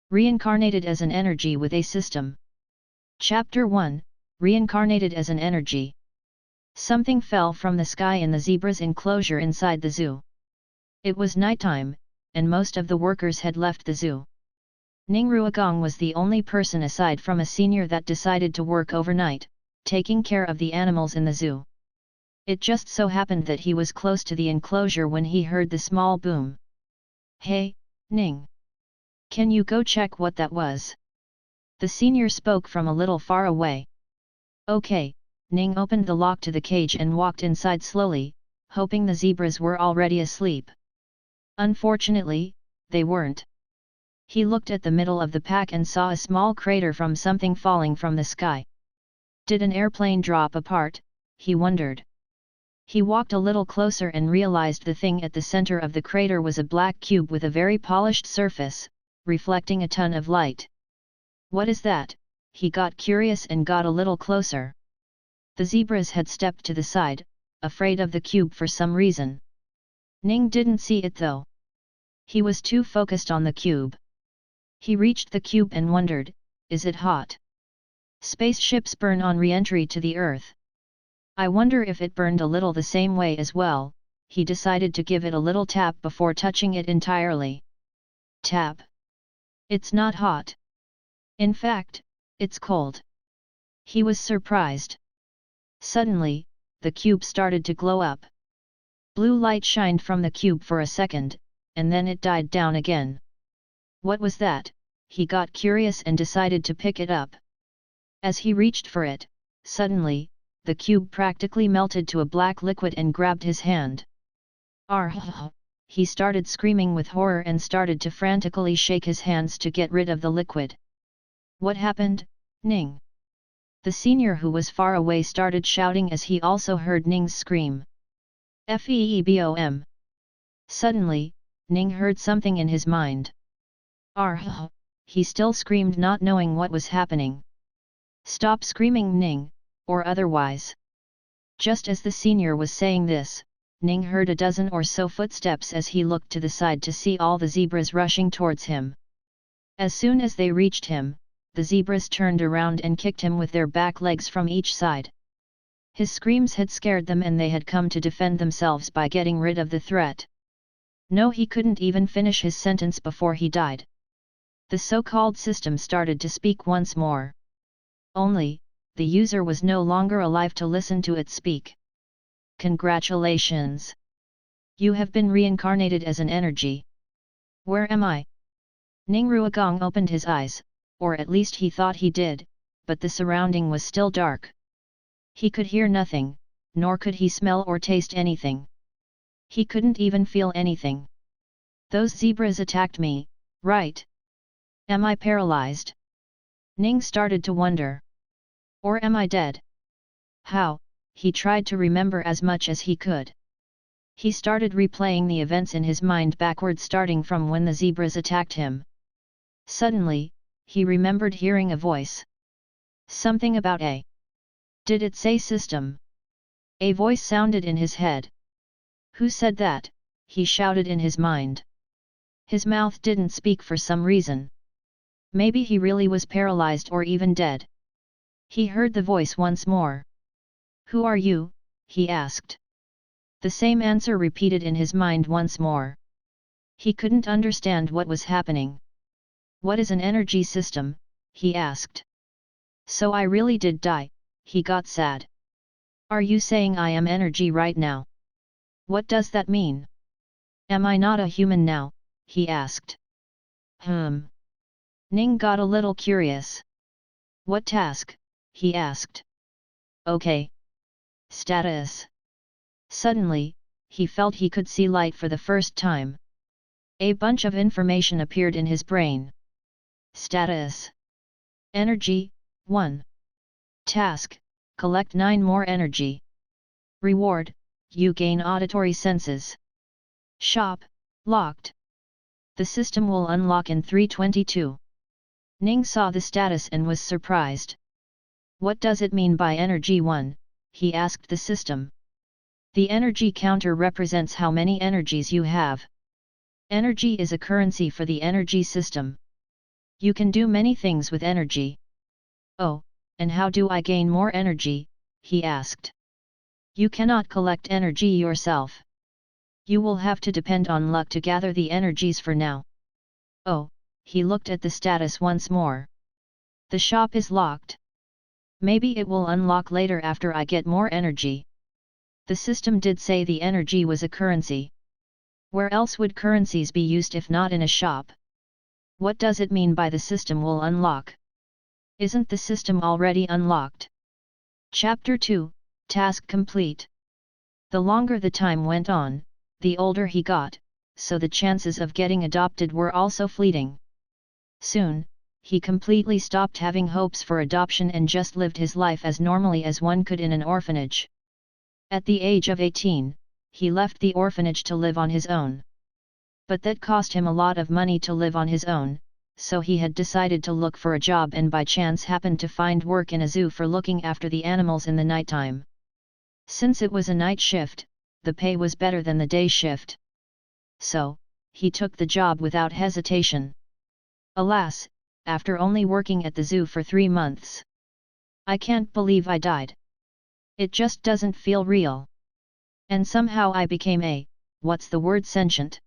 Reincarnated as an energy with a system. Chapter 1, Reincarnated as an energy. Something fell from the sky in the zebra's enclosure inside the zoo. It was nighttime, and most of the workers had left the zoo. Ning Ruogong was the only person aside from a senior that decided to work overnight, taking care of the animals in the zoo. It just so happened that he was close to the enclosure when he heard the small boom. "Hey, Ning! Can you go check what that was?" The senior spoke from a little far away. "Okay." Ning opened the lock to the cage and walked inside slowly, hoping the zebras were already asleep. Unfortunately, they weren't. He looked at the middle of the pack and saw a small crater from something falling from the sky. Did an airplane drop apart? He wondered. He walked a little closer and realized the thing at the center of the crater was a black cube with a very polished surface, reflecting a ton of light. "What is that?" He got curious and got a little closer. The zebras had stepped to the side, afraid of the cube for some reason. Ning didn't see it though. He was too focused on the cube. He reached the cube and wondered, is it hot? Spaceships burn on re-entry to the Earth. I wonder if it burned a little the same way as well. He decided to give it a little tap before touching it entirely. Tap. It's not hot. In fact, it's cold. He was surprised. Suddenly, the cube started to glow up. Blue light shined from the cube for a second, and then it died down again. What was that? He got curious and decided to pick it up. As he reached for it, suddenly, the cube practically melted to a black liquid and grabbed his hand. "Argh!" He started screaming with horror and started to frantically shake his hands to get rid of the liquid. "What happened, Ning?" The senior who was far away started shouting as he also heard Ning's scream. "Feebom!" Suddenly, Ning heard something in his mind. "Argh!" He still screamed, not knowing what was happening. "Stop screaming, Ning, or otherwise." Just as the senior was saying this, Ning heard a dozen or so footsteps as he looked to the side to see all the zebras rushing towards him. As soon as they reached him, the zebras turned around and kicked him with their back legs from each side. His screams had scared them and they had come to defend themselves by getting rid of the threat. No, he couldn't even finish his sentence before he died. The so-called system started to speak once more. Only, the user was no longer alive to listen to it speak. "Congratulations! You have been reincarnated as an energy. Where am I?" Ning Ruogong opened his eyes, or at least he thought he did, but the surrounding was still dark. He could hear nothing, nor could he smell or taste anything. He couldn't even feel anything. "Those zebras attacked me, right? Am I paralyzed?" Ning started to wonder. "Or am I dead? How?" He tried to remember as much as he could. He started replaying the events in his mind backward, starting from when the zebras attacked him. Suddenly, he remembered hearing a voice. Something about a. Did it say system? A voice sounded in his head. "Who said that?" he shouted in his mind. His mouth didn't speak for some reason. Maybe he really was paralyzed or even dead. He heard the voice once more. "Who are you?" he asked. The same answer repeated in his mind once more. He couldn't understand what was happening. "What is an energy system?" he asked. "So I really did die," he got sad. "Are you saying I am energy right now? What does that mean? Am I not a human now?" he asked. Ning got a little curious. "What task?" he asked. "Okay. Status." Suddenly, he felt he could see light for the first time. A bunch of information appeared in his brain. Status. Energy, 1. Task, collect 9 more energy. Reward, you gain auditory senses. Shop, locked. The system will unlock in 322. Ning saw the status and was surprised. "What does it mean by energy 1? He asked the system. "The energy counter represents how many energies you have. Energy is a currency for the energy system. You can do many things with energy. Oh, and how do I gain more energy? He asked. You cannot collect energy yourself. You will have to depend on luck to gather the energies for now. Oh, he looked at the status once more. The shop is locked. Maybe it will unlock later after I get more energy. The system did say the energy was a currency. Where else would currencies be used if not in a shop? What does it mean by the system will unlock? Isn't the system already unlocked? Chapter 2, Task Complete. The longer the time went on, the older he got, so the chances of getting adopted were also fleeting. Soon, he completely stopped having hopes for adoption and just lived his life as normally as one could in an orphanage. At the age of 18, he left the orphanage to live on his own. But that cost him a lot of money to live on his own, so he had decided to look for a job and by chance happened to find work in a zoo for looking after the animals in the nighttime. Since it was a night shift, the pay was better than the day shift. So, he took the job without hesitation. Alas, after only working at the zoo for 3 months. I can't believe I died. It just doesn't feel real. And somehow I became what's the word, sentient?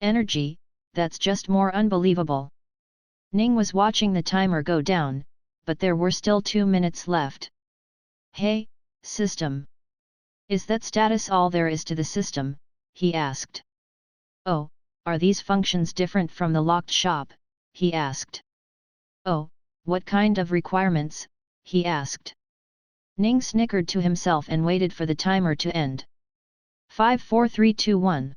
Energy, that's just more unbelievable. Ning was watching the timer go down, but there were still 2 minutes left. Hey, system. Is that status all there is to the system? He asked. Oh, are these functions different from the locked shop? He asked. Oh, what kind of requirements? He asked. Ning snickered to himself and waited for the timer to end. 5 4 3 2 1.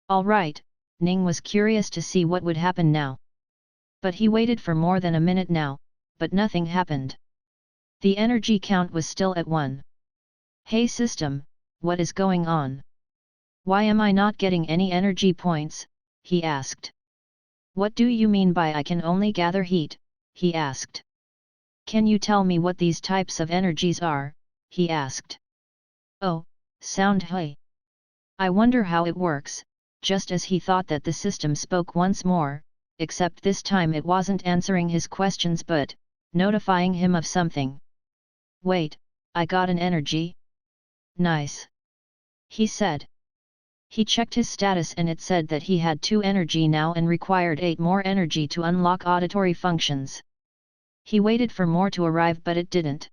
All right, Ning was curious to see what would happen now. But he waited for more than a minute now, but nothing happened. The energy count was still at 1. Hey system, what is going on? Why am I not getting any energy points? He asked. What do you mean by I can only gather heat? He asked. Can you tell me what these types of energies are? He asked. Oh, sound hey. I wonder how it works. Just as he thought that the system spoke once more, except this time it wasn't answering his questions but notifying him of something. Wait, I got an energy? Nice. He said. He checked his status and it said that he had 2 energy now and required 8 more energy to unlock auditory functions. He waited for more to arrive but it didn't.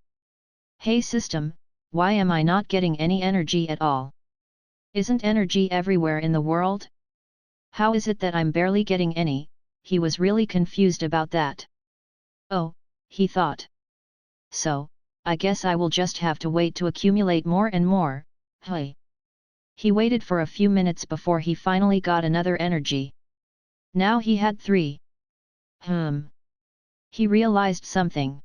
Hey system, why am I not getting any energy at all? Isn't energy everywhere in the world? How is it that I'm barely getting any? He was really confused about that. Oh, he thought. So, I guess I will just have to wait to accumulate more and more, hey. He waited for a few minutes before he finally got another energy. Now he had 3. He realized something.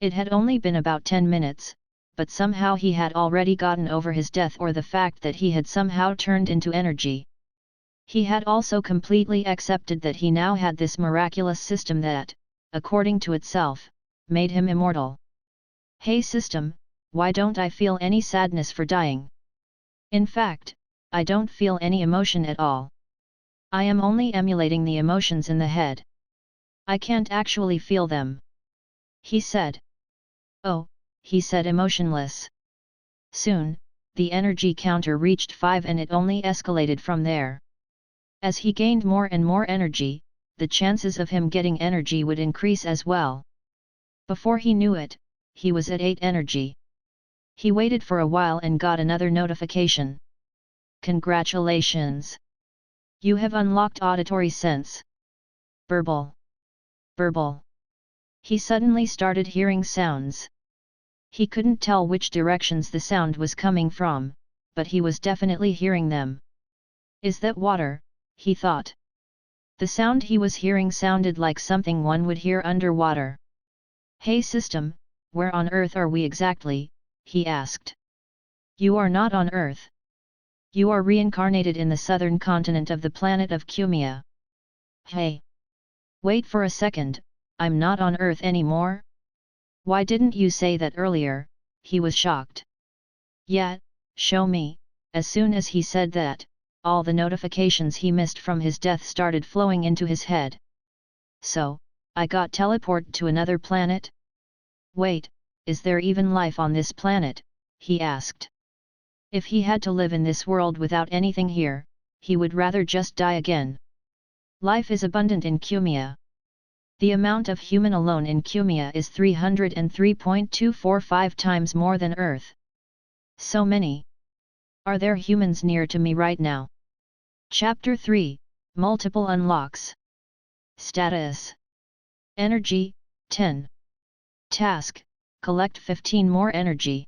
It had only been about 10 minutes, but somehow he had already gotten over his death or the fact that he had somehow turned into energy. He had also completely accepted that he now had this miraculous system that, according to itself, made him immortal. Hey system, why don't I feel any sadness for dying? In fact, I don't feel any emotion at all. I am only emulating the emotions in the head. I can't actually feel them. He said. Oh, he said emotionless. Soon, the energy counter reached 5 and it only escalated from there. As he gained more and more energy, the chances of him getting energy would increase as well. Before he knew it, he was at 8 energy. He waited for a while and got another notification. Congratulations! You have unlocked auditory sense. Burble. Burble. He suddenly started hearing sounds. He couldn't tell which directions the sound was coming from, but he was definitely hearing them. Is that water? He thought. The sound he was hearing sounded like something one would hear underwater. Hey system, where on earth are we exactly? He asked. You are not on Earth. You are reincarnated in the southern continent of the planet of Kumia. Hey! Wait for a second, I'm not on Earth anymore? Why didn't you say that earlier? He was shocked. Yeah, show me. As soon as he said that, all the notifications he missed from his death started flowing into his head. So, I got teleported to another planet? Wait, is there even life on this planet? He asked. If he had to live in this world without anything here, he would rather just die again. Life is abundant in Kumia. The amount of human alone in Kumia is 303.245 times more than Earth. So many. Are there humans near to me right now? Chapter 3, Multiple Unlocks. Status. Energy, 10. Task, collect 15 more energy.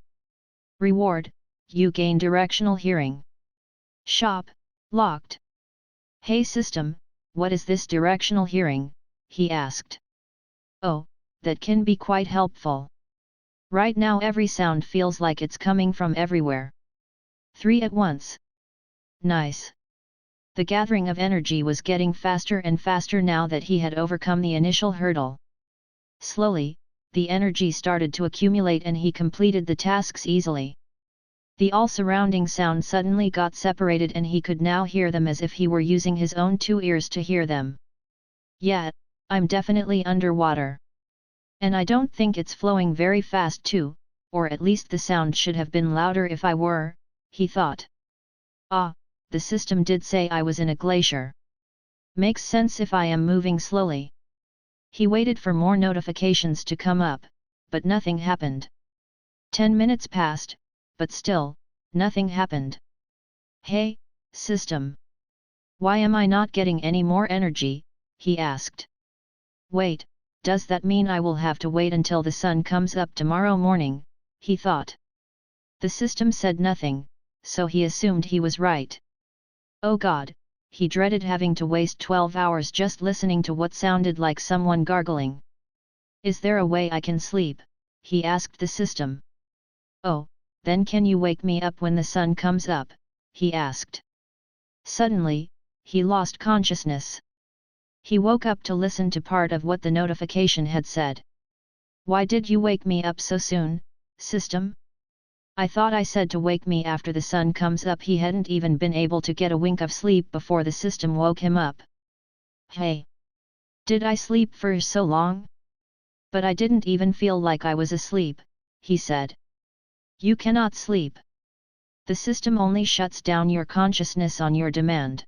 Reward, you gain directional hearing. Shop, locked. Hey system, what is this directional hearing? He asked. Oh, that can be quite helpful. Right now every sound feels like it's coming from everywhere. 3 at once. Nice. The gathering of energy was getting faster and faster now that he had overcome the initial hurdle. Slowly, the energy started to accumulate and he completed the tasks easily. The all-surrounding sound suddenly got separated and he could now hear them as if he were using his own 2 ears to hear them. Yeah, I'm definitely underwater. And I don't think it's flowing very fast too, or at least the sound should have been louder if I were, he thought. Ah, the system did say I was in a glacier. Makes sense if I am moving slowly. He waited for more notifications to come up, but nothing happened. 10 minutes passed, but still, nothing happened. Hey, system. Why am I not getting any more energy? He asked. Wait, does that mean I will have to wait until the sun comes up tomorrow morning? He thought. The system said nothing, so he assumed he was right. Oh God, he dreaded having to waste 12 hours just listening to what sounded like someone gargling. Is there a way I can sleep? He asked the system. Oh, then can you wake me up when the sun comes up? He asked. Suddenly, he lost consciousness. He woke up to listen to part of what the notification had said. Why did you wake me up so soon, system? I thought I said to wake me after the sun comes up. He hadn't even been able to get a wink of sleep before the system woke him up. Hey! Did I sleep for so long? But I didn't even feel like I was asleep, he said. You cannot sleep. The system only shuts down your consciousness on your demand.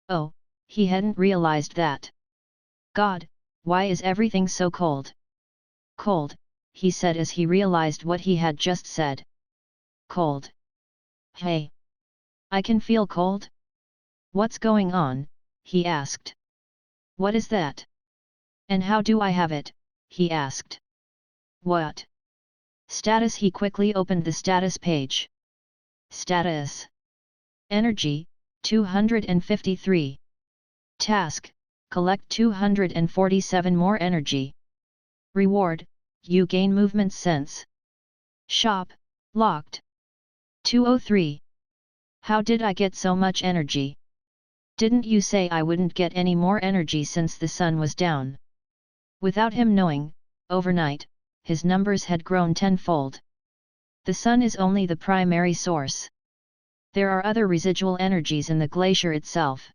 Oh, he hadn't realized that. God, why is everything so cold? Cold, he said as he realized what he had just said. Cold. Hey! I can feel cold? What's going on? He asked. What is that? And how do I have it? He asked. What? Status. He quickly opened the status page. Status. Energy, 253. Task, collect 247 more energy. Reward, you gain movement sense. Shop, locked. 203. How did I get so much energy? Didn't you say I wouldn't get any more energy since the sun was down? Without him knowing, overnight, his numbers had grown tenfold. The sun is only the primary source. There are other residual energies in the glacier itself.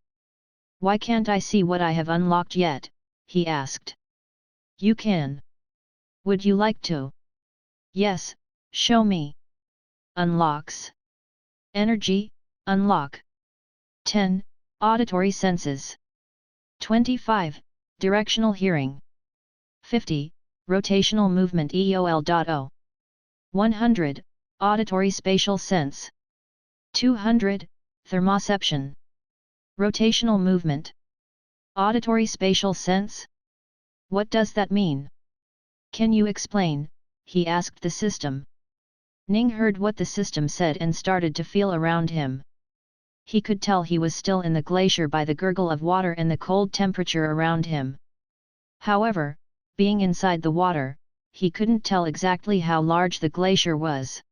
Why can't I see what I have unlocked yet? He asked. You can. Would you like to? Yes, show me. Unlocks. Energy, unlock. 10. Auditory senses. 25. Directional hearing. 50. Rotational movement EOL.O. 100. Auditory spatial sense. 200. Thermoception. Rotational movement. Auditory spatial sense? What does that mean? Can you explain? He asked the system. Ning heard what the system said and started to feel around him. He could tell he was still in the glacier by the gurgle of water and the cold temperature around him. However, being inside the water, he couldn't tell exactly how large the glacier was.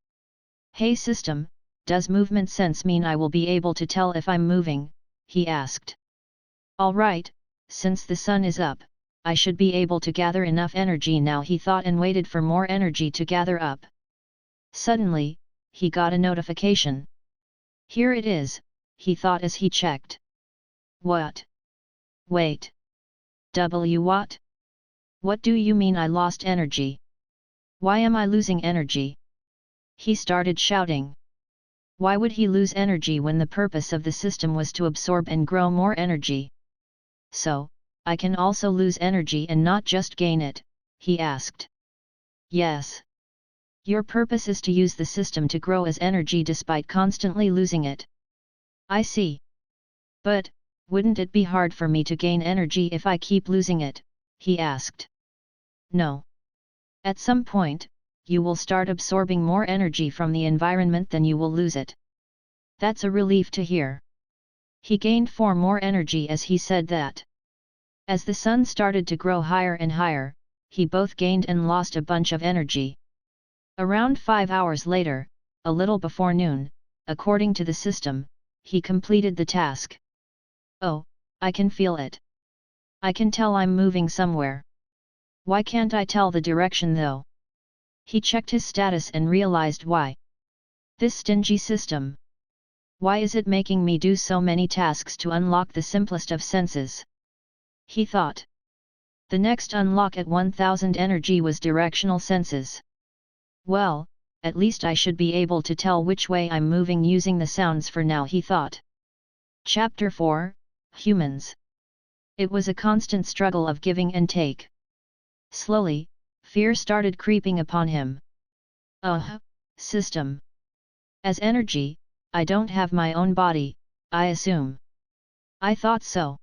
Hey system, does movement sense mean I will be able to tell if I'm moving? He asked. Alright, since the sun is up, I should be able to gather enough energy now, he thought, and waited for more energy to gather up. Suddenly, he got a notification. Here it is, he thought as he checked. What? Wait. What? What do you mean I lost energy? Why am I losing energy? He started shouting. Why would he lose energy when the purpose of the system was to absorb and grow more energy? So, I can also lose energy and not just gain it, he asked. Yes. Your purpose is to use the system to grow as energy despite constantly losing it. I see. But, wouldn't it be hard for me to gain energy if I keep losing it? He asked. No. At some point, you will start absorbing more energy from the environment than you will lose it. That's a relief to hear. He gained more energy as he said that. As the sun started to grow higher and higher, he both gained and lost a bunch of energy. Around 5 hours later, a little before noon, according to the system, he completed the task. Oh, I can feel it. I can tell I'm moving somewhere. Why can't I tell the direction though? He checked his status and realized why. This stingy system. Why is it making me do so many tasks to unlock the simplest of senses? He thought. The next unlock at 1000 energy was directional senses. Well, at least I should be able to tell which way I'm moving using the sounds for now, he thought. Chapter 4, Humans. It was a constant struggle of giving and take. Slowly, fear started creeping upon him. System. As energy, I don't have my own body, I assume. I thought so.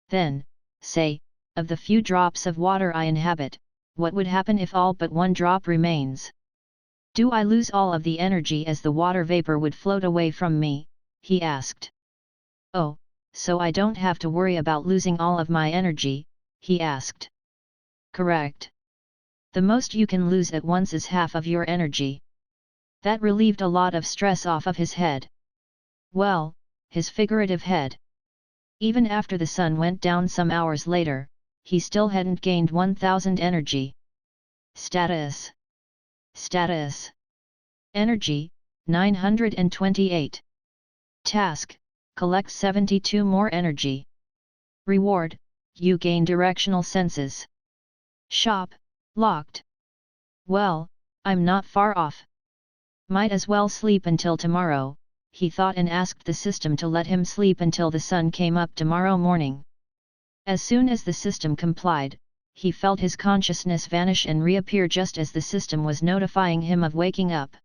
Then, say, of the few drops of water I inhabit, what would happen if all but one drop remains? Do I lose all of the energy as the water vapor would float away from me? He asked. Oh, so I don't have to worry about losing all of my energy, he asked. Correct. The most you can lose at once is half of your energy. That relieved a lot of stress off of his head. Well, his figurative head. Even after the sun went down some hours later, he still hadn't gained 1000 energy. Status. Status. Energy, 928. Task, collect 72 more energy. Reward, you gain directional senses. Shop, locked. Well, I'm not far off. Might as well sleep until tomorrow, he thought, and asked the system to let him sleep until the sun came up tomorrow morning. As soon as the system complied, he felt his consciousness vanish and reappear just as the system was notifying him of waking up.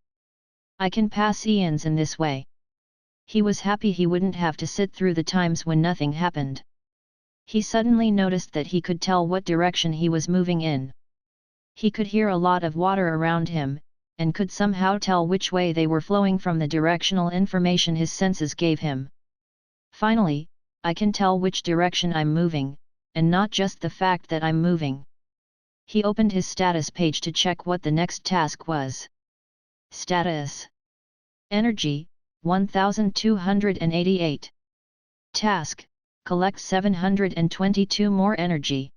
I can pass eons in this way. He was happy he wouldn't have to sit through the times when nothing happened. He suddenly noticed that he could tell what direction he was moving in. He could hear a lot of water around him, and could somehow tell which way they were flowing from the directional information his senses gave him. Finally, I can tell which direction I'm moving, and not just the fact that I'm moving. He opened his status page to check what the next task was. Status. Energy, 1288. Task, collect 722 more energy.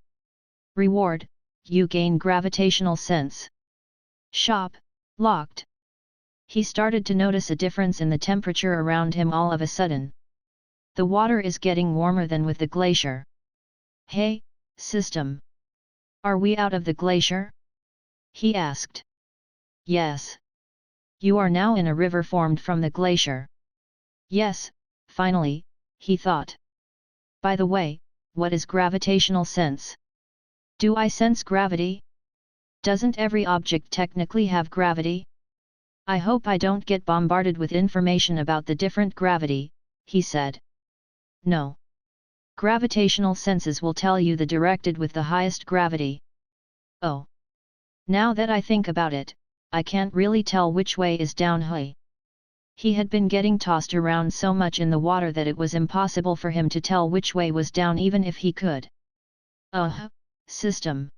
Reward, you gain gravitational sense. Shop, locked. He started to notice a difference in the temperature around him all of a sudden. The water is getting warmer than with the glacier. Hey, system. Are we out of the glacier? He asked. Yes. You are now in a river formed from the glacier. Yes, finally, he thought. By the way, what is gravitational sense? Do I sense gravity? Doesn't every object technically have gravity? I hope I don't get bombarded with information about the different gravity, he said. No. Gravitational senses will tell you the directed with the highest gravity. Oh. Now that I think about it, I can't really tell which way is down. He had been getting tossed around so much in the water that it was impossible for him to tell which way was down even if he could. System.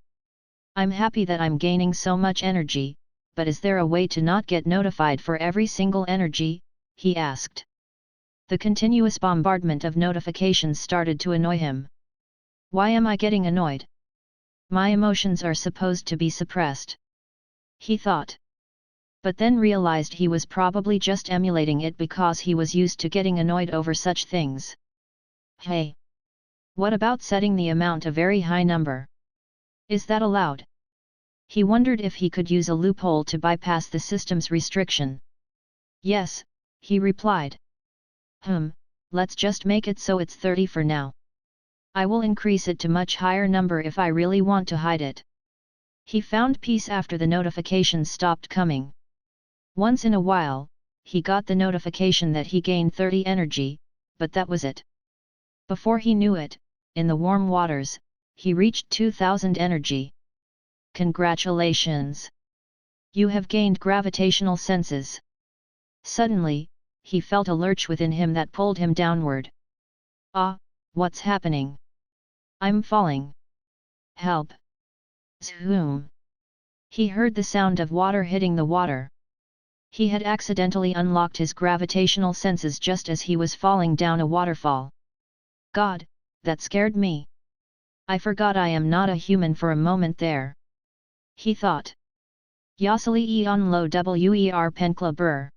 I'm happy that I'm gaining so much energy, but is there a way to not get notified for every single energy? He asked. The continuous bombardment of notifications started to annoy him. Why am I getting annoyed? My emotions are supposed to be suppressed. He thought. But then realized he was probably just emulating it because he was used to getting annoyed over such things. Hey! What about setting the amount a very high number? Is that allowed? He wondered if he could use a loophole to bypass the system's restriction. Yes, he replied. Let's just make it so it's 30 for now. I will increase it to much higher number if I really want to hide it. He found peace after the notifications stopped coming. Once in a while, he got the notification that he gained 30 energy, but that was it. Before he knew it, in the warm waters, he reached 2000 energy. Congratulations! You have gained gravitational senses. Suddenly, he felt a lurch within him that pulled him downward. Ah, what's happening? I'm falling. Help! Zoom! He heard the sound of water hitting the water. He had accidentally unlocked his gravitational senses just as he was falling down a waterfall. God, that scared me. I forgot I am not a human for a moment there. He thought. Yasali eon lo wer penkla bur.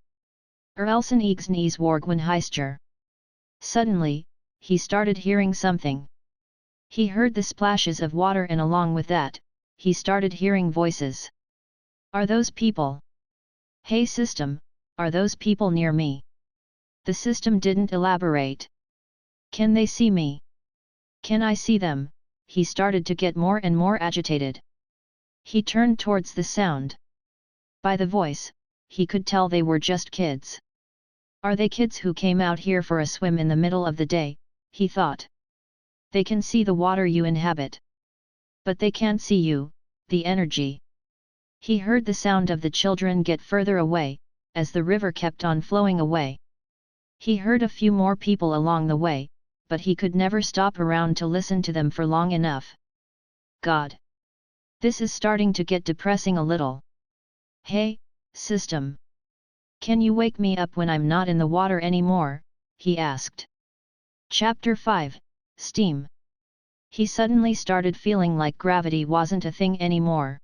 Elsen eagsnees wargwen heister. Suddenly, he started hearing something. He heard the splashes of water and along with that, he started hearing voices. Are those people? Hey system, are those people near me? The system didn't elaborate. Can they see me? Can I see them? He started to get more and more agitated. He turned towards the sound. By the voice, he could tell they were just kids. Are they kids who came out here for a swim in the middle of the day? He thought. They can see the water you inhabit. But they can't see you, the energy. He heard the sound of the children get further away, as the river kept on flowing away. He heard a few more people along the way, but he could never stop around to listen to them for long enough. God! This is starting to get depressing a little. Hey, system! Can you wake me up when I'm not in the water anymore? He asked. Chapter 5, Steam. He suddenly started feeling like gravity wasn't a thing anymore.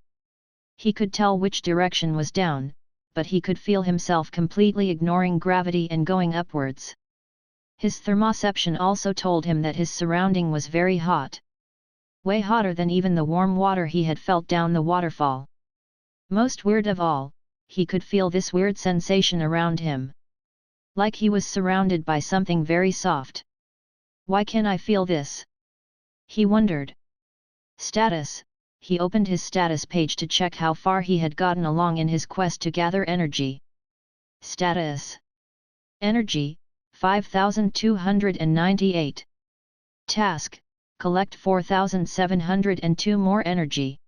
He could tell which direction was down, but he could feel himself completely ignoring gravity and going upwards. His thermoception also told him that his surrounding was very hot. Way hotter than even the warm water he had felt down the waterfall. Most weird of all, he could feel this weird sensation around him. Like he was surrounded by something very soft. Why can't I feel this? He wondered. Status. He opened his status page to check how far he had gotten along in his quest to gather energy. Status. Energy, 5298. Task, collect 4702 more energy.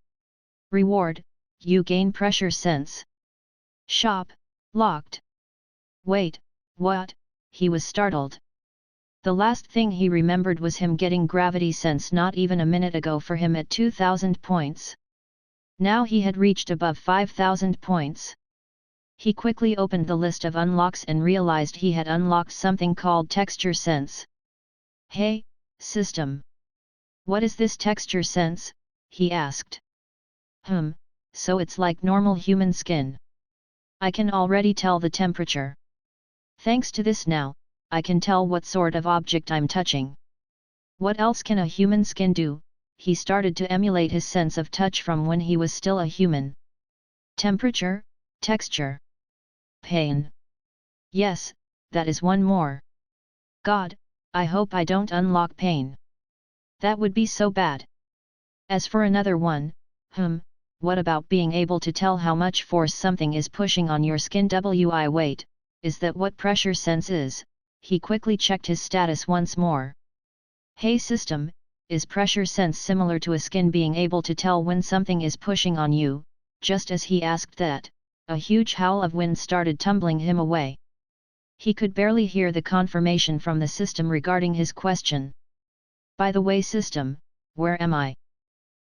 Reward, you gain pressure sense. Shop, locked. Wait, what? He was startled. The last thing he remembered was him getting gravity sense not even a minute ago for him at 2000 points. Now he had reached above 5000 points. He quickly opened the list of unlocks and realized he had unlocked something called texture sense. Hey, system! What is this texture sense? He asked. So it's like normal human skin. I can already tell the temperature. Thanks to this now, I can tell what sort of object I'm touching. What else can a human skin do? He started to emulate his sense of touch from when he was still a human. Temperature, texture. Pain. Yes, that is one more. God, I hope I don't unlock pain. That would be so bad. As for another one, what about being able to tell how much force something is pushing on your skin? Wait, is that what pressure sense is? He quickly checked his status once more. Hey system, is pressure sense similar to a skin being able to tell when something is pushing on you? Just as he asked that, a huge howl of wind started tumbling him away. He could barely hear the confirmation from the system regarding his question. By the way system, where am I?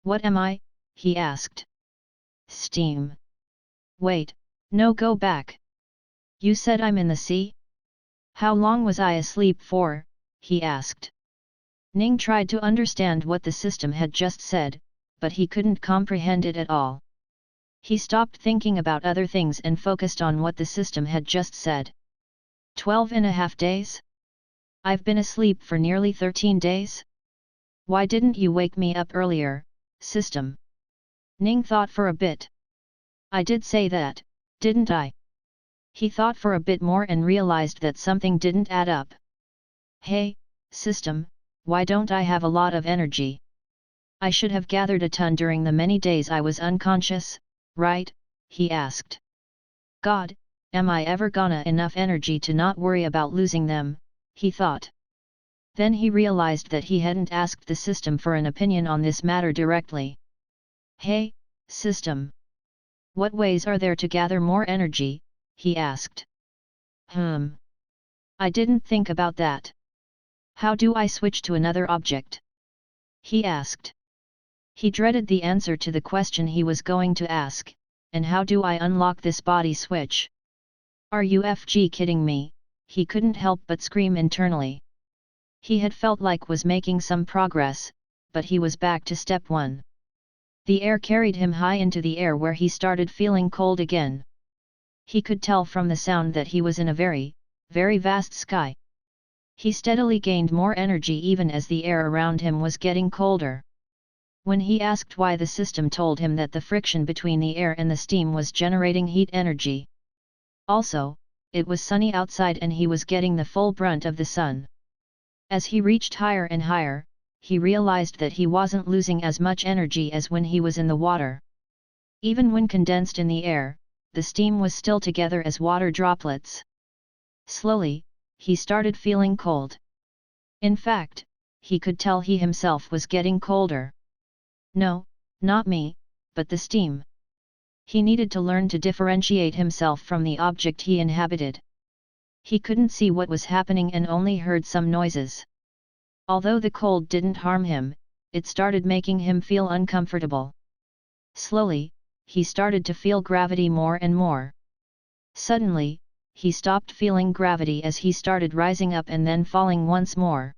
What am I? He asked. Steam. Wait, no, go back. You said I'm in the sea? How long was I asleep for? He asked. Ning tried to understand what the system had just said, but he couldn't comprehend it at all. He stopped thinking about other things and focused on what the system had just said. 12.5 days? I've been asleep for nearly 13 days? Why didn't you wake me up earlier, system? Ning thought for a bit. I did say that, didn't I? He thought for a bit more and realized that something didn't add up. Hey, system, why don't I have a lot of energy? I should have gathered a ton during the many days I was unconscious, right? He asked. God, am I ever gonna enough energy to not worry about losing them, he thought. Then he realized that he hadn't asked the system for an opinion on this matter directly. Hey, system. What ways are there to gather more energy? He asked. I didn't think about that. How do I switch to another object? He asked. He dreaded the answer to the question he was going to ask, and how do I unlock this body switch? Are you kidding me? He couldn't help but scream internally. He had felt like was making some progress, but he was back to step 1. The air carried him high into the air where he started feeling cold again. He could tell from the sound that he was in a very, very vast sky. He steadily gained more energy even as the air around him was getting colder. When he asked why, the system told him that the friction between the air and the steam was generating heat energy. Also, it was sunny outside and he was getting the full brunt of the sun. As he reached higher and higher, he realized that he wasn't losing as much energy as when he was in the water. Even when condensed in the air, the steam was still together as water droplets. Slowly, he started feeling cold. In fact, he could tell he himself was getting colder. No, not me, but the steam. He needed to learn to differentiate himself from the object he inhabited. He couldn't see what was happening and only heard some noises. Although the cold didn't harm him, it started making him feel uncomfortable. Slowly, he started to feel gravity more and more. Suddenly, he stopped feeling gravity as he started rising up and then falling once more.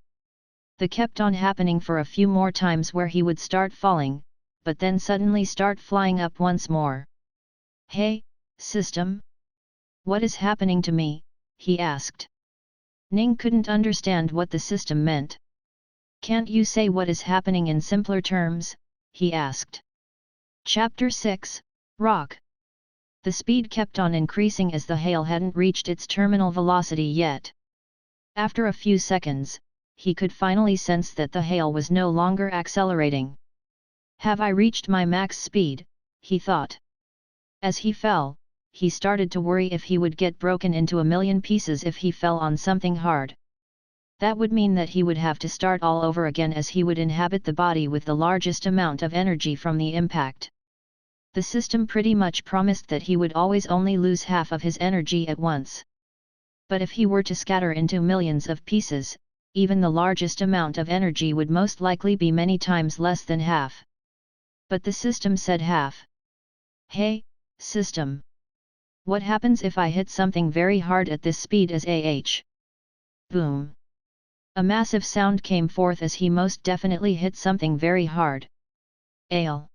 That kept on happening for a few more times where he would start falling, but then suddenly start flying up once more. Hey, system? What is happening to me? He asked. Ning couldn't understand what the system meant. Can't you say what is happening in simpler terms? He asked. Chapter 6, Rock. The speed kept on increasing as the hail hadn't reached its terminal velocity yet. After a few seconds, he could finally sense that the hail was no longer accelerating. Have I reached my max speed? He thought. As he fell, he started to worry if he would get broken into a million pieces if he fell on something hard. That would mean that he would have to start all over again as he would inhabit the body with the largest amount of energy from the impact. The system pretty much promised that he would always only lose half of his energy at once. But if he were to scatter into millions of pieces, even the largest amount of energy would most likely be many times less than half. But the system said half. Hey, system. What happens if I hit something very hard at this speed as Boom. A massive sound came forth as he most definitely hit something very hard. Ale.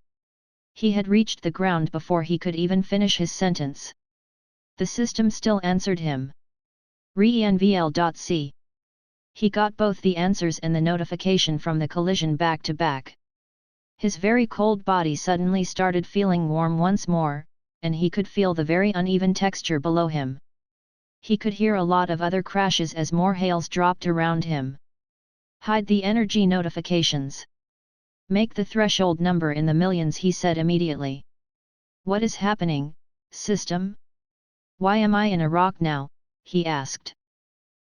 He had reached the ground before he could even finish his sentence. The system still answered him. Reinvl.c. He got both the answers and the notification from the collision back to back. His very cold body suddenly started feeling warm once more, and he could feel the very uneven texture below him. He could hear a lot of other crashes as more hails dropped around him. Hide the energy notifications. Make the threshold number in the millions, he said immediately. What is happening, system? Why am I in a rock now? He asked.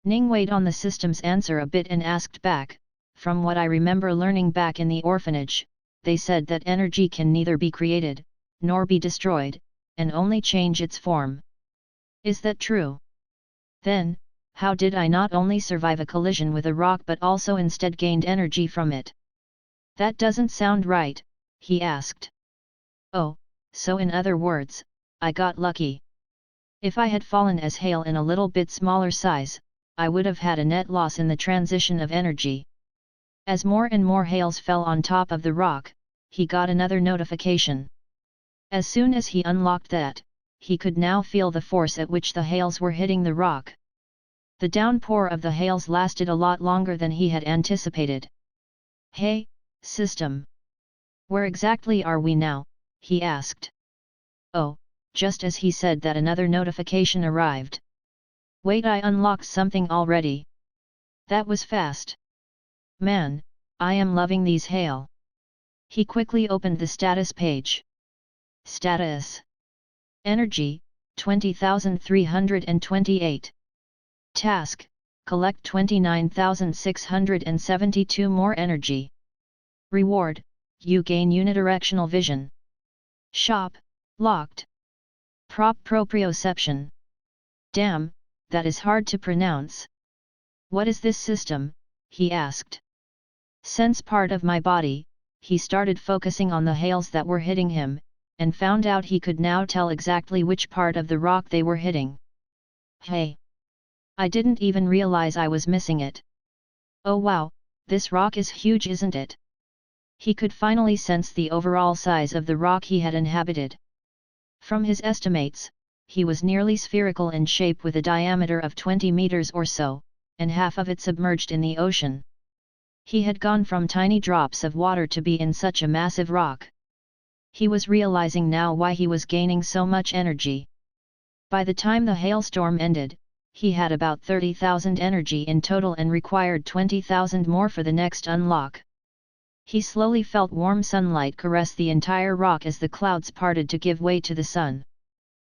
Ning weighed on the system's answer a bit and asked back, from what I remember learning back in the orphanage, they said that energy can neither be created, nor be destroyed, and only change its form. Is that true? Then, how did I not only survive a collision with a rock but also instead gained energy from it? That doesn't sound right, he asked. Oh, so in other words, I got lucky. If I had fallen as hail in a little bit smaller size, I would have had a net loss in the transition of energy. As more and more hails fell on top of the rock, he got another notification. As soon as he unlocked that, he could now feel the force at which the hails were hitting the rock. The downpour of the hails lasted a lot longer than he had anticipated. Hey, system. Where exactly are we now? He asked. Oh, just as he said that another notification arrived. Wait, I unlocked something already. That was fast. Man, I am loving these hail. He quickly opened the status page. Status. Energy, 20,328. Task, collect 29,672 more energy. Reward, you gain unidirectional vision. Shop, locked. Proprioception. Damn, that is hard to pronounce. What is this system? He asked. Sense part of my body. He started focusing on the hails that were hitting him, and found out he could now tell exactly which part of the rock they were hitting. Hey! I didn't even realize I was missing it. Oh wow, this rock is huge, isn't it? He could finally sense the overall size of the rock he had inhabited. From his estimates, he was nearly spherical in shape with a diameter of 20 meters or so, and half of it submerged in the ocean. He had gone from tiny drops of water to be in such a massive rock. He was realizing now why he was gaining so much energy. By the time the hailstorm ended, he had about 30,000 energy in total and required 20,000 more for the next unlock. He slowly felt warm sunlight caress the entire rock as the clouds parted to give way to the sun.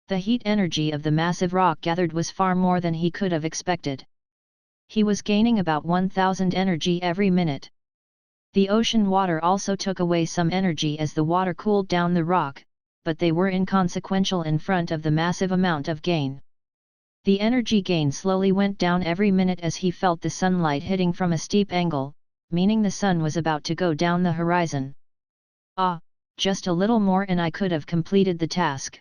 The heat energy of the massive rock gathered was far more than he could have expected. He was gaining about 1,000 energy every minute. The ocean water also took away some energy as the water cooled down the rock, but they were inconsequential in front of the massive amount of gain. The energy gain slowly went down every minute as he felt the sunlight hitting from a steep angle, meaning the sun was about to go down the horizon. Ah, just a little more and I could have completed the task.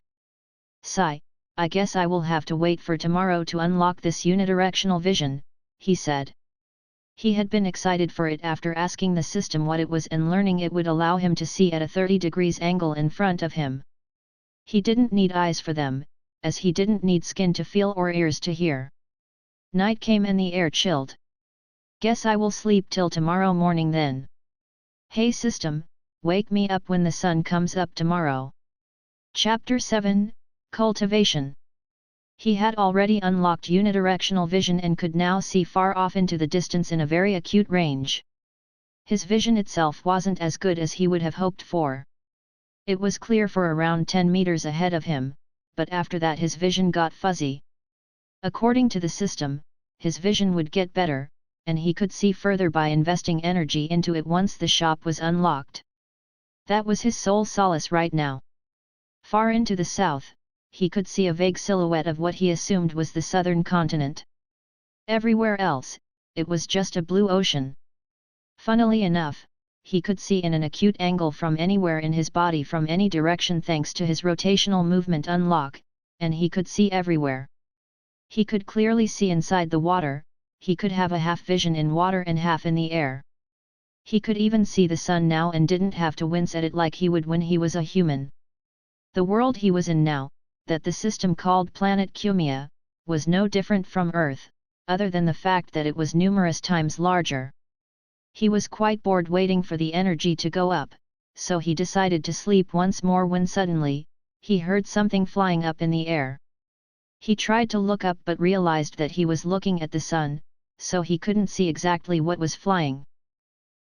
Sigh, I guess I will have to wait for tomorrow to unlock this unidirectional vision, he said. He had been excited for it after asking the system what it was and learning it would allow him to see at a 30 degrees angle in front of him. He didn't need eyes for them, as he didn't need skin to feel or ears to hear. Night came and the air chilled. Guess I will sleep till tomorrow morning then. Hey system, wake me up when the sun comes up tomorrow. Chapter 7, Cultivation. He had already unlocked unidirectional vision and could now see far off into the distance in a very acute range. His vision itself wasn't as good as he would have hoped for. It was clear for around 10 meters ahead of him, but after that his vision got fuzzy. According to the system, his vision would get better, and he could see further by investing energy into it once the shop was unlocked. That was his sole solace right now. Far into the south, he could see a vague silhouette of what he assumed was the southern continent. Everywhere else, it was just a blue ocean. Funnily enough, he could see in an acute angle from anywhere in his body from any direction thanks to his rotational movement unlock, and he could see everywhere. He could clearly see inside the water, he could have a half vision in water and half in the air. He could even see the sun now and didn't have to wince at it like he would when he was a human. The world he was in now, that the system called Planet Kumia, was no different from Earth, other than the fact that it was numerous times larger. He was quite bored waiting for the energy to go up, so he decided to sleep once more when suddenly, he heard something flying up in the air. He tried to look up but realized that he was looking at the sun, so he couldn't see exactly what was flying.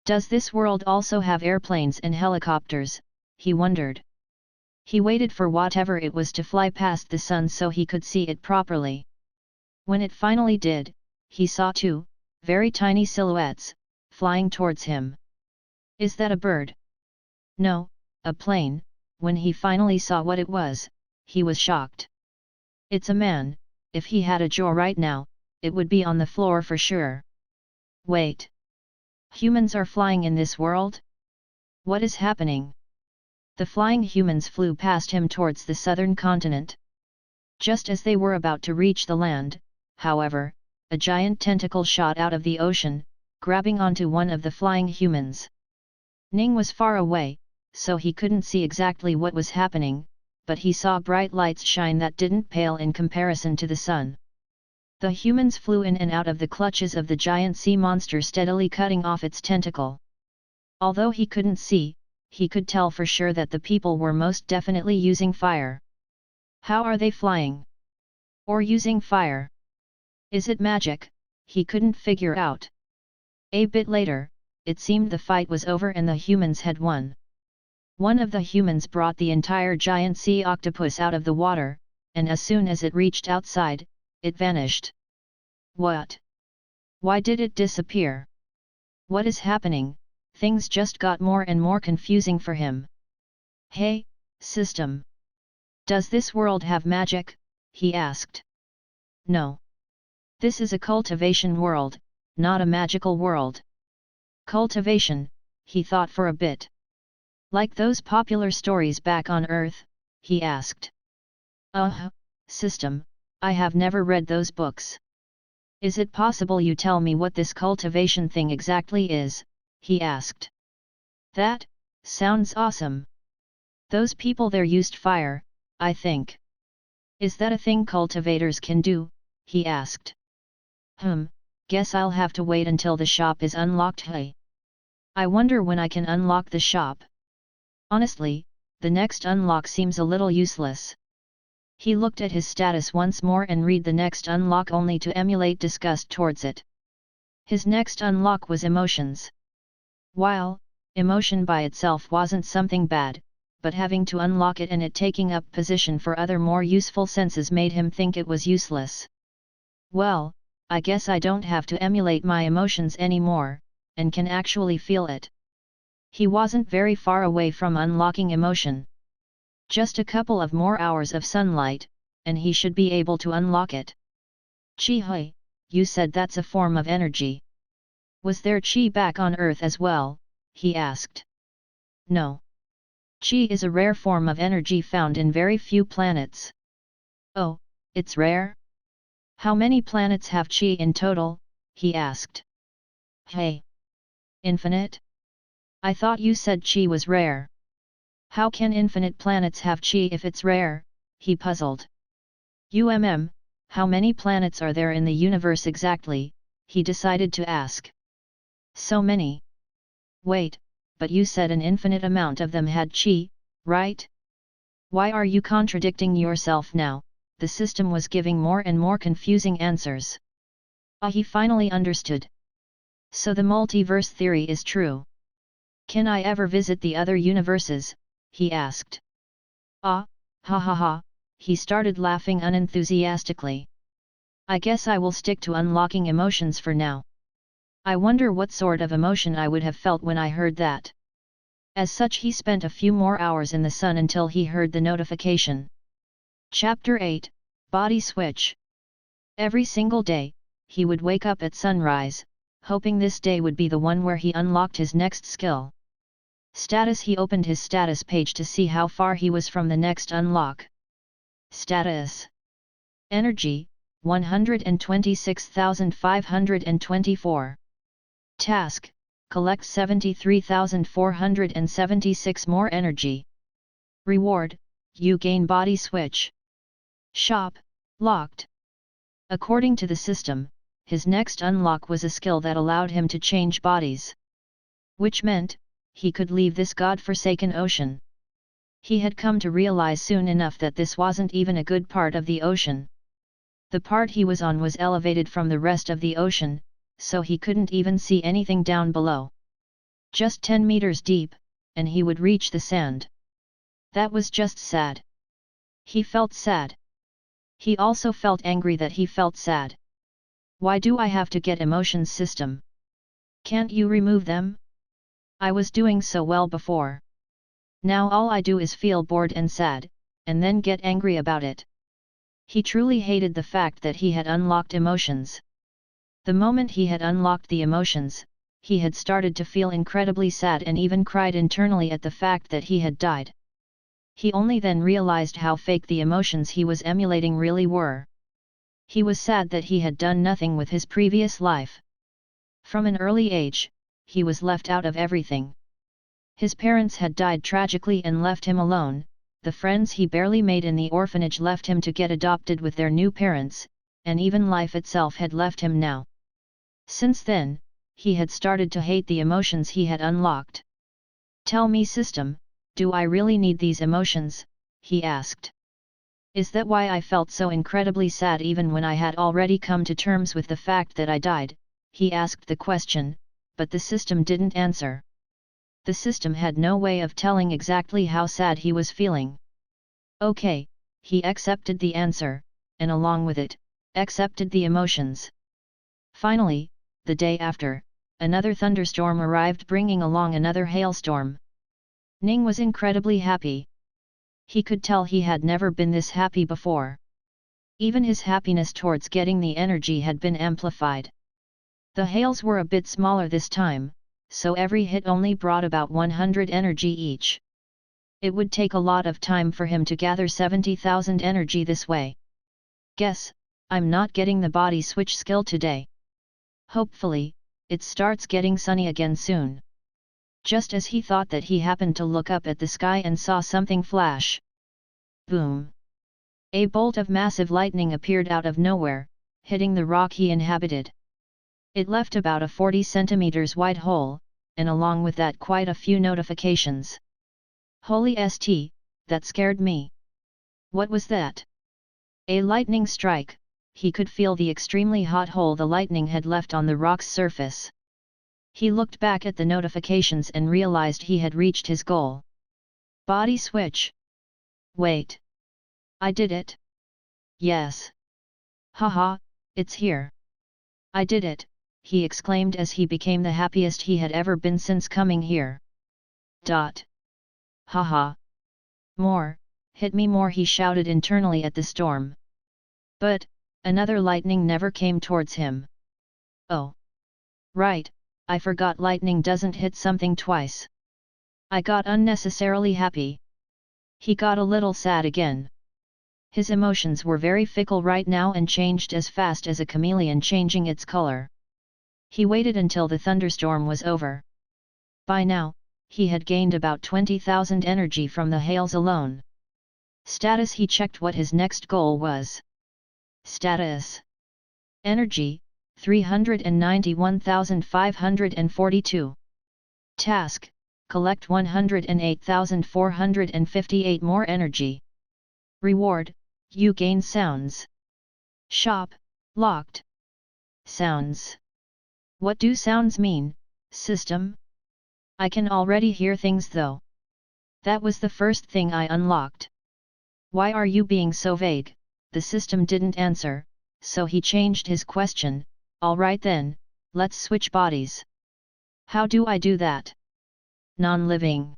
Does this world also have airplanes and helicopters? He wondered. He waited for whatever it was to fly past the sun so he could see it properly. When it finally did, he saw two, very tiny silhouettes, flying towards him. Is that a bird? No, a plane. When he finally saw what it was, he was shocked. It's a man. If he had a jaw right now, it would be on the floor for sure. Wait. Humans are flying in this world? What is happening? The flying humans flew past him towards the southern continent. Just as they were about to reach the land, however, a giant tentacle shot out of the ocean, grabbing onto one of the flying humans. Ning was far away, so he couldn't see exactly what was happening, but he saw bright lights shine that didn't pale in comparison to the sun. The humans flew in and out of the clutches of the giant sea monster steadily cutting off its tentacle. Although he couldn't see, he could tell for sure that the people were most definitely using fire. How are they flying? Or using fire? Is it magic? He couldn't figure out. A bit later, it seemed the fight was over and the humans had won. One of the humans brought the entire giant sea octopus out of the water, and as soon as it reached outside, it vanished. What? Why did it disappear? What is happening? Things just got more and more confusing for him. Hey, system! Does this world have magic? He asked. No. This is a cultivation world, not a magical world. Cultivation, he thought for a bit. Like those popular stories back on Earth, he asked. System, I have never read those books. Is it possible you tell me what this cultivation thing exactly is? He asked. That sounds awesome. Those people there used fire, I think. Is that a thing cultivators can do? He asked. Guess I'll have to wait until the shop is unlocked. Hey. I wonder when I can unlock the shop. Honestly, the next unlock seems a little useless. He looked at his status once more and read the next unlock only to emulate disgust towards it. His next unlock was emotions. While emotion by itself wasn't something bad, but having to unlock it and it taking up position for other more useful senses made him think it was useless. Well, I guess I don't have to emulate my emotions anymore, and can actually feel it. He wasn't very far away from unlocking emotion. Just a couple of more hours of sunlight, and he should be able to unlock it. Chi hui, you said that's a form of energy. Was there chi back on Earth as well? He asked. No. Chi is a rare form of energy found in very few planets. Oh, it's rare? How many planets have chi in total? He asked. Hey. Infinite? I thought you said chi was rare. How can infinite planets have chi if it's rare? He puzzled. How many planets are there in the universe exactly? He decided to ask. So many. Wait, but you said an infinite amount of them had chi, right? Why are you contradicting yourself now? The system was giving more and more confusing answers. He finally understood. So the multiverse theory is true. Can I ever visit the other universes? He asked. Ha ha ha, he started laughing unenthusiastically. I guess I will stick to unlocking emotions for now. I wonder what sort of emotion I would have felt when I heard that. As such, he spent a few more hours in the sun until he heard the notification. Chapter 8, Body Switch. Every single day, he would wake up at sunrise, hoping this day would be the one where he unlocked his next skill. Status. He opened his status page to see how far he was from the next unlock. Status. Energy, 126,524. Task, collect 73,476 more energy. Reward, you gain body switch. Shop, locked. According to the system, his next unlock was a skill that allowed him to change bodies. Which meant, he could leave this god-forsaken ocean. He had come to realize soon enough that this wasn't even a good part of the ocean. The part he was on was elevated from the rest of the ocean, so he couldn't even see anything down below. Just 10 meters deep, and he would reach the sand. That was just sad. He felt sad. He also felt angry that he felt sad. Why do I have to get emotions, system? Can't you remove them? I was doing so well before. Now all I do is feel bored and sad, and then get angry about it. He truly hated the fact that he had unlocked emotions. The moment he had unlocked the emotions, he had started to feel incredibly sad and even cried internally at the fact that he had died. He only then realized how fake the emotions he was emulating really were. He was sad that he had done nothing with his previous life. From an early age, he was left out of everything. His parents had died tragically and left him alone, the friends he barely made in the orphanage left him to get adopted with their new parents, and even life itself had left him now. Since then, he had started to hate the emotions he had unlocked. Tell me system, do I really need these emotions? He asked. Is that why I felt so incredibly sad even when I had already come to terms with the fact that I died? He asked the question, but the system didn't answer. The system had no way of telling exactly how sad he was feeling. Okay, he accepted the answer, and along with it, accepted the emotions. Finally, the day after, another thunderstorm arrived bringing along another hailstorm. Ning was incredibly happy. He could tell he had never been this happy before. Even his happiness towards getting the energy had been amplified. The hails were a bit smaller this time, so every hit only brought about 100 energy each. It would take a lot of time for him to gather 70,000 energy this way. Guess, I'm not getting the body switch skill today. Hopefully, it starts getting sunny again soon. Just as he thought that, he happened to look up at the sky and saw something flash. Boom! A bolt of massive lightning appeared out of nowhere, hitting the rock he inhabited. It left about a 40 centimeters wide hole, and along with that quite a few notifications. Holy st, that scared me. What was that? A lightning strike. He could feel the extremely hot hole the lightning had left on the rock's surface. He looked back at the notifications and realized he had reached his goal. Body switch. Wait. I did it. Yes. Haha, it's here. I did it, he exclaimed as he became the happiest he had ever been since coming here. Haha. More, hit me more, he shouted internally at the storm. But, another lightning never came towards him. Oh. Right, I forgot lightning doesn't hit something twice. I got unnecessarily happy. He got a little sad again. His emotions were very fickle right now and changed as fast as a chameleon changing its color. He waited until the thunderstorm was over. By now, he had gained about 20,000 energy from the hails alone. Status. He checked what his next goal was. Status. Energy, 391,542. Task, collect 108,458 more energy. Reward, you gain sounds. Shop, locked. Sounds. What do sounds mean, system? I can already hear things though. That was the first thing I unlocked. Why are you being so vague? The system didn't answer, so he changed his question. Alright then, let's switch bodies. How do I do that? Non-living.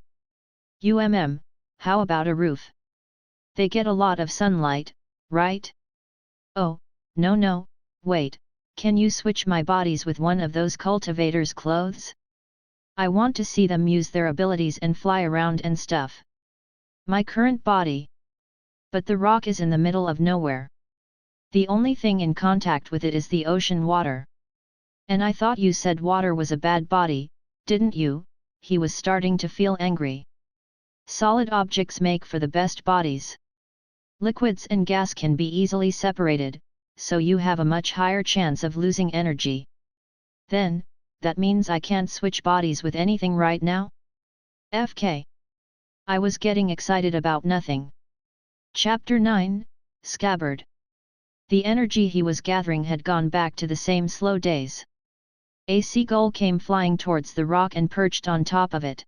How about a roof? They get a lot of sunlight, right? Oh, no, wait, can you switch my bodies with one of those cultivators' clothes? I want to see them use their abilities and fly around and stuff. My current body. But the rock is in the middle of nowhere. The only thing in contact with it is the ocean water. And I thought you said water was a bad body, didn't you? He was starting to feel angry. Solid objects make for the best bodies. Liquids and gas can be easily separated, so you have a much higher chance of losing energy. Then, that means I can't switch bodies with anything right now? FK. I was getting excited about nothing. Chapter 9, Scabbard. The energy he was gathering had gone back to the same slow days. A seagull came flying towards the rock and perched on top of it.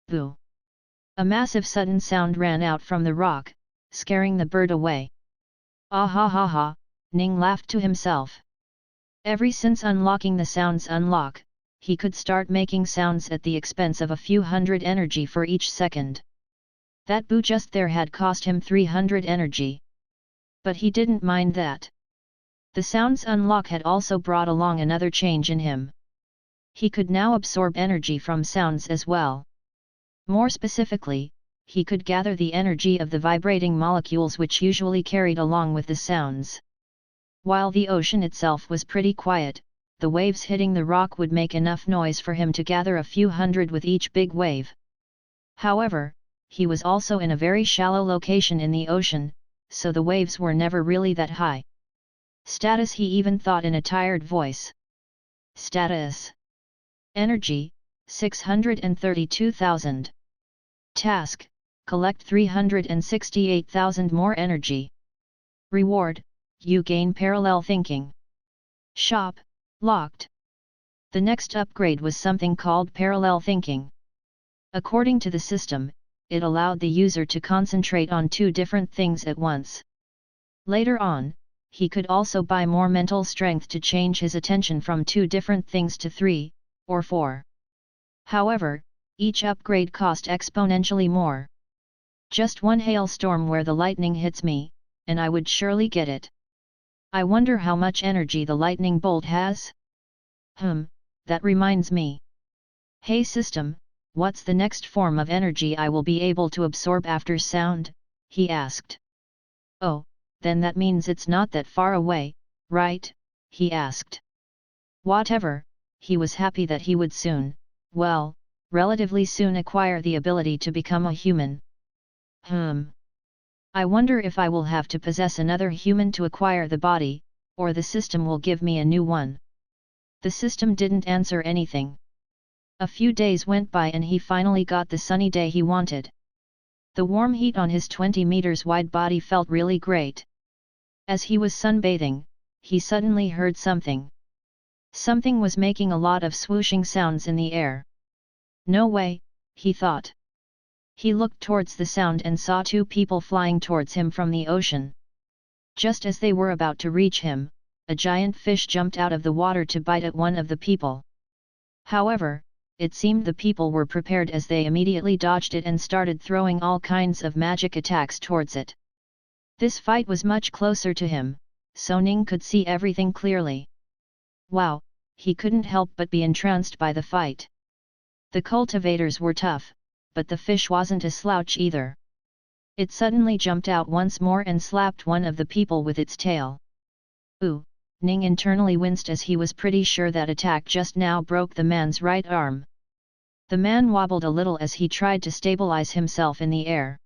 Boo! A massive sudden sound ran out from the rock, scaring the bird away. Ah ha ha ha, Ning laughed to himself. Ever since unlocking the sounds unlock, he could start making sounds at the expense of a few hundred energy for each second. That boo just there had cost him 300 energy. But he didn't mind that. The sounds unlock had also brought along another change in him. He could now absorb energy from sounds as well. More specifically, he could gather the energy of the vibrating molecules which usually carried along with the sounds. While the ocean itself was pretty quiet, the waves hitting the rock would make enough noise for him to gather a few hundred with each big wave. However, he was also in a very shallow location in the ocean, so the waves were never really that high. Status, he even thought in a tired voice. Status. Energy, 632,000. Task: collect 368,000 more energy. Reward: you gain parallel thinking. Shop, locked. The next upgrade was something called parallel thinking. According to the system, it allowed the user to concentrate on two different things at once. Later on, he could also buy more mental strength to change his attention from two different things to 3 or 4. However, each upgrade cost exponentially more. Just one hailstorm where the lightning hits me, and I would surely get it. I wonder how much energy the lightning bolt has? That reminds me. Hey system, what's the next form of energy I will be able to absorb after sound? He asked. Oh, then that means it's not that far away, right? He asked. Whatever, he was happy that he would soon, well, relatively soon acquire the ability to become a human. I wonder if I will have to possess another human to acquire the body, or the system will give me a new one. The system didn't answer anything. A few days went by and he finally got the sunny day he wanted. The warm heat on his 20 meters wide body felt really great. As he was sunbathing, he suddenly heard something. Something was making a lot of swooshing sounds in the air. No way, he thought. He looked towards the sound and saw two people flying towards him from the ocean. Just as they were about to reach him, a giant fish jumped out of the water to bite at one of the people. However, it seemed the people were prepared as they immediately dodged it and started throwing all kinds of magic attacks towards it. This fight was much closer to him, so Ning could see everything clearly. Wow, he couldn't help but be entranced by the fight. The cultivators were tough, but the fish wasn't a slouch either. It suddenly jumped out once more and slapped one of the people with its tail. Ooh, Ning internally winced as he was pretty sure that attack just now broke the man's right arm. The man wobbled a little as he tried to stabilize himself in the air.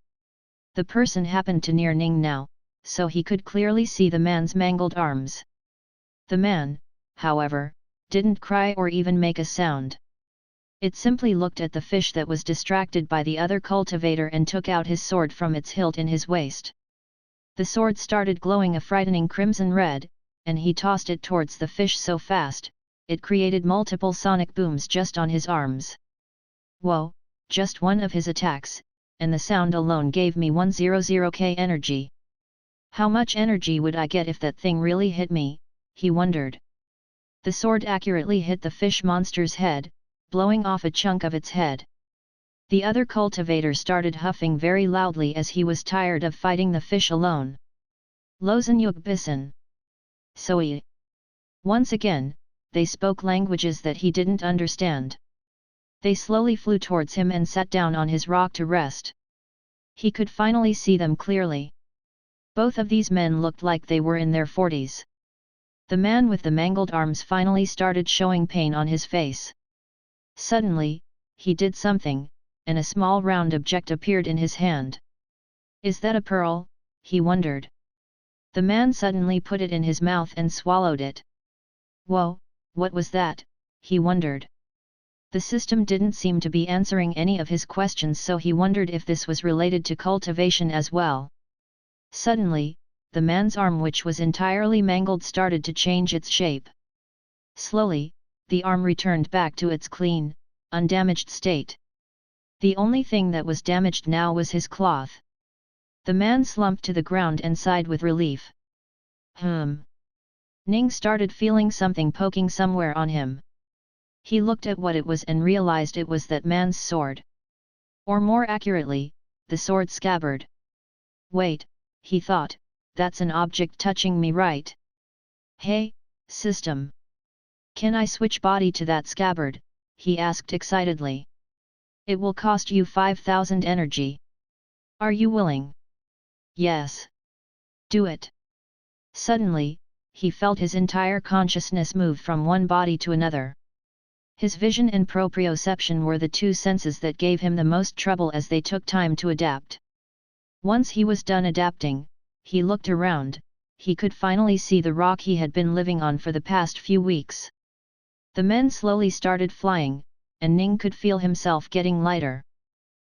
The person happened to near Ning now, so he could clearly see the man's mangled arms. The man, however, didn't cry or even make a sound. It simply looked at the fish that was distracted by the other cultivator and took out his sword from its hilt in his waist. The sword started glowing a frightening crimson red, and he tossed it towards the fish so fast, it created multiple sonic booms just on his arms. Whoa, just one of his attacks, and the sound alone gave me 100k energy. How much energy would I get if that thing really hit me, he wondered. The sword accurately hit the fish monster's head, blowing off a chunk of its head. The other cultivator started huffing very loudly as he was tired of fighting the fish alone. Losenyuk bissen. Soi. Once again, they spoke languages that he didn't understand. They slowly flew towards him and sat down on his rock to rest. He could finally see them clearly. Both of these men looked like they were in their 40s. The man with the mangled arms finally started showing pain on his face. Suddenly, he did something, and a small round object appeared in his hand. Is that a pearl? He wondered. The man suddenly put it in his mouth and swallowed it. Whoa, what was that? He wondered. The system didn't seem to be answering any of his questions, so he wondered if this was related to cultivation as well. Suddenly, the man's arm, which was entirely mangled, started to change its shape. Slowly, the arm returned back to its clean, undamaged state. The only thing that was damaged now was his cloth. The man slumped to the ground and sighed with relief. Ning started feeling something poking somewhere on him. He looked at what it was and realized it was that man's sword. Or more accurately, the sword scabbard. Wait, he thought, that's an object touching me, right? Hey, system. Can I switch body to that scabbard? He asked excitedly. It will cost you 5,000 energy. Are you willing? Yes. Do it. Suddenly, he felt his entire consciousness move from one body to another. His vision and proprioception were the two senses that gave him the most trouble as they took time to adapt. Once he was done adapting, he looked around. He could finally see the rock he had been living on for the past few weeks. The men slowly started flying, and Ning could feel himself getting lighter.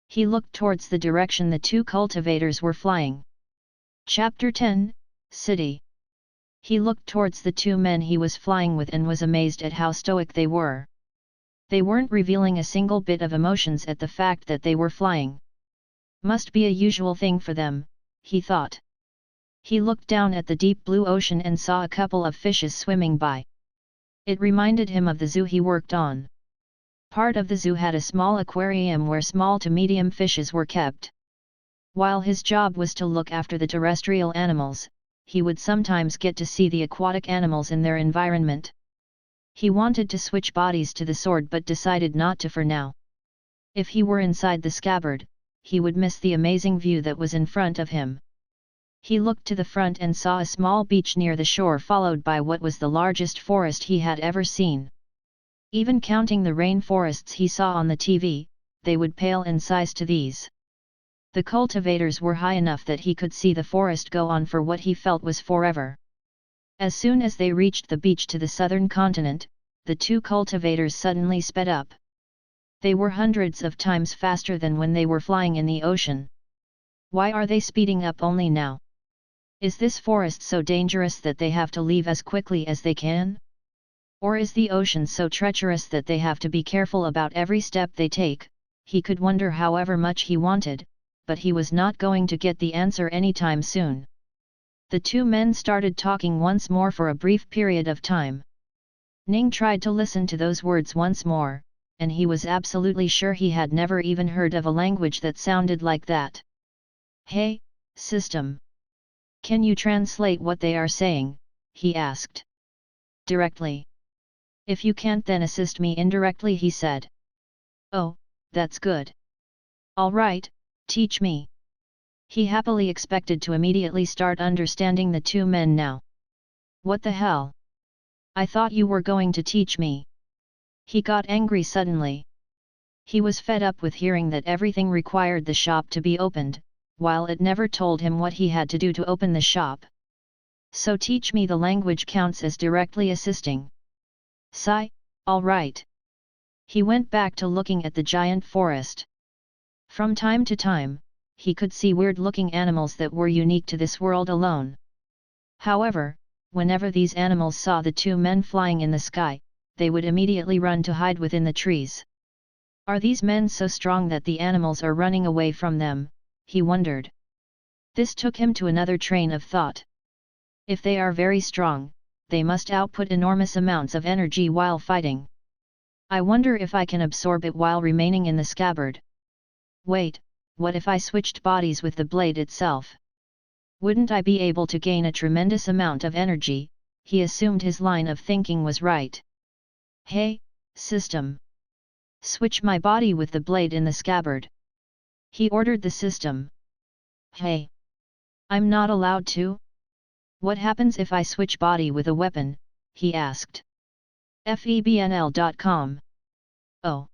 He looked towards the direction the two cultivators were flying. Chapter 10, City. He looked towards the two men he was flying with and was amazed at how stoic they were. They weren't revealing a single bit of emotions at the fact that they were flying. Must be a usual thing for them, he thought. He looked down at the deep blue ocean and saw a couple of fishes swimming by. It reminded him of the zoo he worked on. Part of the zoo had a small aquarium where small to medium fishes were kept. While his job was to look after the terrestrial animals, he would sometimes get to see the aquatic animals in their environment. He wanted to switch bodies to the sword but decided not to for now. If he were inside the scabbard, he would miss the amazing view that was in front of him. He looked to the front and saw a small beach near the shore followed by what was the largest forest he had ever seen. Even counting the rainforests he saw on the TV, they would pale in size to these. The cultivators were high enough that he could see the forest go on for what he felt was forever. As soon as they reached the beach to the southern continent, the two cultivators suddenly sped up. They were hundreds of times faster than when they were flying in the ocean. Why are they speeding up only now? Is this forest so dangerous that they have to leave as quickly as they can? Or is the ocean so treacherous that they have to be careful about every step they take? He could wonder however much he wanted, but he was not going to get the answer anytime soon. The two men started talking once more for a brief period of time. Ning tried to listen to those words once more, and he was absolutely sure he had never even heard of a language that sounded like that. "Hey, system. Can you translate what they are saying?" he asked. "Directly. If you can't, then assist me indirectly," he said. "Oh, that's good. All right, teach me." He happily expected to immediately start understanding the two men now. "What the hell? I thought you were going to teach me." He got angry suddenly. He was fed up with hearing that everything required the shop to be opened, while it never told him what he had to do to open the shop. So teach me the language counts as directly assisting. Sigh, all right. He went back to looking at the giant forest. From time to time, he could see weird-looking animals that were unique to this world alone. However, whenever these animals saw the two men flying in the sky, they would immediately run to hide within the trees. Are these men so strong that the animals are running away from them? He wondered. This took him to another train of thought. If they are very strong, they must output enormous amounts of energy while fighting. I wonder if I can absorb it while remaining in the scabbard. Wait, what if I switched bodies with the blade itself? Wouldn't I be able to gain a tremendous amount of energy? He assumed his line of thinking was right. "Hey, system. Switch my body with the blade in the scabbard," he ordered the system. "Hey. I'm not allowed to? What happens if I switch body with a weapon?" he asked. Febnl.com. Oh.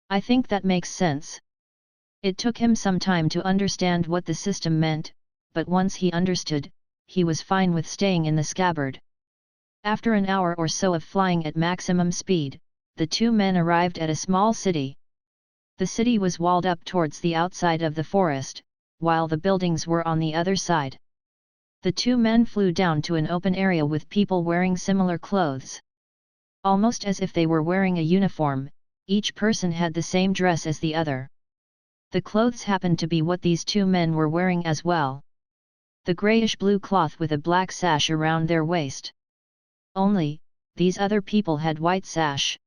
I think that makes sense. It took him some time to understand what the system meant, but once he understood, he was fine with staying in the scabbard. After an hour or so of flying at maximum speed, the two men arrived at a small city. The city was walled up towards the outside of the forest, while the buildings were on the other side. The two men flew down to an open area with people wearing similar clothes. Almost as if they were wearing a uniform, each person had the same dress as the other. The clothes happened to be what these two men were wearing as well. The grayish-blue cloth with a black sash around their waist. Only, these other people had white sash.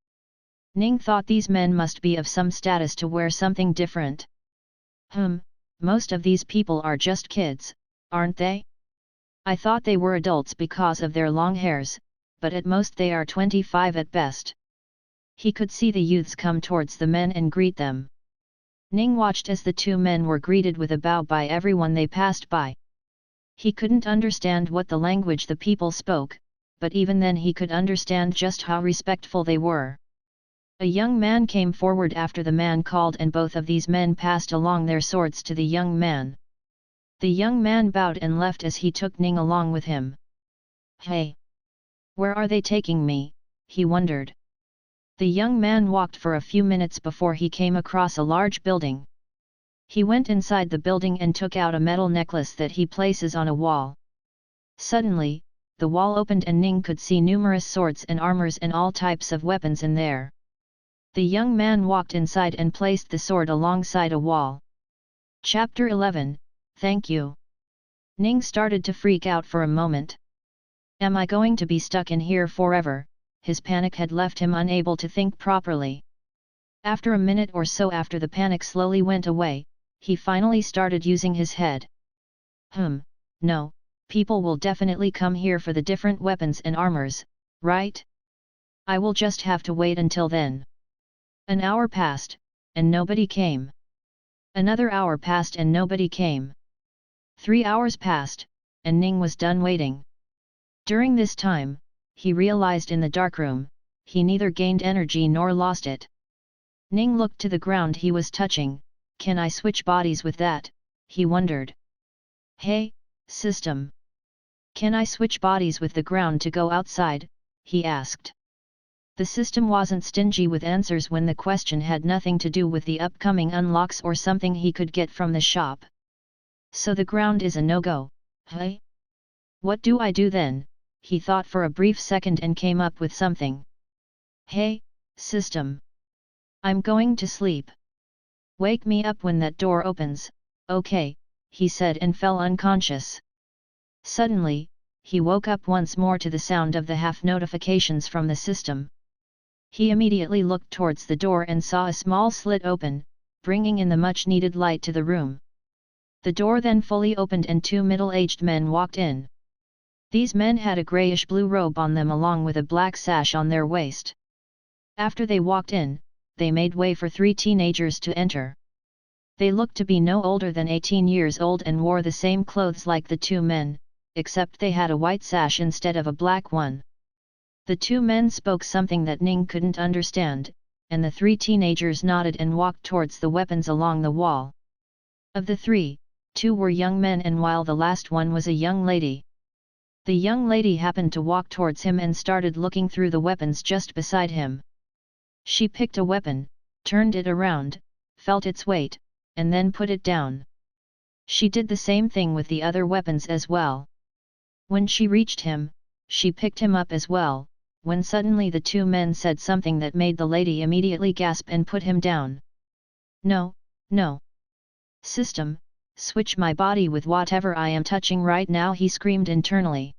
Ning thought these men must be of some status to wear something different. Most of these people are just kids, aren't they? I thought they were adults because of their long hairs, but at most they are 25 at best. He could see the youths come towards the men and greet them. Ning watched as the two men were greeted with a bow by everyone they passed by. He couldn't understand what the language the people spoke, but even then he could understand just how respectful they were. A young man came forward after the man called, and both of these men passed along their swords to the young man. The young man bowed and left as he took Ning along with him. Hey! Where are they taking me? He wondered. The young man walked for a few minutes before he came across a large building. He went inside the building and took out a metal necklace that he places on a wall. Suddenly, the wall opened and Ning could see numerous swords and armors and all types of weapons in there. The young man walked inside and placed the sword alongside a wall. Chapter 11, Thank you. Ning started to freak out for a moment. Am I going to be stuck in here forever? His panic had left him unable to think properly. After a minute or so after the panic slowly went away, he finally started using his head. No, people will definitely come here for the different weapons and armors, right? I will just have to wait until then. An hour passed, and nobody came. Another hour passed and nobody came. 3 hours passed, and Ning was done waiting. During this time, he realized in the darkroom, he neither gained energy nor lost it. Ning looked to the ground he was touching. Can I switch bodies with that? He wondered. Hey, system! Can I switch bodies with the ground to go outside? He asked. The system wasn't stingy with answers when the question had nothing to do with the upcoming unlocks or something he could get from the shop. So the ground is a no-go, hey? What do I do then? He thought for a brief second and came up with something. Hey, system! I'm going to sleep. Wake me up when that door opens, okay, he said and fell unconscious. Suddenly, he woke up once more to the sound of the half-notifications from the system. He immediately looked towards the door and saw a small slit open, bringing in the much-needed light to the room. The door then fully opened and 2 middle-aged men walked in. These men had a grayish-blue robe on them along with a black sash on their waist. After they walked in, they made way for 3 teenagers to enter. They looked to be no older than 18 years old and wore the same clothes like the 2 men, except they had a white sash instead of a black one. The 2 men spoke something that Ning couldn't understand, and the 3 teenagers nodded and walked towards the weapons along the wall. Of the 3, 2 were young men and while the last one was a young lady. The young lady happened to walk towards him and started looking through the weapons just beside him. She picked a weapon, turned it around, felt its weight, and then put it down. She did the same thing with the other weapons as well. When she reached him, she picked him up as well, when suddenly the 2 men said something that made the lady immediately gasp and put him down. No, no. System, switch my body with whatever I am touching right now, he screamed internally.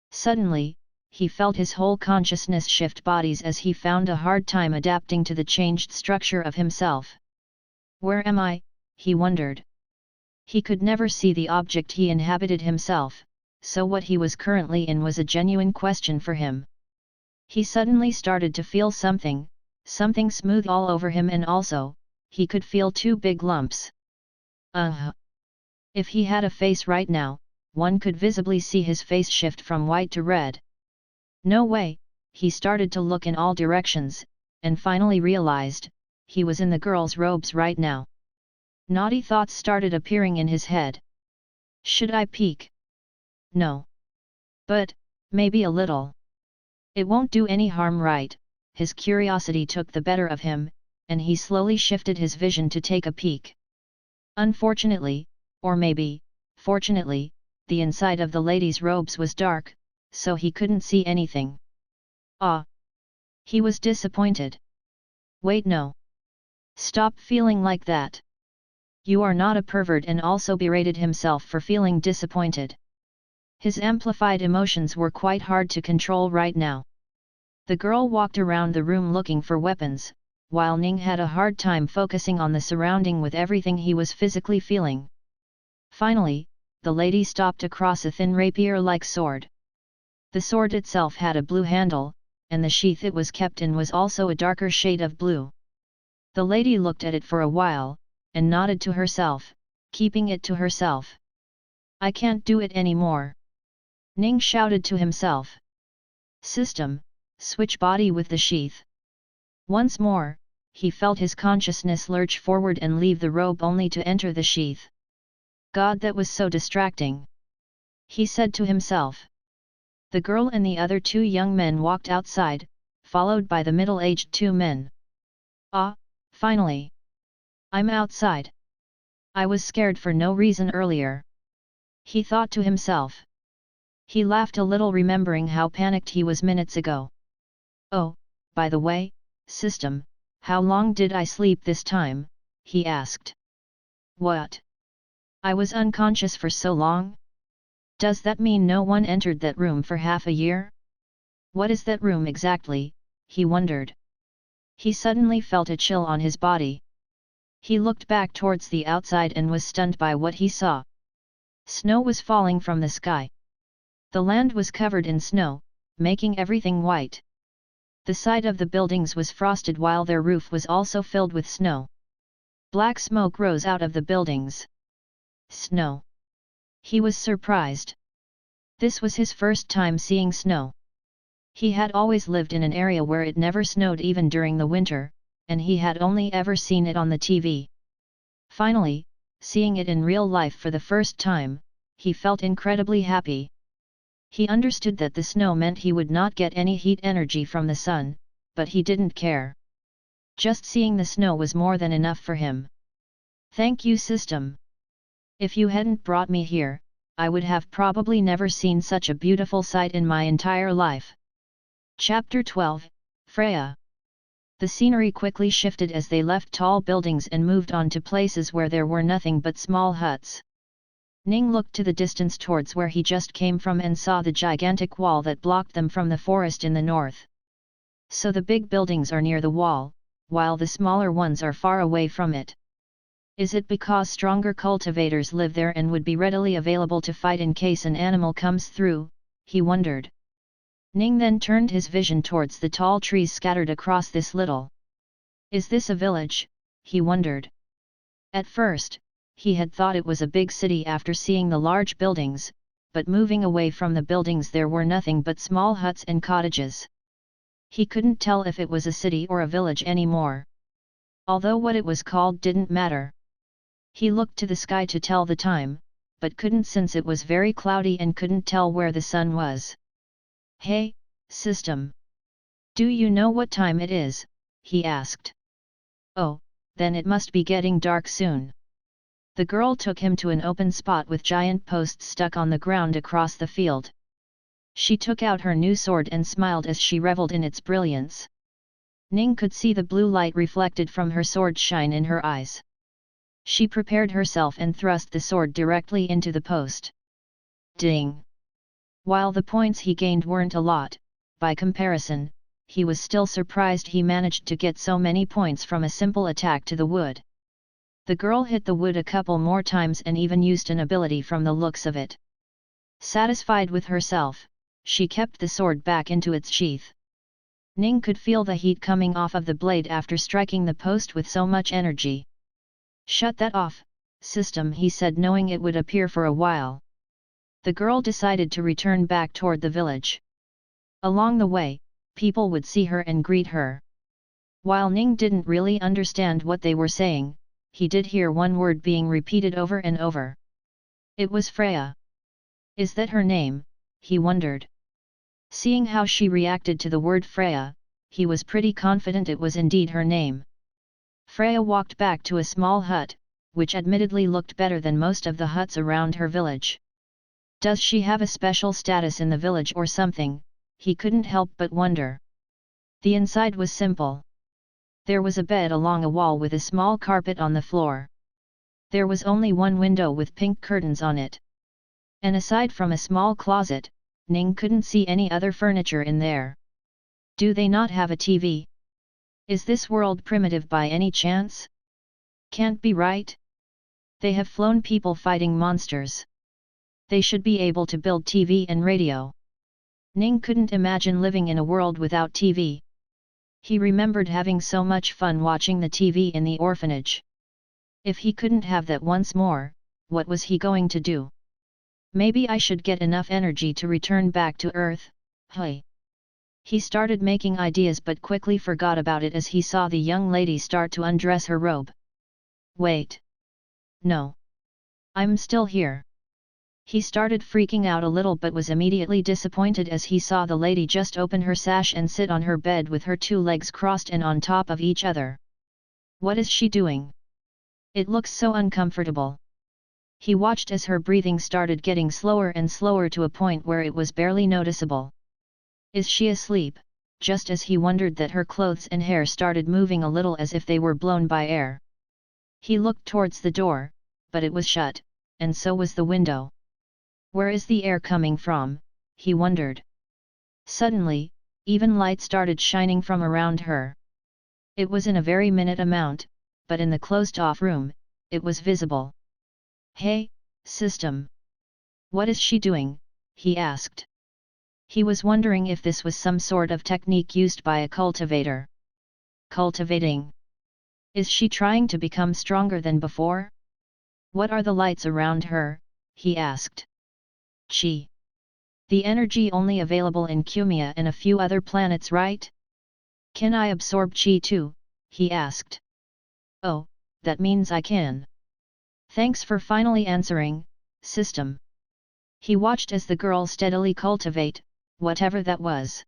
Suddenly, he felt his whole consciousness shift bodies as he found a hard time adapting to the changed structure of himself. Where am I? He wondered. He could never see the object he inhabited himself, so what he was currently in was a genuine question for him. He suddenly started to feel something smooth all over him and also, he could feel 2 big lumps. If he had a face right now, one could visibly see his face shift from white to red. No way, he started to look in all directions, and finally realized, he was in the girl's robes right now. Naughty thoughts started appearing in his head. Should I peek? No. But, maybe a little. It won't do any harm, right? His curiosity took the better of him, and he slowly shifted his vision to take a peek. Unfortunately, or maybe, fortunately, the inside of the lady's robes was dark, so he couldn't see anything. He was disappointed. Wait, no. Stop feeling like that. You are not a pervert, and also berated himself for feeling disappointed. His amplified emotions were quite hard to control right now. The girl walked around the room looking for weapons, while Ning had a hard time focusing on the surrounding with everything he was physically feeling. Finally, the lady stopped across a thin rapier-like sword. The sword itself had a blue handle, and the sheath it was kept in was also a darker shade of blue. The lady looked at it for a while, and nodded to herself, keeping it to herself. I can't do it anymore. Ning shouted to himself. System, switch body with the sheath. Once more, he felt his consciousness lurch forward and leave the robe only to enter the sheath. God, that was so distracting. He said to himself. The girl and the other 2 young men walked outside, followed by the middle-aged two men. Ah, finally! I'm outside. I was scared for no reason earlier. He thought to himself. He laughed a little, remembering how panicked he was minutes ago. Oh, by the way, system, how long did I sleep this time? He asked. What? I was unconscious for so long? Does that mean no one entered that room for half a year? What is that room exactly? He wondered. He suddenly felt a chill on his body. He looked back towards the outside and was stunned by what he saw. Snow was falling from the sky. The land was covered in snow, making everything white. The side of the buildings was frosted while their roof was also filled with snow. Black smoke rose out of the buildings. Snow. He was surprised. This was his first time seeing snow. He had always lived in an area where it never snowed even during the winter, and he had only ever seen it on the TV. Finally, seeing it in real life for the first time, he felt incredibly happy. He understood that the snow meant he would not get any heat energy from the sun, but he didn't care. Just seeing the snow was more than enough for him. Thank you, system. If you hadn't brought me here, I would have probably never seen such a beautiful sight in my entire life. Chapter 12, Freya. The scenery quickly shifted as they left tall buildings and moved on to places where there were nothing but small huts. Ning looked to the distance towards where he just came from and saw the gigantic wall that blocked them from the forest in the north. So the big buildings are near the wall, while the smaller ones are far away from it. Is it because stronger cultivators live there and would be readily available to fight in case an animal comes through? He wondered. Ning then turned his vision towards the tall trees scattered across this little. Is this a village? He wondered. At first, he had thought it was a big city after seeing the large buildings, but moving away from the buildings there were nothing but small huts and cottages. He couldn't tell if it was a city or a village anymore. Although what it was called didn't matter. He looked to the sky to tell the time, but couldn't since it was very cloudy and couldn't tell where the sun was. Hey, system! Do you know what time it is? He asked. Oh, then it must be getting dark soon. The girl took him to an open spot with giant posts stuck on the ground across the field. She took out her new sword and smiled as she reveled in its brilliance. Ning could see the blue light reflected from her sword shine in her eyes. She prepared herself and thrust the sword directly into the post. Ding! While the points he gained weren't a lot, by comparison, he was still surprised he managed to get so many points from a simple attack to the wood. The girl hit the wood a couple more times and even used an ability from the looks of it. Satisfied with herself, she kept the sword back into its sheath. Ning could feel the heat coming off of the blade after striking the post with so much energy. Shut that off, system, he said, knowing it would appear for a while. The girl decided to return back toward the village. Along the way, people would see her and greet her. While Ning didn't really understand what they were saying, he did hear one word being repeated over and over. It was Freya. Is that her name? He wondered. Seeing how she reacted to the word Freya, he was pretty confident it was indeed her name. Freya walked back to a small hut, which admittedly looked better than most of the huts around her village. Does she have a special status in the village or something? He couldn't help but wonder. The inside was simple. There was a bed along a wall with a small carpet on the floor. There was only one window with pink curtains on it. And aside from a small closet, Ning couldn't see any other furniture in there. Do they not have a TV? Is this world primitive by any chance? Can't be right. They have flown people fighting monsters. They should be able to build TV and radio. Ning couldn't imagine living in a world without TV. He remembered having so much fun watching the TV in the orphanage. If he couldn't have that once more, what was he going to do? Maybe I should get enough energy to return back to Earth. Hey! He started making ideas but quickly forgot about it as he saw the young lady start to undress her robe. Wait! No! I'm still here! He started freaking out a little but was immediately disappointed as he saw the lady just open her sash and sit on her bed with her two legs crossed and on top of each other. What is she doing? It looks so uncomfortable. He watched as her breathing started getting slower and slower to a point where it was barely noticeable. Is she asleep? Just as he wondered that her clothes and hair started moving a little as if they were blown by air. He looked towards the door, but it was shut, and so was the window. Where is the air coming from? He wondered. Suddenly, even light started shining from around her. It was in a very minute amount, but in the closed-off room, it was visible. Hey, system! What is she doing? He asked. He was wondering if this was some sort of technique used by a cultivator. Cultivating. Is she trying to become stronger than before? What are the lights around her? He asked. Chi. The energy only available in Kumia and a few other planets, right? Can I absorb Chi too? He asked. Oh, that means I can. Thanks for finally answering, system. He watched as the girl steadily cultivate, whatever that was.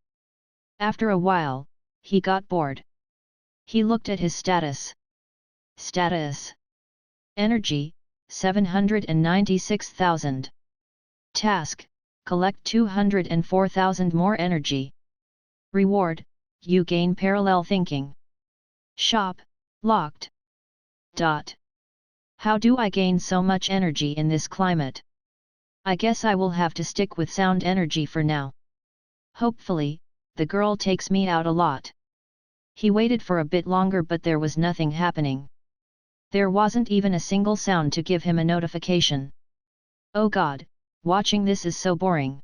After a while, he got bored. He looked at his status. Status. Energy, 796,000. Task, collect 204,000 more energy. Reward, you gain parallel thinking. Shop, locked. How do I gain so much energy in this climate? I guess I will have to stick with sound energy for now. Hopefully, the girl takes me out a lot. He waited for a bit longer but there was nothing happening. There wasn't even a single sound to give him a notification. Oh God, watching this is so boring.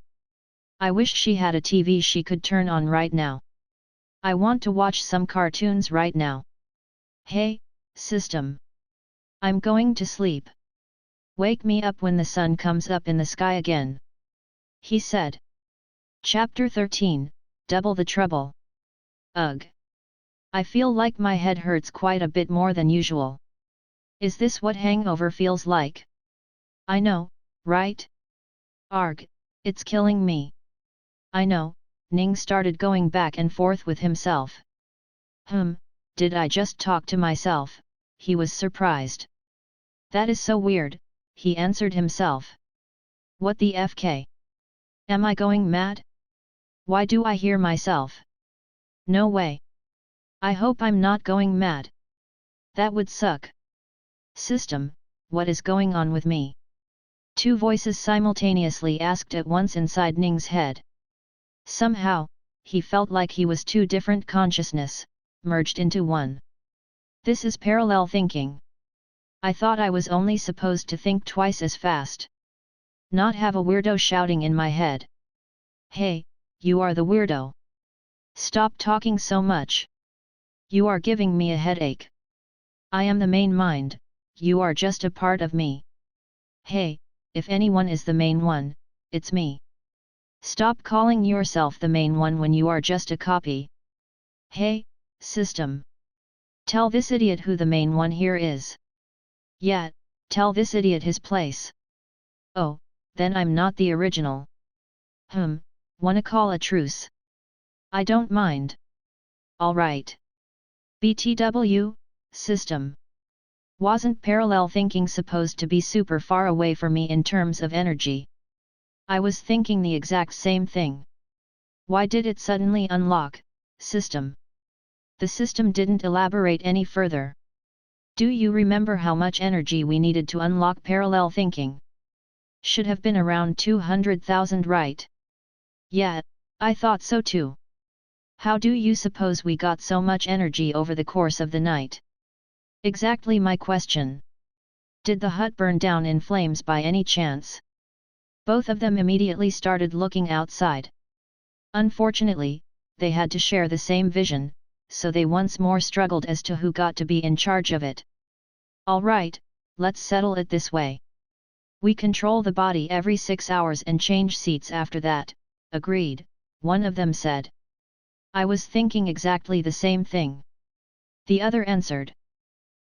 I wish she had a TV she could turn on right now. I want to watch some cartoons right now. Hey, system. I'm going to sleep. Wake me up when the sun comes up in the sky again. He said. Chapter 13, Double the Trouble. Ugh. I feel like my head hurts quite a bit more than usual. Is this what hangover feels like? I know, right? Arg, it's killing me. I know, Ning started going back and forth with himself. Did I just talk to myself? He was surprised. That is so weird, he answered himself. What the FK? Am I going mad? Why do I hear myself? No way. I hope I'm not going mad. That would suck. System, what is going on with me? Two voices simultaneously asked at once inside Ning's head. Somehow, he felt like he was two different consciousness, merged into one. This is parallel thinking. I thought I was only supposed to think twice as fast. Not have a weirdo shouting in my head. Hey, you are the weirdo. Stop talking so much. You are giving me a headache. I am the main mind, you are just a part of me. Hey, if anyone is the main one, it's me. Stop calling yourself the main one when you are just a copy. Hey, system. Tell this idiot who the main one here is. Yeah, tell this idiot his place. Oh, then I'm not the original. Wanna call a truce? I don't mind. Alright. BTW, system. Wasn't parallel thinking supposed to be super far away for me in terms of energy? I was thinking the exact same thing. Why did it suddenly unlock, system? The system didn't elaborate any further. Do you remember how much energy we needed to unlock parallel thinking? Should have been around 200,000, right? Yeah, I thought so too. How do you suppose we got so much energy over the course of the night? Exactly my question. Did the hut burn down in flames by any chance? Both of them immediately started looking outside. Unfortunately, they had to share the same vision, so they once more struggled as to who got to be in charge of it. Alright, let's settle it this way. We control the body every 6 hours and change seats after that. Agreed, one of them said. I was thinking exactly the same thing. The other answered.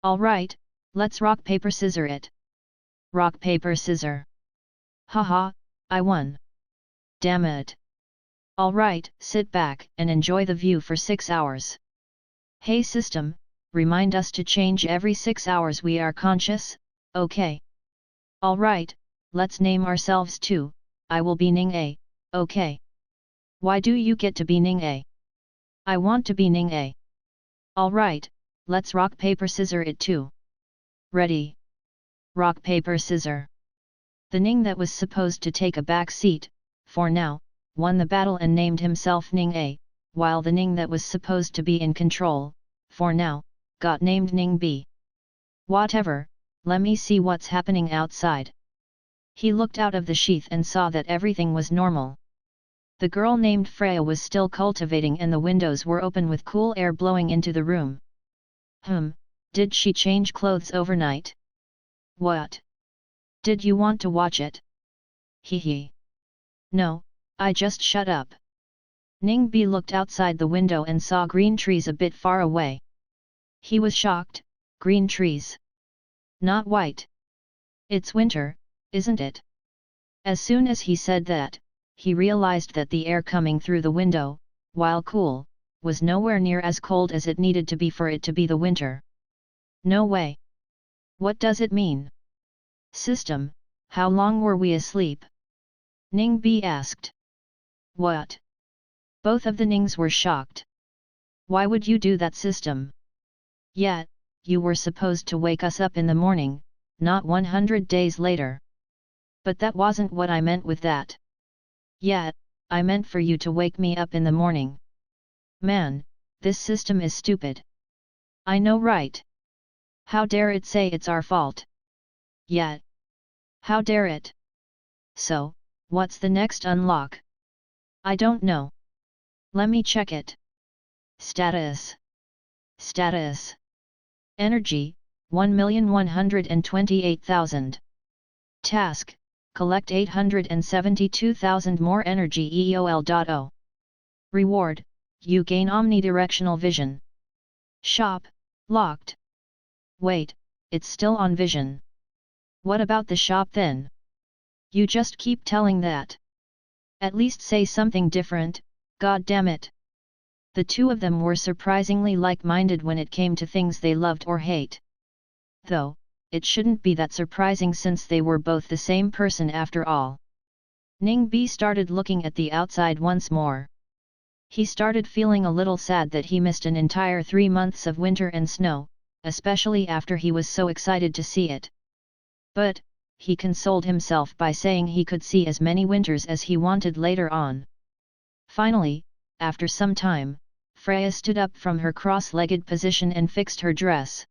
Alright, let's rock paper scissor it. Rock paper scissor. Haha, I won. Damn it. Alright, sit back and enjoy the view for 6 hours. Hey system, remind us to change every 6 hours we are conscious, okay? Alright, let's name ourselves too, I will be Ning A, okay? Why do you get to be Ning A? I want to be Ning A. Alright, let's rock paper scissor it too. Ready? Rock paper scissor. The Ning that was supposed to take a back seat, for now, won the battle and named himself Ning A, while the Ning that was supposed to be in control, for now, got named Ning B. Whatever, let me see what's happening outside. He looked out of the sheath and saw that everything was normal. The girl named Freya was still cultivating and the windows were open with cool air blowing into the room. Did she change clothes overnight? What? Did you want to watch it? Hee. No, I just shut up. Ning B looked outside the window and saw green trees a bit far away. He was shocked, green trees. Not white. It's winter, isn't it? As soon as he said that, he realized that the air coming through the window, while cool, was nowhere near as cold as it needed to be for it to be the winter. No way. What does it mean? System, how long were we asleep? Ning B asked. What? Both of the Nings were shocked. Why would you do that, system? Yet, you were supposed to wake us up in the morning, not 100 days later. But that wasn't what I meant with that. Yet, I meant for you to wake me up in the morning. Man, this system is stupid. I know, right? How dare it say it's our fault? Yet. How dare it? So, what's the next unlock? I don't know. Let me check it. Status. Status. Energy, 1,128,000. Task, collect 872,000 more energy EOL.O. Reward, you gain omnidirectional vision. Shop, locked. Wait, it's still on vision. What about the shop then? You just keep telling that. At least say something different, god damn it. The two of them were surprisingly like-minded when it came to things they loved or hate. Though, it shouldn't be that surprising since they were both the same person after all. Ning B started looking at the outside once more. He started feeling a little sad that he missed an entire 3 months of winter and snow, especially after he was so excited to see it. But, he consoled himself by saying he could see as many winters as he wanted later on. Finally, after some time, Freya stood up from her cross-legged position and fixed her dress.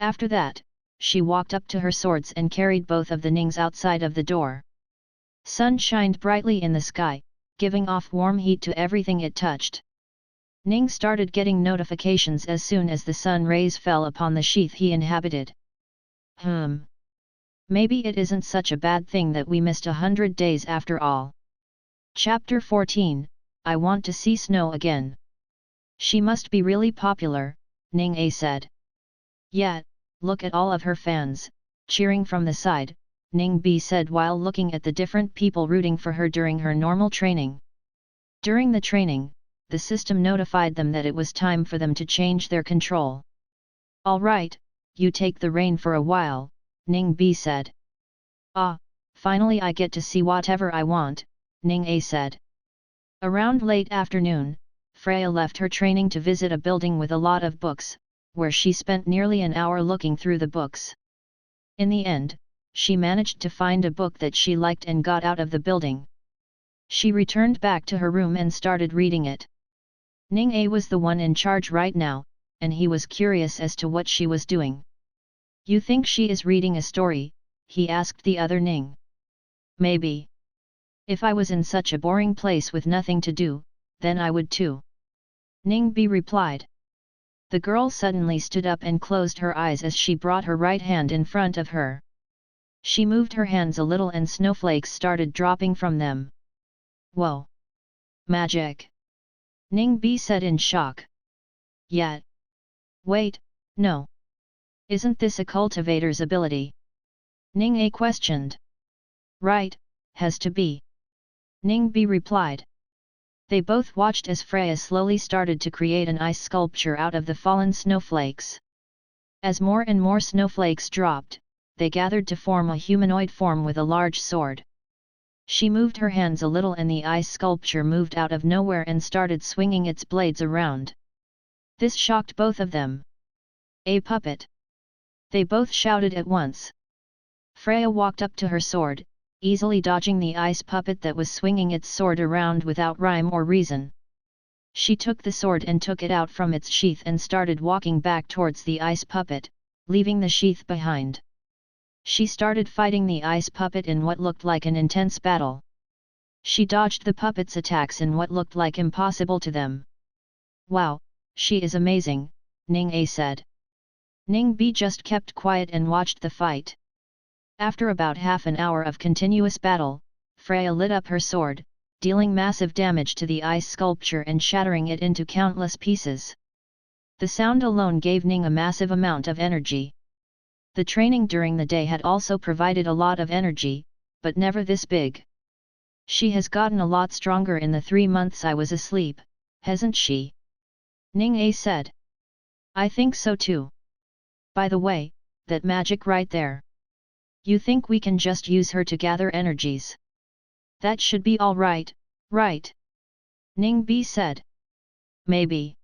After that, she walked up to her swords and carried both of the Nings outside of the door. Sun shined brightly in the sky, giving off warm heat to everything it touched. Ning started getting notifications as soon as the sun rays fell upon the sheath he inhabited. Maybe it isn't such a bad thing that we missed 100 days after all. Chapter 14, I want to see snow again. She must be really popular, Ning A said. Yeah, look at all of her fans, cheering from the side, Ning B said while looking at the different people rooting for her during her normal training. During the training, the system notified them that it was time for them to change their control. Alright, you take the reign for a while, Ning B said. Ah, finally I get to see whatever I want, Ning A said. Around late afternoon, Freya left her training to visit a building with a lot of books, where she spent nearly an hour looking through the books. In the end, she managed to find a book that she liked and got out of the building. She returned back to her room and started reading it. Ning A was the one in charge right now, and he was curious as to what she was doing. You think she is reading a story? He asked the other Ning. Maybe. If I was in such a boring place with nothing to do, then I would too. Ning B replied. The girl suddenly stood up and closed her eyes as she brought her right hand in front of her. She moved her hands a little and snowflakes started dropping from them. Whoa! Magic! Ning B said in shock. Yet. Wait, no. Isn't this a cultivator's ability? Ning A questioned. Right, has to be. Ning Bi replied. They both watched as Freya slowly started to create an ice sculpture out of the fallen snowflakes. As more and more snowflakes dropped, they gathered to form a humanoid form with a large sword. She moved her hands a little and the ice sculpture moved out of nowhere and started swinging its blades around. This shocked both of them. A puppet! They both shouted at once. Freya walked up to her sword, easily dodging the ice puppet that was swinging its sword around without rhyme or reason. She took the sword and took it out from its sheath and started walking back towards the ice puppet, leaving the sheath behind. She started fighting the ice puppet in what looked like an intense battle. She dodged the puppet's attacks in what looked like impossible to them. Wow, she is amazing, Ning A said. Ning B just kept quiet and watched the fight. After about half an hour of continuous battle, Freya lit up her sword, dealing massive damage to the ice sculpture and shattering it into countless pieces. The sound alone gave Ning a massive amount of energy. The training during the day had also provided a lot of energy, but never this big. She has gotten a lot stronger in the 3 months I was asleep, hasn't she? Ning A said. I think so too. By the way, that magic right there. You think we can just use her to gather energies? That should be all right, right? Ning B said. Maybe.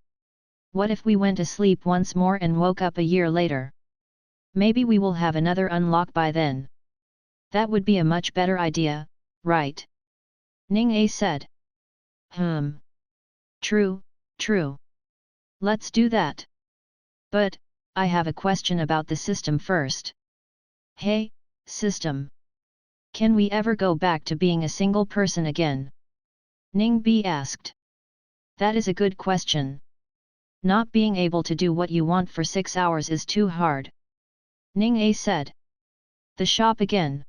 What if we went asleep once more and woke up a year later? Maybe we will have another unlock by then. That would be a much better idea, right? Ning A said. True, true. Let's do that. But, I have a question about the system first. Hey, system. Can we ever go back to being a single person again? Ning B asked. That is a good question. Not being able to do what you want for 6 hours is too hard. Ning A said. The shop again.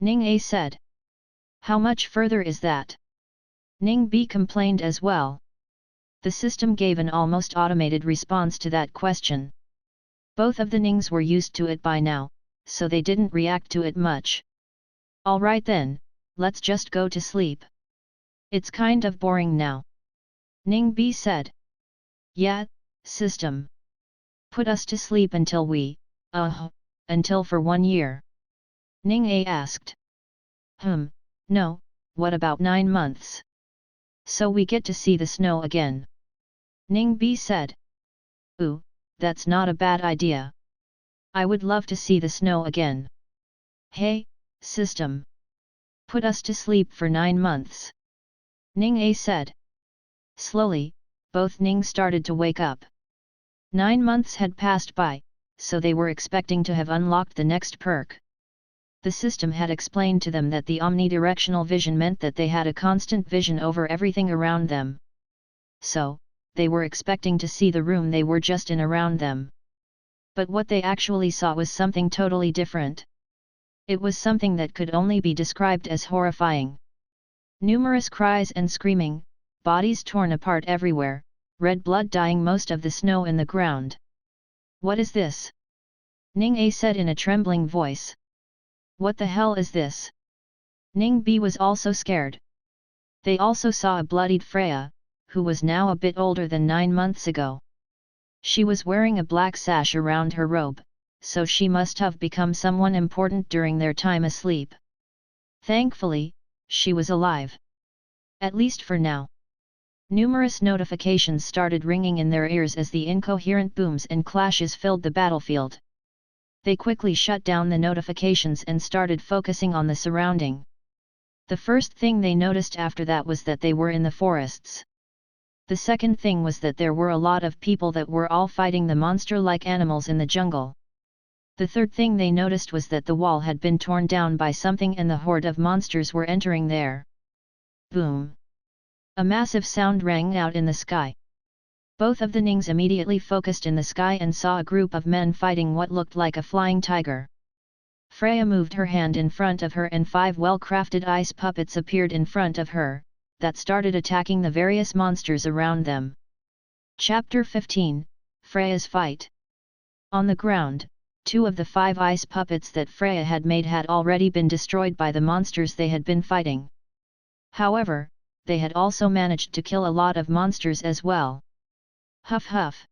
Ning A said. How much further is that? Ning B complained as well. The system gave an almost automated response to that question. Both of the Nings were used to it by now, so they didn't react to it much. Alright then, let's just go to sleep. It's kind of boring now. Ning B said. Yeah, system. Put us to sleep until until for 1 year. Ning A asked. No, what about 9 months? So we get to see the snow again. Ning B said. Ooh, that's not a bad idea. I would love to see the snow again. Hey, system. Put us to sleep for 9 months. Ning A said. Slowly, both Ning started to wake up. 9 months had passed by, so they were expecting to have unlocked the next perk. The system had explained to them that the omnidirectional vision meant that they had a constant vision over everything around them. So, they were expecting to see the room they were just in around them. But what they actually saw was something totally different. It was something that could only be described as horrifying. Numerous cries and screaming, bodies torn apart everywhere, red blood dyeing most of the snow in the ground. What is this? Ning A said in a trembling voice. What the hell is this? Ning B was also scared. They also saw a bloodied Freya, who was now a bit older than 9 months ago. She was wearing a black sash around her robe, so she must have become someone important during their time asleep. Thankfully, she was alive. At least for now. Numerous notifications started ringing in their ears as the incoherent booms and clashes filled the battlefield. They quickly shut down the notifications and started focusing on the surrounding. The first thing they noticed after that was that they were in the forests. The second thing was that there were a lot of people that were all fighting the monster-like animals in the jungle. The third thing they noticed was that the wall had been torn down by something and the horde of monsters were entering there. Boom! A massive sound rang out in the sky. Both of the Nings immediately focused in the sky and saw a group of men fighting what looked like a flying tiger. Freya moved her hand in front of her and 5 well-crafted ice puppets appeared in front of her, that started attacking the various monsters around them. Chapter 15, Freya's Fight. On the ground, 2 of the 5 ice puppets that Freya had made had already been destroyed by the monsters they had been fighting. However, they had also managed to kill a lot of monsters as well. Huff huff.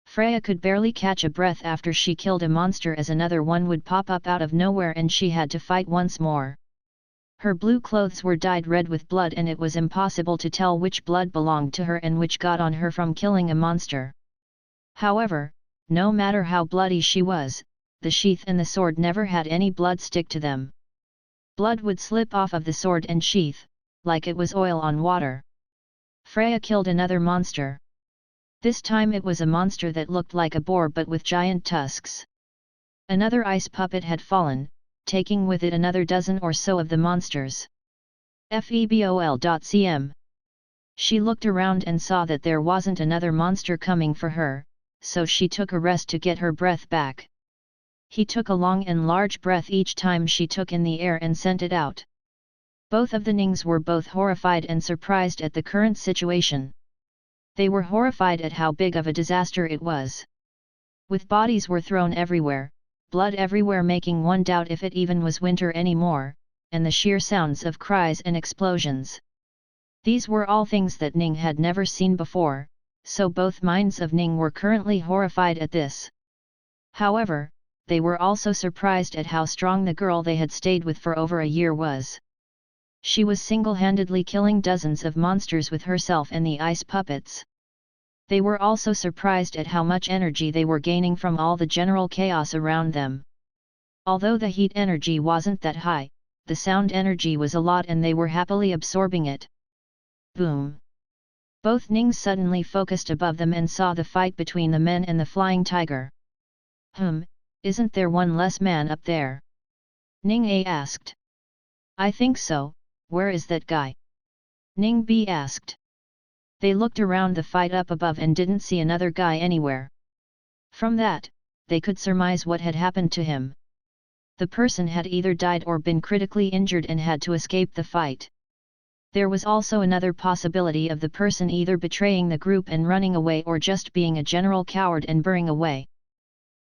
Freya could barely catch a breath after she killed a monster, as another one would pop up out of nowhere and she had to fight once more. Her blue clothes were dyed red with blood and it was impossible to tell which blood belonged to her and which got on her from killing a monster. However, no matter how bloody she was, the sheath and the sword never had any blood stick to them. Blood would slip off of the sword and sheath, like it was oil on water. Freya killed another monster. This time it was a monster that looked like a boar but with giant tusks. Another ice puppet had fallen, taking with it another dozen or so of the monsters. Febol.cm. She looked around and saw that there wasn't another monster coming for her, so she took a rest to get her breath back. He took a long and large breath each time she took in the air and sent it out. Both of the Nings were both horrified and surprised at the current situation. They were horrified at how big of a disaster it was. With bodies were thrown everywhere, blood everywhere, making one doubt if it even was winter anymore, and the sheer sounds of cries and explosions. These were all things that Ning had never seen before, so both minds of Ning were currently horrified at this. However, they were also surprised at how strong the girl they had stayed with for over a year was. She was single-handedly killing dozens of monsters with herself and the ice puppets. They were also surprised at how much energy they were gaining from all the general chaos around them. Although the heat energy wasn't that high, the sound energy was a lot and they were happily absorbing it. Boom! Both Nings suddenly focused above them and saw the fight between the men and the flying tiger. Isn't there one less man up there? Ning A asked. I think so. Where is that guy? Ning B asked. They looked around the fight up above and didn't see another guy anywhere. From that, they could surmise what had happened to him. The person had either died or been critically injured and had to escape the fight. There was also another possibility of the person either betraying the group and running away or just being a general coward and burning away.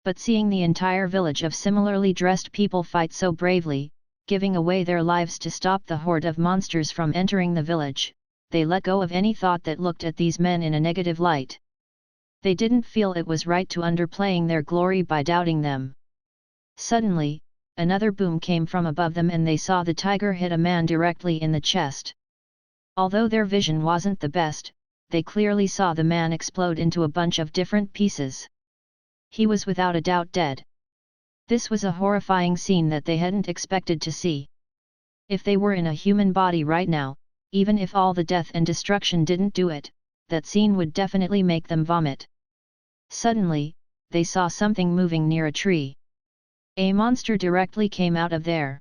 But seeing the entire village of similarly dressed people fight so bravely, giving away their lives to stop the horde of monsters from entering the village, they let go of any thought that looked at these men in a negative light. They didn't feel it was right to underplaying their glory by doubting them. Suddenly, another boom came from above them and they saw the tiger hit a man directly in the chest. Although their vision wasn't the best, they clearly saw the man explode into a bunch of different pieces. He was without a doubt dead. This was a horrifying scene that they hadn't expected to see. If they were in a human body right now, even if all the death and destruction didn't do it, that scene would definitely make them vomit. Suddenly, they saw something moving near a tree. A monster directly came out of there.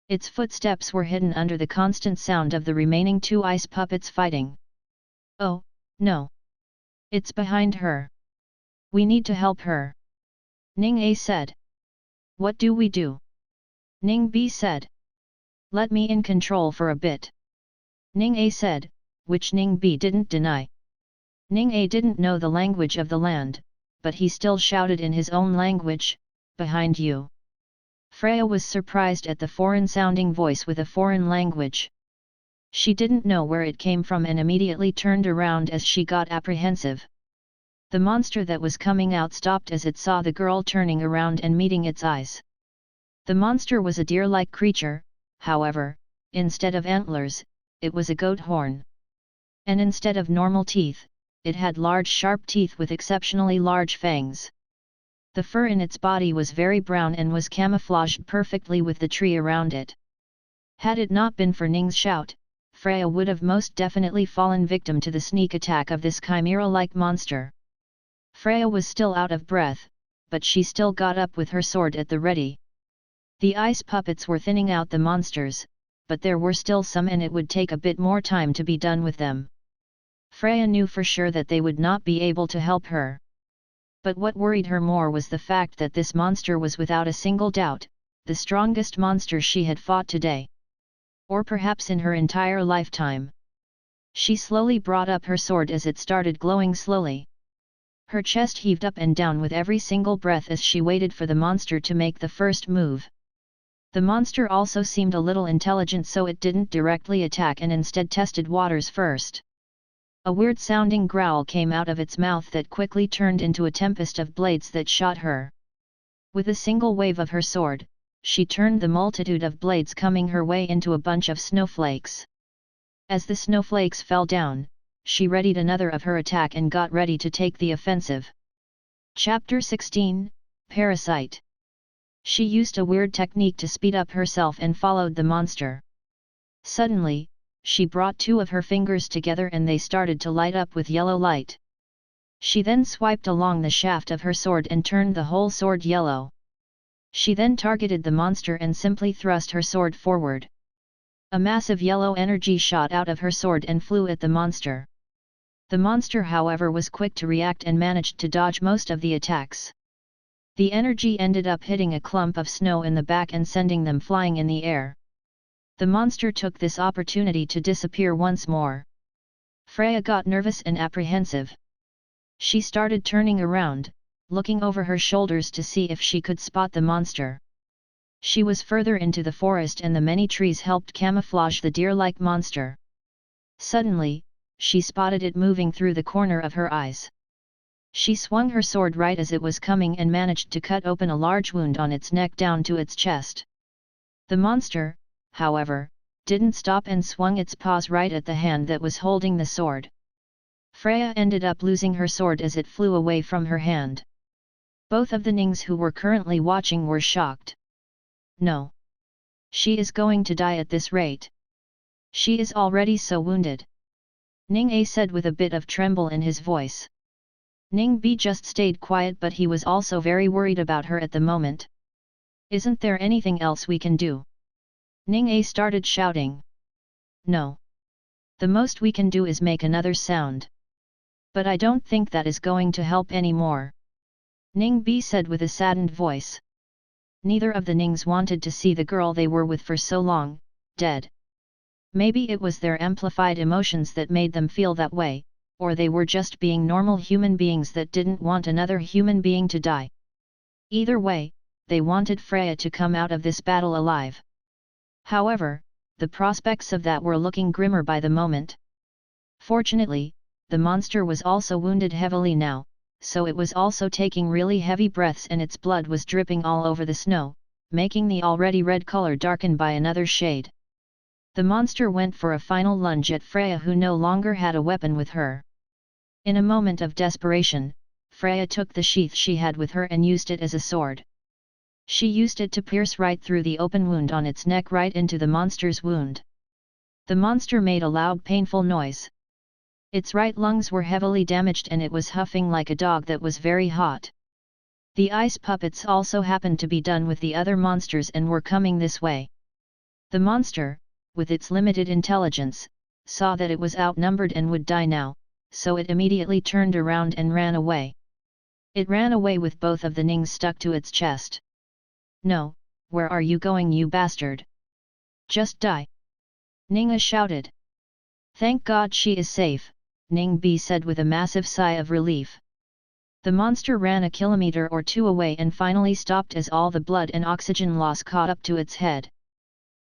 Its footsteps were hidden under the constant sound of the remaining 2 ice puppets fighting. Oh, no! It's behind her. We need to help her. Ning A said. What do we do? Ning B said. Let me in control for a bit. Ning A said, which Ning B didn't deny. Ning A didn't know the language of the land, but he still shouted in his own language, behind you. Freya was surprised at the foreign-sounding voice with a foreign language. She didn't know where it came from and immediately turned around as she got apprehensive. The monster that was coming out stopped as it saw the girl turning around and meeting its eyes. The monster was a deer-like creature, however, instead of antlers, it was a goat horn. And instead of normal teeth, it had large sharp teeth with exceptionally large fangs. The fur in its body was very brown and was camouflaged perfectly with the tree around it. Had it not been for Ning's shout, Freya would have most definitely fallen victim to the sneak attack of this chimera-like monster. Freya was still out of breath, but she still got up with her sword at the ready. The ice puppets were thinning out the monsters, but there were still some and it would take a bit more time to be done with them. Freya knew for sure that they would not be able to help her. But what worried her more was the fact that this monster was without a single doubt, the strongest monster she had fought today. Or perhaps in her entire lifetime. She slowly brought up her sword as it started glowing slowly. Her chest heaved up and down with every single breath as she waited for the monster to make the first move. The monster also seemed a little intelligent, so it didn't directly attack and instead tested waters first. A weird-sounding growl came out of its mouth that quickly turned into a tempest of blades that shot her. With a single wave of her sword, she turned the multitude of blades coming her way into a bunch of snowflakes. As the snowflakes fell down, she readied another of her attack and got ready to take the offensive. Chapter 16, Parasite. She used a weird technique to speed up herself and followed the monster. Suddenly, she brought two of her fingers together and they started to light up with yellow light. She then swiped along the shaft of her sword and turned the whole sword yellow. She then targeted the monster and simply thrust her sword forward. A massive yellow energy shot out of her sword and flew at the monster. The monster, however, was quick to react and managed to dodge most of the attacks. The energy ended up hitting a clump of snow in the back and sending them flying in the air. The monster took this opportunity to disappear once more. Freya got nervous and apprehensive. She started turning around, looking over her shoulders to see if she could spot the monster. She was further into the forest and the many trees helped camouflage the deer-like monster. Suddenly, she spotted it moving through the corner of her eyes. She swung her sword right as it was coming and managed to cut open a large wound on its neck down to its chest. The monster, however, didn't stop and swung its paws right at the hand that was holding the sword. Freya ended up losing her sword as it flew away from her hand. Both of the Nings who were currently watching were shocked. No. She is going to die at this rate. She is already so wounded. Ning A said with a bit of tremble in his voice. Ning B just stayed quiet, but he was also very worried about her at the moment. Isn't there anything else we can do? Ning A started shouting. No. The most we can do is make another sound. But I don't think that is going to help anymore. Ning B said with a saddened voice. Neither of the Nings wanted to see the girl they were with for so long, dead. Maybe it was their amplified emotions that made them feel that way, or they were just being normal human beings that didn't want another human being to die. Either way, they wanted Freya to come out of this battle alive. However, the prospects of that were looking grimmer by the moment. Fortunately, the monster was also wounded heavily now, so it was also taking really heavy breaths and its blood was dripping all over the snow, making the already red color darken by another shade. The monster went for a final lunge at Freya, who no longer had a weapon with her. In a moment of desperation, Freya took the sheath she had with her and used it as a sword. She used it to pierce right through the open wound on its neck right into the monster's wound. The monster made a loud painful noise. Its right lungs were heavily damaged and it was huffing like a dog that was very hot. The ice puppets also happened to be done with the other monsters and were coming this way. The monster, with its limited intelligence, saw that it was outnumbered and would die now, so it immediately turned around and ran away. It ran away with both of the Nings stuck to its chest. No, where are you going, you bastard? Just die! Ning A shouted. Thank God she is safe, Ning B said with a massive sigh of relief. The monster ran a kilometer or two away and finally stopped as all the blood and oxygen loss caught up to its head.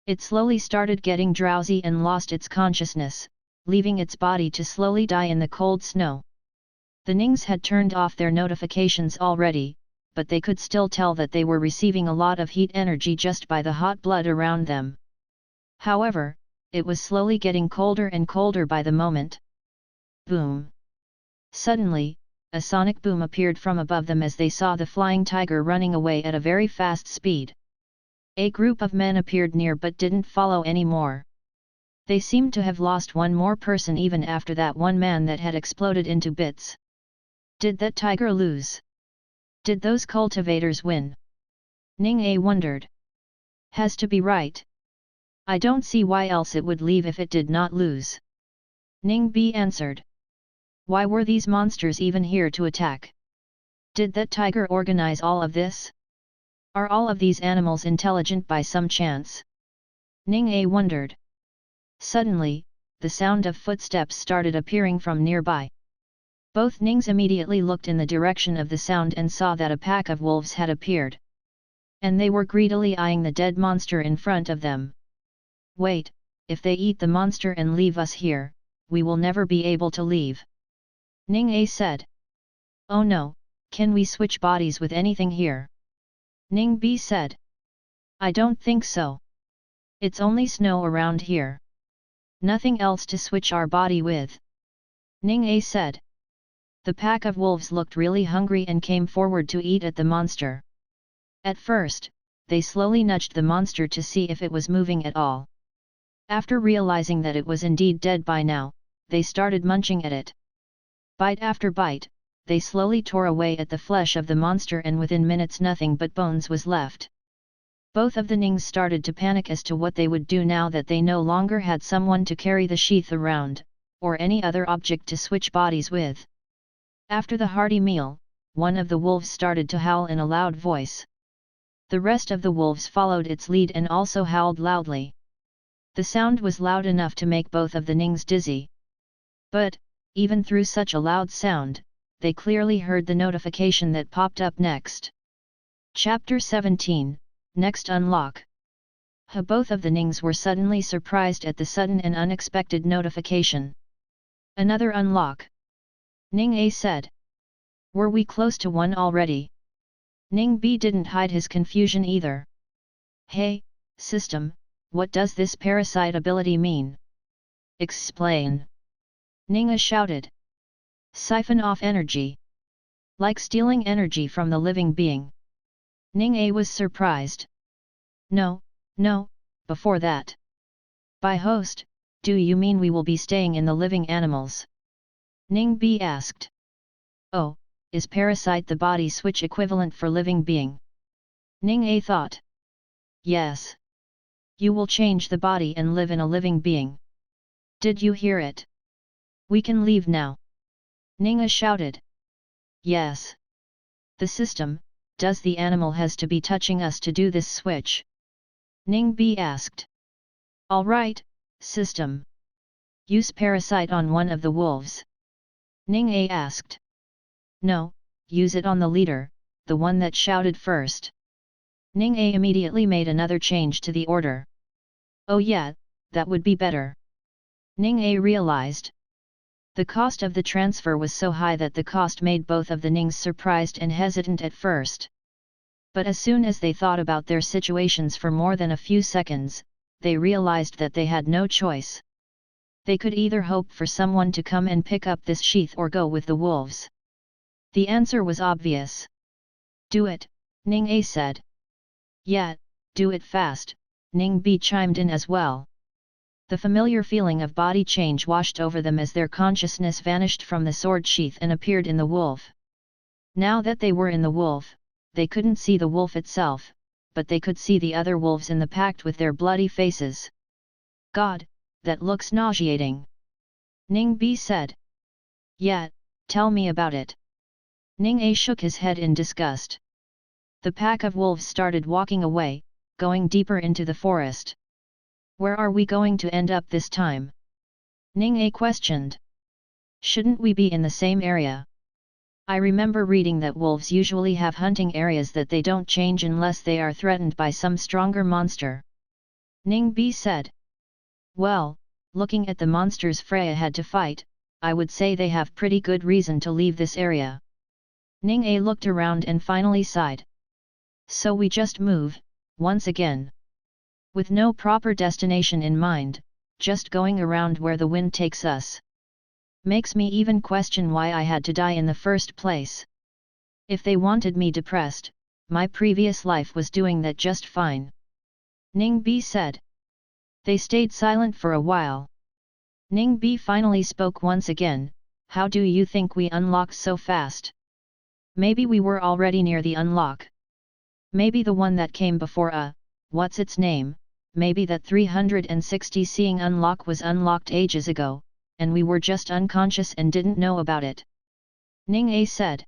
It slowly started getting drowsy and lost its consciousness, leaving its body to slowly die in the cold snow. The Nings had turned off their notifications already, but they could still tell that they were receiving a lot of heat energy just by the hot blood around them. However, it was slowly getting colder and colder by the moment. Boom! Suddenly, a sonic boom appeared from above them as they saw the flying tiger running away at a very fast speed. A group of men appeared near but didn't follow anymore. They seemed to have lost one more person even after that one man that had exploded into bits. Did that tiger lose? Did those cultivators win? Ning A wondered. Has to be right. I don't see why else it would leave if it did not lose. Ning B answered. Why were these monsters even here to attack? Did that tiger organize all of this? Are all of these animals intelligent by some chance? Ning A wondered. Suddenly, the sound of footsteps started appearing from nearby. Both Nings immediately looked in the direction of the sound and saw that a pack of wolves had appeared. And they were greedily eyeing the dead monster in front of them. Wait, if they eat the monster and leave us here, we will never be able to leave. Ning A said. Oh no, can we switch bodies with anything here? Ning B said. I don't think so. It's only snow around here. Nothing else to switch our body with. Ning A said. The pack of wolves looked really hungry and came forward to eat at the monster. At first, they slowly nudged the monster to see if it was moving at all. After realizing that it was indeed dead by now, they started munching at it. Bite after bite, they slowly tore away at the flesh of the monster and within minutes nothing but bones was left. Both of the Nings started to panic as to what they would do now that they no longer had someone to carry the sheath around, or any other object to switch bodies with. After the hearty meal, one of the wolves started to howl in a loud voice. The rest of the wolves followed its lead and also howled loudly. The sound was loud enough to make both of the Nings dizzy. But, even through such a loud sound, they clearly heard the notification that popped up next. Chapter 17, Next Unlock. Both of the Nings were suddenly surprised at the sudden and unexpected notification. Another unlock. Ning A said. Were we close to one already? Ning B didn't hide his confusion either. Hey, system, what does this parasite ability mean? Explain. Ning A shouted. Siphon off energy. Like stealing energy from the living being. Ning A was surprised. No, before that. By host, do you mean we will be staying in the living animals? Ning B asked. Oh, is parasite the body switch equivalent for living being? Ning A thought. Yes. You will change the body and live in a living being. Did you hear it? We can leave now. Ning A shouted. Yes. The system, does the animal has to be touching us to do this switch? Ning B asked. Alright, system. Use parasite on one of the wolves. Ning A asked. No, use it on the leader, the one that shouted first. Ning A immediately made another change to the order. Oh yeah, that would be better. Ning A realized. The cost of the transfer was so high that the cost made both of the Nings surprised and hesitant at first. But as soon as they thought about their situations for more than a few seconds, they realized that they had no choice. They could either hope for someone to come and pick up this sheath or go with the wolves. The answer was obvious. Do it, Ning A said. Yeah, do it fast, Ning B chimed in as well. The familiar feeling of body change washed over them as their consciousness vanished from the sword sheath and appeared in the wolf. Now that they were in the wolf, they couldn't see the wolf itself, but they could see the other wolves in the pack with their bloody faces. God, that looks nauseating. Ning B said. Yeah, tell me about it. Ning A shook his head in disgust. The pack of wolves started walking away, going deeper into the forest. Where are we going to end up this time? Ning A questioned. Shouldn't we be in the same area? I remember reading that wolves usually have hunting areas that they don't change unless they are threatened by some stronger monster. Ning B said. Well, looking at the monsters Freya had to fight, I would say they have pretty good reason to leave this area. Ning A looked around and finally sighed. So we just move, once again. With no proper destination in mind, just going around where the wind takes us. Makes me even question why I had to die in the first place. If they wanted me depressed, my previous life was doing that just fine. Ning B said. They stayed silent for a while. Ning B finally spoke once again. How do you think we unlocked so fast? Maybe we were already near the unlock. Maybe the one that came before what's its name, maybe that 360 seeing unlock was unlocked ages ago, and we were just unconscious and didn't know about it. Ning A said.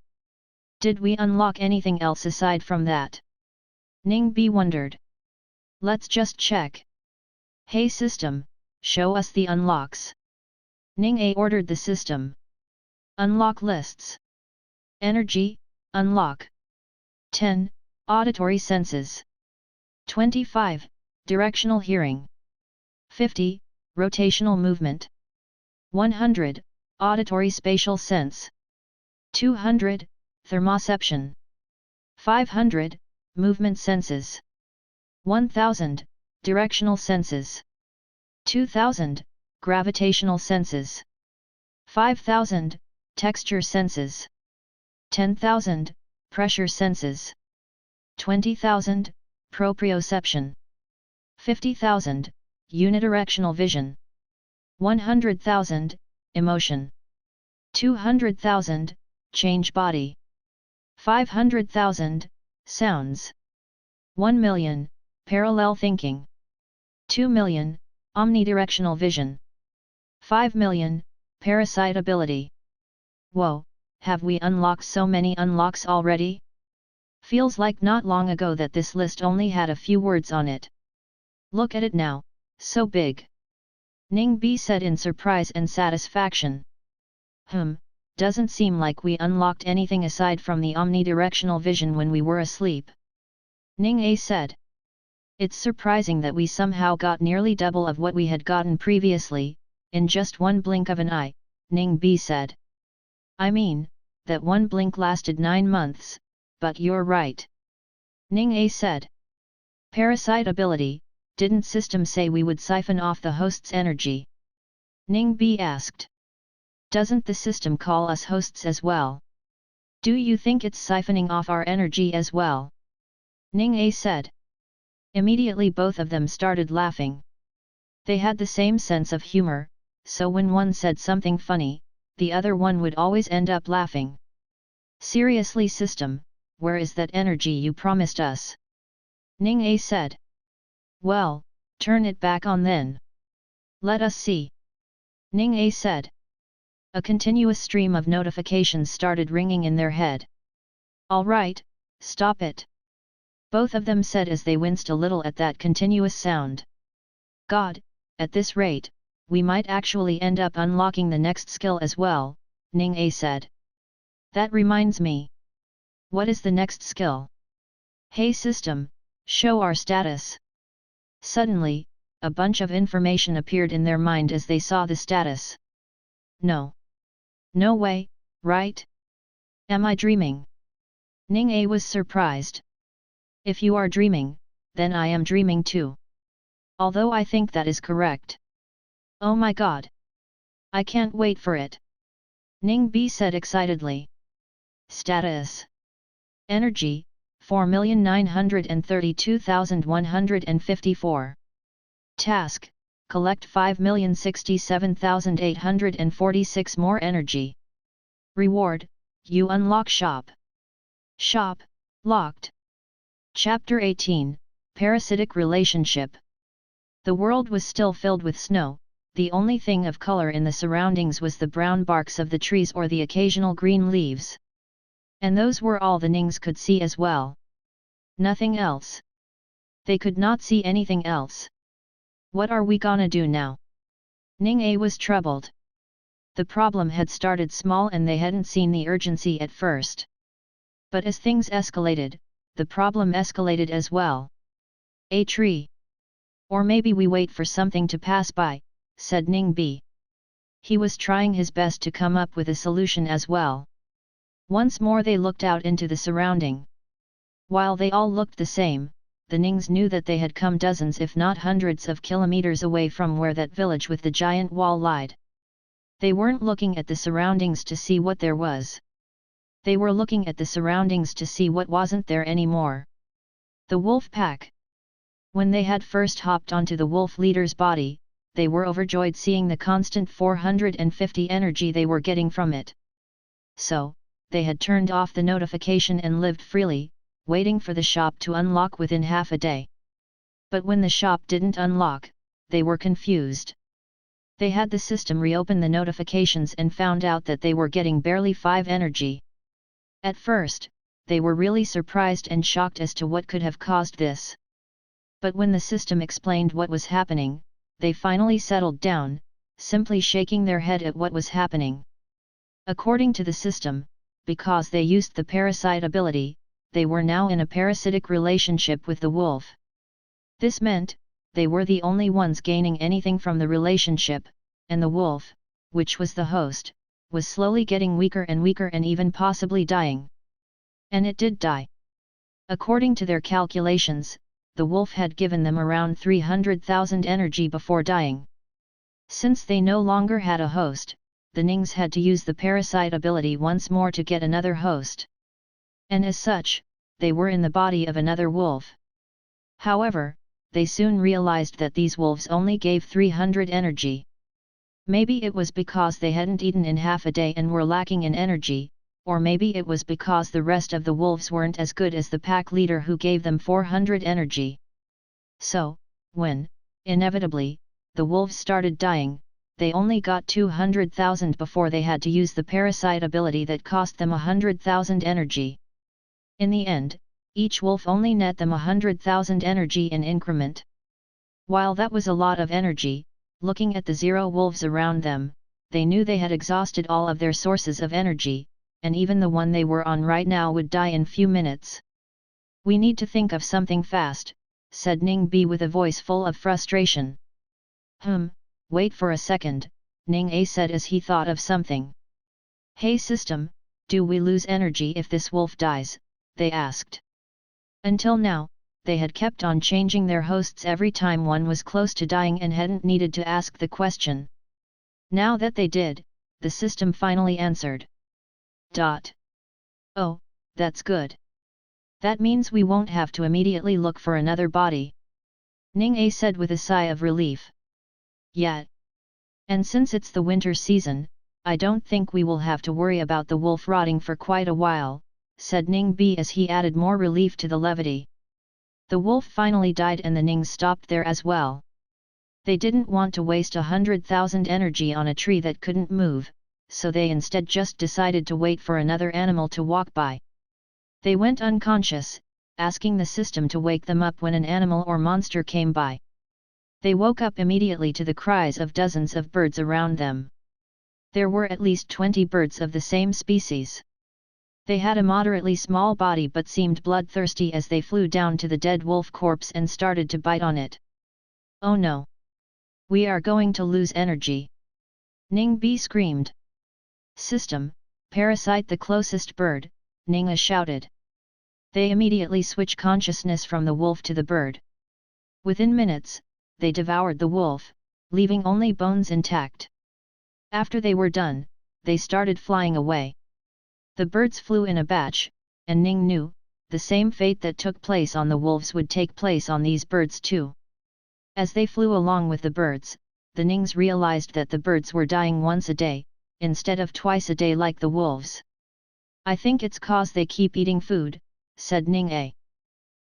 Did we unlock anything else aside from that? Ning B wondered. Let's just check. Hey system, show us the unlocks. Ning A ordered the system. Unlock lists. Energy, unlock. 10. Auditory senses. 25. Directional hearing. 50. Rotational movement. 100. Auditory spatial sense. 200. Thermoception. 500. Movement senses. 1000. Directional senses. 2000. Gravitational senses. 5000. Texture senses. 10,000. Pressure senses. 20,000. Proprioception. 50,000. Unidirectional vision. 100,000. Emotion. 200,000. Change body. 500,000. Sounds. 1 million. Parallel thinking. 2 million. Omnidirectional vision. 5 million. Parasite ability. Whoa, have we unlocked so many unlocks already? Feels like not long ago that this list only had a few words on it. Look at it now, so big. Ning B said in surprise and satisfaction. Doesn't seem like we unlocked anything aside from the omnidirectional vision when we were asleep. Ning A said. It's surprising that we somehow got nearly double of what we had gotten previously, in just one blink of an eye, Ning B said. I mean, that one blink lasted 9 months, but you're right. Ning A said. Parasite ability, didn't system say we would siphon off the host's energy? Ning B asked. Doesn't the system call us hosts as well? Do you think it's siphoning off our energy as well? Ning A said. Immediately both of them started laughing. They had the same sense of humor, so when one said something funny, the other one would always end up laughing. Seriously system, where is that energy you promised us? Ning A said. Well, turn it back on then. Let us see. Ning A said. A continuous stream of notifications started ringing in their head. All right, stop it. Both of them said as they winced a little at that continuous sound. God, at this rate, we might actually end up unlocking the next skill as well, Ning A said. That reminds me. What is the next skill? Hey system, show our status. Suddenly, a bunch of information appeared in their mind as they saw the status. No. No way, right? Am I dreaming? Ning A was surprised. If you are dreaming, then I am dreaming too. Although I think that is correct. Oh my god! I can't wait for it. Ning B said excitedly. Status. Energy, 4,932,154. Task, collect 5,067,846 more energy. Reward, you unlock shop. Shop, locked. Chapter 18, Parasitic Relationship. The world was still filled with snow, the only thing of color in the surroundings was the brown barks of the trees or the occasional green leaves. And those were all the Nings could see as well. Nothing else. They could not see anything else. What are we gonna do now? Ning A was troubled. The problem had started small and they hadn't seen the urgency at first. But as things escalated, the problem escalated as well. A tree. Or maybe we wait for something to pass by, said Ning B. He was trying his best to come up with a solution as well. Once more they looked out into the surrounding. While they all looked the same, the Nings knew that they had come dozens if not hundreds of kilometers away from where that village with the giant wall lied. They weren't looking at the surroundings to see what there was. They were looking at the surroundings to see what wasn't there anymore. The wolf pack. When they had first hopped onto the wolf leader's body, they were overjoyed seeing the constant 450 energy they were getting from it. So, they had turned off the notification and lived freely, waiting for the shop to unlock within half a day. But when the shop didn't unlock, they were confused. They had the system reopen the notifications and found out that they were getting barely 5 energy. At first, they were really surprised and shocked as to what could have caused this. But when the system explained what was happening, they finally settled down, simply shaking their head at what was happening. According to the system, because they used the parasite ability, they were now in a parasitic relationship with the wolf. This meant, they were the only ones gaining anything from the relationship, and the wolf, which was the host, was slowly getting weaker and even possibly dying. And it did die. According to their calculations, the wolf had given them around 300,000 energy before dying. Since they no longer had a host, the Nings had to use the parasite ability once more to get another host. And as such, they were in the body of another wolf. However, they soon realized that these wolves only gave 300 energy. Maybe it was because they hadn't eaten in half a day and were lacking in energy, or maybe it was because the rest of the wolves weren't as good as the pack leader who gave them 400 energy. So, when, inevitably, the wolves started dying, they only got 200,000 before they had to use the parasite ability that cost them 100,000 energy. In the end, each wolf only net them 100,000 energy in increment. While that was a lot of energy, looking at the 0 wolves around them, they knew they had exhausted all of their sources of energy, and even the one they were on right now would die in few minutes. "We need to think of something fast," said Ning B with a voice full of frustration. Wait for a second," Ning A said as he thought of something. "Hey system, do we lose energy if this wolf dies?" they asked. Until now, they had kept on changing their hosts every time one was close to dying and hadn't needed to ask the question. Now that they did, the system finally answered. "Oh, that's good. That means we won't have to immediately look for another body," Ning A said with a sigh of relief. "Yeah. And since it's the winter season, I don't think we will have to worry about the wolf rotting for quite a while," said Ning B as he added more relief to the levity. The wolf finally died and the Nings stopped there as well. They didn't want to waste 100,000 energy on a tree that couldn't move, so they instead just decided to wait for another animal to walk by. They went unconscious, asking the system to wake them up when an animal or monster came by. They woke up immediately to the cries of dozens of birds around them. There were at least 20 birds of the same species. They had a moderately small body but seemed bloodthirsty as they flew down to the dead wolf corpse and started to bite on it. "Oh no! We are going to lose energy!" Ning B screamed. "System, parasite the closest bird," Ning A shouted. They immediately switched consciousness from the wolf to the bird. Within minutes, they devoured the wolf, leaving only bones intact. After they were done, they started flying away. The birds flew in a batch, and Ning knew, the same fate that took place on the wolves would take place on these birds too. As they flew along with the birds, the Nings realized that the birds were dying once a day, instead of twice a day like the wolves. "I think it's 'cause they keep eating food," said Ning A.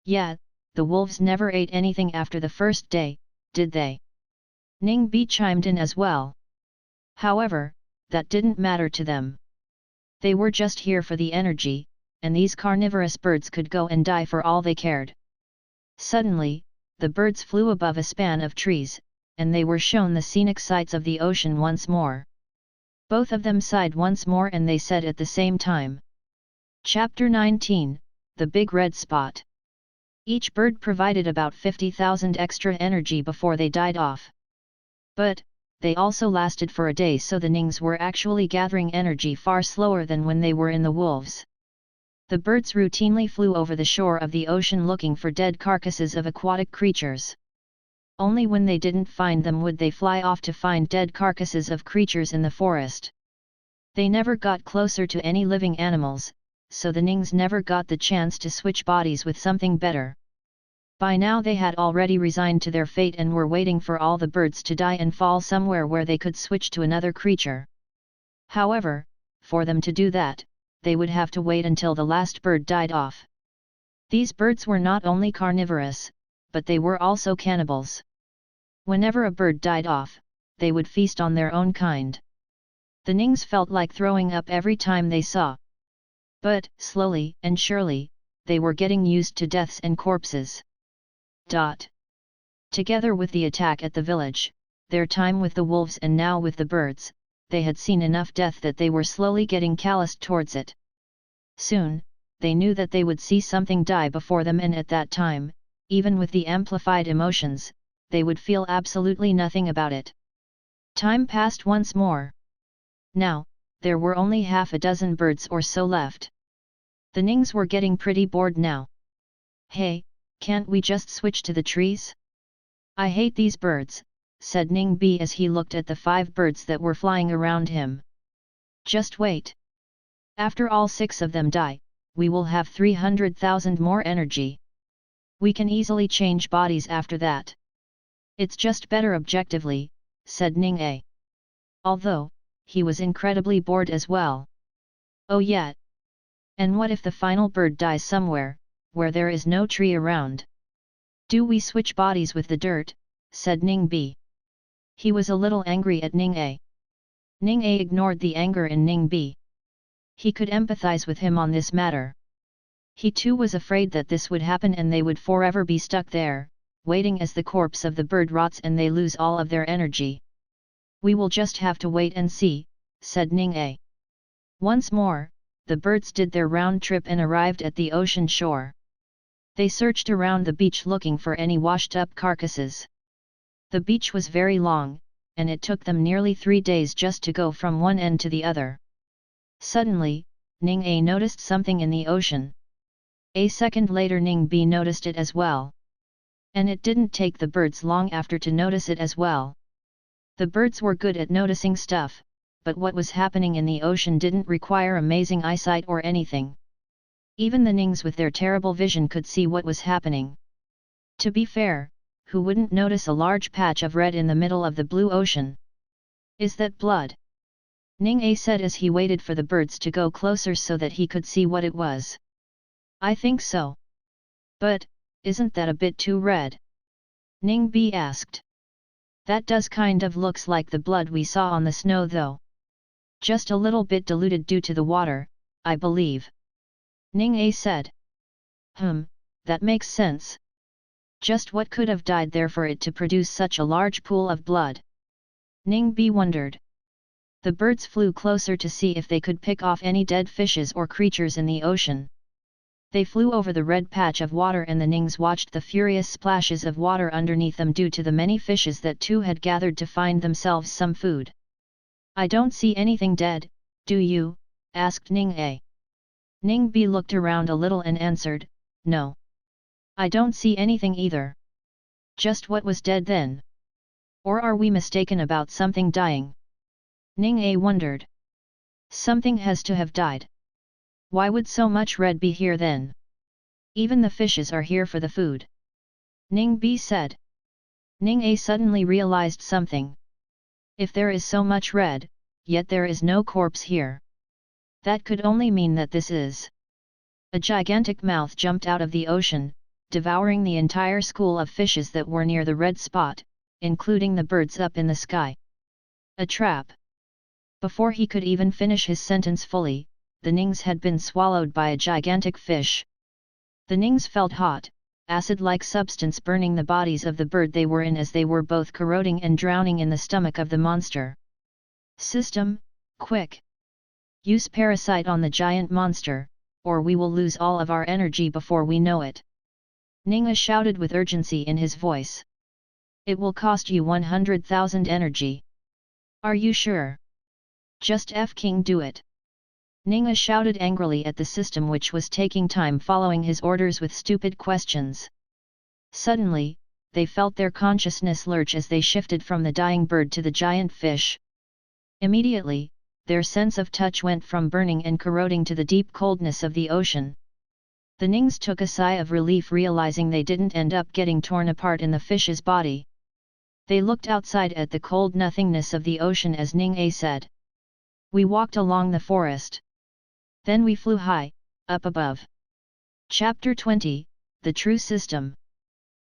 "Yeah, the wolves never ate anything after the first day, did they?" Ning B chimed in as well. However, that didn't matter to them. They were just here for the energy, and these carnivorous birds could go and die for all they cared. Suddenly, the birds flew above a span of trees, and they were shown the scenic sights of the ocean once more. Both of them sighed once more and they said at the same time. Chapter 19, The Big Red Spot. Each bird provided about 50,000 extra energy before they died off. But, they also lasted for a day, so the Nings were actually gathering energy far slower than when they were in the wolves. The birds routinely flew over the shore of the ocean looking for dead carcasses of aquatic creatures. Only when they didn't find them would they fly off to find dead carcasses of creatures in the forest. They never got closer to any living animals, so the Nings never got the chance to switch bodies with something better. By now they had already resigned to their fate and were waiting for all the birds to die and fall somewhere where they could switch to another creature. However, for them to do that, they would have to wait until the last bird died off. These birds were not only carnivorous, but they were also cannibals. Whenever a bird died off, they would feast on their own kind. The Nings felt like throwing up every time they saw. But, slowly and surely, they were getting used to deaths and corpses. Together with the attack at the village, their time with the wolves and now with the birds, they had seen enough death that they were slowly getting calloused towards it. Soon, they knew that they would see something die before them, and at that time, even with the amplified emotions, they would feel absolutely nothing about it. Time passed once more. Now, there were only half a dozen birds or so left. The Nings were getting pretty bored now. "Hey, can't we just switch to the trees? I hate these birds," said Ning Bi as he looked at the 5 birds that were flying around him. "Just wait. After all 6 of them die, we will have 300,000 more energy. We can easily change bodies after that. It's just better objectively," said Ning A. Although, he was incredibly bored as well. "Oh yeah. And what if the final bird dies somewhere, where there is no tree around? Do we switch bodies with the dirt?" said Ning B. He was a little angry at Ning A. Ning A ignored the anger in Ning B. He could empathize with him on this matter. He too was afraid that this would happen and they would forever be stuck there, waiting as the corpse of the bird rots and they lose all of their energy. "We will just have to wait and see," said Ning A. Once more, the birds did their round trip and arrived at the ocean shore. They searched around the beach looking for any washed-up carcasses. The beach was very long, and it took them nearly 3 days just to go from one end to the other. Suddenly, Ning A noticed something in the ocean. A second later Ning B noticed it as well. And it didn't take the birds long after to notice it as well. The birds were good at noticing stuff, but what was happening in the ocean didn't require amazing eyesight or anything. Even the Nings with their terrible vision could see what was happening. To be fair, who wouldn't notice a large patch of red in the middle of the blue ocean? "Is that blood?" Ning A said as he waited for the birds to go closer so that he could see what it was. "I think so. But, isn't that a bit too red?" Ning B asked. "That does kind of looks like the blood we saw on the snow though. Just a little bit diluted due to the water, I believe." Ning A said. That makes sense. Just what could have died there for it to produce such a large pool of blood?" Ning B wondered. The birds flew closer to see if they could pick off any dead fishes or creatures in the ocean. They flew over the red patch of water and the Nings watched the furious splashes of water underneath them due to the many fishes that too had gathered to find themselves some food. "I don't see anything dead, do you?" asked Ning A. Ning B looked around a little and answered, "No. I don't see anything either. Just what was dead then? Or are we mistaken about something dying?" Ning A wondered. "Something has to have died. Why would so much red be here then? Even the fishes are here for the food." Ning B said. Ning A suddenly realized something. If there is so much red, yet there is no corpse here, that could only mean that this is... A gigantic mouth jumped out of the ocean, devouring the entire school of fishes that were near the red spot, including the birds up in the sky. A trap. Before he could even finish his sentence fully, the Nings had been swallowed by a gigantic fish. The Nings felt hot, acid-like substance burning the bodies of the bird they were in as they were both corroding and drowning in the stomach of the monster. "System, quick! Use parasite on the giant monster, or we will lose all of our energy before we know it." Ning shouted with urgency in his voice. "It will cost you 100,000 energy. Are you sure? Just f-king do it." Ning shouted angrily at the system which was taking time following his orders with stupid questions. Suddenly, they felt their consciousness lurch as they shifted from the dying bird to the giant fish. Immediately, their sense of touch went from burning and corroding to the deep coldness of the ocean. The Nings took a sigh of relief realizing they didn't end up getting torn apart in the fish's body. They looked outside at the cold nothingness of the ocean as Ning A said. "We walked along the forest. Then we flew high, up above." Chapter 20, The True System.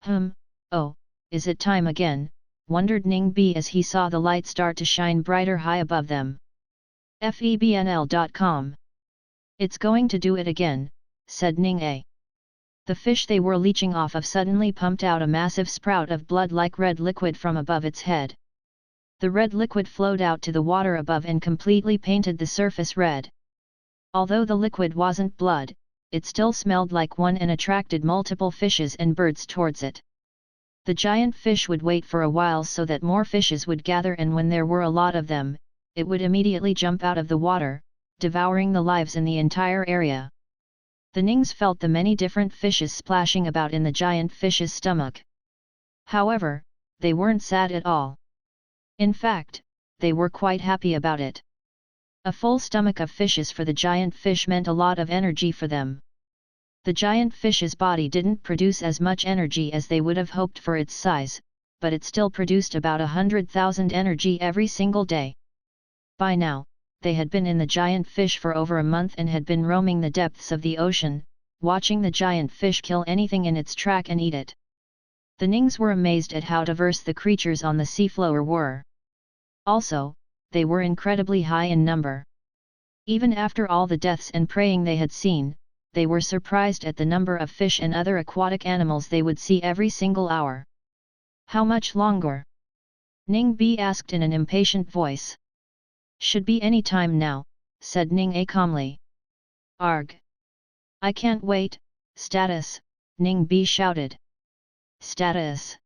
Oh, is it time again?" wondered Ning B as he saw the light start to shine brighter high above them. Febnl.com. "It's going to do it again," said Ning A. The fish they were leeching off of suddenly pumped out a massive sprout of blood-like red liquid from above its head. The red liquid flowed out to the water above and completely painted the surface red. Although the liquid wasn't blood, it still smelled like one and attracted multiple fishes and birds towards it. The giant fish would wait for a while so that more fishes would gather, and when there were a lot of them, it would immediately jump out of the water, devouring the lives in the entire area. The Nings felt the many different fishes splashing about in the giant fish's stomach. However, they weren't sad at all. In fact, they were quite happy about it. A full stomach of fishes for the giant fish meant a lot of energy for them. The giant fish's body didn't produce as much energy as they would have hoped for its size, but it still produced about 100,000 energy every single day. By now, they had been in the giant fish for over a month and had been roaming the depths of the ocean, watching the giant fish kill anything in its track and eat it. The Nings were amazed at how diverse the creatures on the seafloor were. Also, they were incredibly high in number. Even after all the deaths and praying they had seen, they were surprised at the number of fish and other aquatic animals they would see every single hour. How much longer? Ning B asked in an impatient voice. Should be any time now, said Ning A calmly. Arg! I can't wait. Status, Ning B shouted. Status.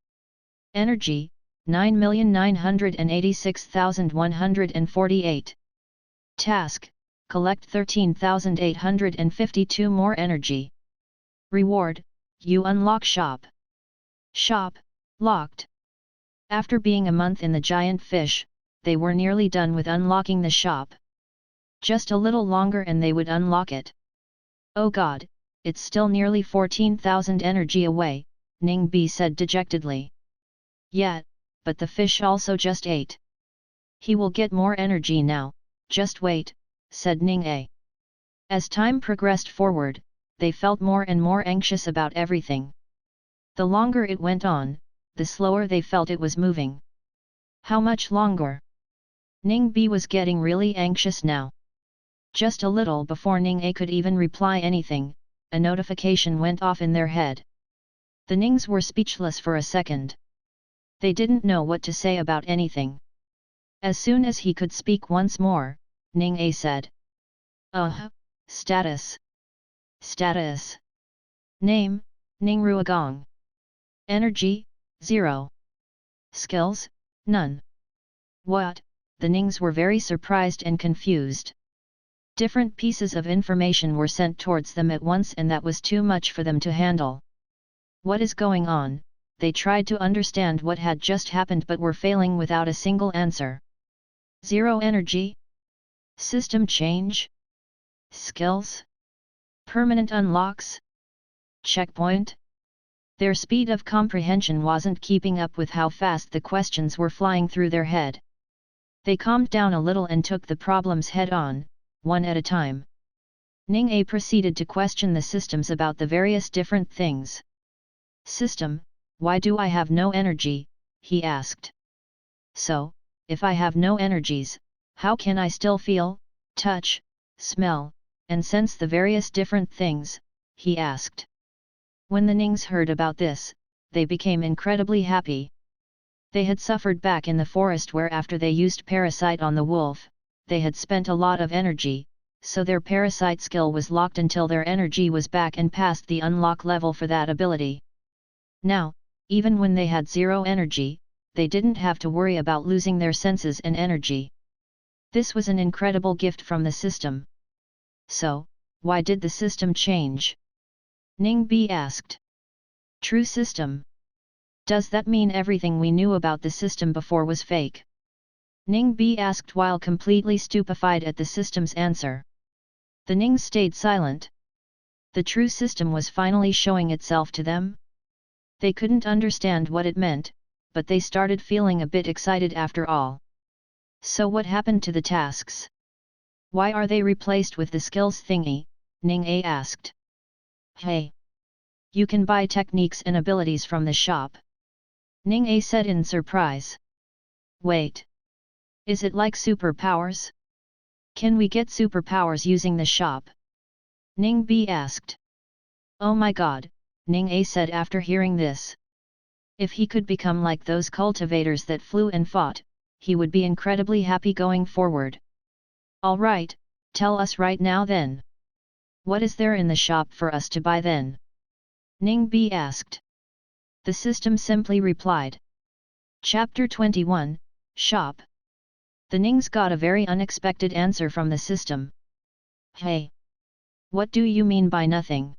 Energy, 9,986,148. Task, collect 13,852 more energy. Reward, you unlock shop. Shop, locked. After being a month in the giant fish, they were nearly done with unlocking the shop. Just a little longer and they would unlock it. Oh god, it's still nearly 14,000 energy away, Ning B said dejectedly. Yeah, but the fish also just ate. He will get more energy now, just wait, said Ning A. As time progressed forward, they felt more and more anxious about everything. The longer it went on, the slower they felt it was moving. How much longer? Ning B was getting really anxious now. Just a little before Ning A could even reply anything, a notification went off in their head. The Nings were speechless for a second. They didn't know what to say about anything. As soon as he could speak once more, Ning A said. Status. Status. Name, Ning Ruogong. Energy, 0. Skills, none. What? The Nings were very surprised and confused. Different pieces of information were sent towards them at once and that was too much for them to handle. What is going on? They tried to understand what had just happened but were failing without a single answer. 0 energy? System change? Skills? Permanent unlocks? Checkpoint? Their speed of comprehension wasn't keeping up with how fast the questions were flying through their head. They calmed down a little and took the problems head on, one at a time. Ning A proceeded to question the systems about the various different things. System, why do I have no energy? He asked. So, if I have no energies, how can I still feel, touch, smell, and sense the various different things? He asked. When the Nings heard about this, they became incredibly happy. They had suffered back in the forest where after they used parasite on the wolf, they had spent a lot of energy, so their parasite skill was locked until their energy was back and past the unlock level for that ability. Now, even when they had 0 energy, they didn't have to worry about losing their senses and energy. This was an incredible gift from the system. So, why did the system change? Ning B asked. True system. Does that mean everything we knew about the system before was fake? Ning B asked while completely stupefied at the system's answer. The Nings stayed silent. The true system was finally showing itself to them. They couldn't understand what it meant, but they started feeling a bit excited after all. So what happened to the tasks? Why are they replaced with the skills thingy? Ning A asked. Hey! You can buy techniques and abilities from the shop. Ning A said in surprise. Wait! Is it like superpowers? Can we get superpowers using the shop? Ning B asked. Oh my god, Ning A said after hearing this. If he could become like those cultivators that flew and fought, he would be incredibly happy going forward. Alright, tell us right now then. What is there in the shop for us to buy then? Ning B asked. The system simply replied. Chapter 21, Shop. The Nings got a very unexpected answer from the system. Hey! What do you mean by nothing?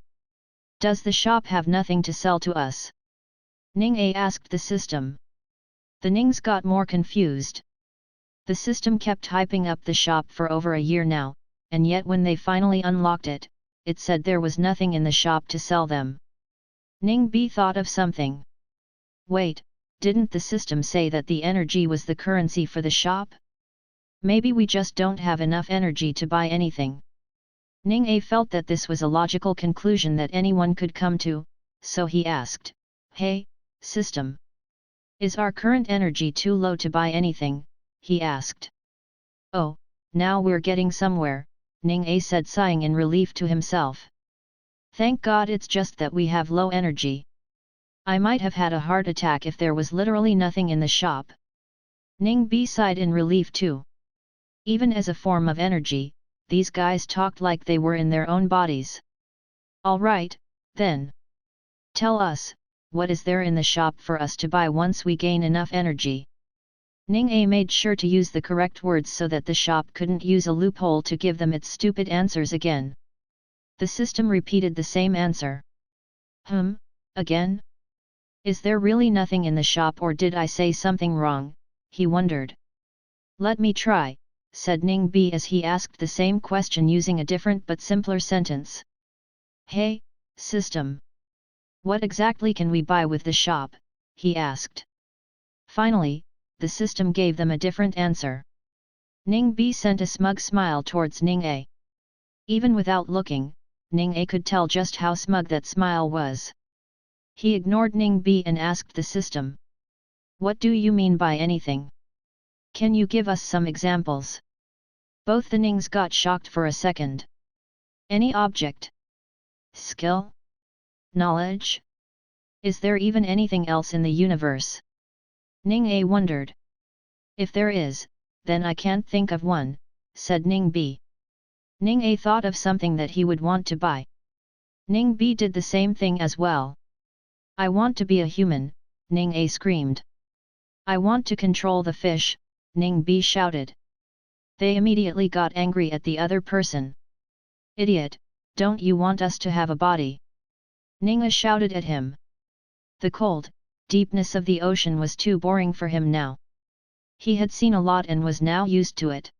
Does the shop have nothing to sell to us? Ning A asked the system. The Nings got more confused. The system kept hyping up the shop for over a year now, and yet when they finally unlocked it, it said there was nothing in the shop to sell them. Ning B thought of something. Wait, didn't the system say that the energy was the currency for the shop? Maybe we just don't have enough energy to buy anything. Ning A felt that this was a logical conclusion that anyone could come to, so he asked, Hey, system. Is our current energy too low to buy anything? He asked. Oh, now we're getting somewhere, Ning A said, sighing in relief to himself. Thank God it's just that we have low energy. I might have had a heart attack if there was literally nothing in the shop. Ning B sighed in relief too. Even as a form of energy, these guys talked like they were in their own bodies. Alright, then. Tell us, what is there in the shop for us to buy once we gain enough energy? Ning A made sure to use the correct words so that the shop couldn't use a loophole to give them its stupid answers again. The system repeated the same answer. Again? Is there really nothing in the shop, or did I say something wrong? He wondered. Let me try, said Ning B as he asked the same question using a different but simpler sentence. Hey, system. What exactly can we buy with the shop? He asked. Finally, the system gave them a different answer. Ning B sent a smug smile towards Ning A. Even without looking, Ning A could tell just how smug that smile was. He ignored Ning B and asked the system. What do you mean by anything? Can you give us some examples? Both the Nings got shocked for a second. Any object? Skill? Knowledge? Is there even anything else in the universe? Ning A wondered. If there is, then I can't think of one, said Ning B. Ning A thought of something that he would want to buy. Ning B did the same thing as well. I want to be a human, Ning A screamed. I want to control the fish, Ning B shouted. They immediately got angry at the other person. Idiot, don't you want us to have a body? Ning A shouted at him. The cold deepness of the ocean was too boring for him now. He had seen a lot and was now used to it.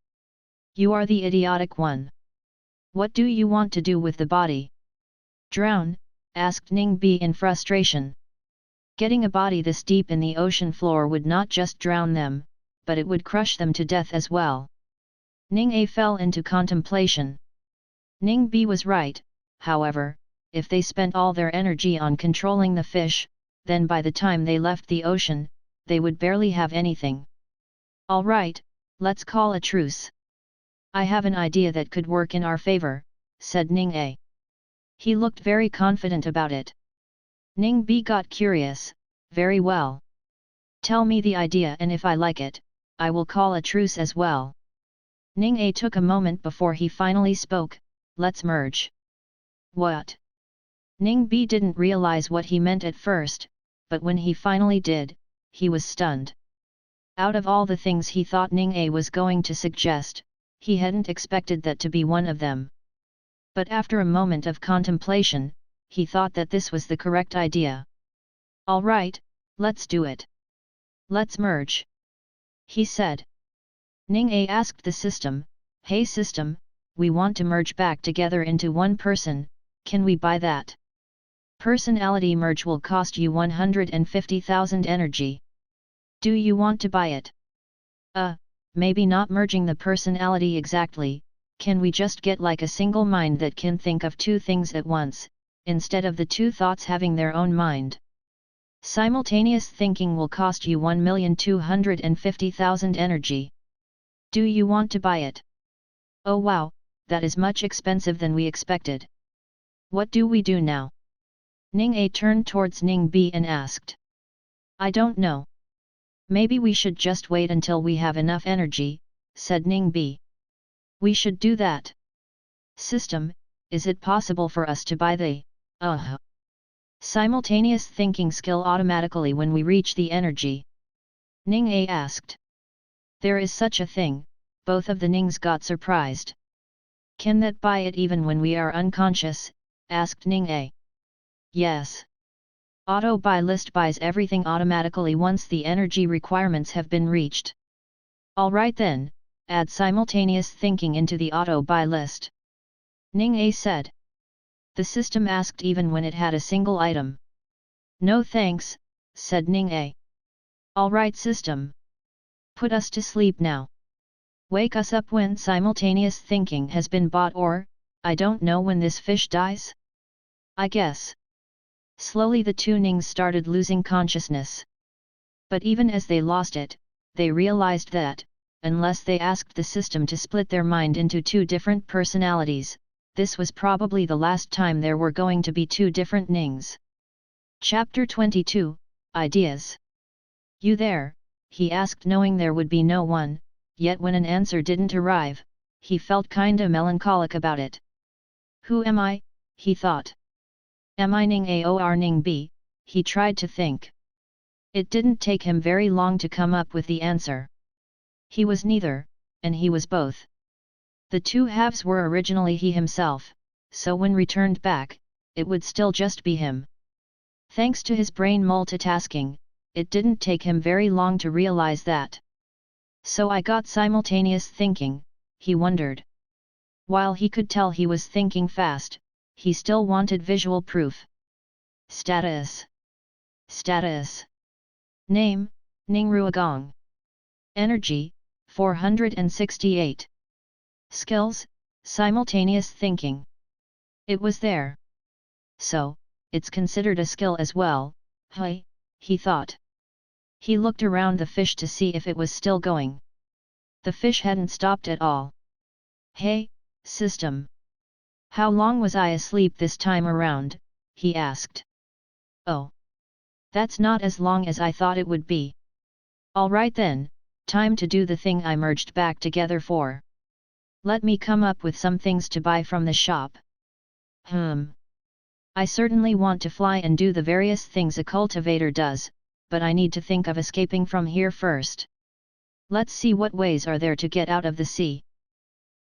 You are the idiotic one. What do you want to do with the body? Drown? Asked Ning B in frustration. Getting a body this deep in the ocean floor would not just drown them, but it would crush them to death as well. Ning A fell into contemplation. Ning B was right, however, if they spent all their energy on controlling the fish, then by the time they left the ocean, they would barely have anything. Alright, let's call a truce. I have an idea that could work in our favor, said Ning A. He looked very confident about it. Ning B got curious. Very well. Tell me the idea, and if I like it, I will call a truce as well. Ning A took a moment before he finally spoke. Let's merge. What? Ning B didn't realize what he meant at first, but when he finally did, he was stunned. Out of all the things he thought Ning A was going to suggest, he hadn't expected that to be one of them. But after a moment of contemplation, he thought that this was the correct idea. Alright, let's do it. Let's merge. He said. Ning A asked the system, Hey system, we want to merge back together into one person, can we buy that? Personality merge will cost you 150,000 energy. Do you want to buy it? Maybe not merging the personality exactly, can we just get like a single mind that can think of two things at once, instead of the two thoughts having their own mind? Simultaneous thinking will cost you 1,250,000 energy. Do you want to buy it? Oh wow, that is much expensive than we expected. What do we do now? Ning A turned towards Ning B and asked. I don't know. Maybe we should just wait until we have enough energy, said Ning B. We should do that. System, is it possible for us to buy the simultaneous thinking skill automatically when we reach the energy? Ning A asked. There is such a thing, both of the Nings got surprised. Can that buy it even when we are unconscious? Asked Ning A. Yes. Auto buy list buys everything automatically once the energy requirements have been reached. Alright then, add simultaneous thinking into the auto buy list. Ning A said. The system asked even when it had a single item. No thanks, said Ning A. Alright system. Put us to sleep now. Wake us up when simultaneous thinking has been bought, or, I don't know, when this fish dies? I guess. Slowly the two Nings started losing consciousness. But even as they lost it, they realized that, unless they asked the system to split their mind into two different personalities, this was probably the last time there were going to be two different Nings. Chapter 22, Ideas. You there? He asked, knowing there would be no one, yet when an answer didn't arrive, he felt kinda melancholic about it. Who am I? He thought. Am I Ning A or Ning B? He tried to think. It didn't take him very long to come up with the answer. He was neither, and he was both. The two halves were originally he himself, so when returned back, it would still just be him. Thanks to his brain multitasking, it didn't take him very long to realize that. So I got simultaneous thinking, he wondered. While he could tell he was thinking fast, he still wanted visual proof. Status. Status. Name, Ning Ruogong. Energy, 468. Skills, simultaneous thinking. It was there. So, it's considered a skill as well, hey, he thought. He looked around the fish to see if it was still going. The fish hadn't stopped at all. Hey, system. How long was I asleep this time around? He asked. Oh. That's not as long as I thought it would be. Alright then, time to do the thing I merged back together for. Let me come up with some things to buy from the shop. I certainly want to fly and do the various things a cultivator does, but I need to think of escaping from here first. Let's see what ways are there to get out of the sea.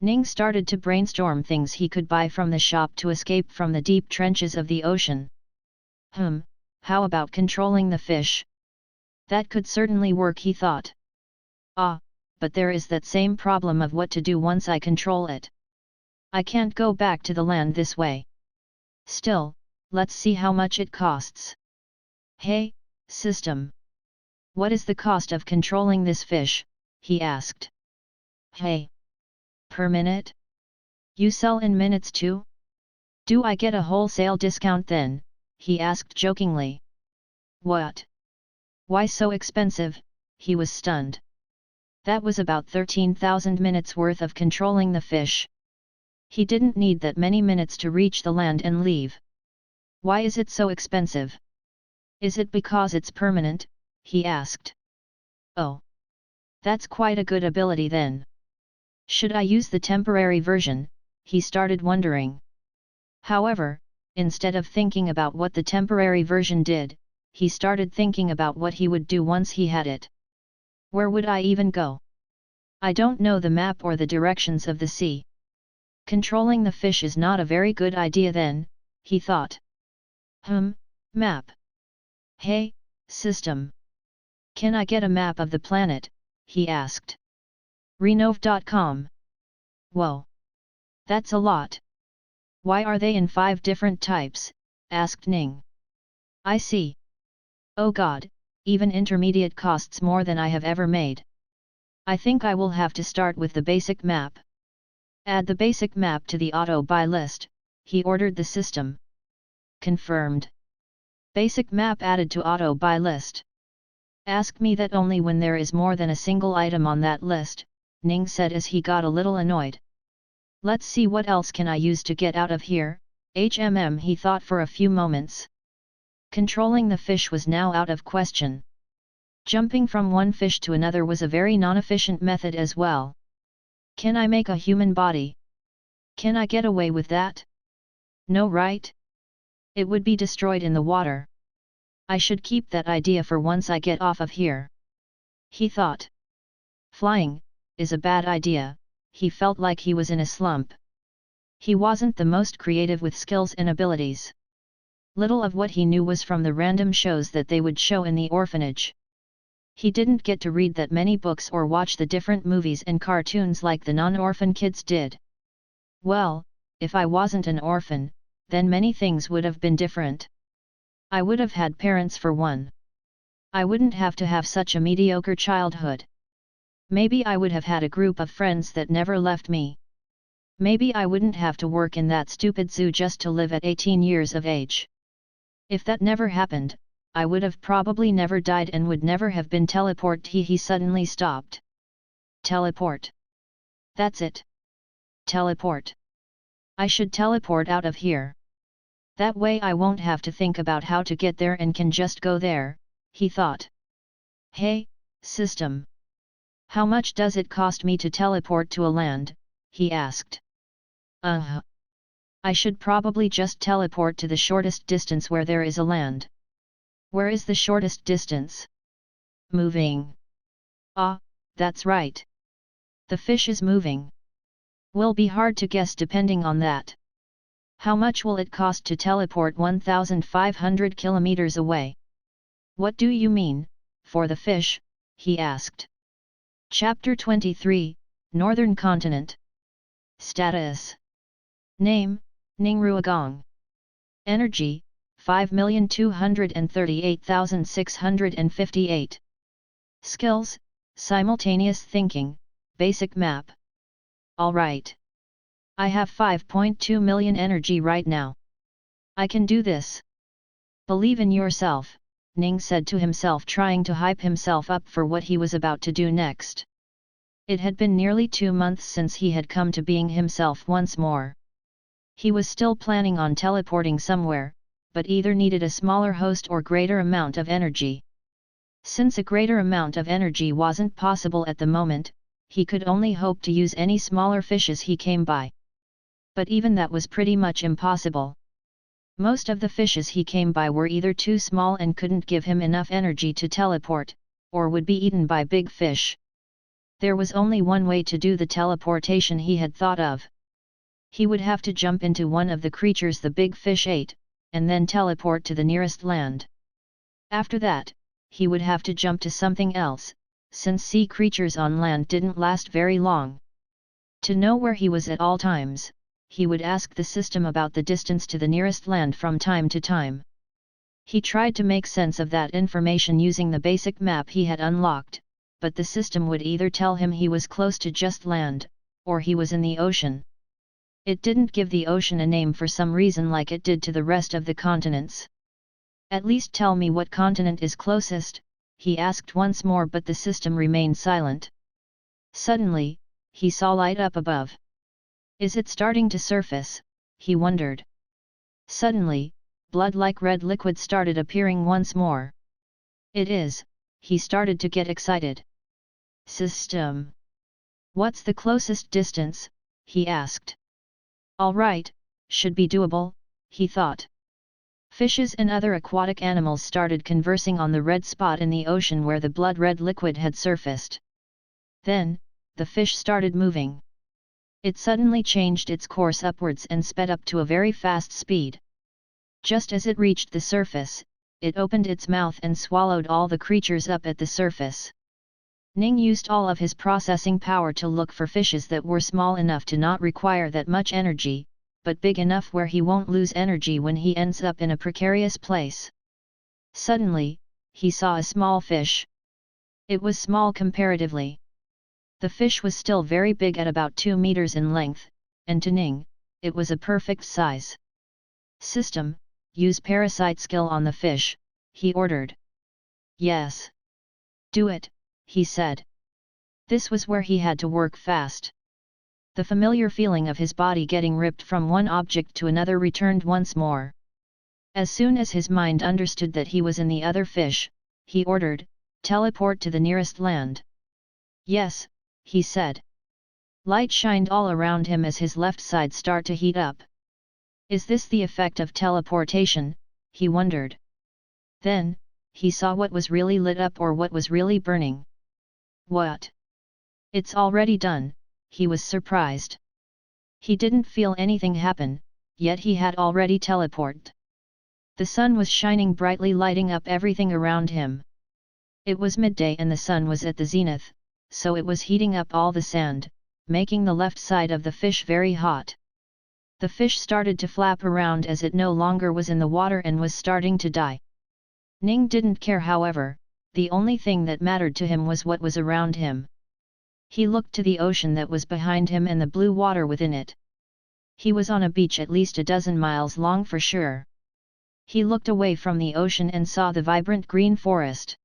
Ning started to brainstorm things he could buy from the shop to escape from the deep trenches of the ocean. How about controlling the fish? That could certainly work, he thought. But there is that same problem of what to do once I control it. I can't go back to the land this way. Still, let's see how much it costs. Hey, system. What is the cost of controlling this fish? He asked. Hey. Per minute? You sell in minutes too? Do I get a wholesale discount then? He asked jokingly. What? Why so expensive? He was stunned. That was about 13,000 minutes worth of controlling the fish. He didn't need that many minutes to reach the land and leave. Why is it so expensive? Is it because it's permanent? He asked. Oh. That's quite a good ability then. Should I use the temporary version? He started wondering. However, instead of thinking about what the temporary version did, he started thinking about what he would do once he had it. Where would I even go? I don't know the map or the directions of the sea. Controlling the fish is not a very good idea then, he thought. Map. Hey, system. Can I get a map of the planet? He asked. Renov.com. Whoa. That's a lot. Why are they in 5 different types? Asked Ning. I see. Oh god, even intermediate costs more than I have ever made. I think I will have to start with the basic map. Add the basic map to the auto buy list, he ordered the system. Confirmed. Basic map added to auto buy list. Ask me that only when there is more than a single item on that list, Ning said as he got a little annoyed. Let's see what else can I use to get out of here, he thought for a few moments. Controlling the fish was now out of question. Jumping from one fish to another was a very non-efficient method as well. Can I make a human body? Can I get away with that? No, right? It would be destroyed in the water. I should keep that idea for once I get off of here. He thought. Flying is a bad idea. He felt like he was in a slump. He wasn't the most creative with skills and abilities. Little of what he knew was from the random shows that they would show in the orphanage. He didn't get to read that many books or watch the different movies and cartoons like the non-orphan kids did. Well, if I wasn't an orphan, then many things would have been different. I would have had parents for one. I wouldn't have to have such a mediocre childhood. Maybe I would have had a group of friends that never left me. Maybe I wouldn't have to work in that stupid zoo just to live at 18 years of age. If that never happened, I would have probably never died and would never have been teleported. He suddenly stopped. Teleport. That's it. Teleport. I should teleport out of here. That way I won't have to think about how to get there and can just go there, he thought. Hey, system. How much does it cost me to teleport to a land? He asked. I should probably just teleport to the shortest distance where there is a land. Where is the shortest distance? Moving. Ah, that's right. The fish is moving. Will be hard to guess depending on that. How much will it cost to teleport 1,500 kilometers away? What do you mean, for the fish? He asked. Chapter 23, Northern Continent. Status. Name, Ning Ruogong. Energy, 5,238,658. Skills, simultaneous thinking, basic map. Alright. I have 5.2 million energy right now. I can do this. Believe in yourself, Ning said to himself, trying to hype himself up for what he was about to do next. It had been nearly 2 months since he had come to being himself once more. He was still planning on teleporting somewhere, but either needed a smaller host or greater amount of energy. Since a greater amount of energy wasn't possible at the moment, he could only hope to use any smaller fishes he came by. But even that was pretty much impossible. Most of the fishes he came by were either too small and couldn't give him enough energy to teleport, or would be eaten by big fish. There was only one way to do the teleportation he had thought of. He would have to jump into one of the creatures the big fish ate, and then teleport to the nearest land. After that, he would have to jump to something else, since sea creatures on land didn't last very long. To know where he was at all times, he would ask the system about the distance to the nearest land from time to time. He tried to make sense of that information using the basic map he had unlocked, but the system would either tell him he was close to just land, or he was in the ocean. It didn't give the ocean a name for some reason like it did to the rest of the continents. At least tell me what continent is closest, he asked once more, but the system remained silent. Suddenly, he saw light up above. Is it starting to surface? He wondered. Suddenly, blood-like red liquid started appearing once more. It is, he started to get excited. System. What's the closest distance? He asked. All right, should be doable, he thought. Fishes and other aquatic animals started conversing on the red spot in the ocean where the blood-red liquid had surfaced. Then, the fish started moving. It suddenly changed its course upwards and sped up to a very fast speed. Just as it reached the surface, it opened its mouth and swallowed all the creatures up at the surface. Ning used all of his processing power to look for fishes that were small enough to not require that much energy, but big enough where he won't lose energy when he ends up in a precarious place. Suddenly, he saw a small fish. It was small comparatively. The fish was still very big at about 2 meters in length, and to Ning, it was a perfect size. System, use parasite skill on the fish, he ordered. Yes. Do it, he said. This was where he had to work fast. The familiar feeling of his body getting ripped from one object to another returned once more. As soon as his mind understood that he was in the other fish, he ordered, Teleport to the nearest land. Yes, he said. Light shined all around him as his left side started to heat up. Is this the effect of teleportation, he wondered. Then, he saw what was really lit up or what was really burning. What? It's already done, he was surprised. He didn't feel anything happen, yet he had already teleported. The sun was shining brightly, lighting up everything around him. It was midday and the sun was at the zenith, so it was heating up all the sand, making the left side of the fish very hot. The fish started to flap around as it no longer was in the water and was starting to die. Ning didn't care, however. The only thing that mattered to him was what was around him. He looked to the ocean that was behind him and the blue water within it. He was on a beach at least a dozen miles long for sure. He looked away from the ocean and saw the vibrant green forest.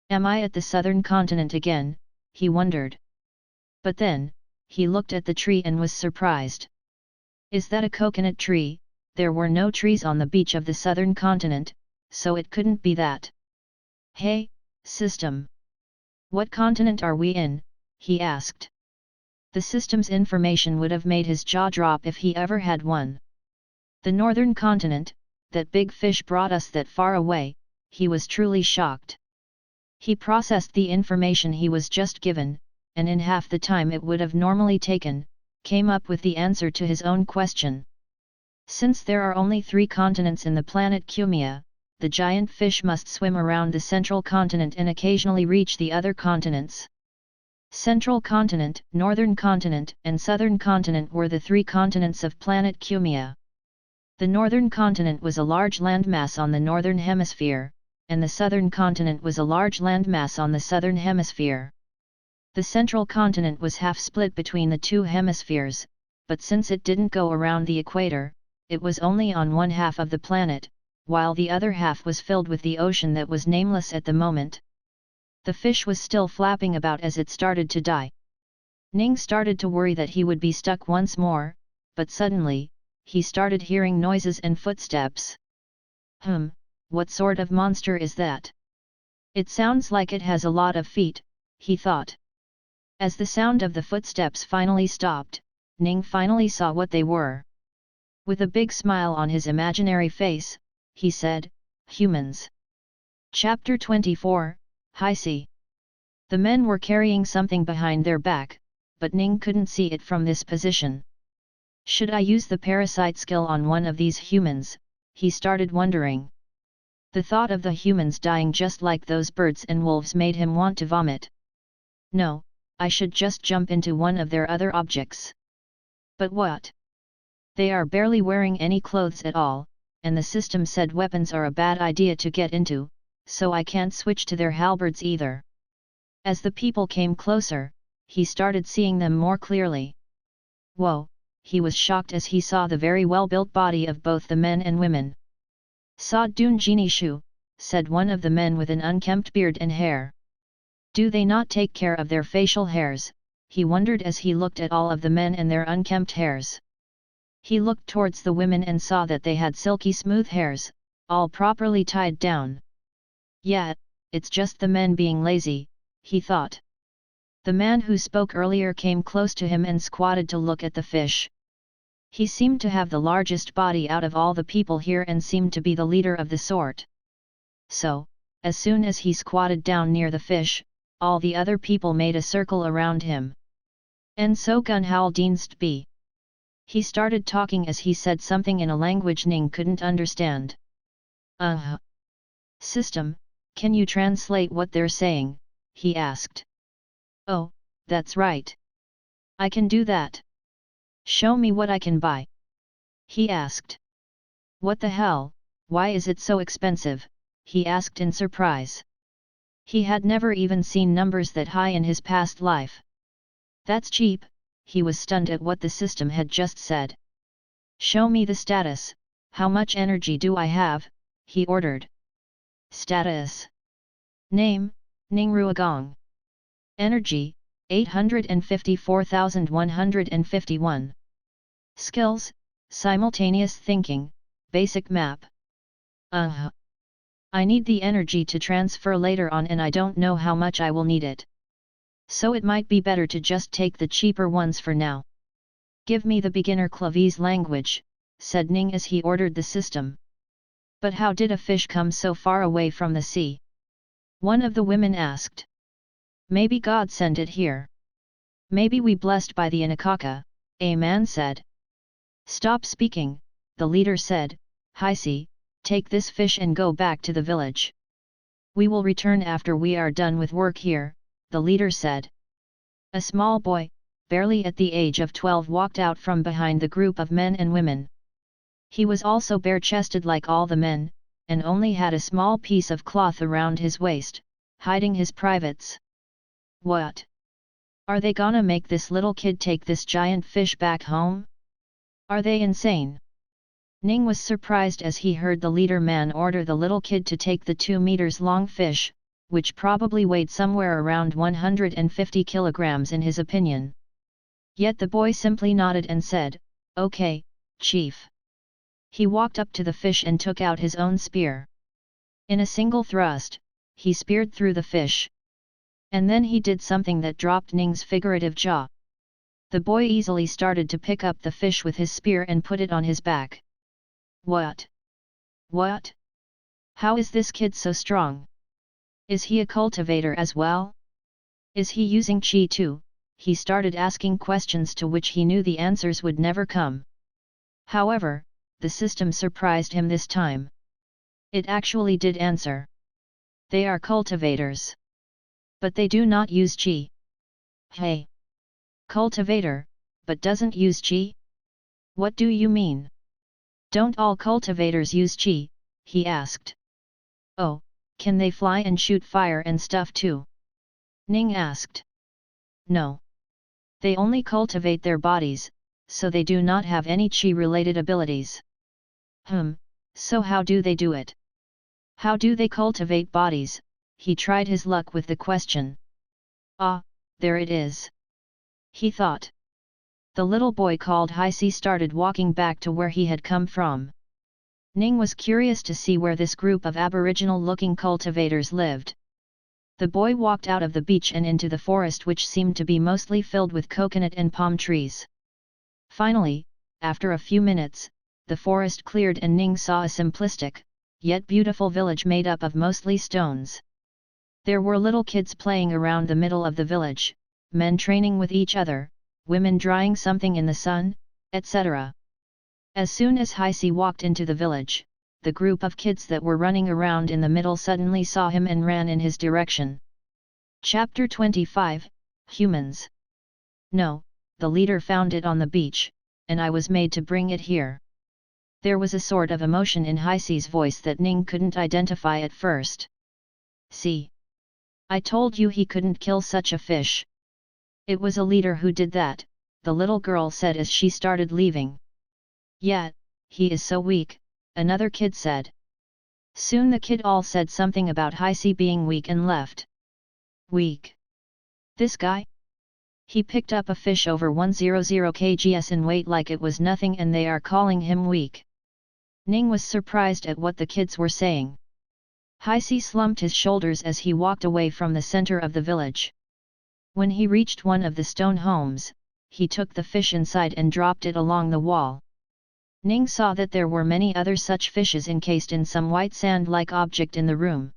Am I at the southern continent again, he wondered. But then, he looked at the tree and was surprised. Is that a coconut tree? There were no trees on the beach of the southern continent, so it couldn't be that. Hey, system! What continent are we in? He asked. The system's information would have made his jaw drop if he ever had one. The northern continent, that big fish brought us that far away, he was truly shocked. He processed the information he was just given, and in half the time it would have normally taken, came up with the answer to his own question. Since there are only 3 continents in the planet Kumia, the giant fish must swim around the central continent and occasionally reach the other continents. Central continent, northern continent, and southern continent were the 3 continents of planet Kumia. The northern continent was a large landmass on the northern hemisphere, and the southern continent was a large landmass on the southern hemisphere. The central continent was half split between the 2 hemispheres, but since it didn't go around the equator, it was only on one half of the planet, while the other half was filled with the ocean that was nameless at the moment. The fish was still flapping about as it started to die. Ning started to worry that he would be stuck once more, but suddenly, he started hearing noises and footsteps. What sort of monster is that? It sounds like it has a lot of feet, he thought. As the sound of the footsteps finally stopped, Ning finally saw what they were. With a big smile on his imaginary face, he said, humans. Chapter 24, High Sea. The men were carrying something behind their back, but Ning couldn't see it from this position. Should I use the parasite skill on one of these humans? He started wondering. The thought of the humans dying just like those birds and wolves made him want to vomit. No, I should just jump into one of their other objects. But what? They are barely wearing any clothes at all, and the system said weapons are a bad idea to get into, so I can't switch to their halberds either. As the people came closer, he started seeing them more clearly. Whoa, he was shocked as he saw the very well-built body of both the men and women. Sa Dun Jini Shu, said one of the men with an unkempt beard and hair. Do they not take care of their facial hairs? He wondered as he looked at all of the men and their unkempt hairs. He looked towards the women and saw that they had silky smooth hairs, all properly tied down. Yeah, it's just the men being lazy, he thought. The man who spoke earlier came close to him and squatted to look at the fish. He seemed to have the largest body out of all the people here and seemed to be the leader of the sort. So, as soon as he squatted down near the fish, all the other people made a circle around him. And so gun howl dienst be. He started talking as he said something in a language Ning couldn't understand. System, can you translate what they're saying? He asked. Oh, that's right. I can do that. Show me what I can buy. He asked. What the hell, why is it so expensive? He asked in surprise. He had never even seen numbers that high in his past life. That's cheap, he was stunned at what the system had just said. Show me the status, how much energy do I have? He ordered. Status. Name, Ning Ruogong. Energy, 854,151. Skills, simultaneous thinking, basic map. I need the energy to transfer later on and I don't know how much I will need it. So it might be better to just take the cheaper ones for now. Give me the beginner Clavese language, said Ning as he ordered the system. But how did a fish come so far away from the sea? One of the women asked. Maybe God sent it here. Maybe we blessed by the Inakaka, a man said. Stop speaking, the leader said. Heisi, take this fish and go back to the village. We will return after we are done with work here, the leader said. A small boy, barely at the age of 12, walked out from behind the group of men and women. He was also bare-chested like all the men, and only had a small piece of cloth around his waist, hiding his privates. What? Are they gonna make this little kid take this giant fish back home? Are they insane? Ning was surprised as he heard the leader man order the little kid to take the 2 meters long fish, which probably weighed somewhere around 150 kilograms in his opinion. Yet the boy simply nodded and said, "Okay, chief." He walked up to the fish and took out his own spear. In a single thrust, he speared through the fish. And then he did something that dropped Ning's figurative jaw. The boy easily started to pick up the fish with his spear and put it on his back. What? What? How is this kid so strong? Is he a cultivator as well? Is he using chi too? He started asking questions to which he knew the answers would never come. However, the system surprised him this time. It actually did answer. They are cultivators. But they do not use chi. Hey! Cultivator, but doesn't use chi? What do you mean? Don't all cultivators use chi? He asked. Oh, can they fly and shoot fire and stuff too? Ning asked. No. They only cultivate their bodies, so they do not have any chi-related abilities. So how do they do it? How do they cultivate bodies? He tried his luck with the question. Ah, there it is. He thought. The little boy called Heisi started walking back to where he had come from. Ning was curious to see where this group of aboriginal-looking cultivators lived. The boy walked out of the beach and into the forest, which seemed to be mostly filled with coconut and palm trees. Finally, after a few minutes, the forest cleared and Ning saw a simplistic, yet beautiful village made up of mostly stones. There were little kids playing around the middle of the village, men training with each other, women drying something in the sun, etc. As soon as Heisi walked into the village, the group of kids that were running around in the middle suddenly saw him and ran in his direction. Chapter 25, Humans. No, the leader found it on the beach, and I was made to bring it here. There was a sort of emotion in Heisi's voice that Ning couldn't identify at first. See? I told you he couldn't kill such a fish. It was a leader who did that, the little girl said as she started leaving. Yet, he is so weak, another kid said. Soon the kid all said something about Heisi being weak and left. Weak? This guy? He picked up a fish over 100 kgs in weight like it was nothing and they are calling him weak. Ning was surprised at what the kids were saying. Heisi slumped his shoulders as he walked away from the center of the village. When he reached one of the stone homes, he took the fish inside and dropped it along the wall. Ning saw that there were many other such fishes encased in some white sand-like object in the room.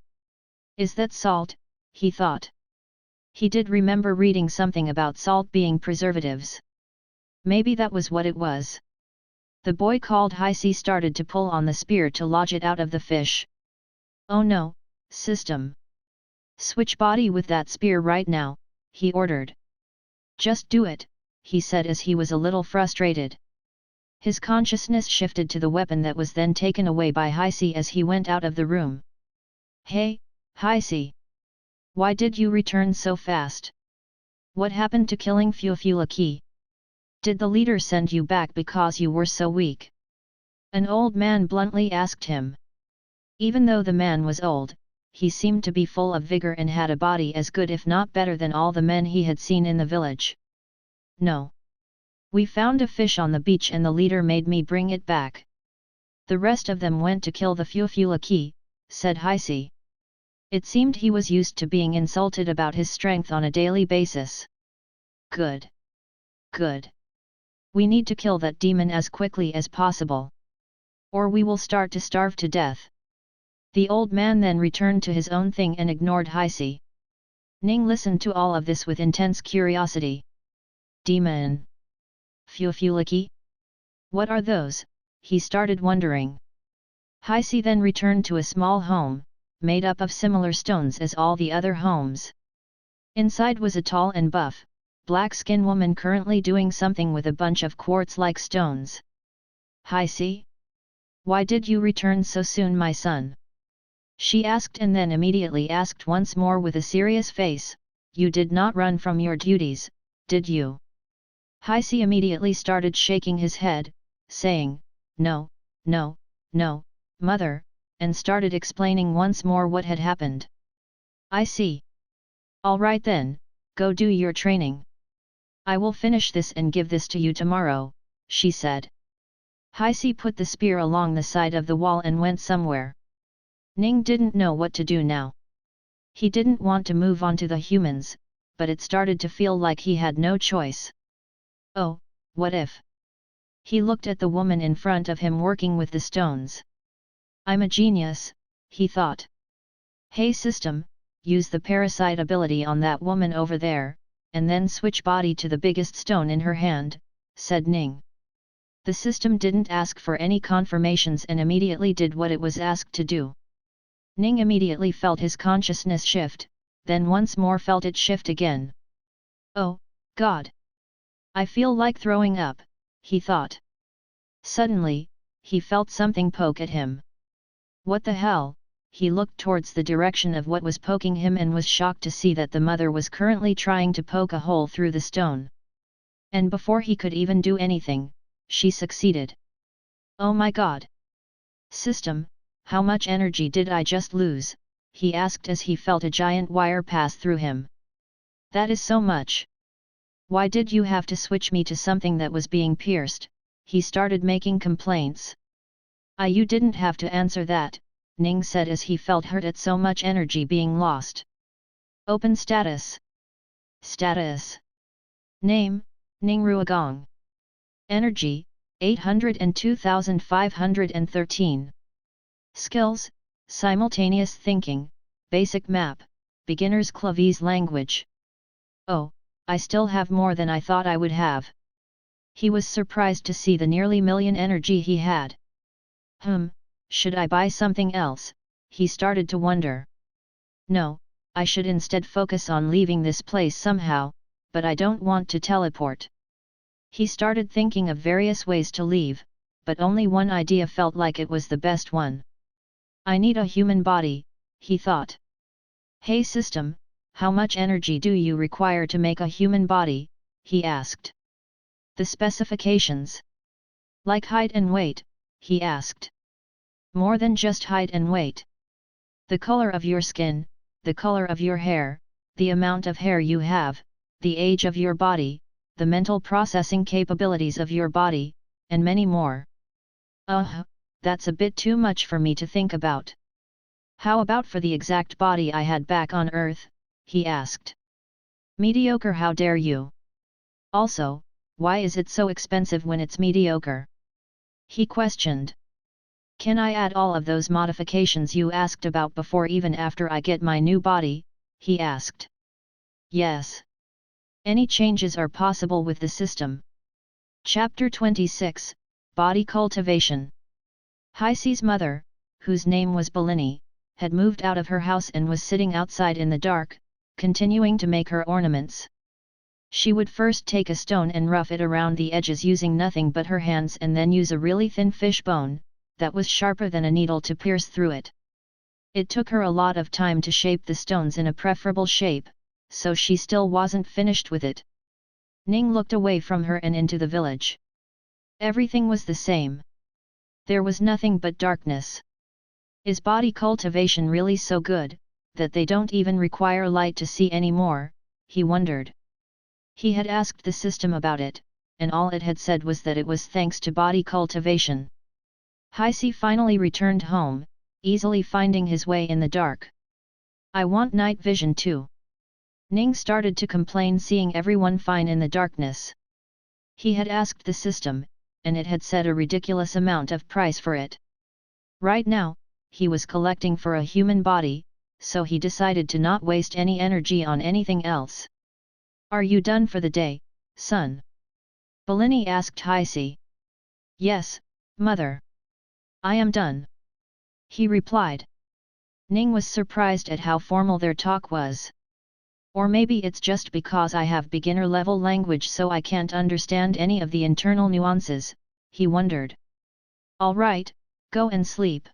Is that salt? He thought. He did remember reading something about salt being preservatives. Maybe that was what it was. The boy called Heisi started to pull on the spear to lodge it out of the fish. Oh no, system. Switch body with that spear right now, he ordered. Just do it, he said as he was a little frustrated. His consciousness shifted to the weapon that was then taken away by Heisi as he went out of the room. Hey, Heisi! Why did you return so fast? What happened to killing Fuefulaki? Did the leader send you back because you were so weak? An old man bluntly asked him. Even though the man was old, he seemed to be full of vigor and had a body as good if not better than all the men he had seen in the village. No. We found a fish on the beach and the leader made me bring it back. The rest of them went to kill the Fuefulaki, said Heisi. It seemed he was used to being insulted about his strength on a daily basis. Good. Good. We need to kill that demon as quickly as possible. Or we will start to starve to death. The old man then returned to his own thing and ignored Heisi. Ning listened to all of this with intense curiosity. Demon. Fufulicky? What are those? He started wondering. Heisi then returned to a small home, made up of similar stones as all the other homes. Inside was a tall and buff, black-skinned woman currently doing something with a bunch of quartz-like stones. Heisi? Why did you return so soon, my son? She asked, and then immediately asked once more with a serious face, you did not run from your duties, did you? Heisi immediately started shaking his head, saying, no, no, no, mother, and started explaining once more what had happened. I see. All right then, go do your training. I will finish this and give this to you tomorrow, she said. Heisi put the spear along the side of the wall and went somewhere. Ning didn't know what to do now. He didn't want to move on to the humans, but it started to feel like he had no choice. Oh, what if? He looked at the woman in front of him working with the stones. I'm a genius, he thought. Hey system, use the parasite ability on that woman over there, and then switch body to the biggest stone in her hand, said Ning. The system didn't ask for any confirmations and immediately did what it was asked to do. Ning immediately felt his consciousness shift, then once more felt it shift again. Oh, God! I feel like throwing up, he thought. Suddenly, he felt something poke at him. What the hell? He looked towards the direction of what was poking him and was shocked to see that the mother was currently trying to poke a hole through the stone. And before he could even do anything, she succeeded. Oh my God! System, how much energy did I just lose? He asked as he felt a giant wire pass through him. That is so much. Why did you have to switch me to something that was being pierced? He started making complaints. You didn't have to answer that, Ning said as he felt hurt at so much energy being lost. Open status. Status. Name, Ning Ruogong. Energy, 802,513. Skills, simultaneous thinking, basic map, beginner's Clavese language. Oh, I still have more than I thought I would have. He was surprised to see the nearly million energy he had. Should I buy something else? He started to wonder. No, I should instead focus on leaving this place somehow, but I don't want to teleport. He started thinking of various ways to leave, but only one idea felt like it was the best one. I need a human body, he thought. Hey system, how much energy do you require to make a human body? He asked. The specifications. Like height and weight, he asked. More than just height and weight. The color of your skin, the color of your hair, the amount of hair you have, the age of your body, the mental processing capabilities of your body, and many more. That's a bit too much for me to think about. How about for the exact body I had back on Earth? He asked. Mediocre, how dare you? Also, why is it so expensive when it's mediocre? He questioned. Can I add all of those modifications you asked about before even after I get my new body? He asked. Yes. Any changes are possible with the system. Chapter 26, Body Cultivation. Heisi's mother, whose name was Bellini, had moved out of her house and was sitting outside in the dark, continuing to make her ornaments. She would first take a stone and rough it around the edges using nothing but her hands and then use a really thin fish bone, that was sharper than a needle to pierce through it. It took her a lot of time to shape the stones in a preferable shape, so she still wasn't finished with it. Ning looked away from her and into the village. Everything was the same. There was nothing but darkness. Is body cultivation really so good, that they don't even require light to see anymore? He wondered. He had asked the system about it, and all it had said was that it was thanks to body cultivation. Heisi finally returned home, easily finding his way in the dark. I want night vision too. Ning started to complain, seeing everyone fine in the darkness. He had asked the system, and it had set a ridiculous amount of price for it. Right now, he was collecting for a human body, so he decided to not waste any energy on anything else. Are you done for the day, son? Belini asked Haisi. Yes, mother. I am done. He replied. Ning was surprised at how formal their talk was. Or maybe it's just because I have beginner-level language so I can't understand any of the internal nuances, he wondered. All right, go and sleep.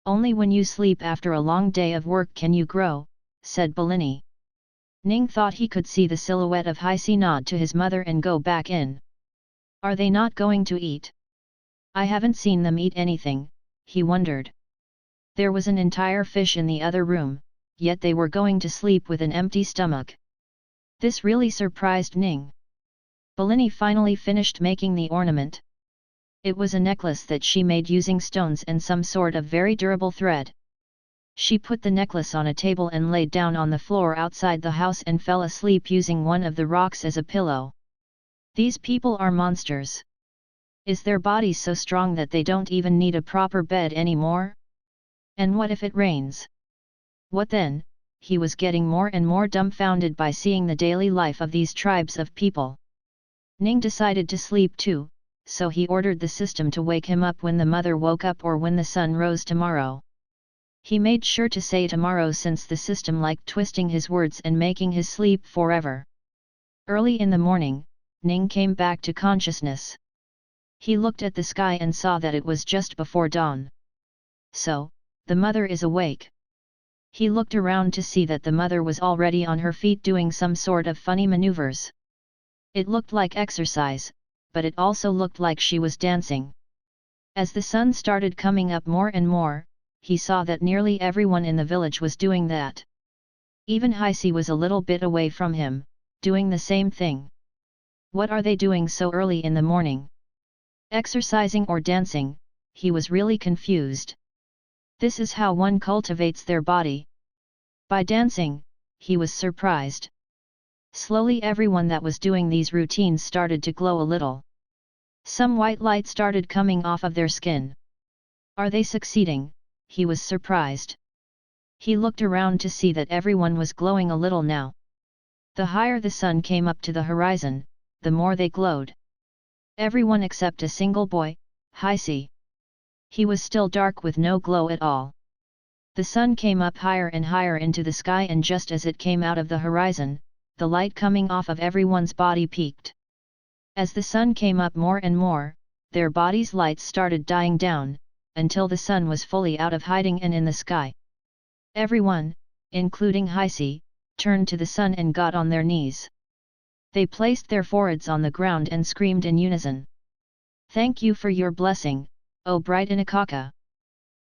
Only when you sleep after a long day of work can you grow, said Belini. Ning thought he could see the silhouette of Haisi nod to his mother and go back in. Are they not going to eat? I haven't seen them eat anything, he wondered. There was an entire fish in the other room, yet they were going to sleep with an empty stomach. This really surprised Ning. Belini finally finished making the ornament. It was a necklace that she made using stones and some sort of very durable thread. She put the necklace on a table and laid down on the floor outside the house and fell asleep using one of the rocks as a pillow. These people are monsters. Is their body so strong that they don't even need a proper bed anymore? And what if it rains? What then? He was getting more and more dumbfounded by seeing the daily life of these tribes of people. Ning decided to sleep too, so he ordered the system to wake him up when the mother woke up or when the sun rose tomorrow. He made sure to say tomorrow since the system liked twisting his words and making his sleep forever. Early in the morning, Ning came back to consciousness. He looked at the sky and saw that it was just before dawn. So, the mother is awake. He looked around to see that the mother was already on her feet doing some sort of funny maneuvers. It looked like exercise, but it also looked like she was dancing. As the sun started coming up more and more, he saw that nearly everyone in the village was doing that. Even Haisi was a little bit away from him, doing the same thing. What are they doing so early in the morning? Exercising or dancing? He was really confused. This is how one cultivates their body. By dancing, he was surprised. Slowly everyone that was doing these routines started to glow a little. Some white light started coming off of their skin. Are they succeeding? He was surprised. He looked around to see that everyone was glowing a little now. The higher the sun came up to the horizon, the more they glowed. Everyone except a single boy, Haisi. He was still dark with no glow at all. The sun came up higher and higher into the sky, and just as it came out of the horizon, the light coming off of everyone's body peaked. As the sun came up more and more, their bodies' lights started dying down, until the sun was fully out of hiding and in the sky. Everyone, including Haisi, turned to the sun and got on their knees. They placed their foreheads on the ground and screamed in unison. Thank you for your blessing, O bright Inakaka.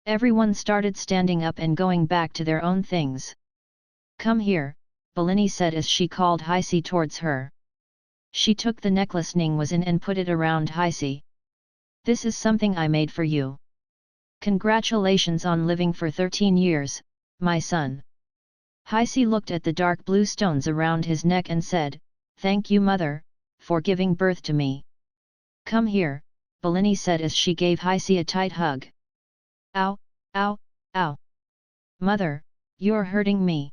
Everyone started standing up and going back to their own things. Come here, Belini said as she called Haisi towards her. She took the necklace Ning was in and put it around Haisi. This is something I made for you. Congratulations on living for 13 years, my son. Haisi looked at the dark blue stones around his neck and said, Thank you, mother, for giving birth to me. Come here, Belini said as she gave Haisi a tight hug. Ow, ow, ow. Mother, you're hurting me.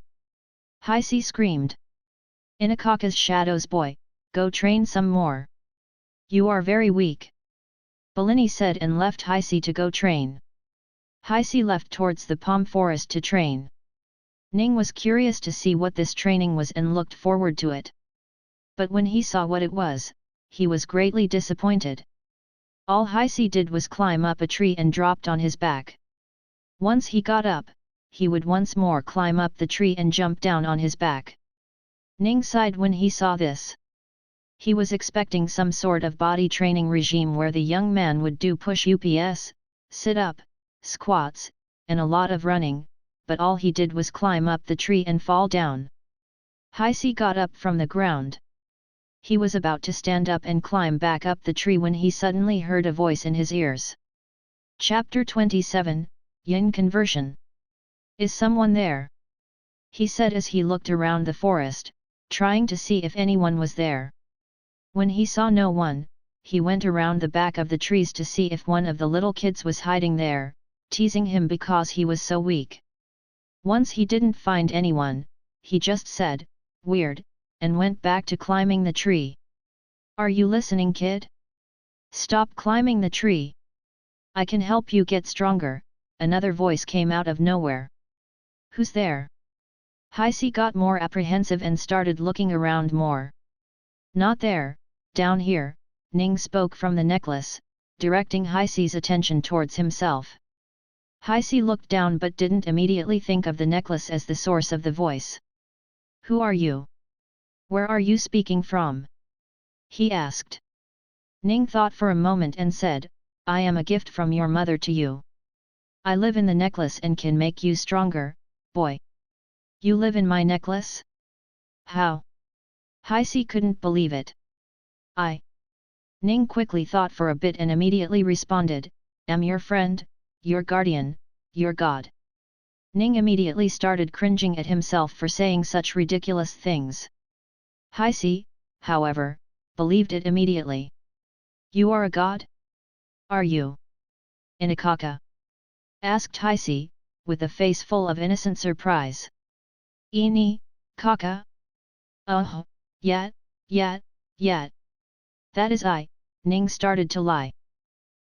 Haisi screamed. Inakaka's shadow's boy, go train some more. You are very weak. Belini said and left Haisi to go train. Haisi left towards the palm forest to train. Ning was curious to see what this training was and looked forward to it. But when he saw what it was, he was greatly disappointed. All Haisi did was climb up a tree and dropped on his back. Once he got up, he would once more climb up the tree and jump down on his back. Ning sighed when he saw this. He was expecting some sort of body training regime where the young man would do push-ups, sit-up, squats, and a lot of running, but all he did was climb up the tree and fall down. Haisi got up from the ground. He was about to stand up and climb back up the tree when he suddenly heard a voice in his ears. Chapter 27, Yin conversion. Is someone there? He said as he looked around the forest, trying to see if anyone was there. When he saw no one, he went around the back of the trees to see if one of the little kids was hiding there, teasing him because he was so weak. Once he didn't find anyone, he just said, "Weird," and went back to climbing the tree. "Are you listening, kid? Stop climbing the tree. I can help you get stronger," another voice came out of nowhere. "Who's there?" Heisi got more apprehensive and started looking around more. "Not there, down here," Ning spoke from the necklace, directing Heisi's attention towards himself. Heisi looked down but didn't immediately think of the necklace as the source of the voice. "Who are you? Where are you speaking from?" he asked. Ning thought for a moment and said, "I am a gift from your mother to you. I live in the necklace and can make you stronger, boy." "You live in my necklace? How?" Heisi couldn't believe it. Ning quickly thought for a bit and immediately responded, "Am your friend, your guardian, your god." Ning immediately started cringing at himself for saying such ridiculous things. Heisi, however, believed it immediately. "You are a god? Are you Inakaka?" asked Heisi, with a face full of innocent surprise. "Ini, Kaka? Yet. That is I," Ning started to lie.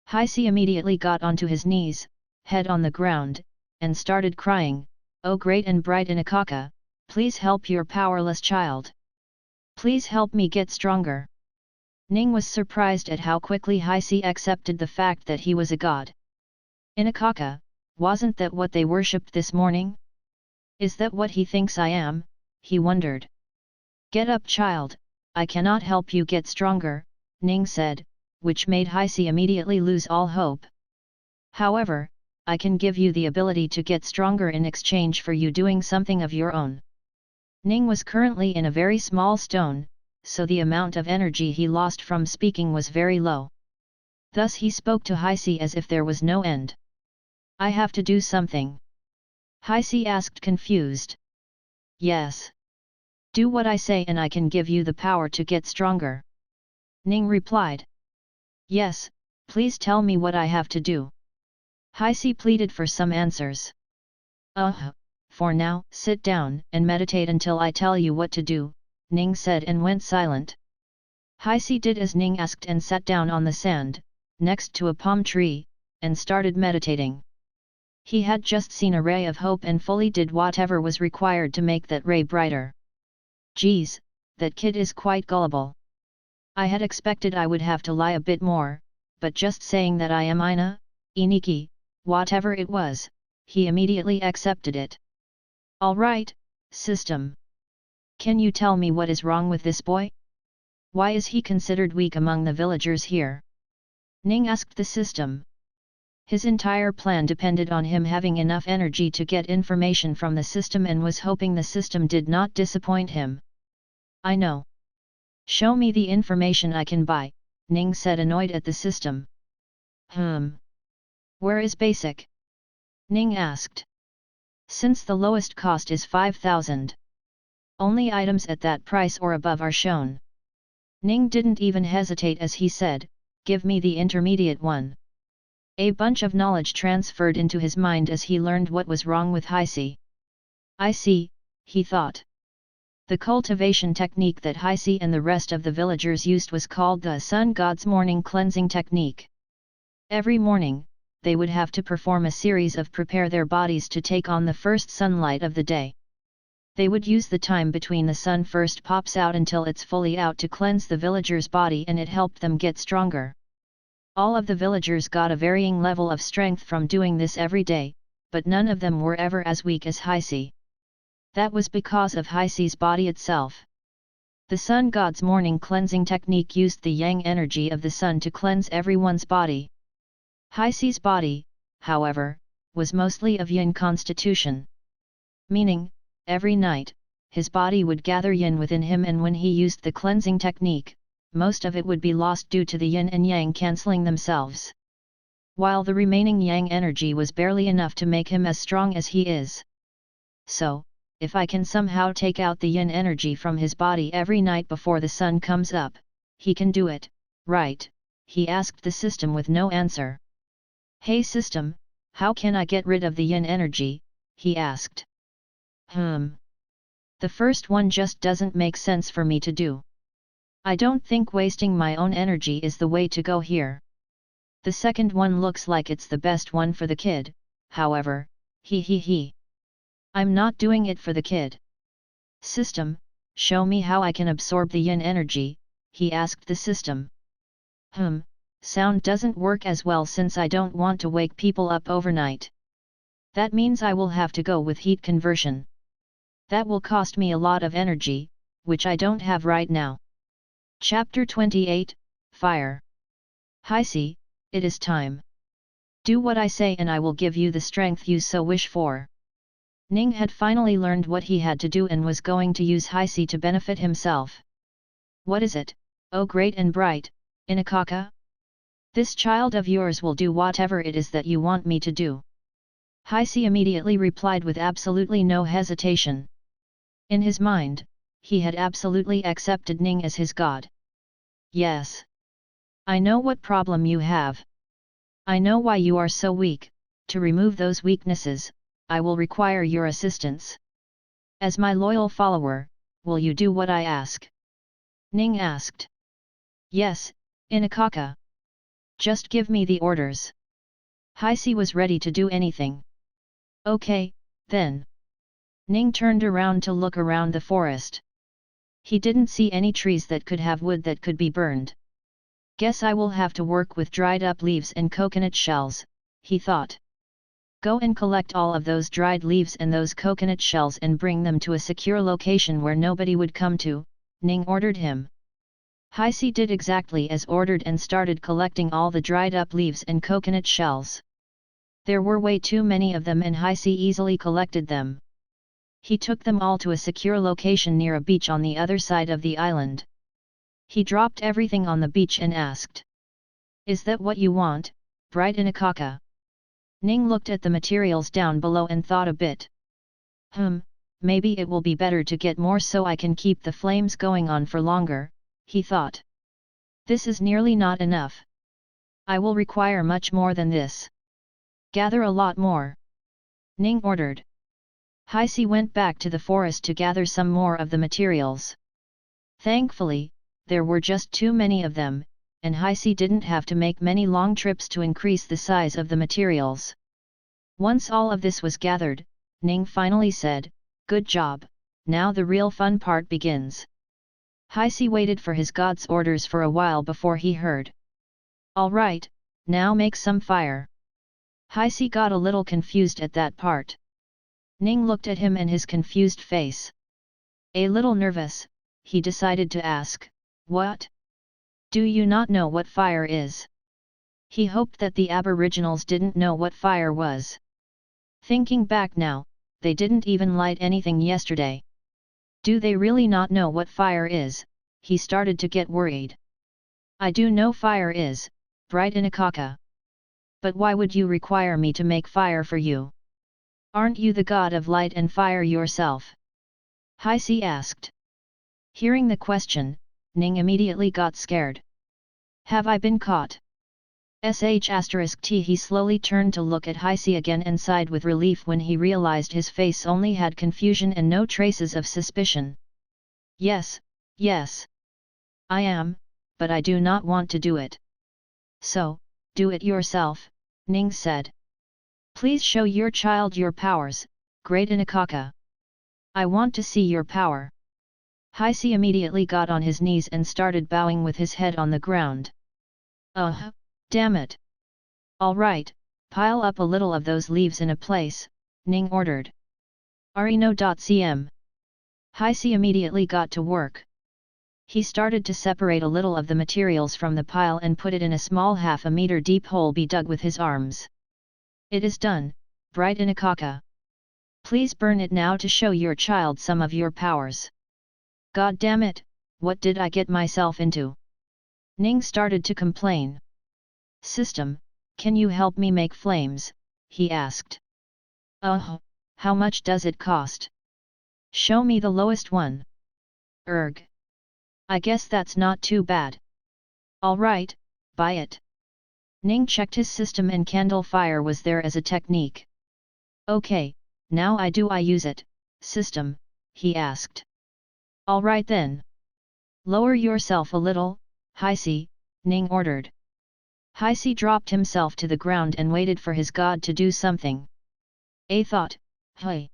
Heisi immediately got onto his knees, head on the ground, and started crying, "Oh great and bright Inakaka, please help your powerless child. Please help me get stronger." Ning was surprised at how quickly Heisi accepted the fact that he was a god. "Inakaka, wasn't that what they worshipped this morning? Is that what he thinks I am?" he wondered. "Get up, child, I cannot help you get stronger," Ning said, which made Heisi immediately lose all hope. "However, I can give you the ability to get stronger in exchange for you doing something of your own." Ning was currently in a very small stone, so the amount of energy he lost from speaking was very low. Thus he spoke to Heisi as if there was no end. "I have to do something?" Heisi asked confused. "Yes. Do what I say and I can give you the power to get stronger." Ning replied. "Yes, please tell me what I have to do." Heisi pleaded for some answers. For now, sit down and meditate until I tell you what to do," Ning said and went silent. Heisi did as Ning asked and sat down on the sand, next to a palm tree, and started meditating. He had just seen a ray of hope and fully did whatever was required to make that ray brighter. "Geez, that kid is quite gullible. I had expected I would have to lie a bit more, but just saying that I am Ina, Iniki, whatever it was, he immediately accepted it." "All right, system. Can you tell me what is wrong with this boy? Why is he considered weak among the villagers here?" Ning asked the system. His entire plan depended on him having enough energy to get information from the system and was hoping the system did not disappoint him. "I know. Show me the information I can buy," Ning said, annoyed at the system. Where is basic?" Ning asked. "Since the lowest cost is 5,000. Only items at that price or above are shown." Ning didn't even hesitate as he said, "Give me the intermediate one." A bunch of knowledge transferred into his mind as he learned what was wrong with Heisi. "I see," he thought. The cultivation technique that Heisi and the rest of the villagers used was called the Sun God's Morning Cleansing Technique. Every morning, they would have to perform a series of prepare their bodies to take on the first sunlight of the day. They would use the time between the sun first pops out until it's fully out to cleanse the villager's body, and it helped them get stronger. All of the villagers got a varying level of strength from doing this every day, but none of them were ever as weak as Heisi. That was because of Heisi's body itself. The Sun God's morning cleansing technique used the yang energy of the sun to cleanse everyone's body. Heisi's body, however, was mostly of yin constitution. Meaning, every night, his body would gather yin within him, and when he used the cleansing technique, most of it would be lost due to the yin and yang cancelling themselves. while the remaining yang energy was barely enough to make him as strong as he is. So, if I can somehow take out the yin energy from his body every night before the sun comes up, he can do it, right? He asked the system with no answer. Hey system, how can I get rid of the yin energy? He asked. The first one just doesn't make sense for me to do. I don't think wasting my own energy is the way to go here. The second one looks like it's the best one for the kid, however, I'm not doing it for the kid. System, show me how I can absorb the yin energy, he asked the system. Sound doesn't work as well since I don't want to wake people up overnight. That means I will have to go with heat conversion. That will cost me a lot of energy, which I don't have right now. Chapter 28, Fire. Heisi, it is time. Do what I say and I will give you the strength you so wish for. Ning had finally learned what he had to do and was going to use Heisi to benefit himself. What is it, oh great and bright, Inakaka? This child of yours will do whatever it is that you want me to do. Heisi immediately replied with absolutely no hesitation. In his mind, he had absolutely accepted Ning as his god. Yes. I know what problem you have. I know why you are so weak. To remove those weaknesses, I will require your assistance. As my loyal follower, will you do what I ask? Ning asked. Yes, Inakaka. Just give me the orders. Heisi was ready to do anything. Okay, then. Ning turned around to look around the forest. He didn't see any trees that could have wood that could be burned. Guess I will have to work with dried up leaves and coconut shells, he thought. Go and collect all of those dried leaves and those coconut shells and bring them to a secure location where nobody would come to, Ning ordered him. Heisi did exactly as ordered and started collecting all the dried up leaves and coconut shells. There were way too many of them and Heisi easily collected them. He took them all to a secure location near a beach on the other side of the island. He dropped everything on the beach and asked. Is that what you want, bright Inakaka? Ning looked at the materials down below and thought a bit. Maybe it will be better to get more so I can keep the flames going on for longer, he thought. This is nearly not enough. I will require much more than this. Gather a lot more. Ning ordered. Heisi went back to the forest to gather some more of the materials. Thankfully, there were just too many of them, and Heisi didn't have to make many long trips to increase the size of the materials. Once all of this was gathered, Ning finally said, "Good job, now the real fun part begins." Heisi waited for his god's orders for a while before he heard. "All right, now make some fire." Heisi got a little confused at that part. Ning looked at him and his confused face. A little nervous, he decided to ask, "What? Do you not know what fire is?" He hoped that the Aboriginals didn't know what fire was. Thinking back now, they didn't even light anything yesterday. Do they really not know what fire is? He started to get worried. "I do know fire is, bright Inakaka. But why would you require me to make fire for you? Aren't you the god of light and fire yourself?" Heisi asked. Hearing the question, Ning immediately got scared. "Have I been caught?" He slowly turned to look at Heisi again and sighed with relief when he realized his face only had confusion and no traces of suspicion. Yes, I am, but I do not want to do it." "So, do it yourself," Ning said. "Please show your child your powers, great Inakaka. I want to see your power." Heisi immediately got on his knees and started bowing with his head on the ground. Damn it! All right, pile up a little of those leaves in a place, Ning ordered. Arino.cm. Heisi immediately got to work. He started to separate a little of the materials from the pile and put it in a small half-a-meter deep hole be dug with his arms. "It is done, bright Inakaka. Please burn it now to show your child some of your powers." "God damn it, what did I get myself into?" Ning started to complain. "System, Can you help me make flames? He asked. How much does it cost? Show me the lowest one. Erg. I guess that's not too bad. Alright, buy it. Ning checked his system and candle fire was there as a technique. Okay, now I use it, system, he asked. Alright then. Lower yourself a little, Heisi, Ning ordered. Heisi dropped himself to the ground and waited for his god to do something. A thought, hey.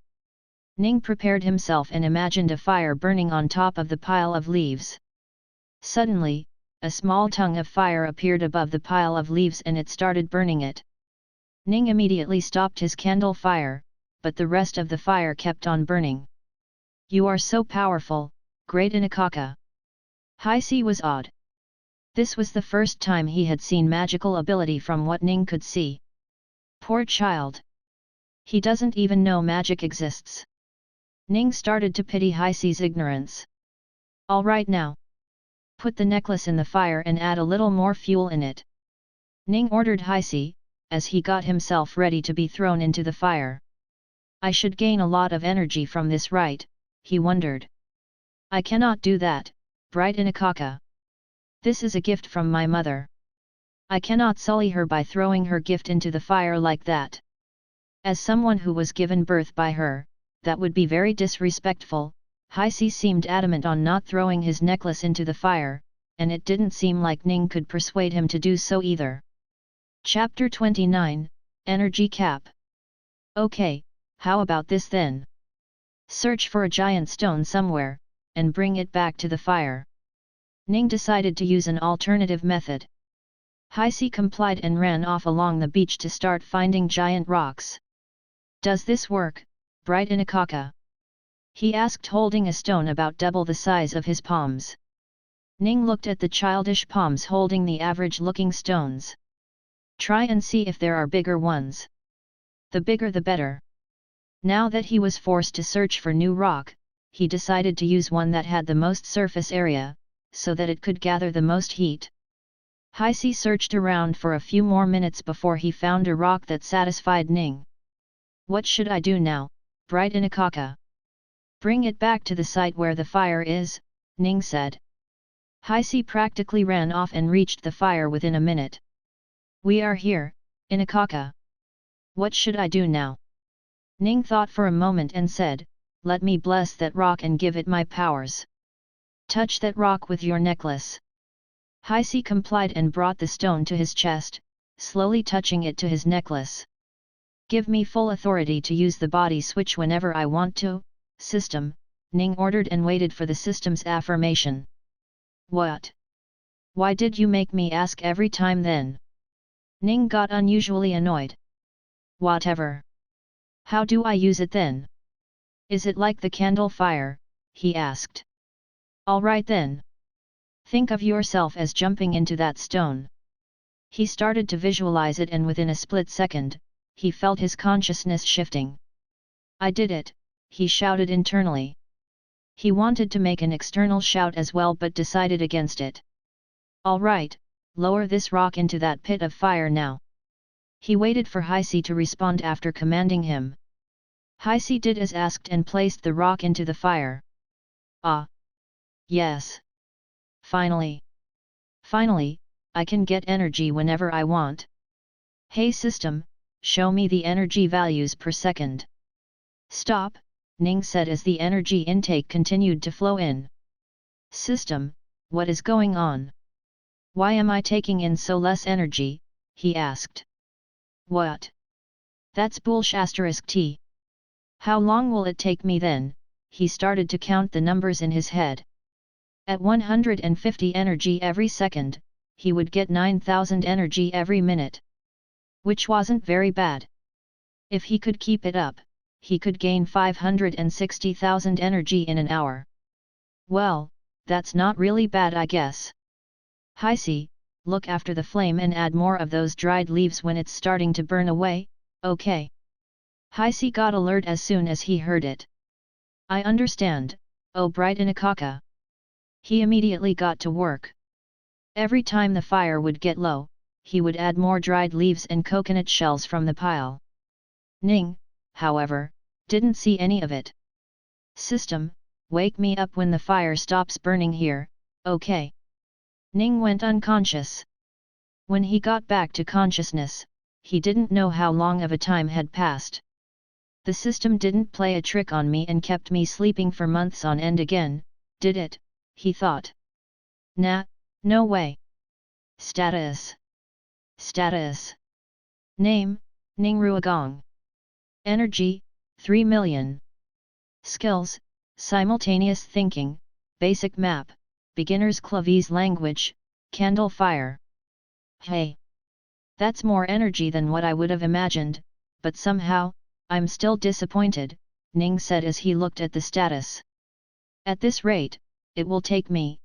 Ning prepared himself and imagined a fire burning on top of the pile of leaves. Suddenly, a small tongue of fire appeared above the pile of leaves and it started burning it. Ning immediately stopped his candle fire, but the rest of the fire kept on burning. You are so powerful, great Inakaka. Heisi was awed. This was the first time he had seen magical ability from what Ning could see. Poor child. He doesn't even know magic exists. Ning started to pity Heisi's ignorance. Alright now. Put the necklace in the fire and add a little more fuel in it. Ning ordered Heisi, as he got himself ready to be thrown into the fire. I should gain a lot of energy from this, right? He wondered. I cannot do that, bright Inakaka. This is a gift from my mother. I cannot sully her by throwing her gift into the fire like that. As someone who was given birth by her, that would be very disrespectful. Heisi seemed adamant on not throwing his necklace into the fire, and it didn't seem like Ning could persuade him to do so either. Chapter 29, Energy Cap. Okay, how about this then? Search for a giant stone somewhere, and bring it back to the fire. Ning decided to use an alternative method. Heisi complied and ran off along the beach to start finding giant rocks. Does this work, bright Inakaka? He asked, holding a stone about double the size of his palms. Ning looked at the childish palms holding the average-looking stones. Try and see if there are bigger ones. The bigger the better. Now that he was forced to search for new rock, he decided to use one that had the most surface area, so that it could gather the most heat. Heisi searched around for a few more minutes before he found a rock that satisfied Ning. What should I do now, bright Inakaka? Bring it back to the site where the fire is, Ning said. Heisi practically ran off and reached the fire within a minute. We are here, Inakaka. What should I do now? Ning thought for a moment and said, let me bless that rock and give it my powers. Touch that rock with your necklace. Heisi complied and brought the stone to his chest, slowly touching it to his necklace. Give me full authority to use the body switch whenever I want to, system, Ning ordered and waited for the system's affirmation. What? Why did you make me ask every time then? Ning got unusually annoyed. Whatever. How do I use it then? Is it like the candle fire? He asked. Alright then. Think of yourself as jumping into that stone. He started to visualize it and within a split second, he felt his consciousness shifting. I did it, he shouted internally. He wanted to make an external shout as well but decided against it. Alright, lower this rock into that pit of fire now. He waited for Heisi to respond after commanding him. Heisi did as asked and placed the rock into the fire. Ah! Yes! Finally! Finally, I can get energy whenever I want. Hey system, show me the energy values per second. Stop, Ning said as the energy intake continued to flow in. System, what is going on? Why am I taking in so less energy? He asked. What? That's bullsh*t. How long will it take me then? He started to count the numbers in his head. At 150 energy every second, he would get 9,000 energy every minute. Which wasn't very bad. If he could keep it up, he could gain 560,000 energy in an hour. Well, that's not really bad I guess. Heisi, look after the flame and add more of those dried leaves when it's starting to burn away, okay? Heisi got alert as soon as he heard it. I understand, oh bright Inakaka. He immediately got to work. Every time the fire would get low, he would add more dried leaves and coconut shells from the pile. Ning, however, didn't see any of it. System, wake me up when the fire stops burning here, okay? Ning went unconscious. When he got back to consciousness, he didn't know how long of a time had passed. The system didn't play a trick on me and kept me sleeping for months on end again, did it? He thought. Nah, no way. Status. Status. Name, Ning Ruogong. Energy, 3 million. Skills, simultaneous thinking, basic map, beginner's Clavese language, candle fire. Hey! That's more energy than what I would have imagined, but somehow, I'm still disappointed, Ning said as he looked at the status. At this rate, it will take me,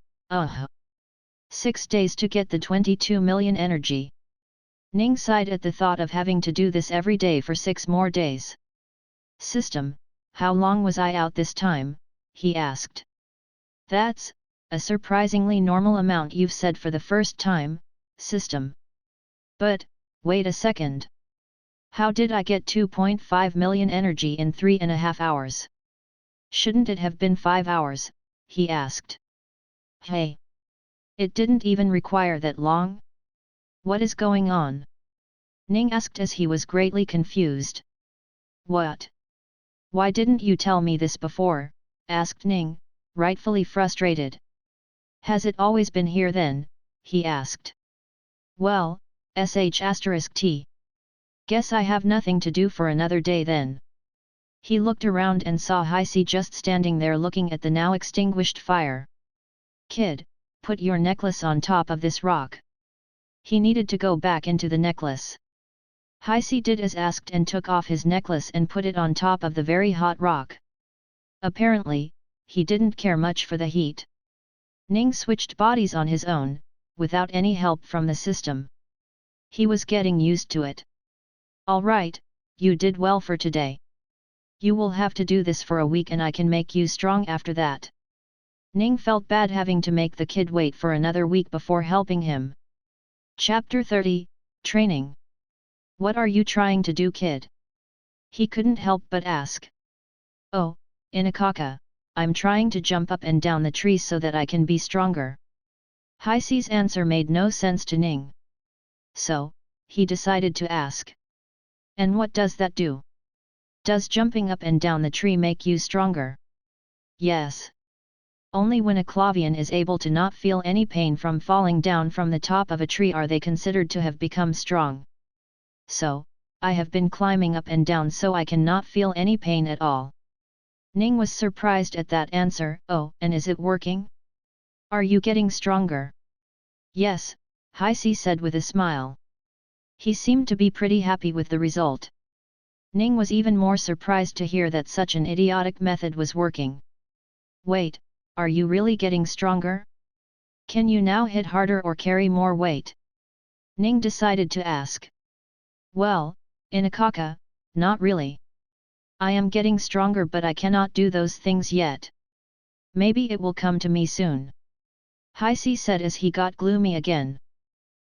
6 days to get the 22 million energy. Ning sighed at the thought of having to do this every day for 6 more days. System, how long was I out this time? He asked. That's a surprisingly normal amount you've said for the first time, system. But, wait a second. How did I get 2.5 million energy in 3.5 hours? Shouldn't it have been 5 hours? He asked. Hey! It didn't even require that long? What is going on? Ning asked as he was greatly confused. What? Why didn't you tell me this before? Asked Ning, rightfully frustrated. Has it always been here then? He asked. Well, **t. Guess I have nothing to do for another day then. He looked around and saw Heisi just standing there looking at the now extinguished fire. Kid, put your necklace on top of this rock. He needed to go back into the necklace. Heisi did as asked and took off his necklace and put it on top of the very hot rock. Apparently, he didn't care much for the heat. Ning switched bodies on his own, without any help from the system. He was getting used to it. Alright, you did well for today. You will have to do this for a week and I can make you strong after that. Ning felt bad having to make the kid wait for another week before helping him. Chapter 30, Training. What are you trying to do, kid? He couldn't help but ask. Oh, Inakaka, I'm trying to jump up and down the trees so that I can be stronger. Heisi's answer made no sense to Ning. So, he decided to ask. And what does that do? Does jumping up and down the tree make you stronger? Yes. Only when a Clavian is able to not feel any pain from falling down from the top of a tree are they considered to have become strong. So, I have been climbing up and down so I can not feel any pain at all. Ning was surprised at that answer. Oh, and is it working? Are you getting stronger? Yes, Heisi said with a smile. He seemed to be pretty happy with the result. Ning was even more surprised to hear that such an idiotic method was working. Wait, are you really getting stronger? Can you now hit harder or carry more weight? Ning decided to ask. Well, Inakaka, not really. I am getting stronger but I cannot do those things yet. Maybe it will come to me soon. Heisi said as he got gloomy again.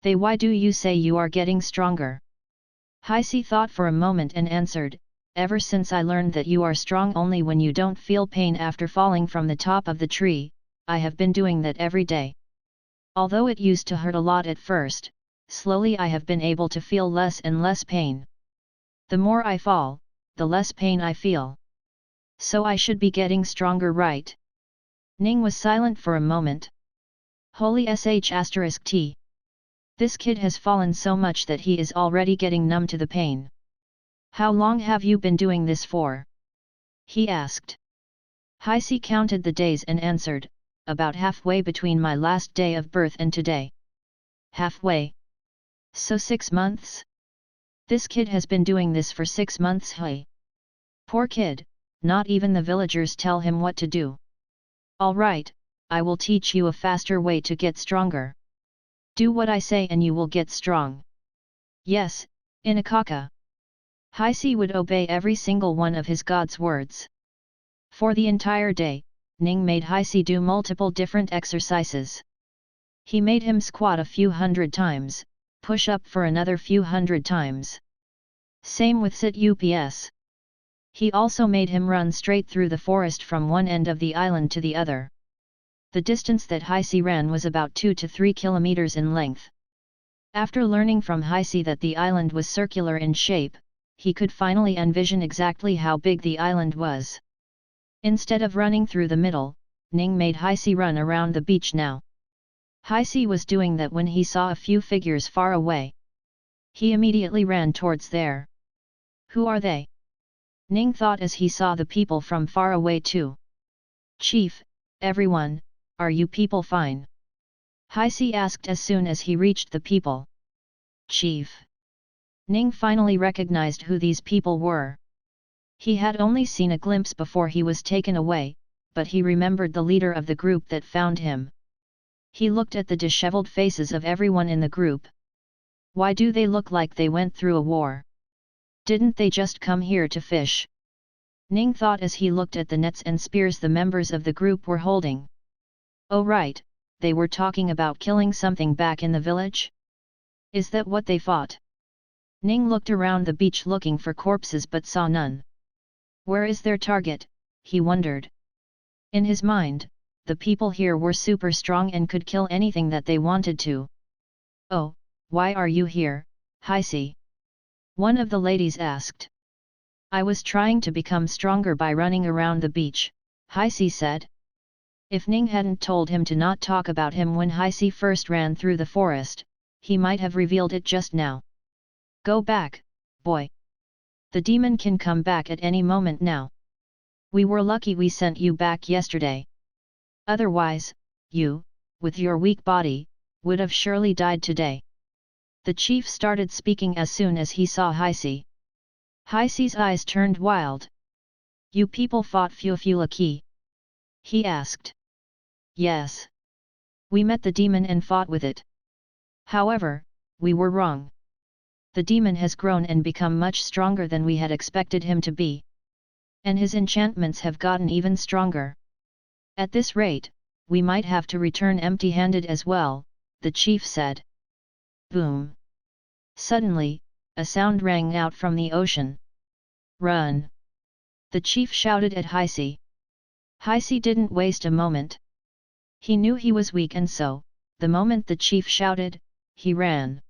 Why do you say you are getting stronger? Heisi thought for a moment and answered, ever since I learned that you are strong only when you don't feel pain after falling from the top of the tree, I have been doing that every day. Although it used to hurt a lot at first, slowly I have been able to feel less and less pain. The more I fall, the less pain I feel. So I should be getting stronger, right? Ning was silent for a moment. Holy **t. This kid has fallen so much that he is already getting numb to the pain. How long have you been doing this for? He asked. Heisi counted the days and answered, about halfway between my last day of birth and today. Halfway? So 6 months? This kid has been doing this for 6 months, hey? Poor kid, not even the villagers tell him what to do. Alright, I will teach you a faster way to get stronger. Do what I say and you will get strong. Yes, Inakaka. Heisi would obey every single one of his god's words. For the entire day, Ning made Heisi do multiple different exercises. He made him squat a few hundred times, push up for another few hundred times. Same with sit ups. He also made him run straight through the forest from one end of the island to the other. The distance that Heisi ran was about 2 to 3 kilometers in length. After learning from Heisi that the island was circular in shape, he could finally envision exactly how big the island was. Instead of running through the middle, Ning made Heisi run around the beach now. Heisi was doing that when he saw a few figures far away. He immediately ran towards there. Who are they? Ning thought as he saw the people from far away too. Chief, everyone, are you people fine? Heisi asked as soon as he reached the people. Chief. Ning finally recognized who these people were. He had only seen a glimpse before he was taken away, but he remembered the leader of the group that found him. He looked at the disheveled faces of everyone in the group. Why do they look like they went through a war? Didn't they just come here to fish? Ning thought as he looked at the nets and spears the members of the group were holding. Oh right, they were talking about killing something back in the village? Is that what they fought? Ning looked around the beach looking for corpses but saw none. Where is their target, he wondered. In his mind, the people here were super strong and could kill anything that they wanted to. Oh, why are you here, Heisi? One of the ladies asked. I was trying to become stronger by running around the beach, Heisi said. If Ning hadn't told him to not talk about him when Heisi first ran through the forest, he might have revealed it just now. Go back, boy. The demon can come back at any moment now. We were lucky we sent you back yesterday. Otherwise, you, with your weak body, would have surely died today. The chief started speaking as soon as he saw Heisi. Heisi's eyes turned wild. You people fought Fufulaki? He asked. Yes. We met the demon and fought with it. However, we were wrong. The demon has grown and become much stronger than we had expected him to be. And his enchantments have gotten even stronger. At this rate, we might have to return empty-handed as well, the chief said. Boom! Suddenly, a sound rang out from the ocean. Run! The chief shouted at Heisi. Heisi didn't waste a moment. He knew he was weak and so, the moment the chief shouted, he ran.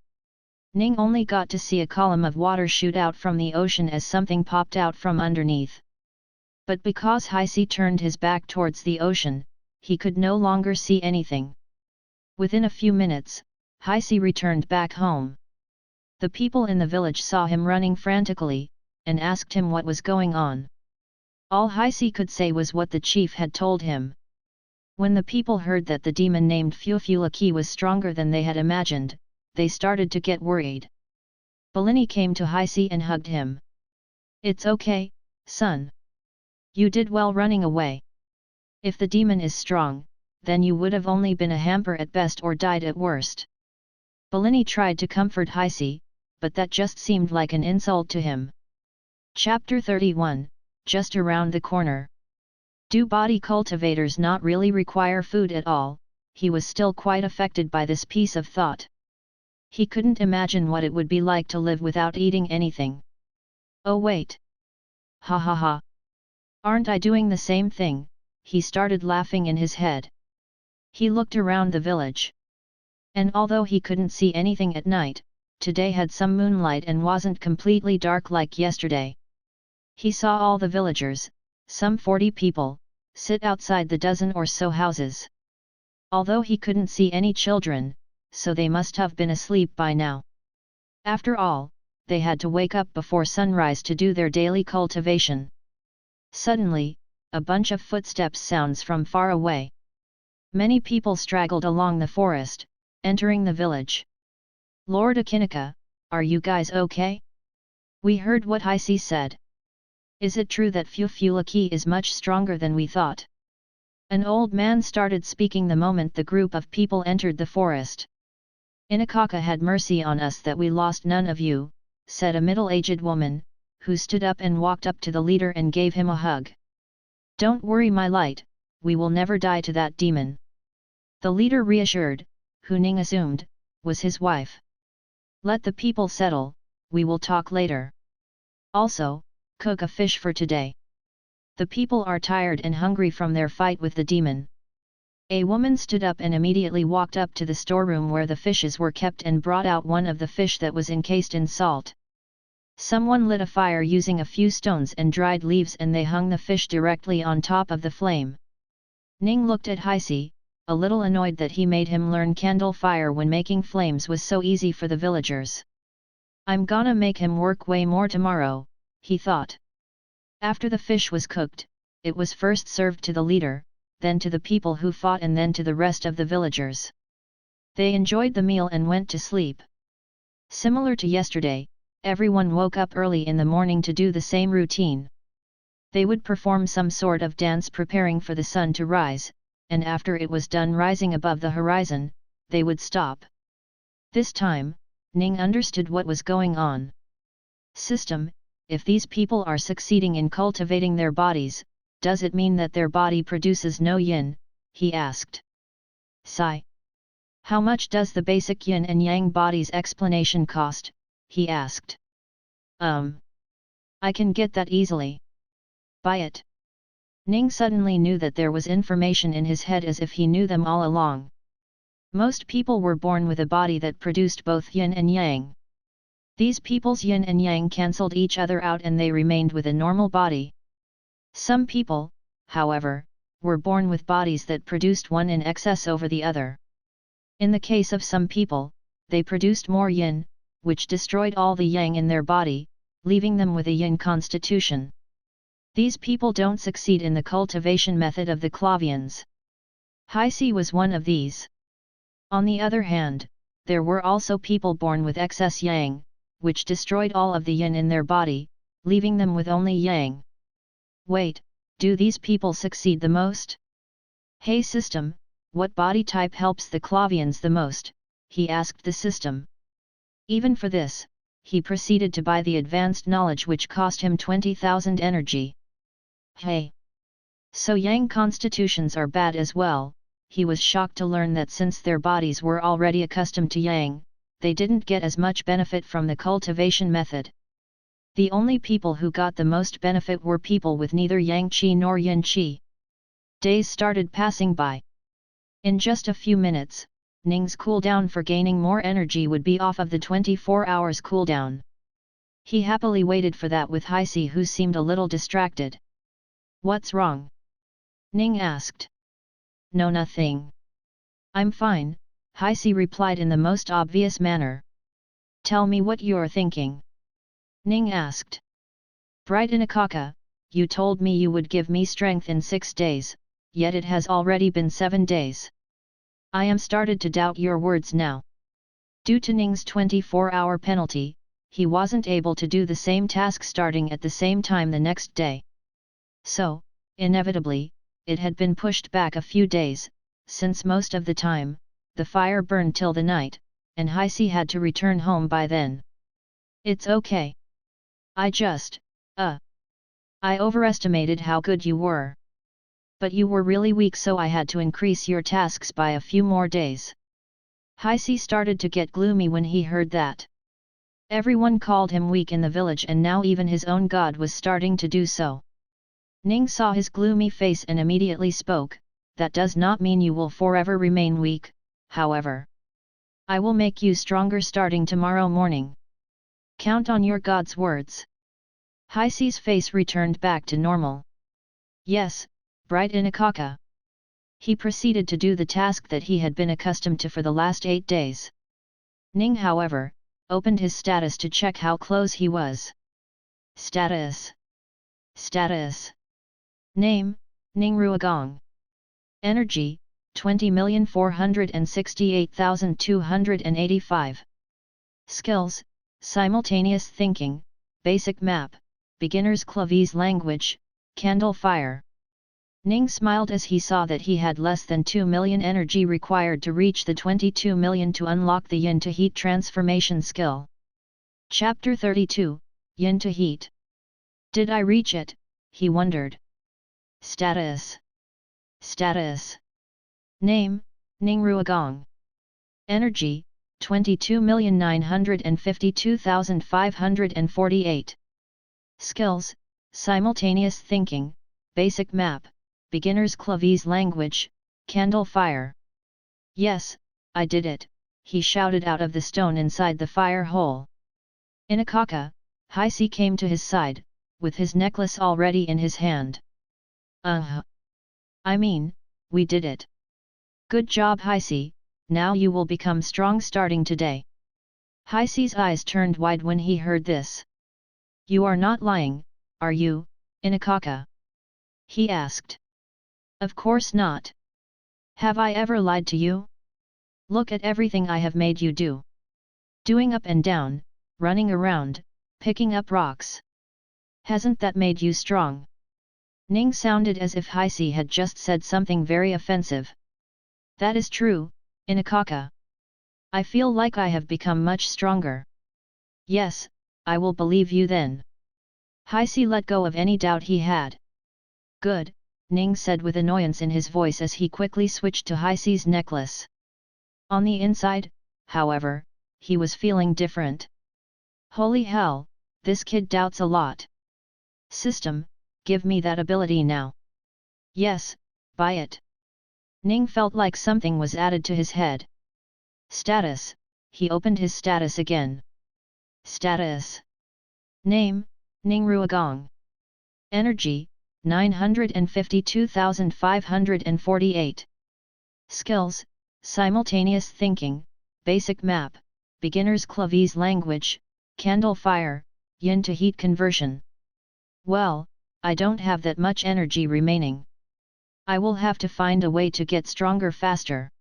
Ning only got to see a column of water shoot out from the ocean as something popped out from underneath. But because Heisi turned his back towards the ocean, he could no longer see anything. Within a few minutes, Heisi returned back home. The people in the village saw him running frantically, and asked him what was going on. All Heisi could say was what the chief had told him. When the people heard that the demon named Fufulaki was stronger than they had imagined, they started to get worried. Belini came to Heisi and hugged him. It's okay, son. You did well running away. If the demon is strong, then you would have only been a hamper at best or died at worst. Belini tried to comfort Heisi, but that just seemed like an insult to him. Chapter 31, just around the corner. Do body cultivators not really require food at all? He was still quite affected by this piece of thought. He couldn't imagine what it would be like to live without eating anything. Oh wait! Ha ha ha! Aren't I doing the same thing? He started laughing in his head. He looked around the village. And although he couldn't see anything at night, today had some moonlight and wasn't completely dark like yesterday. He saw all the villagers, some 40 people, sit outside the dozen or so houses. Although he couldn't see any children, so they must have been asleep by now. After all, they had to wake up before sunrise to do their daily cultivation. Suddenly, a bunch of footsteps sounds from far away. Many people straggled along the forest, entering the village. Lord Akinika, are you guys okay? We heard what Heisi said. Is it true that Fufulaki is much stronger than we thought? An old man started speaking the moment the group of people entered the forest. Inakaka had mercy on us that we lost none of you, said a middle-aged woman, who stood up and walked up to the leader and gave him a hug. Don't worry my light, we will never die to that demon. The leader reassured, who Ning assumed, was his wife. Let the people settle, we will talk later. Also, cook a fish for today. The people are tired and hungry from their fight with the demon. A woman stood up and immediately walked up to the storeroom where the fishes were kept and brought out one of the fish that was encased in salt. Someone lit a fire using a few stones and dried leaves and they hung the fish directly on top of the flame. Ning looked at Haisi, a little annoyed that he made him learn candle fire when making flames was so easy for the villagers. I'm gonna make him work way more tomorrow, he thought. After the fish was cooked, it was first served to the leader, then to the people who fought and then to the rest of the villagers. They enjoyed the meal and went to sleep. Similar to yesterday, everyone woke up early in the morning to do the same routine. They would perform some sort of dance preparing for the sun to rise, and after it was done rising above the horizon, they would stop. This time, Ning understood what was going on. System, if these people are succeeding in cultivating their bodies, does it mean that their body produces no yin? He asked. Sigh. How much does the basic yin and yang body's explanation cost? He asked. I can get that easily. Buy it. Ning suddenly knew that there was information in his head as if he knew them all along. Most people were born with a body that produced both yin and yang. These people's yin and yang cancelled each other out and they remained with a normal body. Some people, however, were born with bodies that produced one in excess over the other. In the case of some people, they produced more yin, which destroyed all the yang in their body, leaving them with a yin constitution. These people don't succeed in the cultivation method of the Clavians. Haisi was one of these. On the other hand, there were also people born with excess yang, which destroyed all of the yin in their body, leaving them with only yang. Wait, do these people succeed the most? Hey system, what body type helps the Clavians the most? He asked the system. Even for this, he proceeded to buy the advanced knowledge which cost him 20,000 energy. Hey! So yang constitutions are bad as well. He was shocked to learn that since their bodies were already accustomed to yang, they didn't get as much benefit from the cultivation method. The only people who got the most benefit were people with neither yang qi nor yin qi. Days started passing by. In just a few minutes, Ning's cooldown for gaining more energy would be off of the 24 hours cooldown. He happily waited for that with Haisi, who seemed a little distracted. What's wrong? Ning asked. No, nothing. I'm fine, Haisi replied in the most obvious manner. Tell me what you're thinking. Ning asked. Bright Inakaka, you told me you would give me strength in 6 days, yet it has already been 7 days. I am started to doubt your words now. Due to Ning's 24-hour penalty, he wasn't able to do the same task starting at the same time the next day. So, inevitably, it had been pushed back a few days, since most of the time, the fire burned till the night, and Haisi had to return home by then. It's okay. I overestimated how good you were. But you were really weak, so I had to increase your tasks by a few more days. Haisi started to get gloomy when he heard that. Everyone called him weak in the village and now even his own god was starting to do so. Ning saw his gloomy face and immediately spoke, that does not mean you will forever remain weak, however. I will make you stronger starting tomorrow morning. Count on your god's words. Haisi's face returned back to normal. Yes, Bright Inakaka. He proceeded to do the task that he had been accustomed to for the last 8 days. Ning, however, opened his status to check how close he was. Status. Name, Ning Ruogong. Energy, 20,468,285. Skills, simultaneous thinking, basic map, beginner's Clavese language, candle fire. Ning smiled as he saw that he had less than 2 million energy required to reach the 22 million to unlock the yin to heat transformation skill. Chapter 32, Yin to Heat. Did I reach it? He wondered. Status. Name, Ning Ruogong. Energy, 22,952,548. Skills, simultaneous thinking, basic map, beginner's clavies language, candle fire. Yes, I did it, he shouted out of the stone inside the fire hole. Inakaka, Heisi came to his side, with his necklace already in his hand. I mean, we did it. Good job Heisi, now you will become strong starting today. Heisi's eyes turned wide when he heard this. You are not lying, are you, Inakaka? He asked. Of course not. Have I ever lied to you? Look at everything I have made you do. Doing up and down, running around, picking up rocks. Hasn't that made you strong? Ning sounded as if Heisi had just said something very offensive. That is true, Inakaka. I feel like I have become much stronger. Yes, I will believe you then. Heisi let go of any doubt he had. Good, Ning said with annoyance in his voice as he quickly switched to Heisi's necklace. On the inside, however, he was feeling different. Holy hell, this kid doubts a lot. System, give me that ability now. Yes, buy it. Ning felt like something was added to his head. Status, he opened his status again. Status. Name, Ning Ruogong. Energy, 952,548. Skills, simultaneous thinking, basic map, beginner's clavies language, candle fire, yin to heat conversion. Well, I don't have that much energy remaining. I will have to find a way to get stronger faster.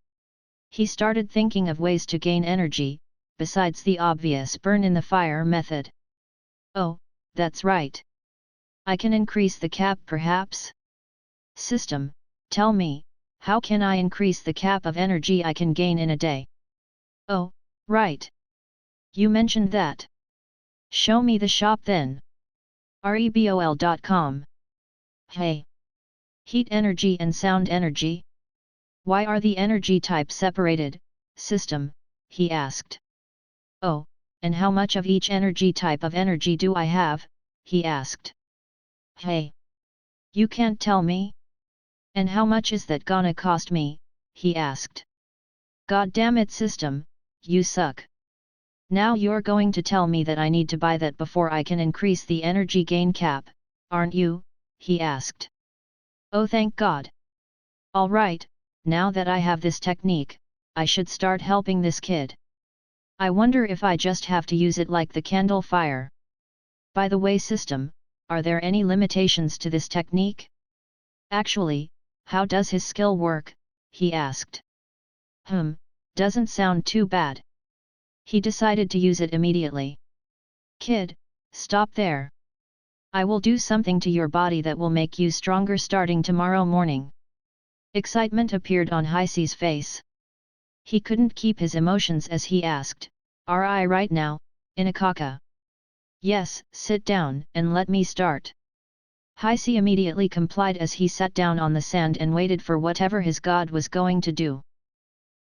He started thinking of ways to gain energy, besides the obvious burn in the fire method. Oh, that's right. I can increase the cap perhaps? System, tell me, how can I increase the cap of energy I can gain in a day? Oh, right. You mentioned that. Show me the shop then. Rebol.com. Hey. Heat energy and sound energy? Why are the energy types separated, system? He asked. Oh, and how much of each energy type of energy do I have? He asked. Hey. You can't tell me? And how much is that gonna cost me? He asked. God damn it system, you suck. Now you're going to tell me that I need to buy that before I can increase the energy gain cap, aren't you? He asked. Oh thank God. Alright, now that I have this technique, I should start helping this kid. I wonder if I just have to use it like the candle fire. By the way system, are there any limitations to this technique? Actually, how does his skill work? He asked. Doesn't sound too bad. He decided to use it immediately. Kid, stop there. I will do something to your body that will make you stronger starting tomorrow morning. Excitement appeared on Heisi's face. He couldn't keep his emotions as he asked, Are I right now, Inakaka? Yes, sit down and let me start. Heisi immediately complied as he sat down on the sand and waited for whatever his god was going to do.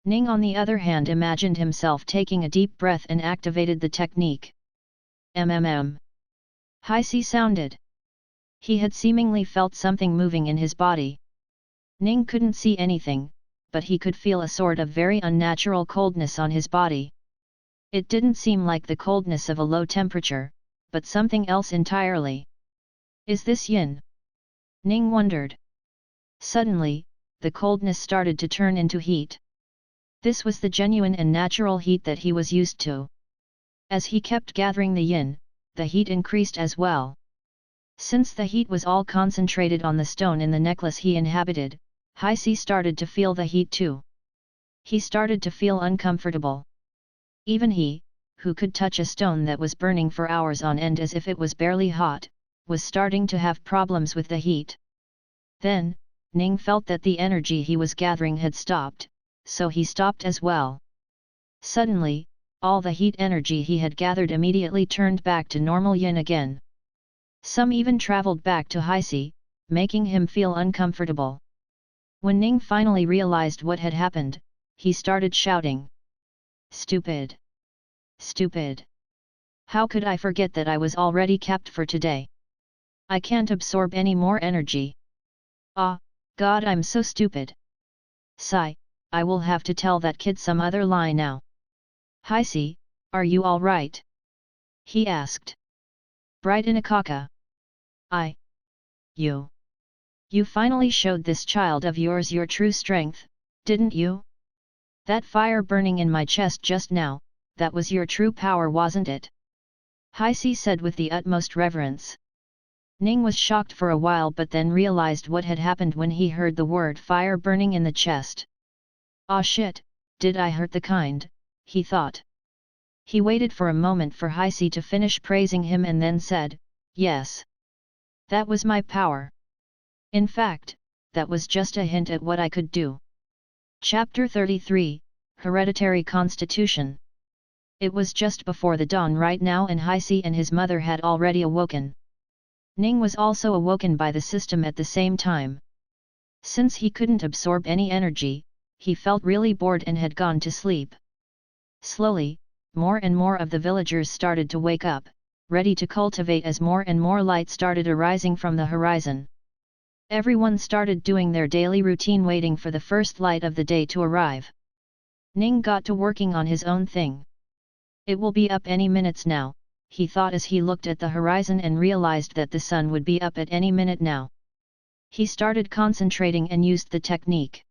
Ning on the other hand imagined himself taking a deep breath and activated the technique. Heisi sounded. He had seemingly felt something moving in his body. Ning couldn't see anything, but he could feel a sort of very unnatural coldness on his body. It didn't seem like the coldness of a low temperature, but something else entirely. Is this yin? Ning wondered. Suddenly, the coldness started to turn into heat. This was the genuine and natural heat that he was used to. As he kept gathering the yin, the heat increased as well. Since the heat was all concentrated on the stone in the necklace he inhabited, Heisi started to feel the heat too. He started to feel uncomfortable. Even he, who could touch a stone that was burning for hours on end as if it was barely hot, was starting to have problems with the heat. Then, Ning felt that the energy he was gathering had stopped, so he stopped as well. Suddenly, all the heat energy he had gathered immediately turned back to normal yin again. Some even traveled back to Heisi, making him feel uncomfortable. When Ning finally realized what had happened, he started shouting. Stupid. Stupid. How could I forget that I was already capped for today? I can't absorb any more energy. Ah, God, I'm so stupid. Sigh, I will have to tell that kid some other lie now. Heisei, are you alright? He asked. Bright Inakaka. You. You finally showed this child of yours your true strength, didn't you? That fire burning in my chest just now, that was your true power, wasn't it? Heisei said with the utmost reverence. Ning was shocked for a while but then realized what had happened when he heard the word fire burning in the chest. Ah shit, did I hurt the kind, he thought. He waited for a moment for Heisei to finish praising him and then said, yes. That was my power. In fact, that was just a hint at what I could do. Chapter 33, Hereditary Constitution. It was just before the dawn right now and Heisei and his mother had already awoken. Ning was also awoken by the system at the same time. Since he couldn't absorb any energy, he felt really bored and had gone to sleep. Slowly, more and more of the villagers started to wake up, ready to cultivate as more and more light started arising from the horizon. Everyone started doing their daily routine waiting for the first light of the day to arrive. Ning got to working on his own thing. It will be up any minutes now, he thought as he looked at the horizon and realized that the sun would be up at any minute now. He started concentrating and used the technique.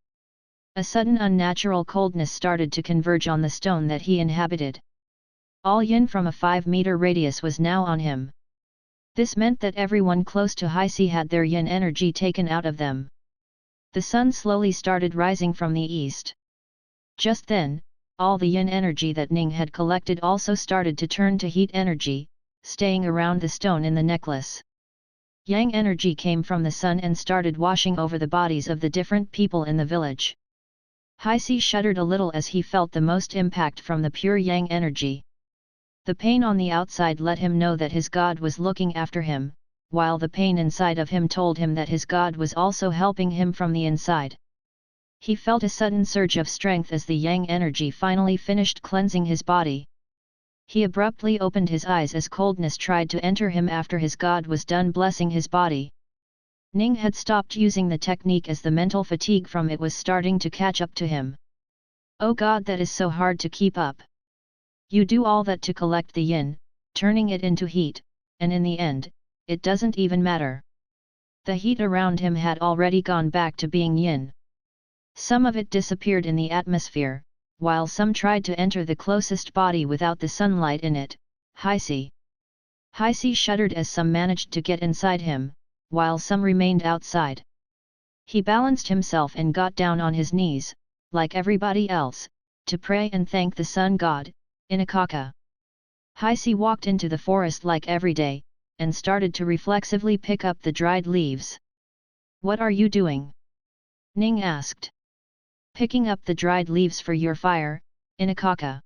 A sudden unnatural coldness started to converge on the stone that he inhabited. All yin from a 5-meter radius was now on him. This meant that everyone close to Heisei had their yin energy taken out of them. The sun slowly started rising from the east. Just then, all the yin energy that Ning had collected also started to turn to heat energy, staying around the stone in the necklace. Yang energy came from the sun and started washing over the bodies of the different people in the village. Heisei shuddered a little as he felt the most impact from the pure yang energy. The pain on the outside let him know that his god was looking after him, while the pain inside of him told him that his god was also helping him from the inside. He felt a sudden surge of strength as the yang energy finally finished cleansing his body. He abruptly opened his eyes as coldness tried to enter him after his god was done blessing his body. Ning had stopped using the technique as the mental fatigue from it was starting to catch up to him. Oh god, that is so hard to keep up. You do all that to collect the yin, turning it into heat, and in the end, it doesn't even matter. The heat around him had already gone back to being yin. Some of it disappeared in the atmosphere, while some tried to enter the closest body without the sunlight in it. Heisei shuddered as some managed to get inside him, while some remained outside. He balanced himself and got down on his knees, like everybody else, to pray and thank the sun god, Inakaka. Heisei walked into the forest like every day, and started to reflexively pick up the dried leaves. What are you doing? Ning asked. Picking up the dried leaves for your fire, Inakaka.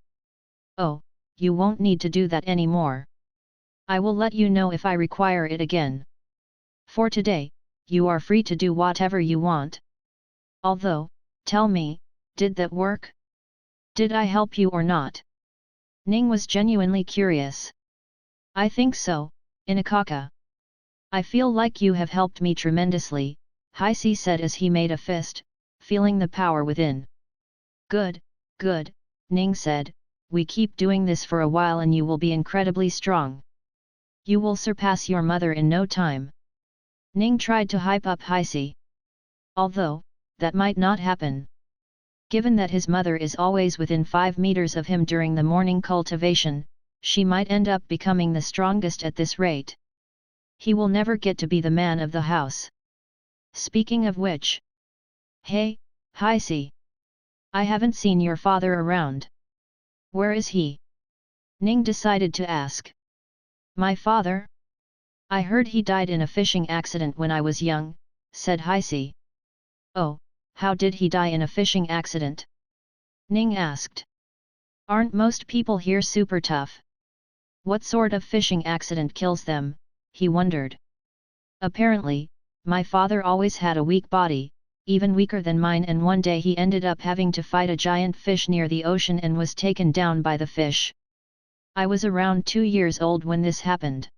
Oh, you won't need to do that anymore. I will let you know if I require it again. For today, you are free to do whatever you want. Although, tell me, did that work? Did I help you or not? Ning was genuinely curious. I think so, Inakaka. I feel like you have helped me tremendously, Heisei said as he made a fist, feeling the power within. Good, good, Ning said, we keep doing this for a while and you will be incredibly strong. You will surpass your mother in no time. Ning tried to hype up Heisei. Although, that might not happen. Given that his mother is always within 5 meters of him during the morning cultivation, she might end up becoming the strongest at this rate. He will never get to be the man of the house. Speaking of which. Hey, Heisei. I haven't seen your father around. Where is he? Ning decided to ask. My father? I heard he died in a fishing accident when I was young, said Heisei. Oh, how did he die in a fishing accident? Ning asked. Aren't most people here super tough? What sort of fishing accident kills them, he wondered. Apparently, my father always had a weak body, even weaker than mine, and one day he ended up having to fight a giant fish near the ocean and was taken down by the fish. I was around 2 years old when this happened.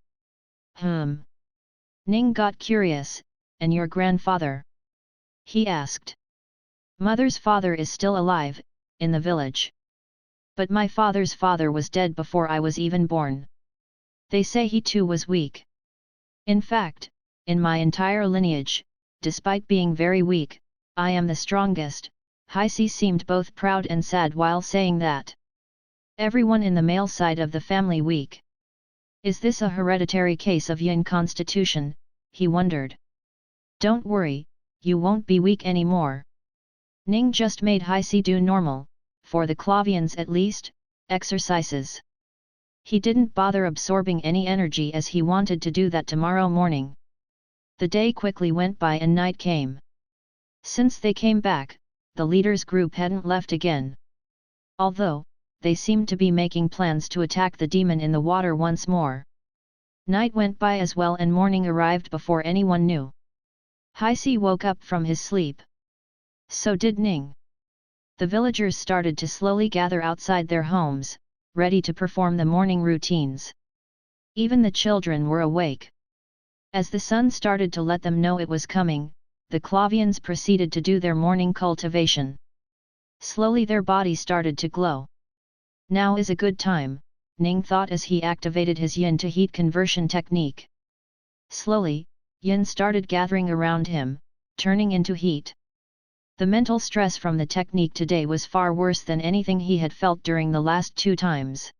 Ning got curious. And your grandfather? He asked. Mother's father is still alive, in the village. But my father's father was dead before I was even born. They say he too was weak. In fact, in my entire lineage, despite being very weak, I am the strongest. Haisi seemed both proud and sad while saying that. Everyone in the male side of the family weak. Is this a hereditary case of yin constitution? He wondered. Don't worry, you won't be weak anymore. Ning just made Haisi do normal, for the Clavians at least, exercises. He didn't bother absorbing any energy as he wanted to do that tomorrow morning. The day quickly went by and night came. Since they came back, the leaders' group hadn't left again. Although, they seemed to be making plans to attack the demon in the water once more. Night went by as well and morning arrived before anyone knew. Haisi woke up from his sleep. So did Ning. The villagers started to slowly gather outside their homes, ready to perform the morning routines. Even the children were awake. As the sun started to let them know it was coming, the Clavians proceeded to do their morning cultivation. Slowly their bodies started to glow. Now is a good time, Ning thought as he activated his yin to heat conversion technique. Slowly, yin started gathering around him, turning into heat. The mental stress from the technique today was far worse than anything he had felt during the last 2 times.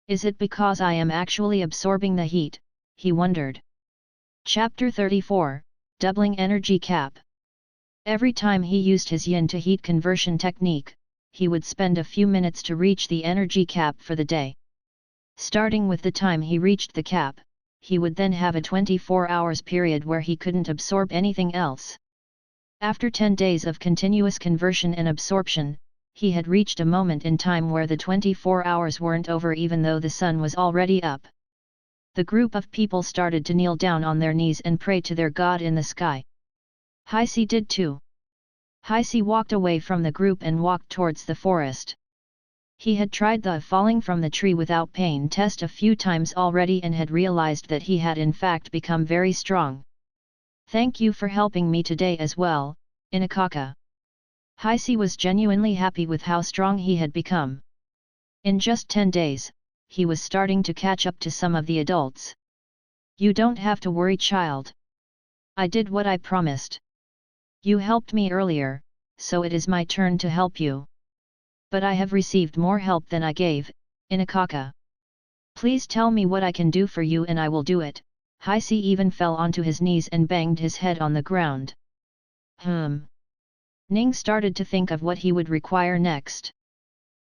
Is it because I am actually absorbing the heat? He wondered. Chapter 34, Doubling Energy Cap. Every time he used his yin to heat conversion technique, he would spend a few minutes to reach the energy cap for the day. Starting with the time he reached the cap, he would then have a 24 hours period where he couldn't absorb anything else. After 10 days of continuous conversion and absorption, he had reached a moment in time where the 24 hours weren't over even though the sun was already up. The group of people started to kneel down on their knees and pray to their god in the sky. Haisi did too. Haisi walked away from the group and walked towards the forest. He had tried the falling from the tree without pain test a few times already and had realized that he had in fact become very strong. Thank you for helping me today as well, Inakaka. Haisi was genuinely happy with how strong he had become. In just 10 days, he was starting to catch up to some of the adults. You don't have to worry, child. I did what I promised. You helped me earlier, so it is my turn to help you. But I have received more help than I gave, Inakaka. Please tell me what I can do for you and I will do it. Haisi even fell onto his knees and banged his head on the ground. Ning started to think of what he would require next.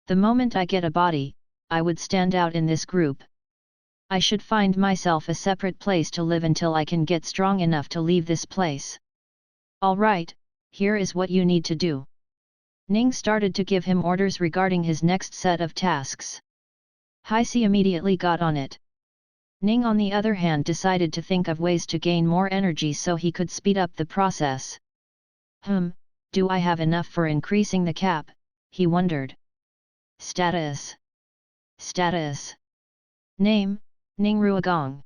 The moment I get a body, I would stand out in this group. I should find myself a separate place to live until I can get strong enough to leave this place. Alright, here is what you need to do. Ning started to give him orders regarding his next set of tasks. Haisi immediately got on it. Ning on the other hand decided to think of ways to gain more energy so he could speed up the process. Do I have enough for increasing the cap? He wondered. Status. Name, Ning Ruogong.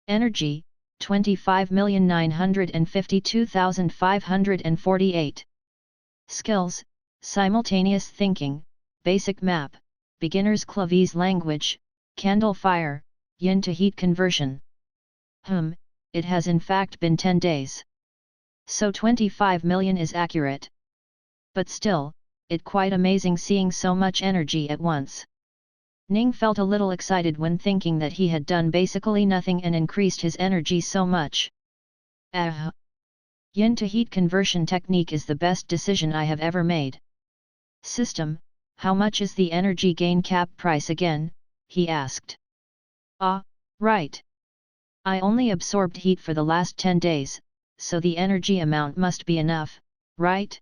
Energy, 25,952,548. Skills, simultaneous thinking, basic map, beginner's Clavese language, candle fire, yin to heat conversion. It has in fact been 10 days. So 25 million is accurate. But still, it quite amazing seeing so much energy at once. Ning felt a little excited when thinking that he had done basically nothing and increased his energy so much. Yin to heat conversion technique is the best decision I have ever made. System, how much is the energy gain cap price again? He asked. Right. I only absorbed heat for the last 10 days, so the energy amount must be enough, right?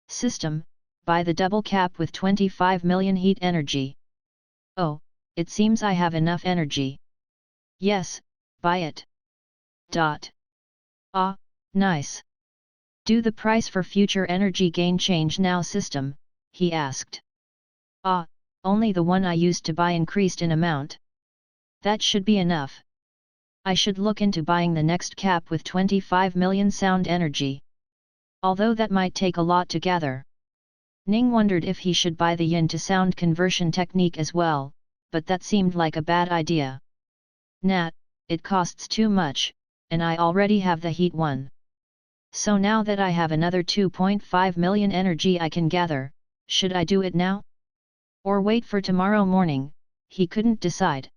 System, buy the double cap with 25 million heat energy. Oh, it seems I have enough energy. Yes, buy it. Nice. Do the price for future energy gain change now system, he asked. Ah, only the one I used to buy increased in amount. That should be enough. I should look into buying the next cap with 25 million sound energy. Although that might take a lot to gather. Ning wondered if he should buy the yin to sound conversion technique as well, but that seemed like a bad idea. Nah, it costs too much, and I already have the heat one. So now that I have another 2.5 million energy I can gather, should I do it now? Or wait for tomorrow morning? He couldn't decide.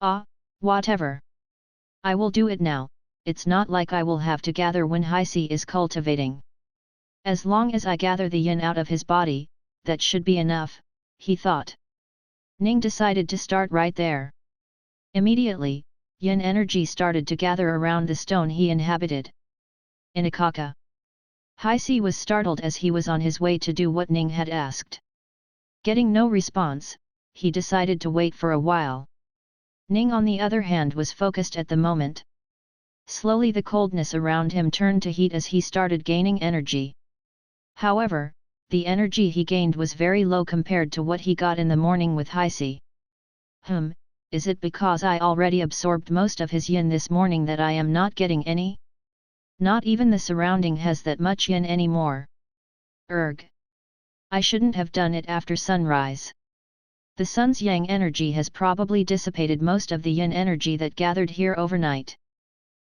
Ah, whatever. I will do it now. It's not like I will have to gather when Heisi is cultivating. As long as I gather the yin out of his body, that should be enough, he thought. Ning decided to start right there. Immediately, yin energy started to gather around the stone he inhabited. Inakaka. Heisi was startled as he was on his way to do what Ning had asked. Getting no response, he decided to wait for a while. Ning on the other hand was focused at the moment. Slowly the coldness around him turned to heat as he started gaining energy. However, the energy he gained was very low compared to what he got in the morning with Heisi. Is it because I already absorbed most of his yin this morning that I am not getting any? Not even the surrounding has that much yin anymore. I shouldn't have done it after sunrise. The sun's yang energy has probably dissipated most of the yin energy that gathered here overnight.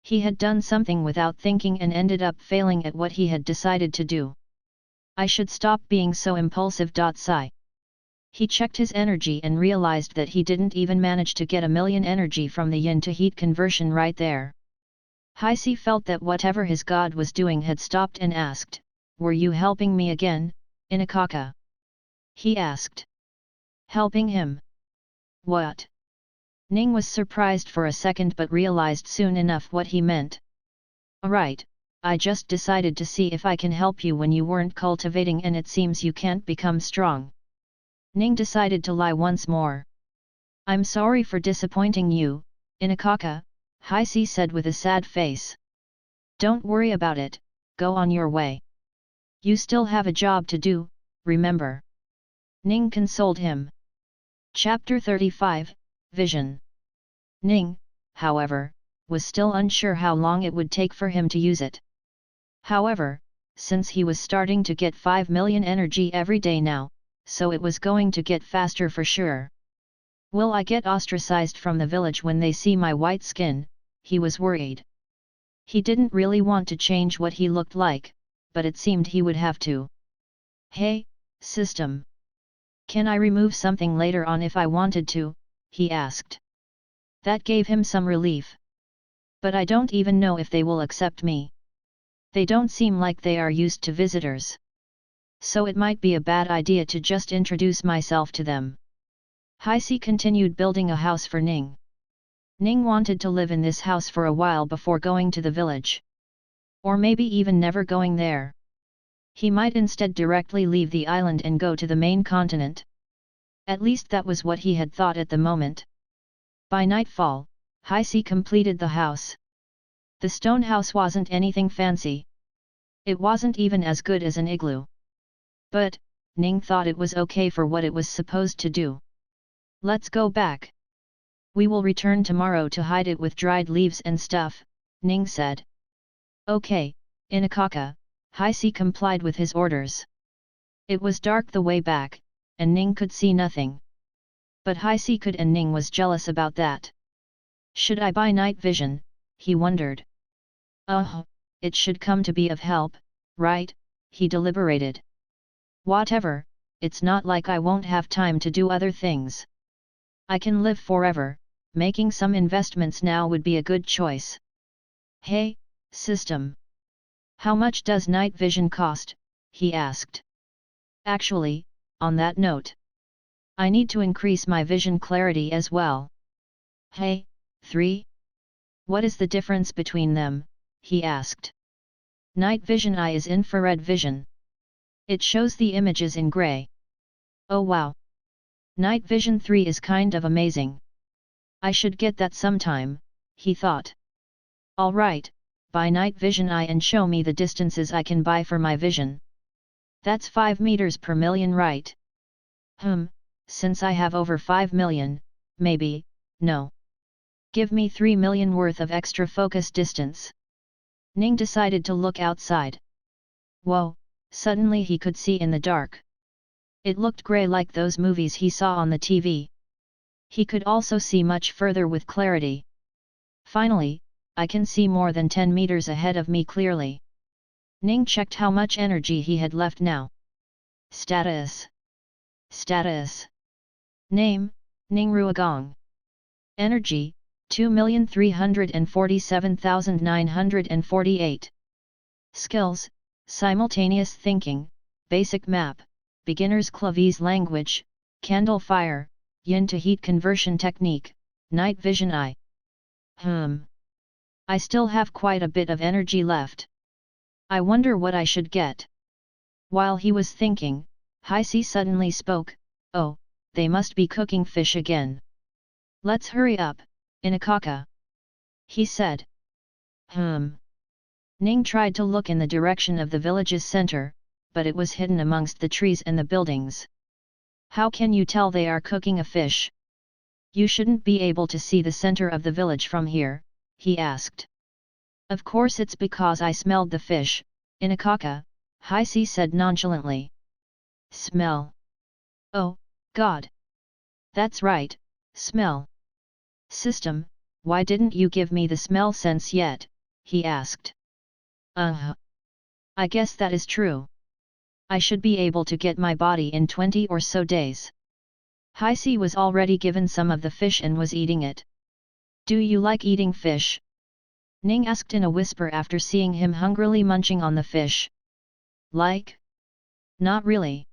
He had done something without thinking and ended up failing at what he had decided to do. I should stop being so impulsive. Sigh. He checked his energy and realized that he didn't even manage to get a million energy from the yin to heat conversion right there. Heisi felt that whatever his god was doing had stopped and asked, "Were you helping me again, Inakaka?" He asked. Helping him? What? Ning was surprised for a second but realized soon enough what he meant. Alright, I just decided to see if I can help you when you weren't cultivating and it seems you can't become strong. Ning decided to lie once more. I'm sorry for disappointing you, Inakaka, Heisi said with a sad face. Don't worry about it, go on your way. You still have a job to do, remember. Ning consoled him. Chapter 35, Vision. Ning, however, was still unsure how long it would take for him to use it. However, since he was starting to get 5 million energy every day now, so it was going to get faster for sure. Will I get ostracized from the village when they see my white skin? He was worried. He didn't really want to change what he looked like, but it seemed he would have to. Hey, system. Can I remove something later on if I wanted to? He asked. That gave him some relief. But I don't even know if they will accept me. They don't seem like they are used to visitors. So it might be a bad idea to just introduce myself to them. Heisi continued building a house for Ning. Ning wanted to live in this house for a while before going to the village. Or maybe even never going there. He might instead directly leave the island and go to the main continent. At least that was what he had thought at the moment. By nightfall, Heisi completed the house. The stone house wasn't anything fancy. It wasn't even as good as an igloo. But, Ning thought it was okay for what it was supposed to do. Let's go back. We will return tomorrow to hide it with dried leaves and stuff, Ning said. Okay, Inakaka, Heisi complied with his orders. It was dark the way back, and Ning could see nothing. But Heisi could, and Ning was jealous about that. Should I buy night vision? He wondered. It should come to be of help, right? He deliberated. Whatever, it's not like I won't have time to do other things. I can live forever, making some investments now would be a good choice. Hey, system. How much does night vision cost? He asked. Actually, on that note, I need to increase my vision clarity as well. Hey, 3? What is the difference between them? He asked. Night vision I is infrared vision. It shows the images in grey. Oh wow! Night vision 3 is kind of amazing. I should get that sometime, he thought. Alright, by night vision eye and show me the distances I can buy for my vision. That's 5 meters per million, right? Since I have over 5 million, maybe, no. Give me 3 million worth of extra focus distance. Ning decided to look outside. Whoa, suddenly he could see in the dark. It looked grey like those movies he saw on the TV. He could also see much further with clarity. Finally, I can see more than 10 meters ahead of me clearly. Ning checked how much energy he had left now. Status. Status. Name, Ning Ruogong. Energy, 2,347,948. Skills, simultaneous thinking, basic map, beginner's Clavese language, candle fire, yin to heat conversion technique, night vision eye. I still have quite a bit of energy left. I wonder what I should get. While he was thinking, Heisi suddenly spoke, "Oh, they must be cooking fish again. Let's hurry up, Inakaka," he said. Ning tried to look in the direction of the village's center, but it was hidden amongst the trees and the buildings. How can you tell they are cooking a fish? You shouldn't be able to see the center of the village from here, he asked. Of course it's because I smelled the fish, Inakaka, Heisi said nonchalantly. Smell. Oh, God. That's right, smell. System, why didn't you give me the smell sense yet, he asked. I guess that is true. I should be able to get my body in 20 or so days. Heisi was already given some of the fish and was eating it. Do you like eating fish? Ning asked in a whisper after seeing him hungrily munching on the fish. Like? Not really.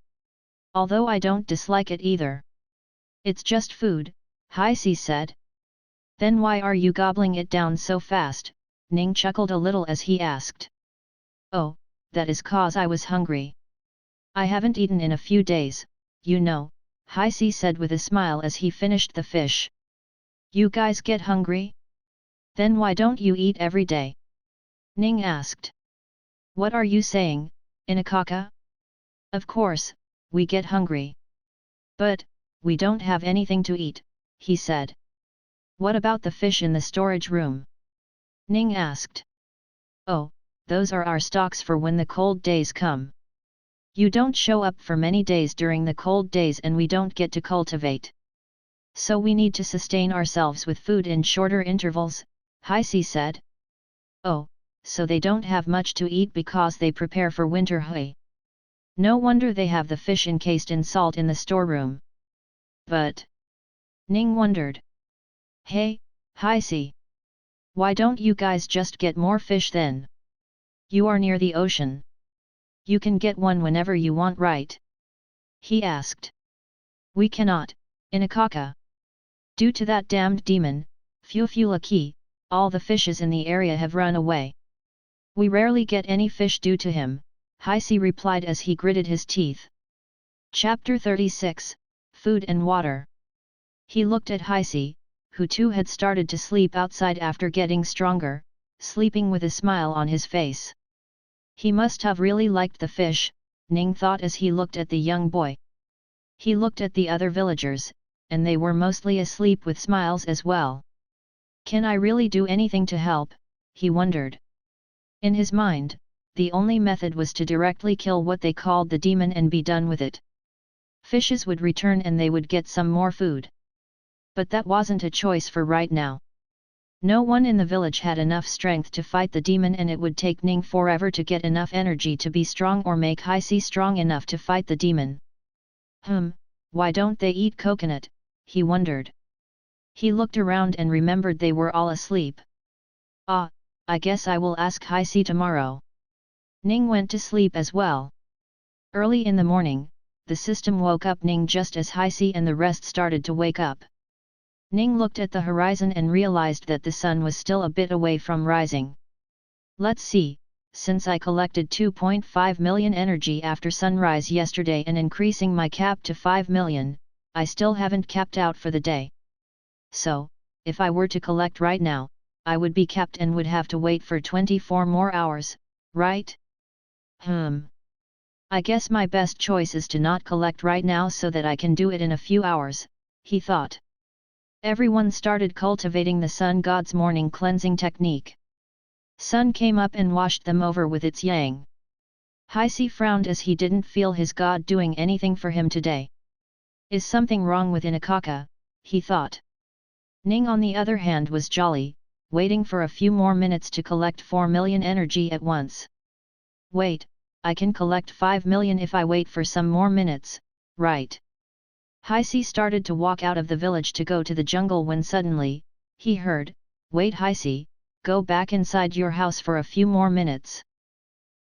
Although I don't dislike it either. It's just food, Heisi said. Then why are you gobbling it down so fast? Ning chuckled a little as he asked. Oh, that is cause I was hungry. I haven't eaten in a few days, you know, Heisi said with a smile as he finished the fish. You guys get hungry? Then why don't you eat every day? Ning asked. What are you saying, Inakaka? Of course, we get hungry. But, we don't have anything to eat, he said. What about the fish in the storage room? Ning asked. Oh, those are our stocks for when the cold days come. You don't show up for many days during the cold days and we don't get to cultivate. So we need to sustain ourselves with food in shorter intervals, Heisi said. Oh, so they don't have much to eat because they prepare for winter hui. No wonder they have the fish encased in salt in the storeroom. But... Ning wondered. Hey, Heisi. Why don't you guys just get more fish then? You are near the ocean. You can get one whenever you want, right? He asked. We cannot, Inakaka. Due to that damned demon, Fufulaki, all the fishes in the area have run away. We rarely get any fish due to him, Heisi replied as he gritted his teeth. Chapter 36, Food and Water. He looked at Heisi, who too had started to sleep outside after getting stronger, sleeping with a smile on his face. He must have really liked the fish, Ning thought as he looked at the young boy. He looked at the other villagers, and they were mostly asleep with smiles as well. Can I really do anything to help? He wondered. In his mind, the only method was to directly kill what they called the demon and be done with it. Fishes would return and they would get some more food. But that wasn't a choice for right now. No one in the village had enough strength to fight the demon and it would take Ning forever to get enough energy to be strong or make Heisi strong enough to fight the demon. Why don't they eat coconut? He wondered. He looked around and remembered they were all asleep. Ah, I guess I will ask Heisi tomorrow. Ning went to sleep as well. Early in the morning, the system woke up Ning just as Heisi and the rest started to wake up. Ning looked at the horizon and realized that the sun was still a bit away from rising. Let's see, since I collected 2.5 million energy after sunrise yesterday and increasing my cap to 5 million, I still haven't capped out for the day. So, if I were to collect right now, I would be kept and would have to wait for 24 more hours, right? I guess my best choice is to not collect right now so that I can do it in a few hours, he thought. Everyone started cultivating the sun god's morning cleansing technique. Sun came up and washed them over with its yang. Heisi frowned as he didn't feel his god doing anything for him today. Is something wrong with Inakaka, he thought. Ning on the other hand was jolly, waiting for a few more minutes to collect 4 million energy at once. Wait, I can collect 5 million if I wait for some more minutes, right? Heisi started to walk out of the village to go to the jungle when suddenly, he heard, wait Heisi, go back inside your house for a few more minutes.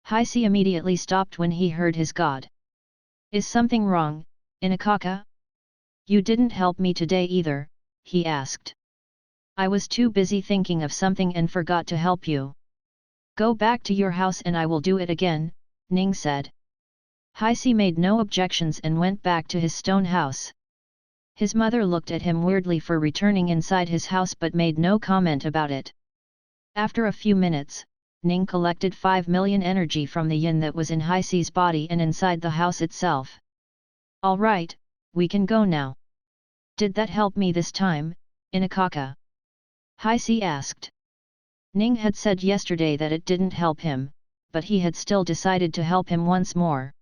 Heisi immediately stopped when he heard his god. Is something wrong, Inakaka? You didn't help me today either, he asked. I was too busy thinking of something and forgot to help you. Go back to your house and I will do it again, Ning said. Heisi made no objections and went back to his stone house. His mother looked at him weirdly for returning inside his house but made no comment about it. After a few minutes, Ning collected 5 million energy from the yin that was in Heisi's body and inside the house itself. All right, we can go now. Did that help me this time, Inakaka? Heisi asked. Ning had said yesterday that it didn't help him, but he had still decided to help him once more.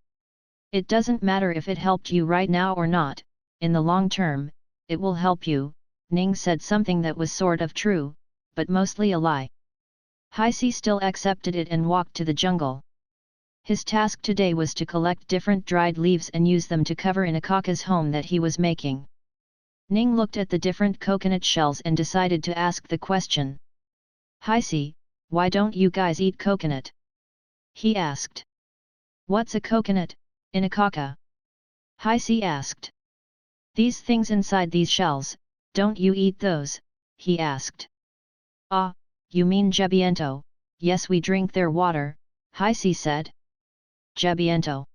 It doesn't matter if it helped you right now or not, in the long term, it will help you, Ning said something that was sort of true, but mostly a lie. Heisi still accepted it and walked to the jungle. His task today was to collect different dried leaves and use them to cover Inakaka's home that he was making. Ning looked at the different coconut shells and decided to ask the question. Heisi, why don't you guys eat coconut? He asked. What's a coconut, Inakaka? Heisi asked. These things inside these shells, don't you eat those? He asked. Ah, you mean Jebiento, yes we drink their water, Heisi said. Jebiento.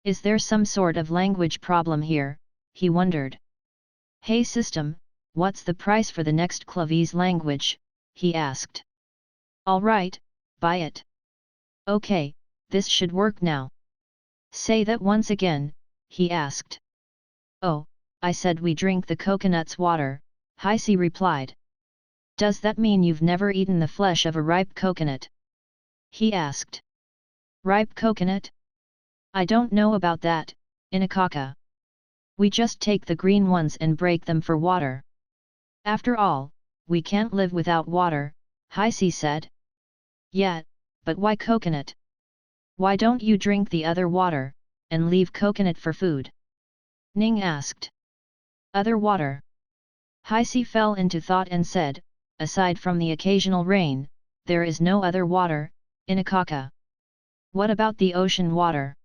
Is there some sort of language problem here, he wondered. Hey system, what's the price for the next Clavese language, he asked. All right, buy it. Okay, this should work now. Say that once again, he asked. Oh, I said we drink the coconut's water, Heisi replied. Does that mean you've never eaten the flesh of a ripe coconut? He asked. Ripe coconut? I don't know about that, Inakaka. We just take the green ones and break them for water. After all, we can't live without water, Heisi said. Yeah, but why coconut? Why don't you drink the other water, and leave coconut for food? Ning asked. Other water? Heisi fell into thought and said, aside from the occasional rain, there is no other water, Inakaka. What about the ocean water?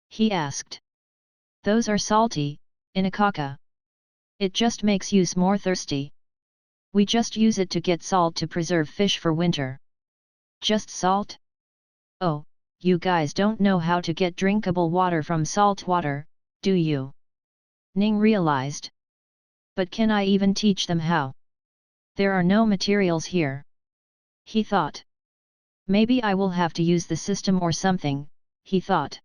He asked. Those are salty, Inakaka. It just makes you more thirsty. We just use it to get salt to preserve fish for winter. Just salt? Oh, you guys don't know how to get drinkable water from salt water, do you? Ning realized. But can I even teach them how? There are no materials here. He thought. Maybe I will have to use the system or something, he thought.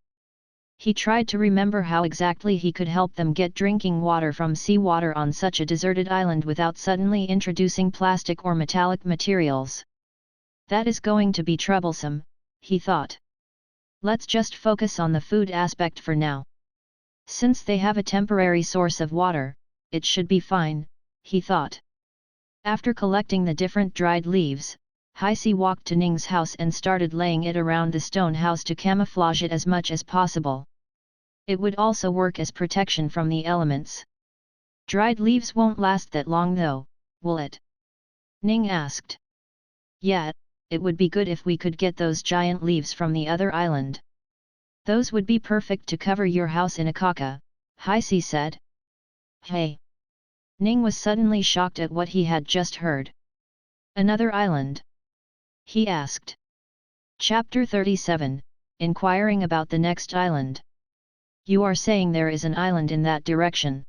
He tried to remember how exactly he could help them get drinking water from seawater on such a deserted island without suddenly introducing plastic or metallic materials. That is going to be troublesome, he thought. Let's just focus on the food aspect for now. Since they have a temporary source of water, it should be fine, he thought. After collecting the different dried leaves, Heisi walked to Ning's house and started laying it around the stone house to camouflage it as much as possible. It would also work as protection from the elements. Dried leaves won't last that long though, will it? Ning asked. Yeah, it would be good if we could get those giant leaves from the other island. Those would be perfect to cover your house in Akaka, Heisi said. Hey! Ning was suddenly shocked at what he had just heard. Another island? He asked. Chapter 37, Inquiring about the next island. You are saying there is an island in that direction?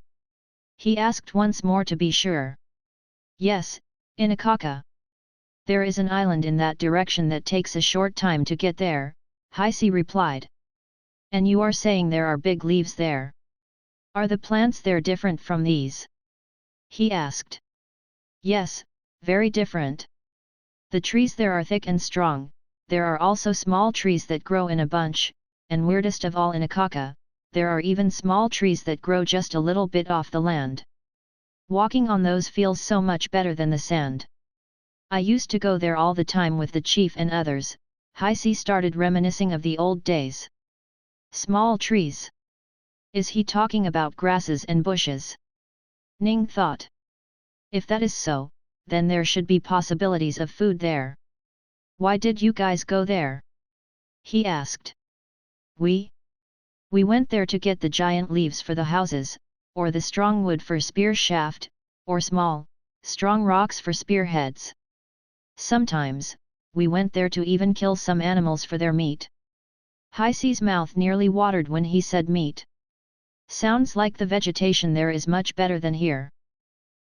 He asked once more to be sure. Yes, in Akaka. There is an island in that direction that takes a short time to get there, Haisi replied. And you are saying there are big leaves there? Are the plants there different from these? He asked. Yes, very different. The trees there are thick and strong, there are also small trees that grow in a bunch, and weirdest of all in Akaka, there are even small trees that grow just a little bit off the land. Walking on those feels so much better than the sand. I used to go there all the time with the chief and others. Haisi started reminiscing of the old days. Small trees. Is he talking about grasses and bushes? Ning thought. If that is so, then there should be possibilities of food there. Why did you guys go there? He asked. We went there to get the giant leaves for the houses, or the strong wood for spear shaft, or small, strong rocks for spearheads. Sometimes, we went there to even kill some animals for their meat. Haisi's mouth nearly watered when he said meat. Sounds like the vegetation there is much better than here.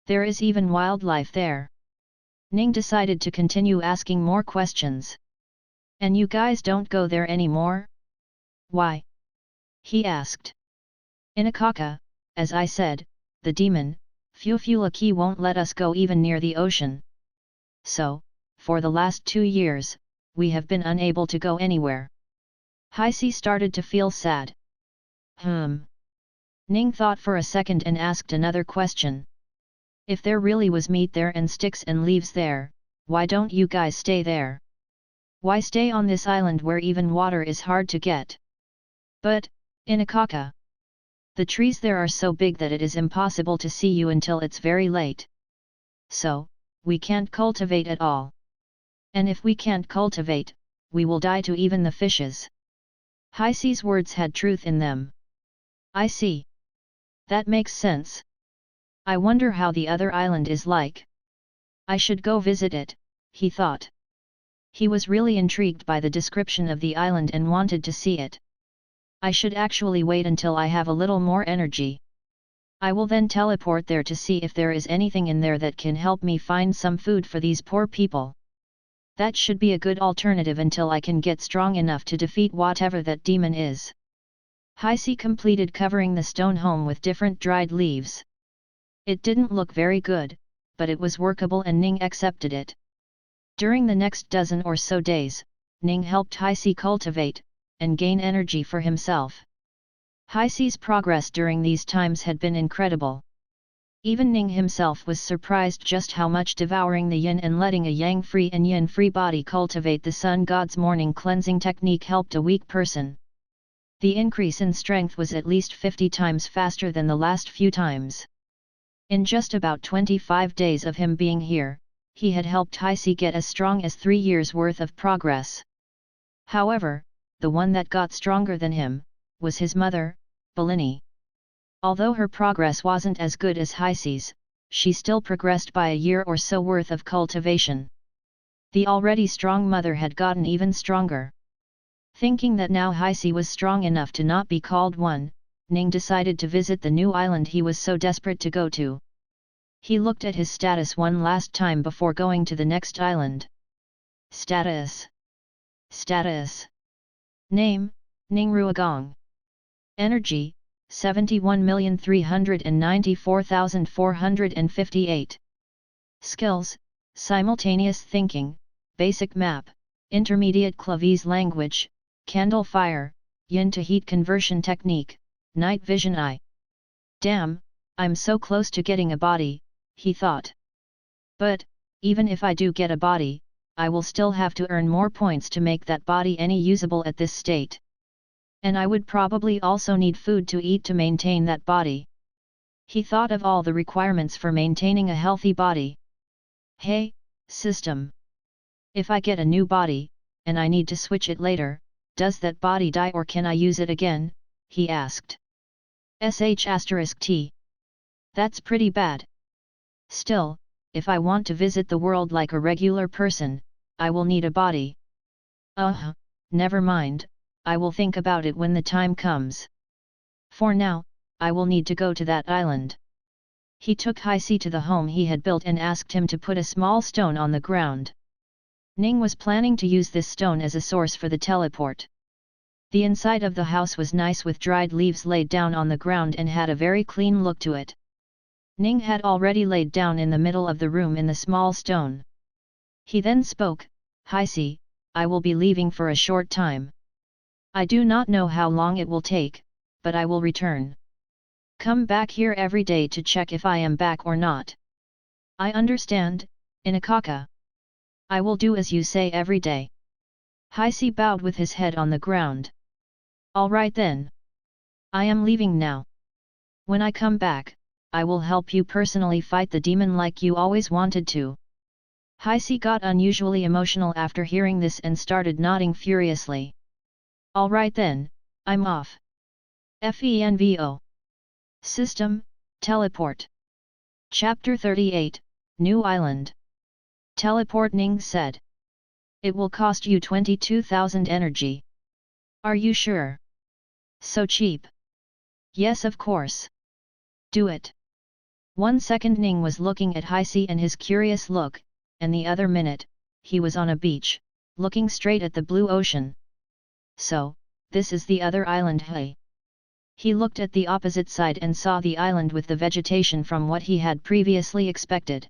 There is even wildlife there. Ning decided to continue asking more questions. And you guys don't go there anymore? Why? He asked. In Akaka, as I said, the demon, Fufulaki won't let us go even near the ocean. So, for the last 2 years, we have been unable to go anywhere. Haisi started to feel sad. Ning thought for a second and asked another question. If there really was meat there and sticks and leaves there, why don't you guys stay there? Why stay on this island where even water is hard to get? But, in Akaka, the trees there are so big that it is impossible to see you until it's very late. So, we can't cultivate at all. And if we can't cultivate, we will die to even the fishes. Haisi's words had truth in them. I see. That makes sense. I wonder how the other island is like. I should go visit it, he thought. He was really intrigued by the description of the island and wanted to see it. I should actually wait until I have a little more energy. I will then teleport there to see if there is anything in there that can help me find some food for these poor people. That should be a good alternative until I can get strong enough to defeat whatever that demon is. Haisi completed covering the stone home with different dried leaves. It didn't look very good, but it was workable and Ning accepted it. During the next dozen or so days, Ning helped Haisi cultivate, and gain energy for himself. Haisi's progress during these times had been incredible. Even Ning himself was surprised just how much devouring the yin and letting a yang-free and yin-free body cultivate the sun god's morning cleansing technique helped a weak person. The increase in strength was at least 50 times faster than the last few times. In just about 25 days of him being here, he had helped Haisi get as strong as 3 years' worth of progress. However, the one that got stronger than him, was his mother, Belini. Although her progress wasn't as good as Haisi's, she still progressed by a year or so worth of cultivation. The already strong mother had gotten even stronger. Thinking that now Haisi was strong enough to not be called one, Ning decided to visit the new island he was so desperate to go to. He looked at his status one last time before going to the next island. Status. Name, Ning Ruogong. Energy, 71,394,458. Skills, simultaneous thinking, basic map, intermediate Clavese language, candle fire, yin to heat conversion technique, night vision eye. Damn, I'm so close to getting a body, he thought. But, even if I do get a body, I will still have to earn more points to make that body any usable at this state. And I would probably also need food to eat to maintain that body. He thought of all the requirements for maintaining a healthy body. Hey, system. If I get a new body, and I need to switch it later, does that body die or can I use it again? He asked. *T. That's pretty bad. Still, if I want to visit the world like a regular person, I will need a body. Never mind, I will think about it when the time comes. For now, I will need to go to that island. He took Haisi to the home he had built and asked him to put a small stone on the ground. Ning was planning to use this stone as a source for the teleport. The inside of the house was nice with dried leaves laid down on the ground and had a very clean look to it. Ning had already laid down in the middle of the room in the small stone. He then spoke, "Hi, I will be leaving for a short time. I do not know how long it will take, but I will return. Come back here every day to check if I am back or not." "I understand, Inakaka. I will do as you say every day." Hi-si bowed with his head on the ground. "All right then. I am leaving now. When I come back, I will help you personally fight the demon like you always wanted to." Hi-si got unusually emotional after hearing this and started nodding furiously. "All right then, I'm off." FENVO. System, Teleport. Chapter 38, New Island. "Teleport," Ning said. "It will cost you 22,000 energy. Are you sure? So cheap?" "Yes, of course." "Do it." 1 second Ning was looking at Hi-si and his curious look, and the other minute, he was on a beach, looking straight at the blue ocean. "So, this is the other island, hey?" He looked at the opposite side and saw the island with the vegetation from what he had previously expected.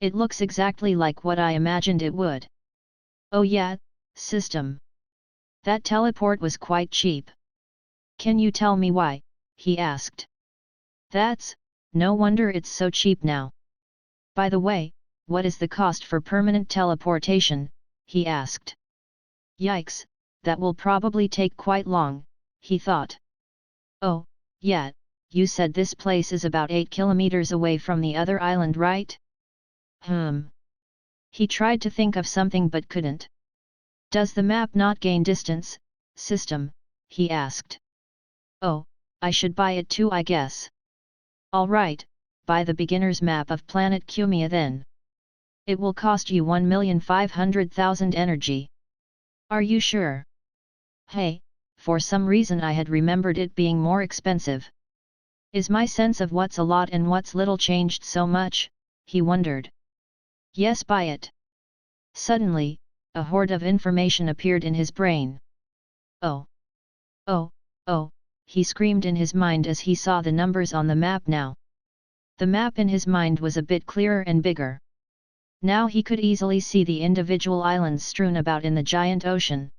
"It looks exactly like what I imagined it would." "Oh yeah, system. That teleport was quite cheap. Can you tell me why?" he asked. "That's, no wonder it's so cheap now. By the way, what is the cost for permanent teleportation?" he asked. "Yikes, that will probably take quite long," he thought. "Oh, yeah, you said this place is about 8 kilometers away from the other island, right?" He tried to think of something but couldn't. "Does the map not gain distance, system?" he asked. "Oh, I should buy it too, I guess." "Alright, buy the beginner's map of Planet Kumia then. It will cost you 1,500,000 energy." "Are you sure?" "Hey, for some reason I had remembered it being more expensive. Is my sense of what's a lot and what's little changed so much?" he wondered. "Yes, buy it." Suddenly, a horde of information appeared in his brain. "Oh! Oh, oh!" he screamed in his mind as he saw the numbers on the map now. The map in his mind was a bit clearer and bigger. Now he could easily see the individual islands strewn about in the giant ocean.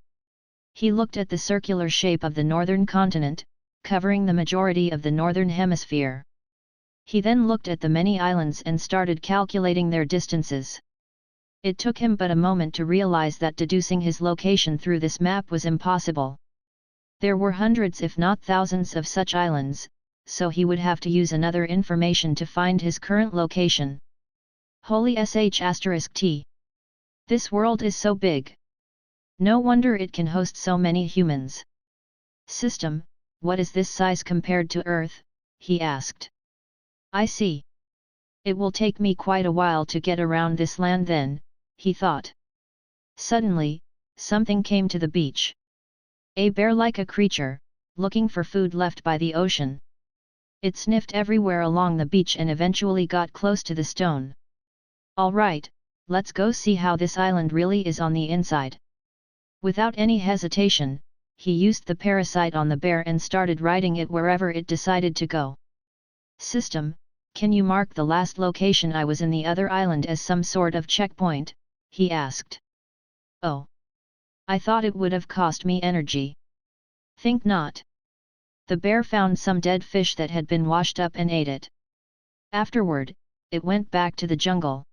He looked at the circular shape of the northern continent, covering the majority of the northern hemisphere. He then looked at the many islands and started calculating their distances. It took him but a moment to realize that deducing his location through this map was impossible. There were hundreds if not thousands of such islands, so he would have to use another information to find his current location. Holy sh*t. This world is so big. No wonder it can host so many humans. "System, what is this size compared to Earth?" he asked. "I see. It will take me quite a while to get around this land then," he thought. Suddenly, something came to the beach. A bear-like a creature, looking for food left by the ocean. It sniffed everywhere along the beach and eventually got close to the stone. "All right, let's go see how this island really is on the inside." Without any hesitation, he used the parasite on the bear and started riding it wherever it decided to go. "System, can you mark the last location I was in the other island as some sort of checkpoint?" he asked. "Oh! I thought it would have cost me energy." "Think not." The bear found some dead fish that had been washed up and ate it. Afterward, it went back to the jungle.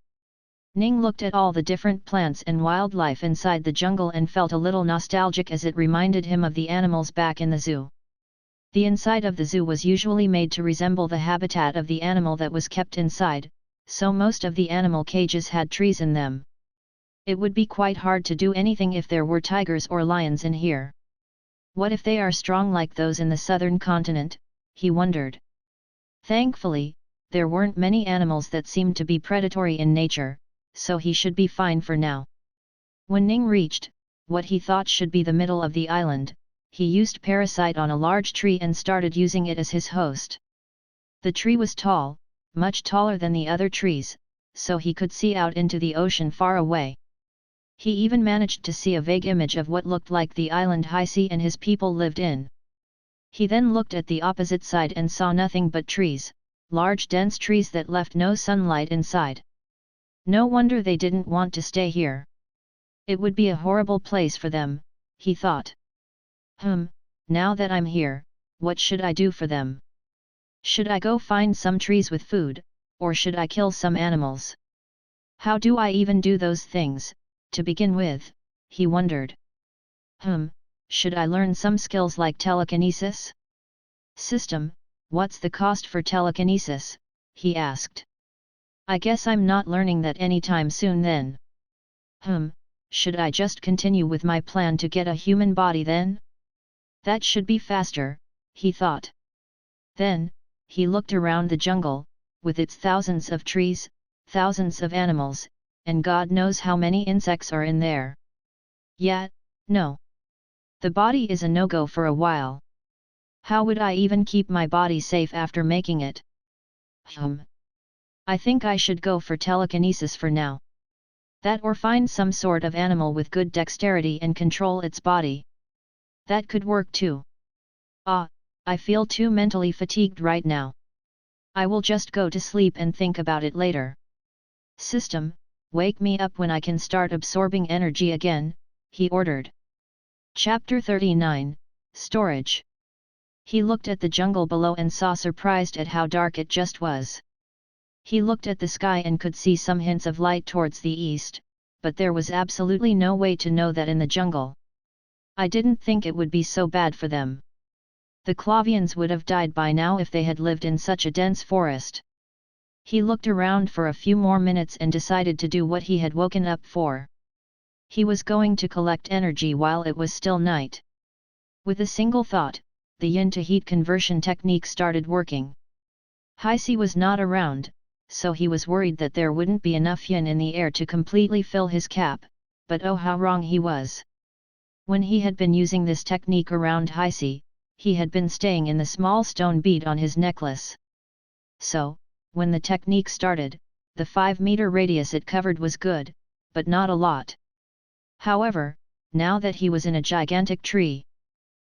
Ning looked at all the different plants and wildlife inside the jungle and felt a little nostalgic as it reminded him of the animals back in the zoo. The inside of the zoo was usually made to resemble the habitat of the animal that was kept inside, so most of the animal cages had trees in them. It would be quite hard to do anything if there were tigers or lions in here. What if they are strong like those in the southern continent, he wondered. Thankfully, there weren't many animals that seemed to be predatory in nature, so he should be fine for now. When Ning reached what he thought should be the middle of the island, he used parasite on a large tree and started using it as his host. The tree was tall, much taller than the other trees, so he could see out into the ocean far away. He even managed to see a vague image of what looked like the island Heisi and his people lived in. He then looked at the opposite side and saw nothing but trees, large dense trees that left no sunlight inside. No wonder they didn't want to stay here. It would be a horrible place for them, he thought. Now that I'm here, what should I do for them? Should I go find some trees with food, or should I kill some animals? How do I even do those things, to begin with, he wondered. Should I learn some skills like telekinesis? System, what's the cost for telekinesis? He asked. I guess I'm not learning that anytime soon then. Should I just continue with my plan to get a human body then? That should be faster, he thought. Then, he looked around the jungle, with its thousands of trees, thousands of animals, and God knows how many insects are in there. Yeah, no. The body is a no-go for a while. How would I even keep my body safe after making it? I think I should go for telekinesis for now. That or find some sort of animal with good dexterity and control its body. That could work too. I feel too mentally fatigued right now. I will just go to sleep and think about it later. System, wake me up when I can start absorbing energy again, he ordered. Chapter 39, Storage. He looked at the jungle below and saw surprised at how dark it just was. He looked at the sky and could see some hints of light towards the east, but there was absolutely no way to know that in the jungle. I didn't think it would be so bad for them. The Clavians would have died by now if they had lived in such a dense forest. He looked around for a few more minutes and decided to do what he had woken up for. He was going to collect energy while it was still night. With a single thought, the yin to heat conversion technique started working. Heisi was not around, so he was worried that there wouldn't be enough yin in the air to completely fill his cap, but oh how wrong he was. When he had been using this technique around Heisi, he had been staying in the small stone bead on his necklace. So, when the technique started, the 5-meter radius it covered was good, but not a lot. However, now that he was in a gigantic tree,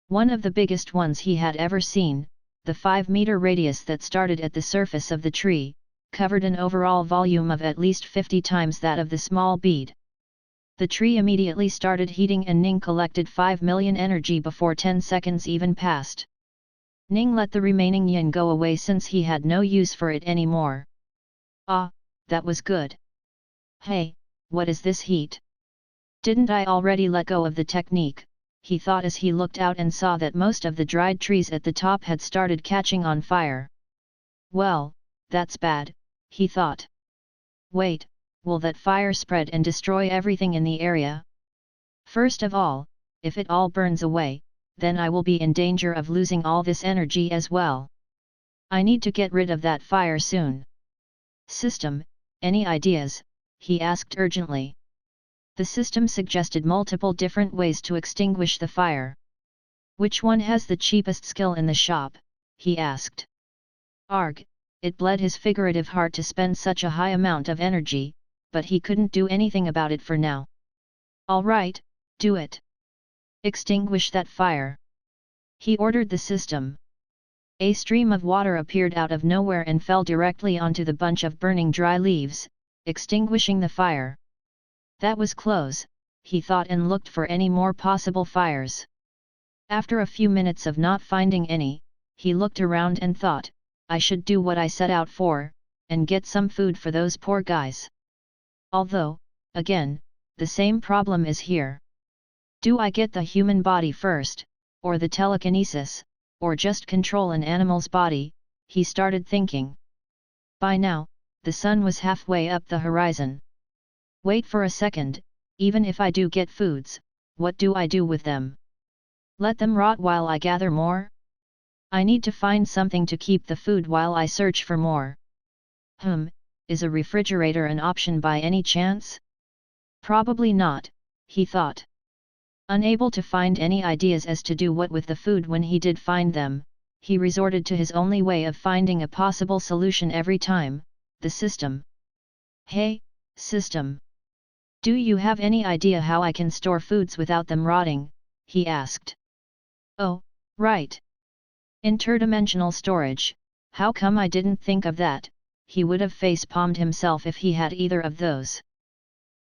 one of the biggest ones he had ever seen, the 5-meter radius that started at the surface of the tree, covered an overall volume of at least 50 times that of the small bead. The tree immediately started heating and Ning collected 5 million energy before 10 seconds even passed. Ning let the remaining yin go away since he had no use for it anymore. That was good. Hey, what is this heat? Didn't I already let go of the technique? He thought as he looked out and saw that most of the dried trees at the top had started catching on fire. Well, that's bad, he thought. Wait, will that fire spread and destroy everything in the area? First of all, if it all burns away, then I will be in danger of losing all this energy as well. I need to get rid of that fire soon. System, any ideas? He asked urgently. The system suggested multiple different ways to extinguish the fire. Which one has the cheapest skill in the shop? He asked. Arg, it bled his figurative heart to spend such a high amount of energy, but he couldn't do anything about it for now. All right, do it. Extinguish that fire. He ordered the system. A stream of water appeared out of nowhere and fell directly onto the bunch of burning dry leaves, extinguishing the fire. That was close, he thought and looked for any more possible fires. After a few minutes of not finding any, he looked around and thought, I should do what I set out for, and get some food for those poor guys. Although, again, the same problem is here. Do I get the human body first, or the telekinesis, or just control an animal's body? He started thinking. By now, the sun was halfway up the horizon. Wait for a second, even if I do get foods, what do I do with them? Let them rot while I gather more? I need to find something to keep the food while I search for more. Is a refrigerator an option by any chance? Probably not, he thought. Unable to find any ideas as to do what with the food when he did find them, he resorted to his only way of finding a possible solution every time, the system. Hey, system! Do you have any idea how I can store foods without them rotting? He asked. Oh, right. Interdimensional storage, how come I didn't think of that? He would have face-palmed himself if he had either of those.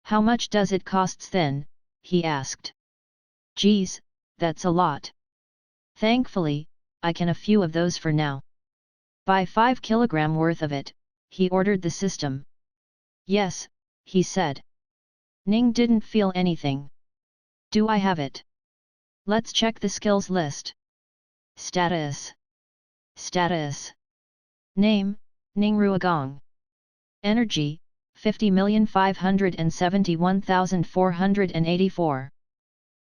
How much does it costs then? He asked. Geez, that's a lot. Thankfully, I can a few of those for now. Buy 5 kilogram worth of it, he ordered the system. Yes, he said. Ning didn't feel anything. Do I have it? Let's check the skills list. Status. Status. Name, Ning Ruogong. Energy, 50,571,484.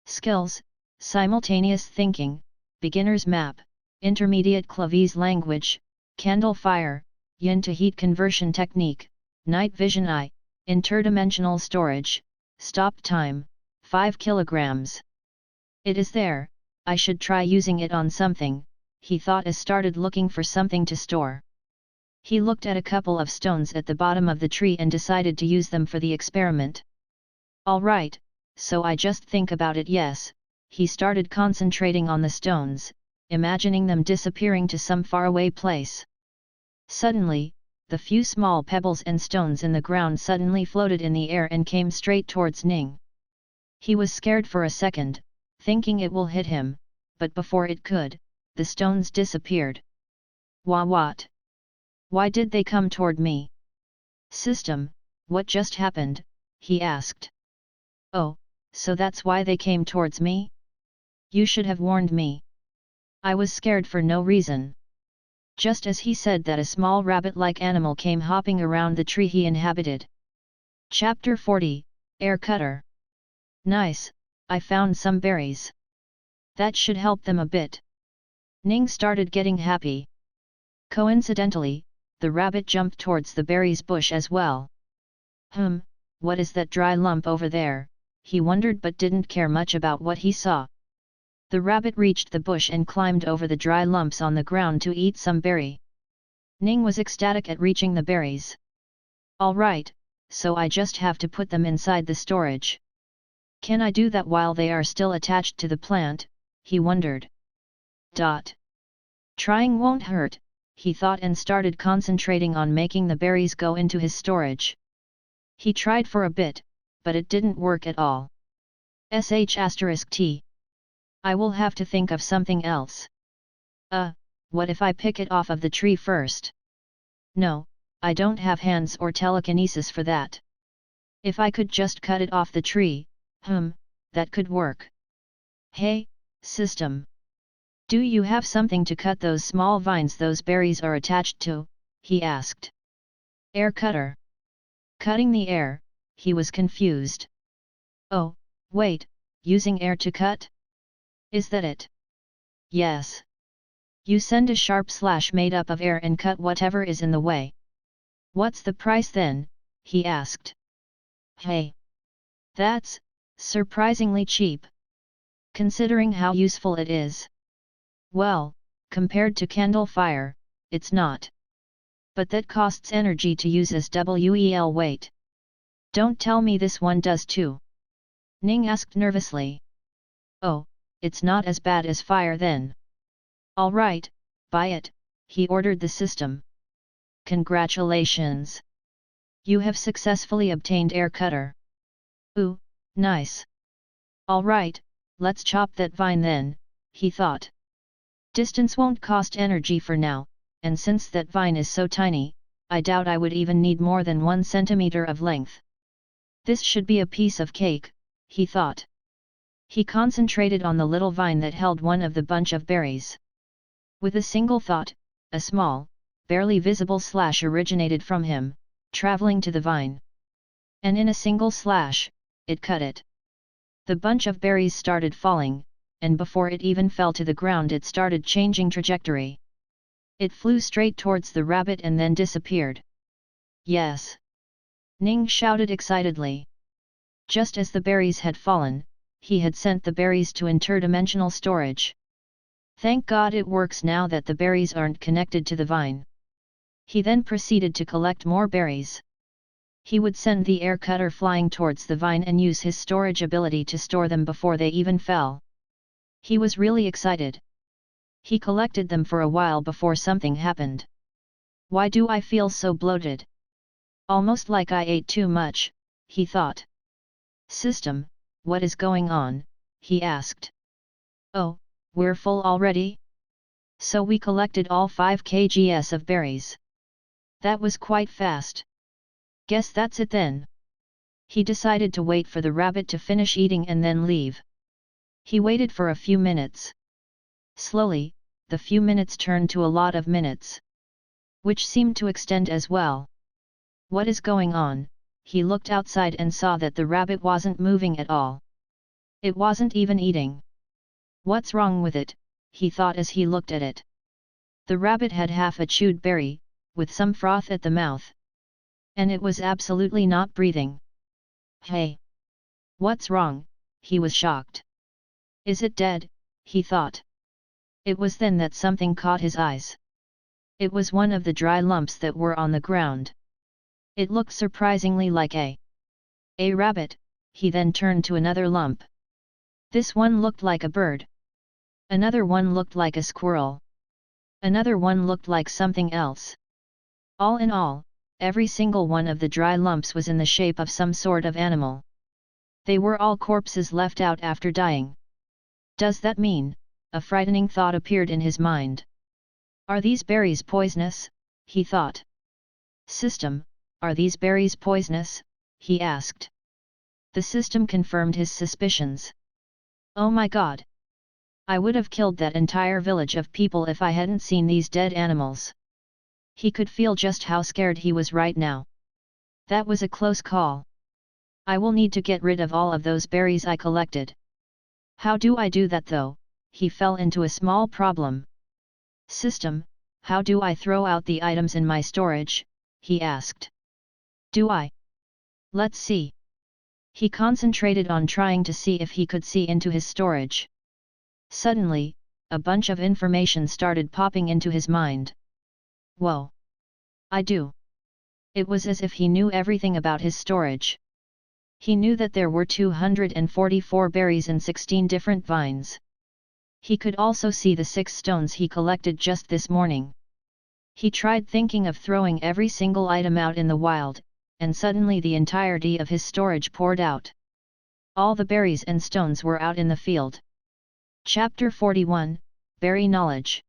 Skills, simultaneous thinking, beginner's map, intermediate Clavese language, candle fire, yin to heat conversion technique, night vision eye, interdimensional storage, stop time, 5 kilograms. It is there, I should try using it on something, he thought as started looking for something to store. He looked at a couple of stones at the bottom of the tree and decided to use them for the experiment. Alright, so I just think about it. Yes, he started concentrating on the stones, imagining them disappearing to some faraway place. Suddenly, the few small pebbles and stones in the ground suddenly floated in the air and came straight towards Ning. He was scared for a second, thinking it will hit him, but before it could, the stones disappeared. What? Why did they come toward me? System, what just happened? He asked. Oh, so that's why they came towards me? You should have warned me. I was scared for no reason. Just as he said that, a small rabbit-like animal came hopping around the tree he inhabited. Chapter 40, Air Cutter. Nice, I found some berries. That should help them a bit. Ning started getting happy. Coincidentally, the rabbit jumped towards the berries bush as well. What is that dry lump over there? He wondered but didn't care much about what he saw. The rabbit reached the bush and climbed over the dry lumps on the ground to eat some berry. Ning was ecstatic at reaching the berries. Alright, so I just have to put them inside the storage. Can I do that while they are still attached to the plant? He wondered. Trying won't hurt, he thought, and started concentrating on making the berries go into his storage. He tried for a bit, but it didn't work at all. *T. I will have to think of something else. What if I pick it off of the tree first? No, I don't have hands or telekinesis for that. If I could just cut it off the tree, that could work. Hey, system. Do you have something to cut those small vines those berries are attached to? He asked. Air cutter. Cutting the air, he was confused. Oh, wait, using air to cut? Is that it? Yes. You send a sharp slash made up of air and cut whatever is in the way. What's the price then? He asked. Hey. That's surprisingly cheap. Considering how useful it is. Well, compared to candle fire, it's not. But that costs energy to use as well. Wait. Don't tell me this one does too. Ning asked nervously. Oh, it's not as bad as fire then. Alright, buy it, he ordered the system. Congratulations! You have successfully obtained air cutter. Ooh, nice. Alright, let's chop that vine then, he thought. Distance won't cost energy for now, and since that vine is so tiny, I doubt I would even need more than 1 centimeter of length. This should be a piece of cake, he thought. He concentrated on the little vine that held one of the bunch of berries. With a single thought, a small, barely visible slash originated from him, traveling to the vine. And in a single slash, it cut it. The bunch of berries started falling, and before it even fell to the ground it started changing trajectory. It flew straight towards the rabbit and then disappeared. Yes! Ning shouted excitedly. Just as the berries had fallen, he had sent the berries to interdimensional storage. Thank God it works now that the berries aren't connected to the vine. He then proceeded to collect more berries. He would send the air cutter flying towards the vine and use his storage ability to store them before they even fell. He was really excited. He collected them for a while before something happened. Why do I feel so bloated? Almost like I ate too much, he thought. System, what is going on? He asked. Oh, we're full already? So we collected all 5 kgs of berries. That was quite fast. Guess that's it then. He decided to wait for the rabbit to finish eating and then leave. He waited for a few minutes. Slowly, the few minutes turned to a lot of minutes, which seemed to extend as well. What is going on? He looked outside and saw that the rabbit wasn't moving at all. It wasn't even eating. What's wrong with it? He thought as he looked at it. The rabbit had half a chewed berry, with some froth at the mouth. And it was absolutely not breathing. Hey! What's wrong? He was shocked. Is it dead? He thought. It was then that something caught his eyes. It was one of the dry lumps that were on the ground. It looked surprisingly like a rabbit. He then turned to another lump. This one looked like a bird. Another one looked like a squirrel. Another one looked like something else. All in all, every single one of the dry lumps was in the shape of some sort of animal. They were all corpses left out after dying. Does that mean? A frightening thought appeared in his mind. Are these berries poisonous? He thought. System, are these berries poisonous? He asked. The system confirmed his suspicions. Oh my God! I would have killed that entire village of people if I hadn't seen these dead animals. He could feel just how scared he was right now. That was a close call. I will need to get rid of all of those berries I collected. How do I do that though? He fell into a small problem. System, how do I throw out the items in my storage? He asked. Do I? Let's see. He concentrated on trying to see if he could see into his storage. Suddenly, a bunch of information started popping into his mind. Whoa! I do. It was as if he knew everything about his storage. He knew that there were 244 berries and 16 different vines. He could also see the 6 stones he collected just this morning. He tried thinking of throwing every single item out in the wild, and suddenly the entirety of his storage poured out. All the berries and stones were out in the field. Chapter 41, Berry Knowledge.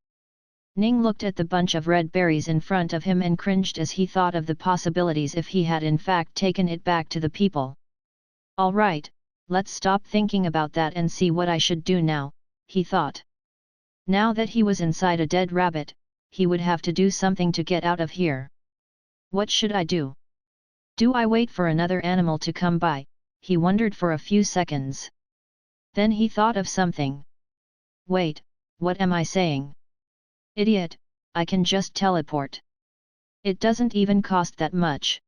Ning looked at the bunch of red berries in front of him and cringed as he thought of the possibilities if he had in fact taken it back to the people. All right, let's stop thinking about that and see what I should do now, he thought. Now that he was inside a dead rabbit, he would have to do something to get out of here. What should I do? Do I wait for another animal to come by? He wondered for a few seconds. Then he thought of something. Wait, what am I saying? Idiot, I can just teleport. It doesn't even cost that much.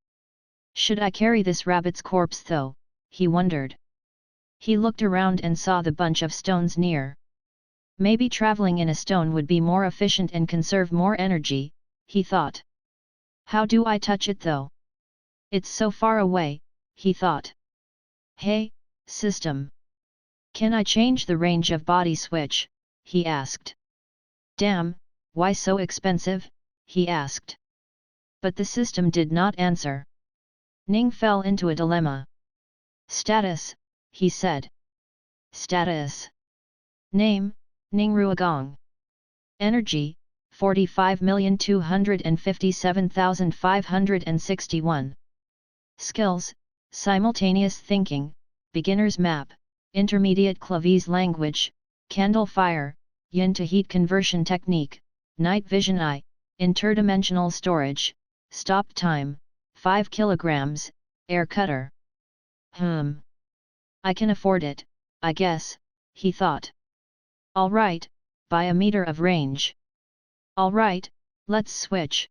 Should I carry this rabbit's corpse though? He wondered. He looked around and saw the bunch of stones near. Maybe traveling in a stone would be more efficient and conserve more energy, he thought. How do I touch it though? It's so far away, he thought. Hey, system. Can I change the range of body switch? He asked. Damn, why so expensive? He asked. But the system did not answer. Ning fell into a dilemma. Status, he said. Status. Name, Ning Ruogong. Energy, 45,257,561. Skills, simultaneous thinking, beginner's map, intermediate Clavese language, candle fire, yin to heat conversion technique, night vision eye, interdimensional storage, stop time, 5 kilograms, air cutter. I can afford it, I guess, he thought. Alright, buy a meter of range. Alright, let's switch.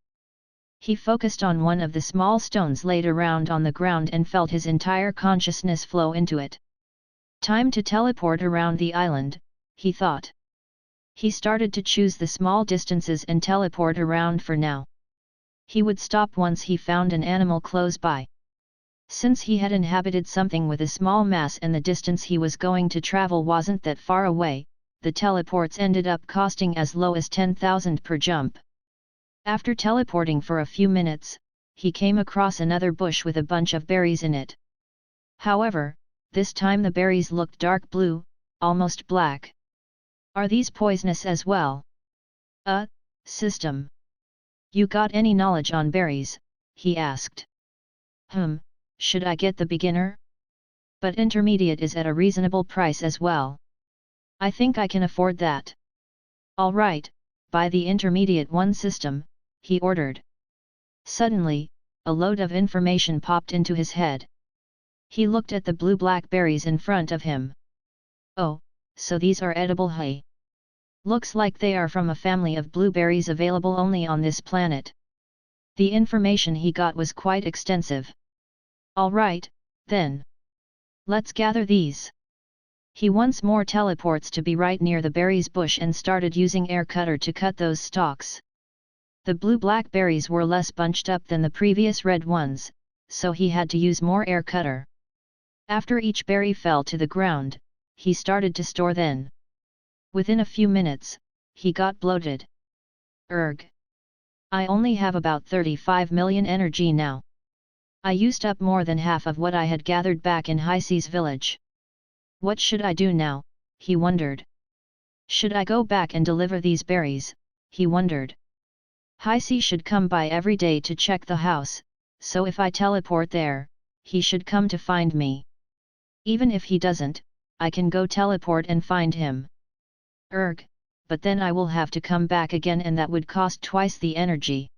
He focused on one of the small stones laid around on the ground and felt his entire consciousness flow into it. Time to teleport around the island, he thought. He started to choose the small distances and teleport around for now. He would stop once he found an animal close by. Since he had inhabited something with a small mass and the distance he was going to travel wasn't that far away, the teleports ended up costing as low as 10,000 per jump. After teleporting for a few minutes, he came across another bush with a bunch of berries in it. However, this time the berries looked dark blue, almost black. Are these poisonous as well? System. You got any knowledge on berries? He asked. Should I get the beginner? But intermediate is at a reasonable price as well. I think I can afford that. Alright, buy the intermediate one system, he ordered. Suddenly, a load of information popped into his head. He looked at the blue blackberries in front of him. Oh, so these are edible hay. Looks like they are from a family of blueberries available only on this planet. The information he got was quite extensive. Alright, then. Let's gather these. He once more teleports to be right near the berries bush and started using air cutter to cut those stalks. The blue blackberries were less bunched up than the previous red ones, so he had to use more air cutter. After each berry fell to the ground, he started to store then. Within a few minutes, he got bloated. I only have about 35 million energy now. I used up more than half of what I had gathered back in Hise's village. What should I do now? He wondered. Should I go back and deliver these berries? He wondered. Hise should come by every day to check the house, so if I teleport there, he should come to find me. Even if he doesn't, I can go teleport and find him. But then I will have to come back again and that would cost twice the energy.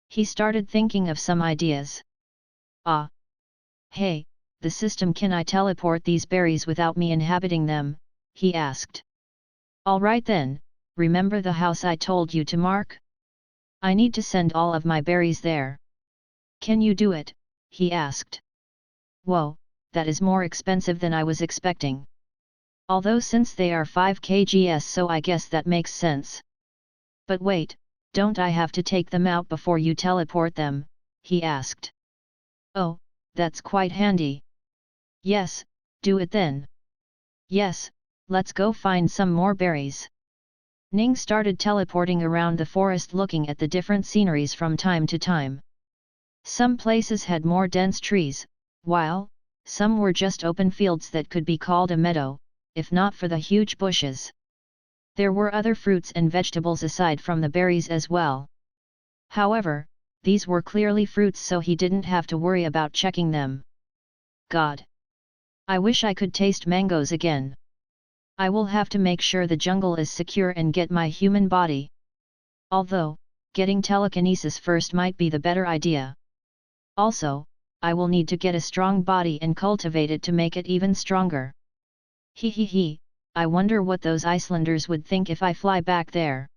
He started thinking of some ideas. Hey, the system, can I teleport these berries without me inhabiting them? He asked. Alright then, remember the house I told you to mark? I need to send all of my berries there. Can you do it? He asked. Whoa, that is more expensive than I was expecting. Although since they are 5 kgs, so I guess that makes sense. But wait, don't I have to take them out before you teleport them? He asked. Oh, that's quite handy. Yes, do it then. Yes, let's go find some more berries. Ning started teleporting around the forest looking at the different sceneries from time to time. Some places had more dense trees, while some were just open fields that could be called a meadow, if not for the huge bushes. There were other fruits and vegetables aside from the berries as well. However, these were clearly fruits, so he didn't have to worry about checking them. God! I wish I could taste mangoes again. I will have to make sure the jungle is secure and get my human body. Although, getting telekinesis first might be the better idea. Also, I will need to get a strong body and cultivate it to make it even stronger. I wonder what those Icelanders would think if I fly back there.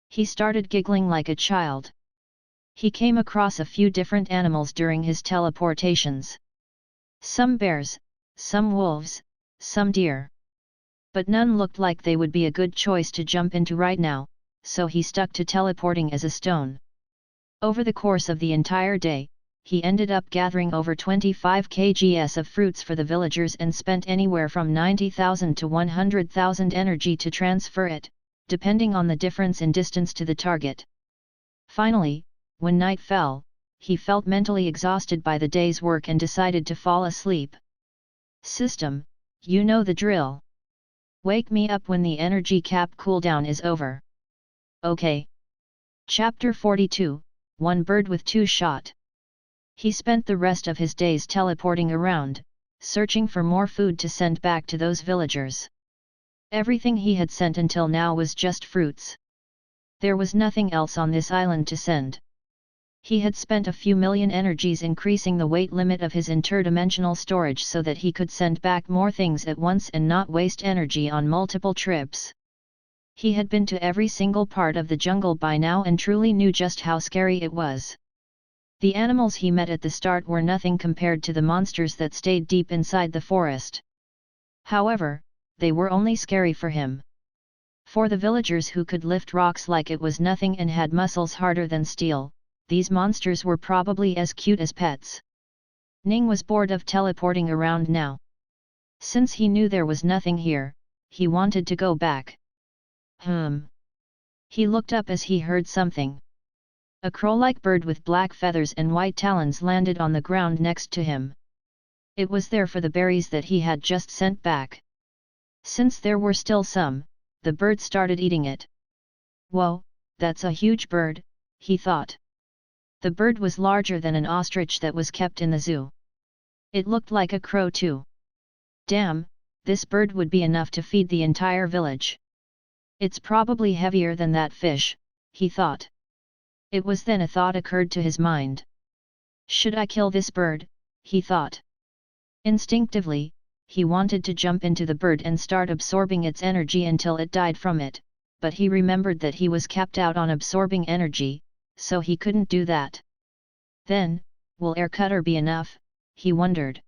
He started giggling like a child. He came across a few different animals during his teleportations. Some bears, some wolves, some deer. But none looked like they would be a good choice to jump into right now, so he stuck to teleporting as a stone. Over the course of the entire day, he ended up gathering over 25 kgs of fruits for the villagers and spent anywhere from 90,000 to 100,000 energy to transfer it, depending on the difference in distance to the target. Finally, when night fell, he felt mentally exhausted by the day's work and decided to fall asleep. System, you know the drill. Wake me up when the energy cap cooldown is over. Okay. Chapter 42, One Bird with Two Shot. He spent the rest of his days teleporting around, searching for more food to send back to those villagers. Everything he had sent until now was just fruits. There was nothing else on this island to send. He had spent a few million energies increasing the weight limit of his interdimensional storage so that he could send back more things at once and not waste energy on multiple trips. He had been to every single part of the jungle by now and truly knew just how scary it was. The animals he met at the start were nothing compared to the monsters that stayed deep inside the forest. However, they were only scary for him. For the villagers who could lift rocks like it was nothing and had muscles harder than steel, these monsters were probably as cute as pets. Ning was bored of teleporting around now. Since he knew there was nothing here, he wanted to go back. He looked up as he heard something. A crow-like bird with black feathers and white talons landed on the ground next to him. It was there for the berries that he had just sent back. Since there were still some, the bird started eating it. Whoa, that's a huge bird, he thought. The bird was larger than an ostrich that was kept in the zoo. It looked like a crow too. Damn, this bird would be enough to feed the entire village. It's probably heavier than that fish, he thought. It was then a thought occurred to his mind. Should I kill this bird, he thought. Instinctively, he wanted to jump into the bird and start absorbing its energy until it died from it, but he remembered that he was capped out on absorbing energy, so he couldn't do that. Then, will air cutter be enough, he wondered.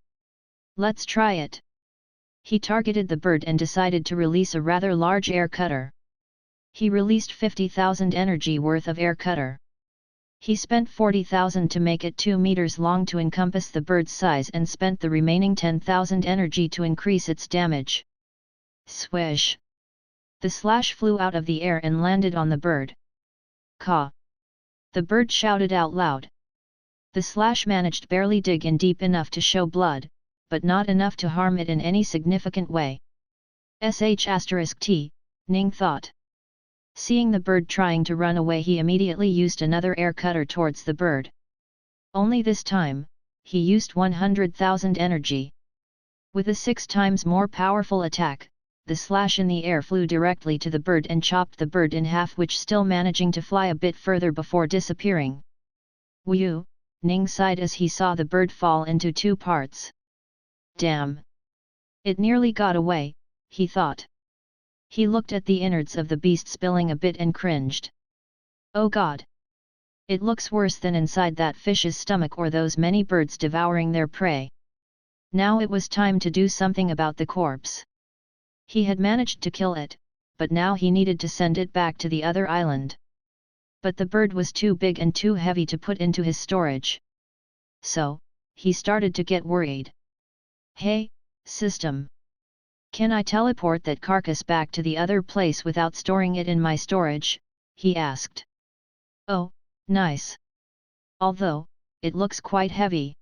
Let's try it. He targeted the bird and decided to release a rather large air cutter. He released 50,000 energy worth of air cutter. He spent 40,000 to make it 2 meters long to encompass the bird's size and spent the remaining 10,000 energy to increase its damage. Swish! The slash flew out of the air and landed on the bird. Caw! The bird shouted out loud. The slash managed barely dig in deep enough to show blood, but not enough to harm it in any significant way. *T, Ning thought. Seeing the bird trying to run away, he immediately used another air cutter towards the bird. Only this time, he used 100,000 energy. With a 6 times more powerful attack, the slash in the air flew directly to the bird and chopped the bird in half, which still managing to fly a bit further before disappearing. Whew, Ning sighed as he saw the bird fall into 2 parts. Damn! It nearly got away, he thought. He looked at the innards of the beast spilling a bit and cringed. Oh God! It looks worse than inside that fish's stomach or those many birds devouring their prey. Now it was time to do something about the corpse. He had managed to kill it, but now he needed to send it back to the other island. But the bird was too big and too heavy to put into his storage. So, he started to get worried. Hey, system! Can I teleport that carcass back to the other place without storing it in my storage? He asked. Oh, nice. Although, it looks quite heavy.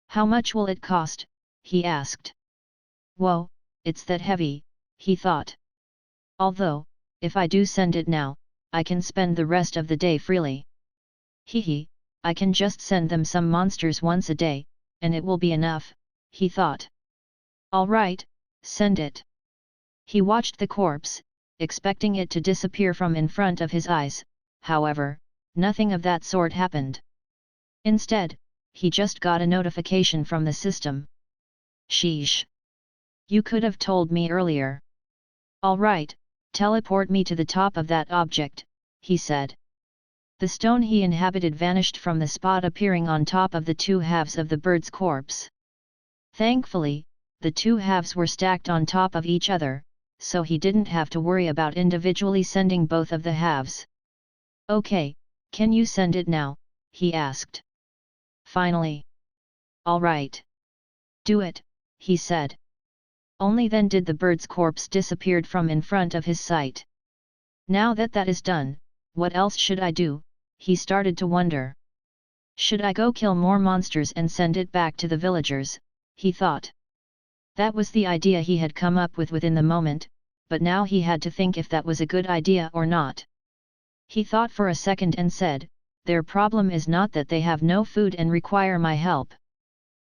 How much will it cost? He asked. Whoa, it's that heavy, he thought. Although, if I do send it now, I can spend the rest of the day freely. Hehe, I can just send them some monsters once a day, and it will be enough, he thought. Alright, send it. He watched the corpse, expecting it to disappear from in front of his eyes, however, nothing of that sort happened. Instead, he just got a notification from the system. Sheesh! You could have told me earlier. Alright, teleport me to the top of that object, he said. The stone he inhabited vanished from the spot, appearing on top of the 2 halves of the bird's corpse. Thankfully, the 2 halves were stacked on top of each other, so he didn't have to worry about individually sending both of the halves. Okay, can you send it now? He asked. Finally. Alright. Do it, he said. Only then did the bird's corpse disappear from in front of his sight. Now that that is done, what else should I do? He started to wonder. Should I go kill more monsters and send it back to the villagers? He thought. That was the idea he had come up with within the moment, but now he had to think if that was a good idea or not. He thought for a second and said, their problem is not that they have no food and require my help.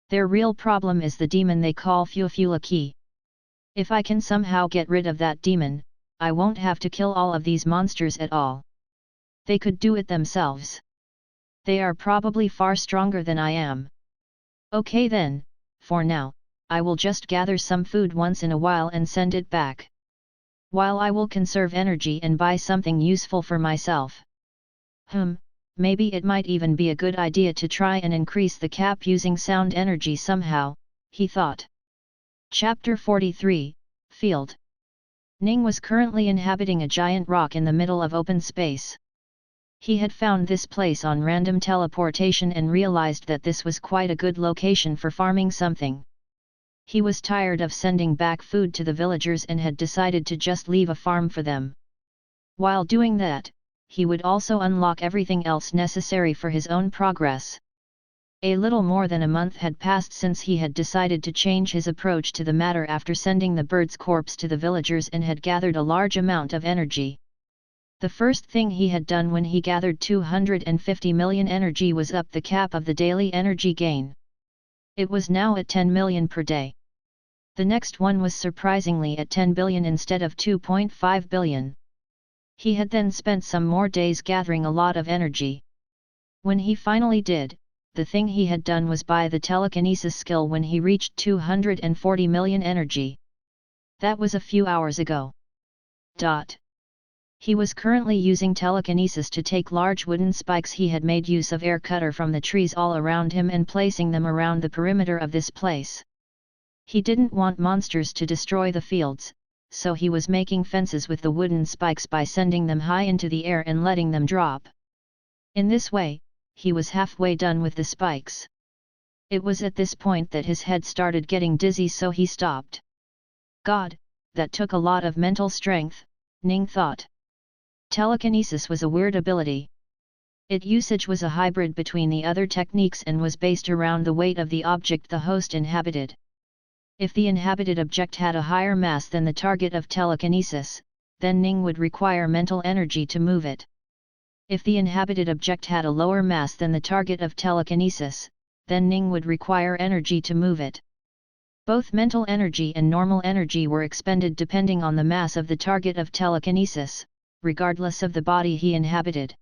Their real problem is the demon they call Fufuaki. If I can somehow get rid of that demon, I won't have to kill all of these monsters at all. They could do it themselves. They are probably far stronger than I am. Okay then, for now, I will just gather some food once in a while and send it back. While I will conserve energy and buy something useful for myself. Maybe it might even be a good idea to try and increase the cap using sound energy somehow, he thought. Chapter 43, Field. Ning was currently inhabiting a giant rock in the middle of open space. He had found this place on random teleportation and realized that this was quite a good location for farming something. He was tired of sending back food to the villagers and had decided to just leave a farm for them. While doing that, he would also unlock everything else necessary for his own progress. A little more than a month had passed since he had decided to change his approach to the matter after sending the bird's corpse to the villagers and had gathered a large amount of energy. The first thing he had done when he gathered 250 million energy was up the cap of the daily energy gain. It was now at 10 million per day. The next one was surprisingly at 10 billion instead of 2.5 billion. He had then spent some more days gathering a lot of energy. When he finally did, the thing he had done was buy the telekinesis skill when he reached 240 million energy. That was a few hours ago. He was currently using telekinesis to take large wooden spikes he had made use of air cutter from the trees all around him and placing them around the perimeter of this place. He didn't want monsters to destroy the fields, so he was making fences with the wooden spikes by sending them high into the air and letting them drop. In this way, he was halfway done with the spikes. It was at this point that his head started getting dizzy, so he stopped. God, that took a lot of mental strength, Ning thought. Telekinesis was a weird ability. Its usage was a hybrid between the other techniques and was based around the weight of the object the host inhabited. If the inhabited object had a higher mass than the target of telekinesis, then Ning would require mental energy to move it. If the inhabited object had a lower mass than the target of telekinesis, then Ning would require energy to move it. Both mental energy and normal energy were expended depending on the mass of the target of telekinesis, regardless of the body he inhabited.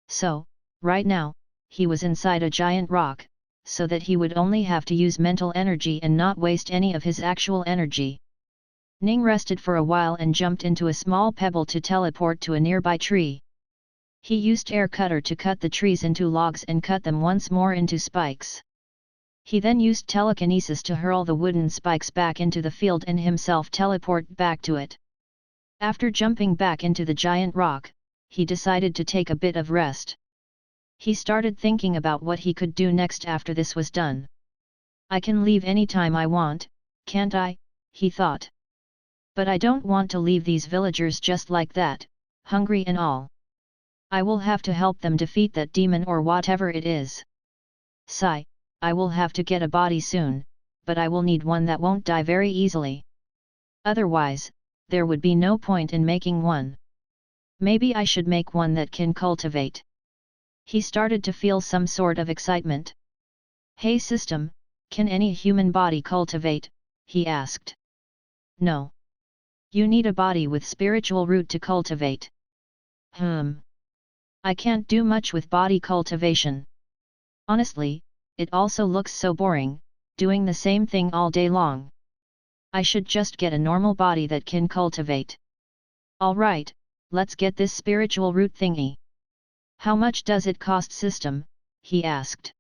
So, right now, he was inside a giant rock, so that he would only have to use mental energy and not waste any of his actual energy. Ning rested for a while and jumped into a small pebble to teleport to a nearby tree. He used air cutter to cut the trees into logs and cut them once more into spikes. He then used telekinesis to hurl the wooden spikes back into the field and himself teleport back to it. After jumping back into the giant rock, he decided to take a bit of rest. He started thinking about what he could do next after this was done. I can leave any time I want, can't I? He thought. But I don't want to leave these villagers just like that, hungry and all. I will have to help them defeat that demon or whatever it is. Sigh, I will have to get a body soon, but I will need one that won't die very easily. Otherwise, there would be no point in making one. Maybe I should make one that can cultivate. He started to feel some sort of excitement. Hey system, can any human body cultivate? He asked. No. You need a body with spiritual root to cultivate. I can't do much with body cultivation. Honestly, it also looks so boring, doing the same thing all day long. I should just get a normal body that can cultivate. Alright, let's get this spiritual root thingy. How much does it cost system? He asked.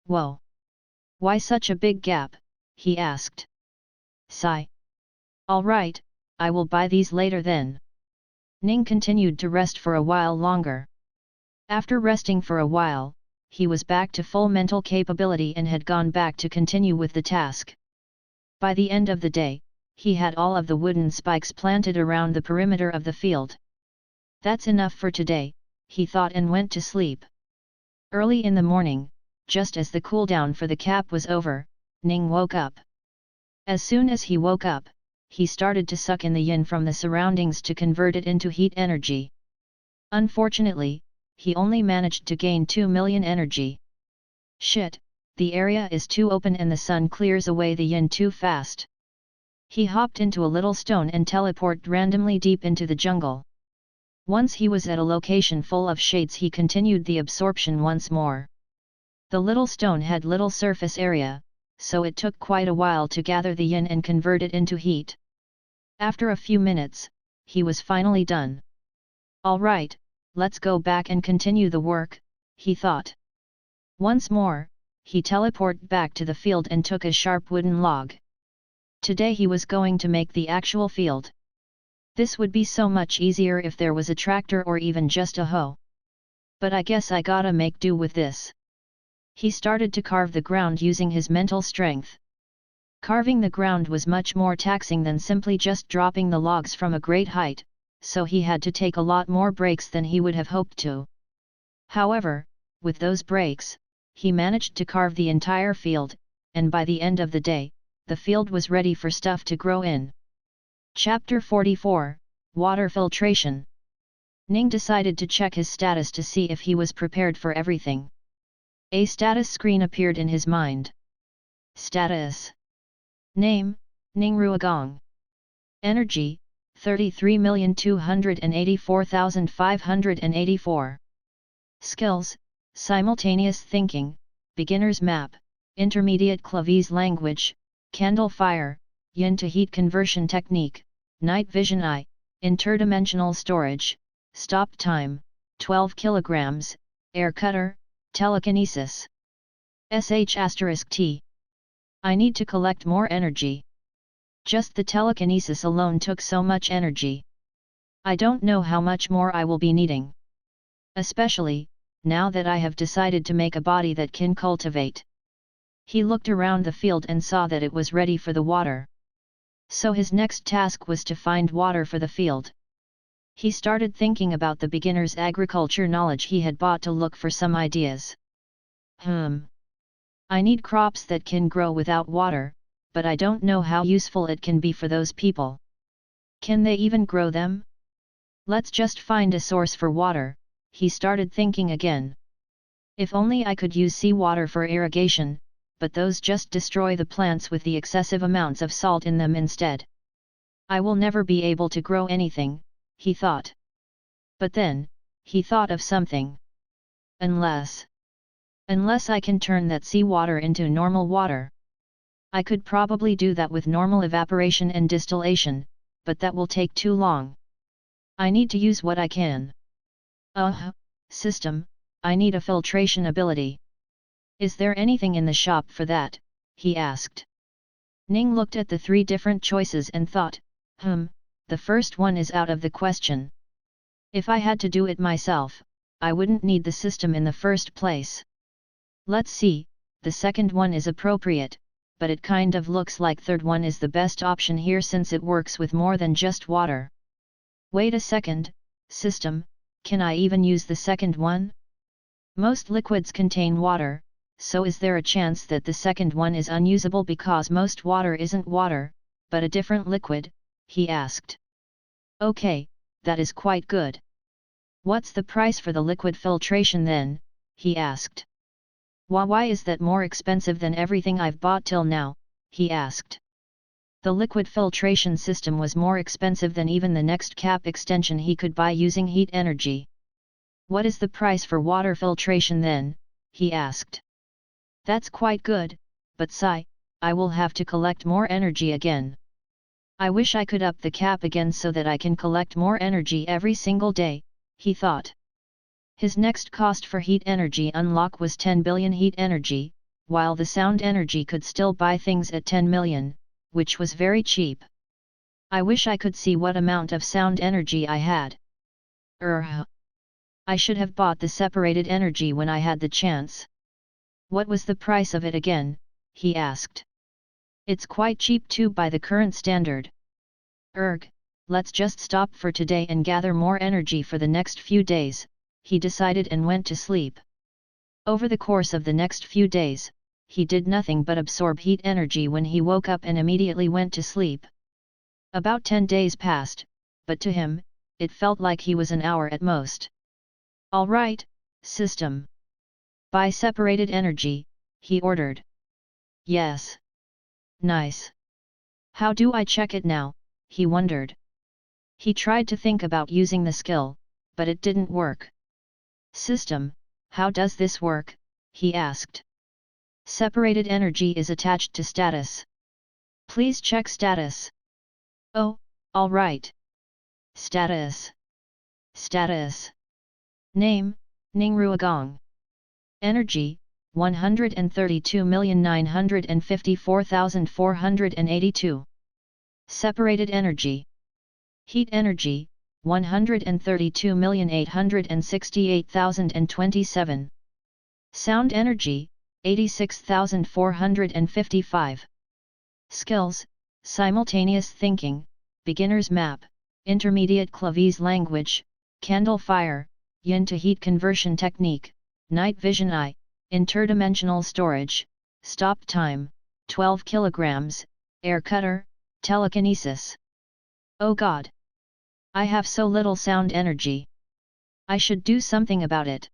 Whoa! Why such a big gap? He asked. Sigh. Alright, I will buy these later then. Ning continued to rest for a while longer. After resting for a while, he was back to full mental capability and had gone back to continue with the task. By the end of the day, he had all of the wooden spikes planted around the perimeter of the field. That's enough for today, he thought and went to sleep. Early in the morning, just as the cooldown for the cap was over, Ning woke up. As soon as he woke up, he started to suck in the yin from the surroundings to convert it into heat energy. Unfortunately, he only managed to gain 2 million energy. Shit, the area is too open and the sun clears away the yin too fast. He hopped into a little stone and teleported randomly deep into the jungle. Once he was at a location full of shades, he continued the absorption once more. The little stone had little surface area, so it took quite a while to gather the yin and convert it into heat. After a few minutes, he was finally done. Alright, let's go back and continue the work, he thought. Once more, he teleported back to the field and took a sharp wooden log. Today he was going to make the actual field. This would be so much easier if there was a tractor or even just a hoe. But I guess I gotta make do with this. He started to carve the ground using his mental strength. Carving the ground was much more taxing than simply just dropping the logs from a great height, so he had to take a lot more breaks than he would have hoped to. However, with those breaks, he managed to carve the entire field, and by the end of the day, the field was ready for stuff to grow in. Chapter 44, Water Filtration. Ning decided to check his status to see if he was prepared for everything. A status screen appeared in his mind. Status. Name, Ning Ruogong. Energy, 33,284,584. Skills, Simultaneous Thinking, Beginner's Map, Intermediate Clavese Language, Candle Fire, Yin to Heat Conversion Technique, Night Vision Eye, Interdimensional Storage, Stop Time, 12 kilograms, Air Cutter, Telekinesis. *T. I need to collect more energy. Just the telekinesis alone took so much energy. I don't know how much more I will be needing. Especially, now that I have decided to make a body that can cultivate. He looked around the field and saw that it was ready for the water. So his next task was to find water for the field. He started thinking about the beginner's agriculture knowledge he had bought to look for some ideas. I need crops that can grow without water, but I don't know how useful it can be for those people. Can they even grow them? Let's just find a source for water, he started thinking again. If only I could use seawater for irrigation, but those just destroy the plants with the excessive amounts of salt in them instead. I will never be able to grow anything, he thought. But then, he thought of something. Unless I can turn that seawater into normal water. I could probably do that with normal evaporation and distillation, but that will take too long. I need to use what I can. System, I need a filtration ability. Is there anything in the shop for that? He asked. Ning looked at the 3 different choices and thought, the first one is out of the question. If I had to do it myself, I wouldn't need the system in the first place. Let's see, the second one is appropriate, but it kind of looks like third one is the best option here since it works with more than just water. Wait a second, system, can I even use the second one? Most liquids contain water, so is there a chance that the second one is unusable because most water isn't water, but a different liquid? He asked. Okay, that is quite good. What's the price for the liquid filtration then? He asked. Why is that more expensive than everything I've bought till now? He asked. The liquid filtration system was more expensive than even the next cap extension he could buy using heat energy. What is the price for water filtration then? He asked. That's quite good, but I will have to collect more energy again. I wish I could up the cap again so that I can collect more energy every single day, he thought. His next cost for heat energy unlock was 10 billion heat energy, while the sound energy could still buy things at 10 million, which was very cheap. I wish I could see what amount of sound energy I had. I should have bought the separated energy when I had the chance. What was the price of it again? He asked. It's quite cheap too by the current standard. Let's just stop for today and gather more energy for the next few days, he decided and went to sleep. Over the course of the next few days, he did nothing but absorb heat energy when he woke up and immediately went to sleep. About 10 days passed, but to him, it felt like he was an hour at most. All right, system. Buy separated energy, he ordered. Yes. Nice. How do I check it now? He wondered. He tried to think about using the skill, but it didn't work. System, how does this work? He asked. Separated energy is attached to status. Please check status. Oh, all right. Status. Status. Name, Ning Ruogong. Energy, 132,954,482. Separated energy. Heat energy, 132,868,027. Sound energy, 86,455. Skills, simultaneous thinking, beginner's map, intermediate Clavese language, candle fire, yin to heat conversion technique, night vision eye, interdimensional storage, stop time, 12 kilograms, air cutter, telekinesis. Oh God! I have so little sound energy. I should do something about it.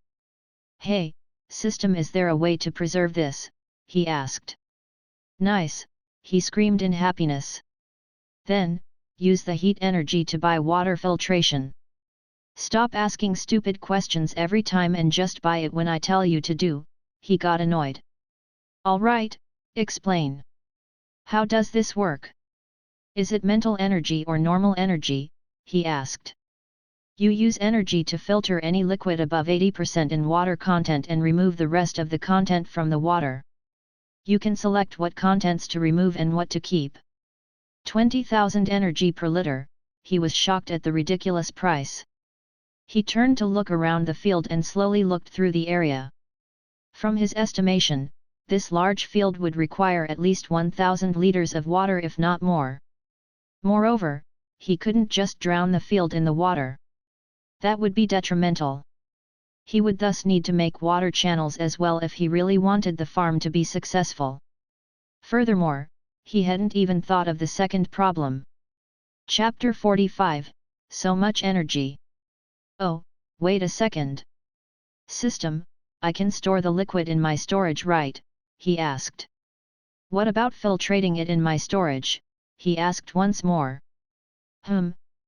Hey, system, is there a way to preserve this? He asked. Nice, he screamed in happiness. Then, use the heat energy to buy water filtration. Stop asking stupid questions every time and just buy it when I tell you to do, he got annoyed. Alright, explain. How does this work? Is it mental energy or normal energy? He asked. You use energy to filter any liquid above 80% in water content and remove the rest of the content from the water. You can select what contents to remove and what to keep. 20,000 energy per liter, he was shocked at the ridiculous price. He turned to look around the field and slowly looked through the area. From his estimation, this large field would require at least 1,000 liters of water if not more. Moreover, he couldn't just drown the field in the water. That would be detrimental. He would thus need to make water channels as well if he really wanted the farm to be successful. Furthermore, he hadn't even thought of the second problem. Chapter 45, So much energy. Oh, wait a second. System, I can store the liquid in my storage, right? He asked. What about filtrating it in my storage? He asked once more.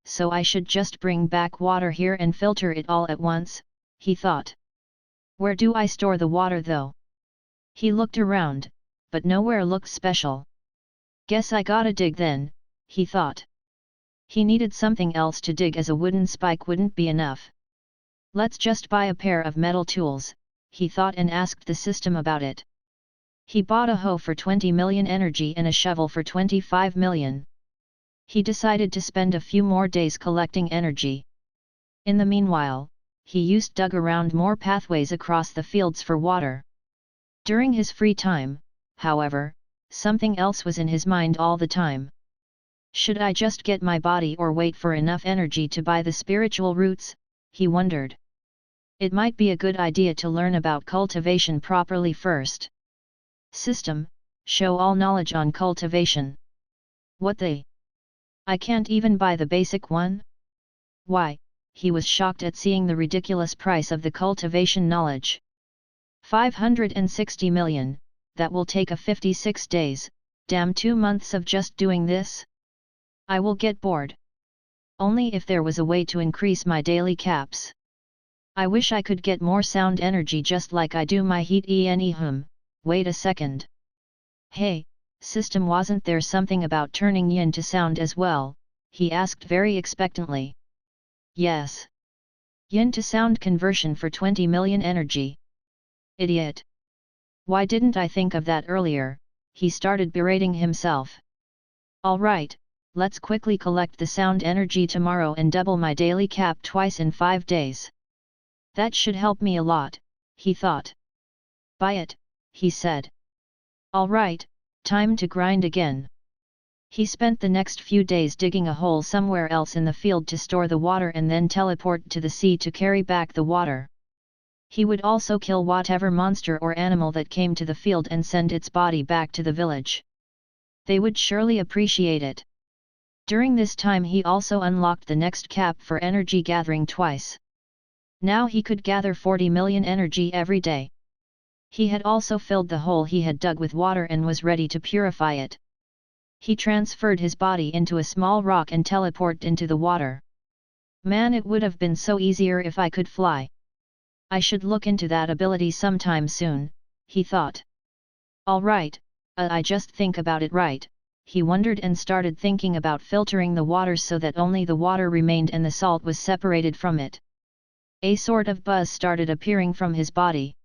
So I should just bring back water here and filter it all at once, he thought. Where do I store the water though? He looked around, but nowhere looked special. Guess I gotta dig then, he thought. He needed something else to dig as a wooden spike wouldn't be enough. Let's just buy a pair of metal tools, he thought, and asked the system about it. He bought a hoe for 20 million energy and a shovel for 25 million. He decided to spend a few more days collecting energy. In the meanwhile, he dug around more pathways across the fields for water. During his free time, however, something else was in his mind all the time. Should I just get my body or wait for enough energy to buy the spiritual roots? He wondered. It might be a good idea to learn about cultivation properly first. System, show all knowledge on cultivation. What the? I can't even buy the basic one? Why, he was shocked at seeing the ridiculous price of the cultivation knowledge. 560 million, that will take a 56 days, damn 2 months of just doing this? I will get bored. Only if there was a way to increase my daily caps. I wish I could get more sound energy just like I do my heat wait a second. Hey, system, wasn't there something about turning yin to sound as well? He asked very expectantly. Yes. Yin to sound conversion for 20 million energy. Idiot. Why didn't I think of that earlier? He started berating himself. Alright, let's quickly collect the sound energy tomorrow and double my daily cap twice in 5 days. That should help me a lot, he thought. Buy it, he said. Alright, time to grind again. He spent the next few days digging a hole somewhere else in the field to store the water and then teleport to the sea to carry back the water. He would also kill whatever monster or animal that came to the field and send its body back to the village. They would surely appreciate it. During this time he also unlocked the next cap for energy gathering twice. Now he could gather 40 million energy every day. He had also filled the hole he had dug with water and was ready to purify it. He transferred his body into a small rock and teleported into the water. Man, it would have been so easier if I could fly. I should look into that ability sometime soon, he thought. Alright, I just think about it right, he wondered and started thinking about filtering the water so that only the water remained and the salt was separated from it. A sort of buzz started appearing from his body.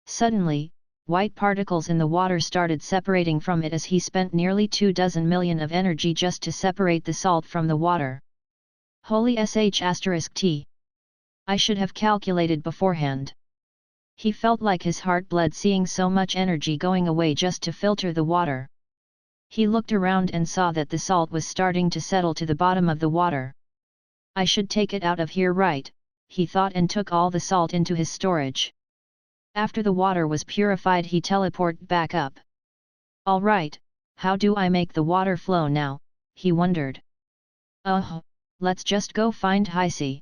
Suddenly, white particles in the water started separating from it as he spent nearly 24 million of energy just to separate the salt from the water. Holy sh*t. I should have calculated beforehand. He felt like his heart bled seeing so much energy going away just to filter the water. He looked around and saw that the salt was starting to settle to the bottom of the water. I should take it out of here, right? He thought, and took all the salt into his storage. After the water was purified, he teleported back up. Alright, how do I make the water flow now? He wondered. Let's just go find Heisei.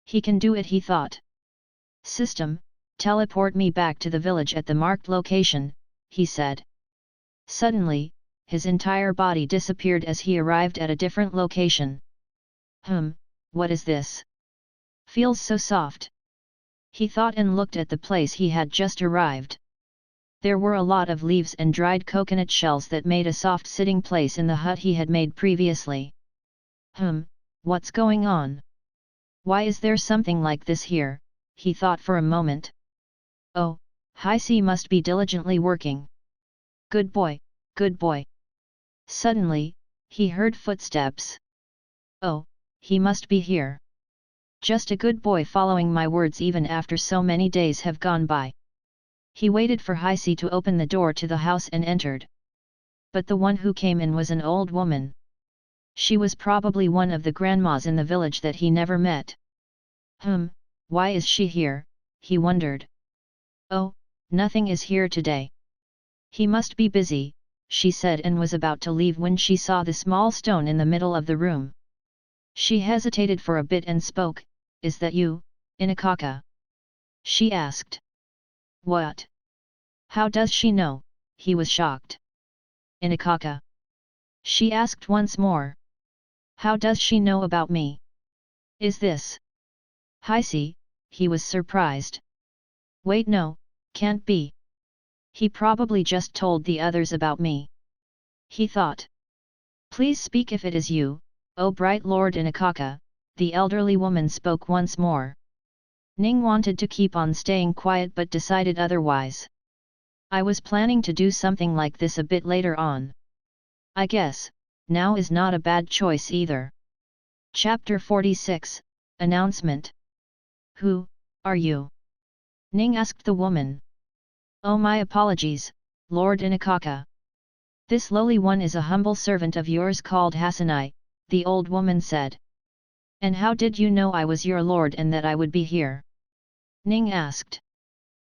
He can do it, he thought. System, teleport me back to the village at the marked location, he said. Suddenly, his entire body disappeared as he arrived at a different location. What is this? Feels so soft. He thought and looked at the place he had just arrived. There were a lot of leaves and dried coconut shells that made a soft sitting place in the hut he had made previously. What's going on? Why is there something like this here? He thought for a moment. Oh, Heisei must be diligently working. Good boy, good boy. Suddenly, he heard footsteps. Oh, he must be here. Just a good boy following my words even after so many days have gone by. He waited for Heisei to open the door to the house and entered. But the one who came in was an old woman. She was probably one of the grandmas in the village that he never met. Why is she here? He wondered. Oh, nothing is here today. He must be busy, she said, and was about to leave when she saw the small stone in the middle of the room. She hesitated for a bit and spoke. Is that you, Inakaka? She asked. What? How does she know? He was shocked. Inakaka? She asked once more. How does she know about me? Is this Heisei? He was surprised. Wait, no, can't be. He probably just told the others about me. He thought. Please speak if it is you, O bright Lord Inakaka, the elderly woman spoke once more. Ning wanted to keep on staying quiet but decided otherwise. I was planning to do something like this a bit later on. I guess, now is not a bad choice either. Chapter 46, Announcement. Who are you? Ning asked the woman. Oh, my apologies, Lord Inakaka. This lowly one is a humble servant of yours called Hasanai, the old woman said. And how did you know I was your lord and that I would be here? Ning asked.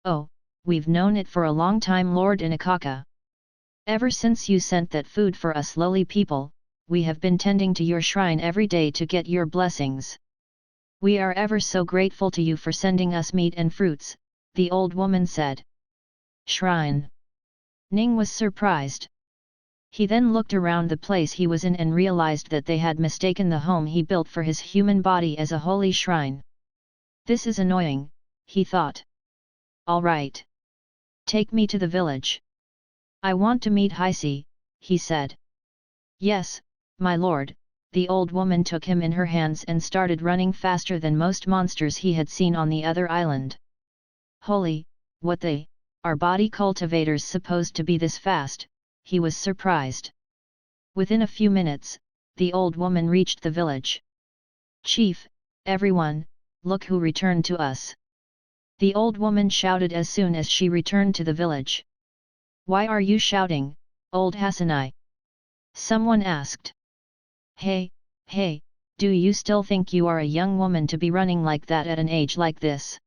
Oh, we've known it for a long time, Lord Inakaka. Ever since you sent that food for us lowly people, we have been tending to your shrine every day to get your blessings. We are ever so grateful to you for sending us meat and fruits, the old woman said. Shrine. Ning was surprised. He then looked around the place he was in and realized that they had mistaken the home he built for his human body as a holy shrine. This is annoying, he thought. All right. Take me to the village. I want to meet Heisei, he said. Yes, my lord. The old woman took him in her hands and started running faster than most monsters he had seen on the other island. Holy, what are body cultivators supposed to be this fast? He was surprised. Within a few minutes, the old woman reached the village. Chief, everyone, look who returned to us. The old woman shouted as soon as she returned to the village. Why are you shouting, old Hasanai? Someone asked. Hey, do you still think you are a young woman to be running like that at an age like this?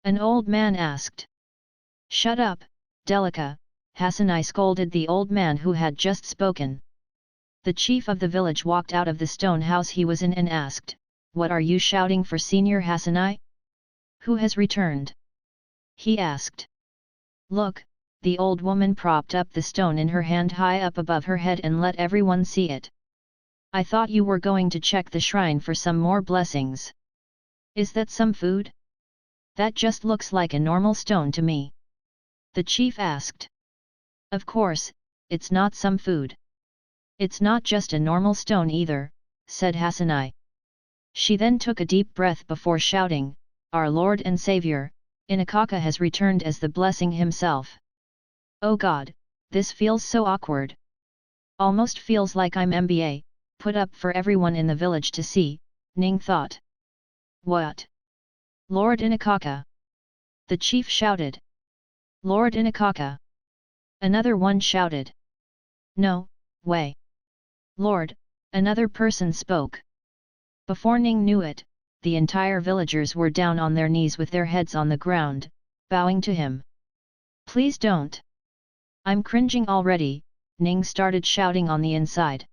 An old man asked. Shut up, Delica, Hasanai scolded the old man who had just spoken. The chief of the village walked out of the stone house he was in and asked, What are you shouting for, Senior Hasanai? Who has returned? He asked. Look, the old woman propped up the stone in her hand high up above her head and let everyone see it. I thought you were going to check the shrine for some more blessings. Is that some food? That just looks like a normal stone to me. The chief asked. Of course, it's not some food. It's not just a normal stone either, said Hasanai. She then took a deep breath before shouting, Our Lord and Savior, Inakaka has returned as the blessing himself. Oh God, this feels so awkward. Almost feels like I'm MBA, put up for everyone in the village to see, Ning thought. What? Lord Inakaka! The chief shouted. Lord Inakaka! Another one shouted. No, way! Lord, another person spoke. Before Ning knew it, the entire villagers were down on their knees with their heads on the ground, bowing to him. Please don't! I'm cringing already, Ning started shouting on the inside.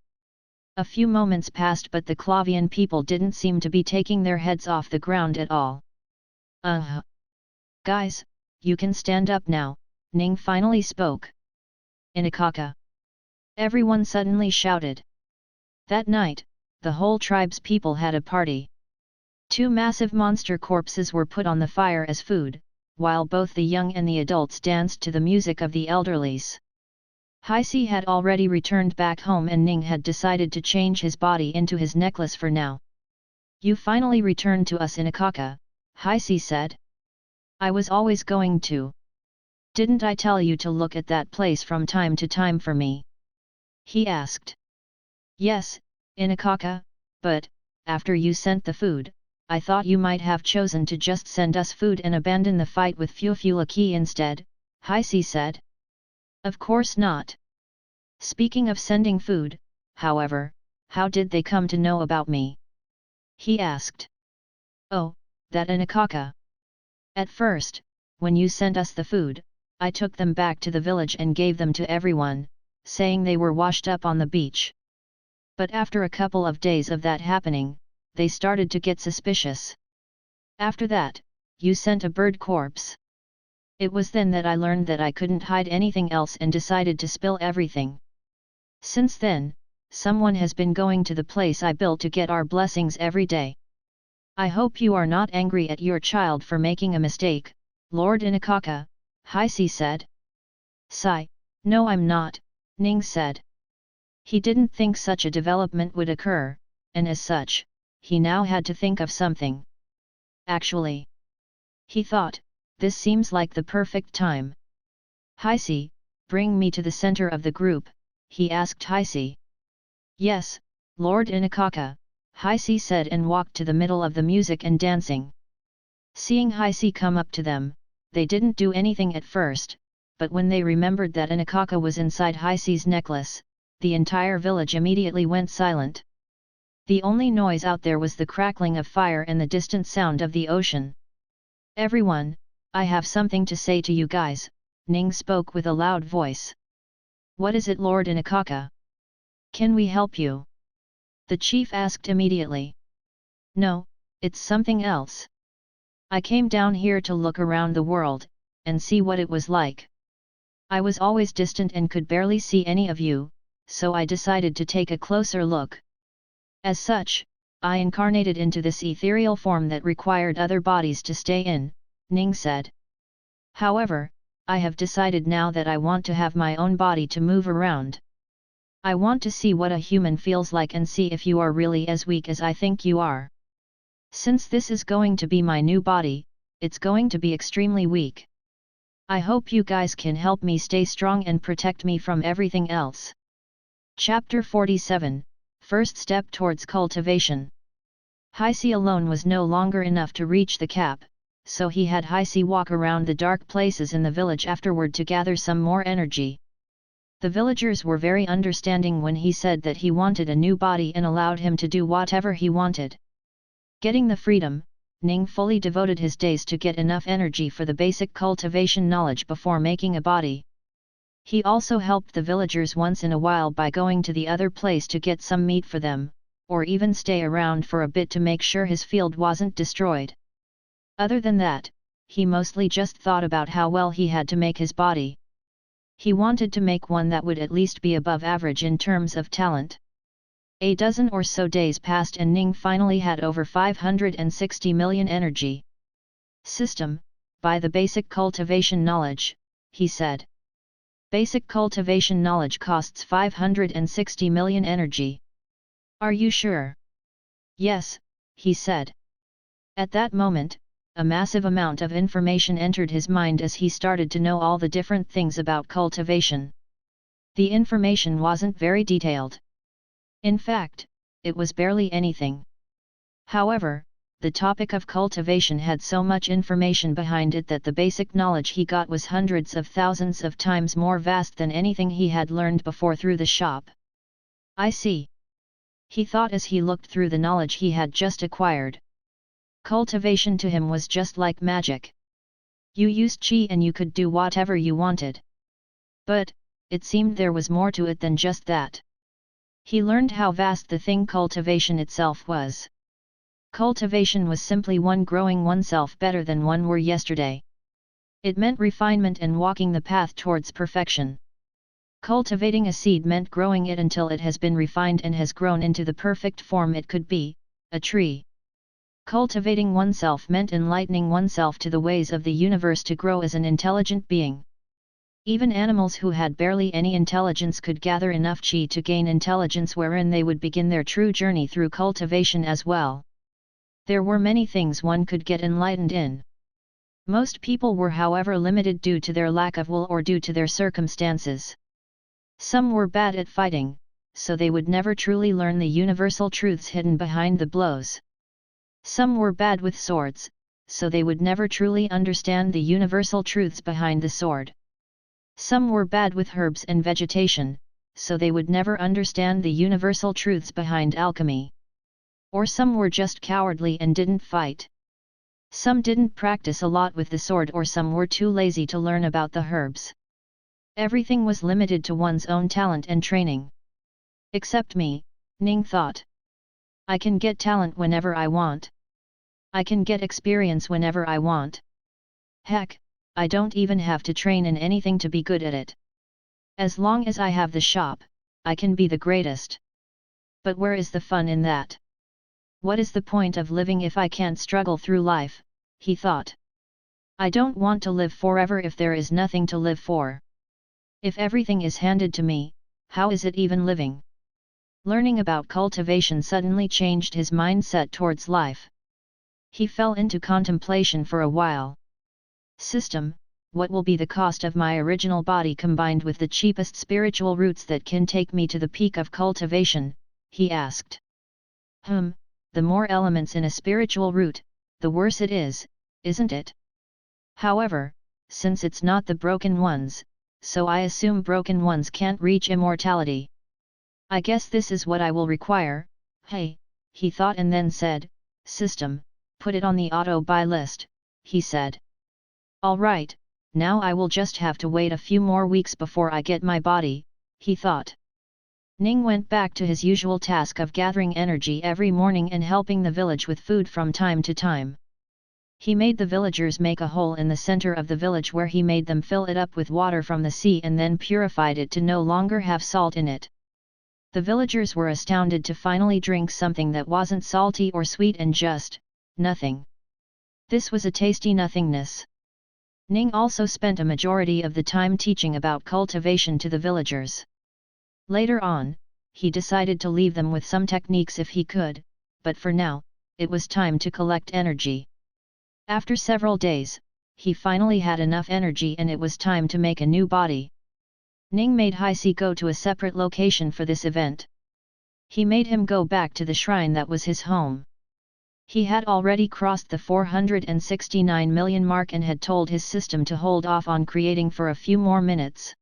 A few moments passed but the Clavian people didn't seem to be taking their heads off the ground at all. Guys, you can stand up now, Ning finally spoke. Inakaka! Everyone suddenly shouted. That night, the whole tribe's people had a party. 2 massive monster corpses were put on the fire as food, while both the young and the adults danced to the music of the elderlies. Heisi had already returned back home and Ning had decided to change his body into his necklace for now. You finally returned to us Inakaka, Heisi said. I was always going to. Didn't I tell you to look at that place from time to time for me? He asked. Yes, Inakaka, but, after you sent the food, I thought you might have chosen to just send us food and abandon the fight with Fufulaki instead, Heisi said. Of course not. Speaking of sending food, however, how did they come to know about me? He asked. Oh, that Inakaka. At first, when you sent us the food, I took them back to the village and gave them to everyone, saying they were washed up on the beach. But after a couple of days of that happening, they started to get suspicious. After that, you sent a bird corpse. It was then that I learned that I couldn't hide anything else and decided to spill everything. Since then, someone has been going to the place I built to get our blessings every day. I hope you are not angry at your child for making a mistake, Lord Inakaka, Heisi said. Sigh, no I'm not, Ning said. He didn't think such a development would occur, and as such, he now had to think of something. Actually, he thought, this seems like the perfect time. Heisi, bring me to the center of the group, he asked Heisi. Yes, Lord Inakaka, Heisi said and walked to the middle of the music and dancing. Seeing Heisi come up to them, they didn't do anything at first, but when they remembered that Inakaka was inside Heisi's necklace, the entire village immediately went silent. The only noise out there was the crackling of fire and the distant sound of the ocean. Everyone, I have something to say to you guys, Ning spoke with a loud voice. What is it Lord Inakaka? Can we help you? The chief asked immediately. No, it's something else. I came down here to look around the world, and see what it was like. I was always distant and could barely see any of you, so I decided to take a closer look. As such, I incarnated into this ethereal form that required other bodies to stay in, Ning said. However, I have decided now that I want to have my own body to move around. I want to see what a human feels like and see if you are really as weak as I think you are. Since this is going to be my new body, it's going to be extremely weak. I hope you guys can help me stay strong and protect me from everything else. Chapter 47, First Step Towards Cultivation. Heisi alone was no longer enough to reach the cap, so he had Heisi walk around the dark places in the village afterward to gather some more energy. The villagers were very understanding when he said that he wanted a new body and allowed him to do whatever he wanted. Getting the freedom, Ning fully devoted his days to get enough energy for the basic cultivation knowledge before making a body. He also helped the villagers once in a while by going to the other place to get some meat for them, or even stay around for a bit to make sure his field wasn't destroyed. Other than that, he mostly just thought about how well he had to make his body. He wanted to make one that would at least be above average in terms of talent. A dozen or so days passed and Ning finally had over 560 million energy. System, buy the basic cultivation knowledge, he said. Basic cultivation knowledge costs 560 million energy. Are you sure? Yes, he said. At that moment, a massive amount of information entered his mind as he started to know all the different things about cultivation. The information wasn't very detailed. In fact, it was barely anything. However, the topic of cultivation had so much information behind it that the basic knowledge he got was hundreds of thousands of times more vast than anything he had learned before through the shop. I see. He thought as he looked through the knowledge he had just acquired. Cultivation to him was just like magic. You used chi and you could do whatever you wanted. But, it seemed there was more to it than just that. He learned how vast the thing cultivation itself was. Cultivation was simply one growing oneself better than one were yesterday. It meant refinement and walking the path towards perfection. Cultivating a seed meant growing it until it has been refined and has grown into the perfect form it could be, a tree. Cultivating oneself meant enlightening oneself to the ways of the universe to grow as an intelligent being. Even animals who had barely any intelligence could gather enough chi to gain intelligence wherein they would begin their true journey through cultivation as well. There were many things one could get enlightened in. Most people were however limited due to their lack of will or due to their circumstances. Some were bad at fighting, so they would never truly learn the universal truths hidden behind the blows. Some were bad with swords, so they would never truly understand the universal truths behind the sword. Some were bad with herbs and vegetation, so they would never understand the universal truths behind alchemy. Or some were just cowardly and didn't fight. Some didn't practice a lot with the sword, or some were too lazy to learn about the herbs. Everything was limited to one's own talent and training. Except me, Ning thought. I can get talent whenever I want. I can get experience whenever I want. Heck, I don't even have to train in anything to be good at it. As long as I have the shop, I can be the greatest. But where is the fun in that? What is the point of living if I can't struggle through life, he thought. I don't want to live forever if there is nothing to live for. If everything is handed to me, how is it even living? Learning about cultivation suddenly changed his mindset towards life. He fell into contemplation for a while. System, what will be the cost of my original body combined with the cheapest spiritual routes that can take me to the peak of cultivation, he asked. The more elements in a spiritual route, the worse it is, isn't it? However, since it's not the broken ones, so I assume broken ones can't reach immortality. I guess this is what I will require. Hey, he thought and then said, System, put it on the auto-buy list, he said. Alright, now I will just have to wait a few more weeks before I get my body, he thought. Ning went back to his usual task of gathering energy every morning and helping the village with food from time to time. He made the villagers make a hole in the center of the village where he made them fill it up with water from the sea and then purified it to no longer have salt in it. The villagers were astounded to finally drink something that wasn't salty or sweet and just, nothing. This was a tasty nothingness. Ning also spent a majority of the time teaching about cultivation to the villagers. Later on, he decided to leave them with some techniques if he could, but for now, it was time to collect energy. After several days, he finally had enough energy and it was time to make a new body. Ning made Haisi go to a separate location for this event. He made him go back to the shrine that was his home. He had already crossed the 469 million mark and had told his system to hold off on creating for a few more minutes.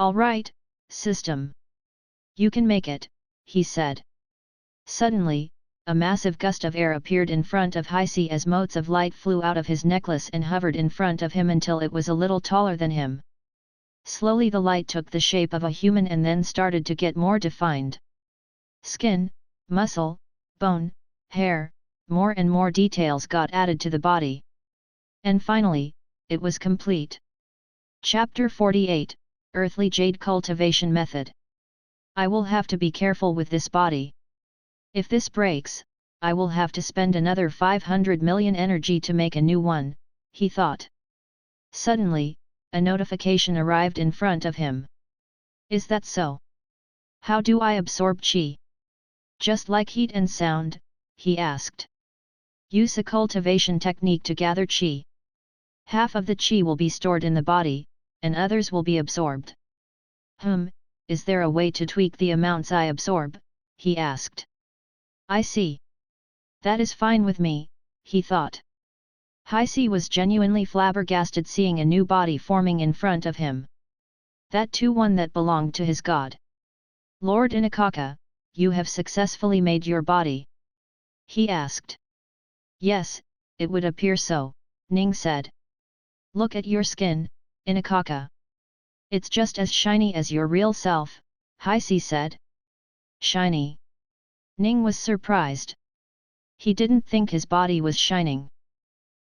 Alright, system. You can make it, he said. Suddenly, a massive gust of air appeared in front of Haisi as motes of light flew out of his necklace and hovered in front of him until it was a little taller than him. Slowly the light took the shape of a human and then started to get more defined. Skin, muscle, bone, hair, more and more details got added to the body. And finally, it was complete. Chapter 48, Earthly Jade Cultivation Method. I will have to be careful with this body. If this breaks, I will have to spend another 500 million energy to make a new one, he thought. Suddenly, a notification arrived in front of him. Is that so? How do I absorb chi? Just like heat and sound, he asked. Use a cultivation technique to gather chi. Half of the chi will be stored in the body, and others will be absorbed. Is there a way to tweak the amounts I absorb? He asked. I see. That is fine with me, he thought. Heisi was genuinely flabbergasted seeing a new body forming in front of him. That too one that belonged to his god. Lord Inakaka, you have successfully made your body? He asked. Yes, it would appear so, Ning said. Look at your skin, Inakaka. It's just as shiny as your real self, Heisi said. Shiny? Ning was surprised. He didn't think his body was shining.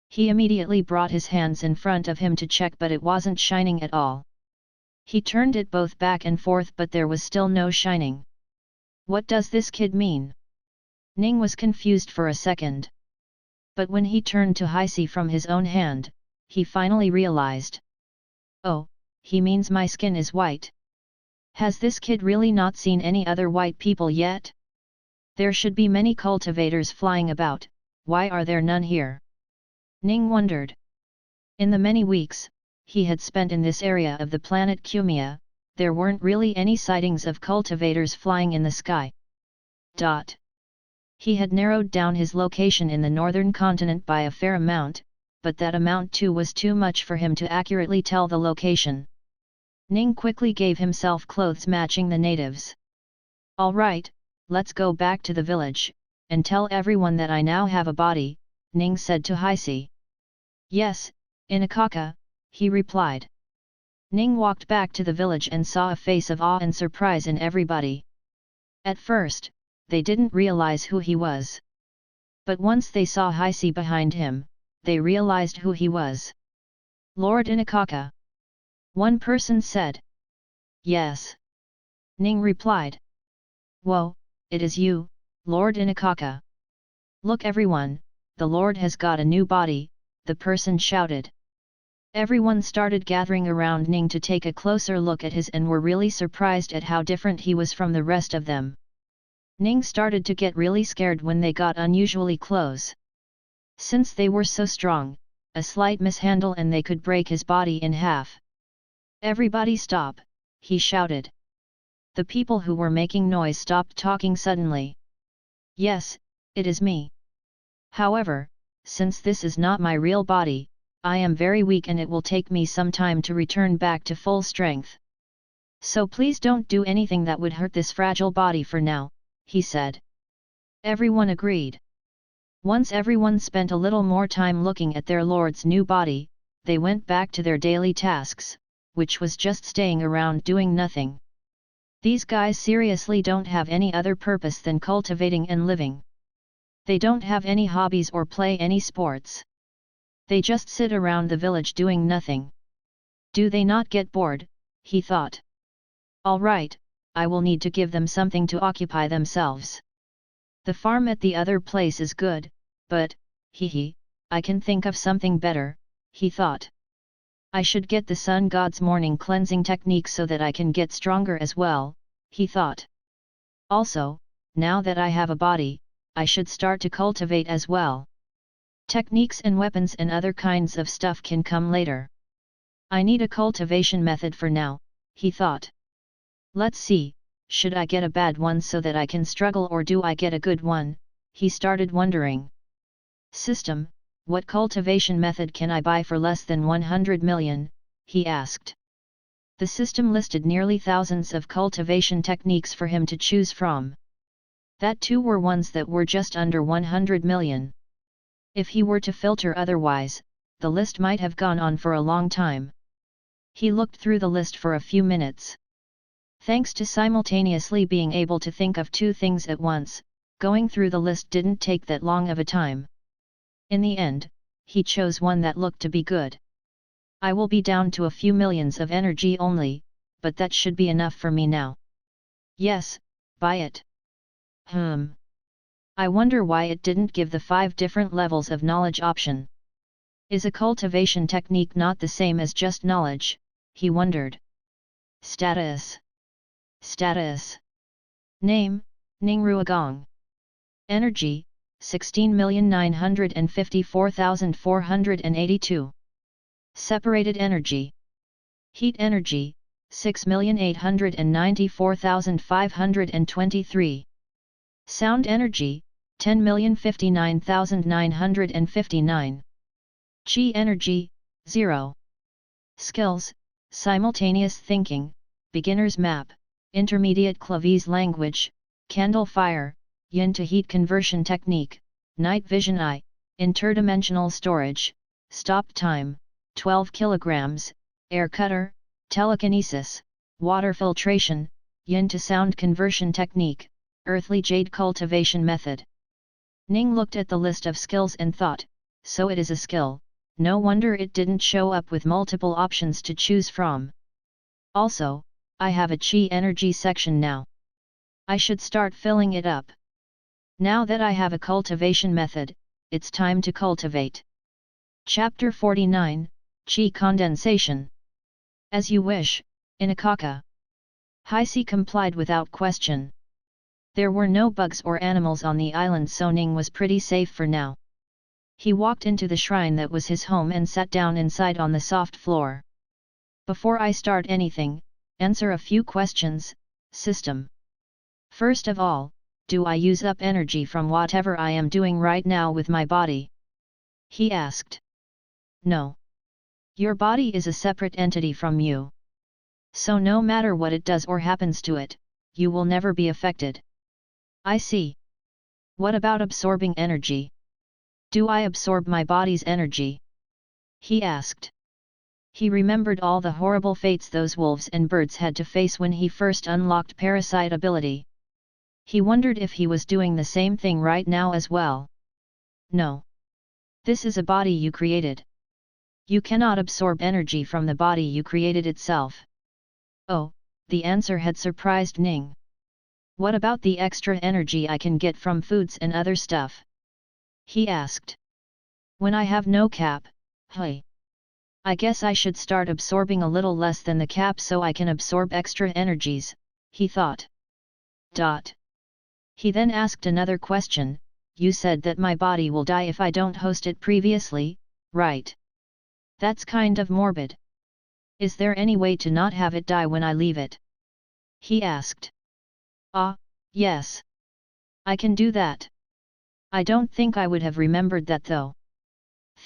He immediately brought his hands in front of him to check, but it wasn't shining at all. He turned it both back and forth, but there was still no shining. What does this kid mean? Ning was confused for a second. But when he turned to Heisi from his own hand, he finally realized. Oh, he means my skin is white. Has this kid really not seen any other white people yet? There should be many cultivators flying about, why are there none here? Ning wondered. In the many weeks he had spent in this area of the planet Kumia, there weren't really any sightings of cultivators flying in the sky. He had narrowed down his location in the northern continent by a fair amount, but that amount too was too much for him to accurately tell the location. Ning quickly gave himself clothes matching the natives. All right, let's go back to the village, and tell everyone that I now have a body, Ning said to Heisi. Yes, Inakaka, he replied. Ning walked back to the village and saw a face of awe and surprise in everybody. At first, they didn't realize who he was. But once they saw Heisi behind him, they realized who he was. Lord Inakaka. One person said. Yes. Ning replied. Whoa, it is you, Lord Inakaka. Look everyone, the Lord has got a new body, the person shouted. Everyone started gathering around Ning to take a closer look at his and were really surprised at how different he was from the rest of them. Ning started to get really scared when they got unusually close. Since they were so strong, a slight mishandle and they could break his body in half. Everybody stop, he shouted. The people who were making noise stopped talking suddenly. Yes, it is me. However, since this is not my real body, I am very weak and it will take me some time to return back to full strength. So please don't do anything that would hurt this fragile body for now, he said. Everyone agreed. Once everyone spent a little more time looking at their lord's new body, they went back to their daily tasks, which was just staying around doing nothing. These guys seriously don't have any other purpose than cultivating and living. They don't have any hobbies or play any sports. They just sit around the village doing nothing. Do they not get bored? He thought. All right, I will need to give them something to occupy themselves. The farm at the other place is good, but, I can think of something better, he thought. I should get the sun god's morning cleansing technique so that I can get stronger as well, he thought. Also, now that I have a body, I should start to cultivate as well. Techniques and weapons and other kinds of stuff can come later. I need a cultivation method for now, he thought. Let's see, should I get a bad one so that I can struggle or do I get a good one, he started wondering. System, what cultivation method can I buy for less than 100 million, he asked. The system listed nearly thousands of cultivation techniques for him to choose from. That too were ones that were just under 100 million. If he were to filter otherwise, the list might have gone on for a long time. He looked through the list for a few minutes. Thanks to simultaneously being able to think of two things at once, going through the list didn't take that long of a time. In the end, he chose one that looked to be good. I will be down to a few millions of energy only, but that should be enough for me now. Yes, buy it. I wonder why it didn't give the 5 different levels of knowledge option. Is a cultivation technique not the same as just knowledge, he wondered. Status. Name, Ning Ruogong. Energy, 16,954,482. Separated energy. Heat energy, 6,894,523. Sound energy, 10,059,959. Chi energy, 0. Skills, simultaneous thinking, beginner's map, intermediate Clavese language, candle fire, yin to heat conversion technique, night vision eye, interdimensional storage, stop time, 12 kilograms, air cutter, telekinesis, water filtration, yin to sound conversion technique, earthly jade cultivation method. Ning looked at the list of skills and thought, so it is a skill, no wonder it didn't show up with multiple options to choose from. Also, I have a chi energy section now. I should start filling it up. Now that I have a cultivation method, it's time to cultivate. Chapter 49, Chi Condensation. As you wish, Inakaka. Heisei complied without question. There were no bugs or animals on the island, so Ning was pretty safe for now. He walked into the shrine that was his home and sat down inside on the soft floor. Before I start anything, answer a few questions, system. First of all, do I use up energy from whatever I am doing right now with my body? He asked. No. Your body is a separate entity from you. So no matter what it does or happens to it, you will never be affected. I see. What about absorbing energy? Do I absorb my body's energy? He asked. He remembered all the horrible fates those wolves and birds had to face when he first unlocked parasite ability. He wondered if he was doing the same thing right now as well. No. This is a body you created. You cannot absorb energy from the body you created itself. Oh, the answer had surprised Ning. What about the extra energy I can get from foods and other stuff? He asked. When I have no cap, I guess I should start absorbing a little less than the cap so I can absorb extra energies, he thought. He then asked another question. You said that my body will die if I don't host it previously, right? That's kind of morbid. Is there any way to not have it die when I leave it? He asked. Yes. I can do that. I don't think I would have remembered that though.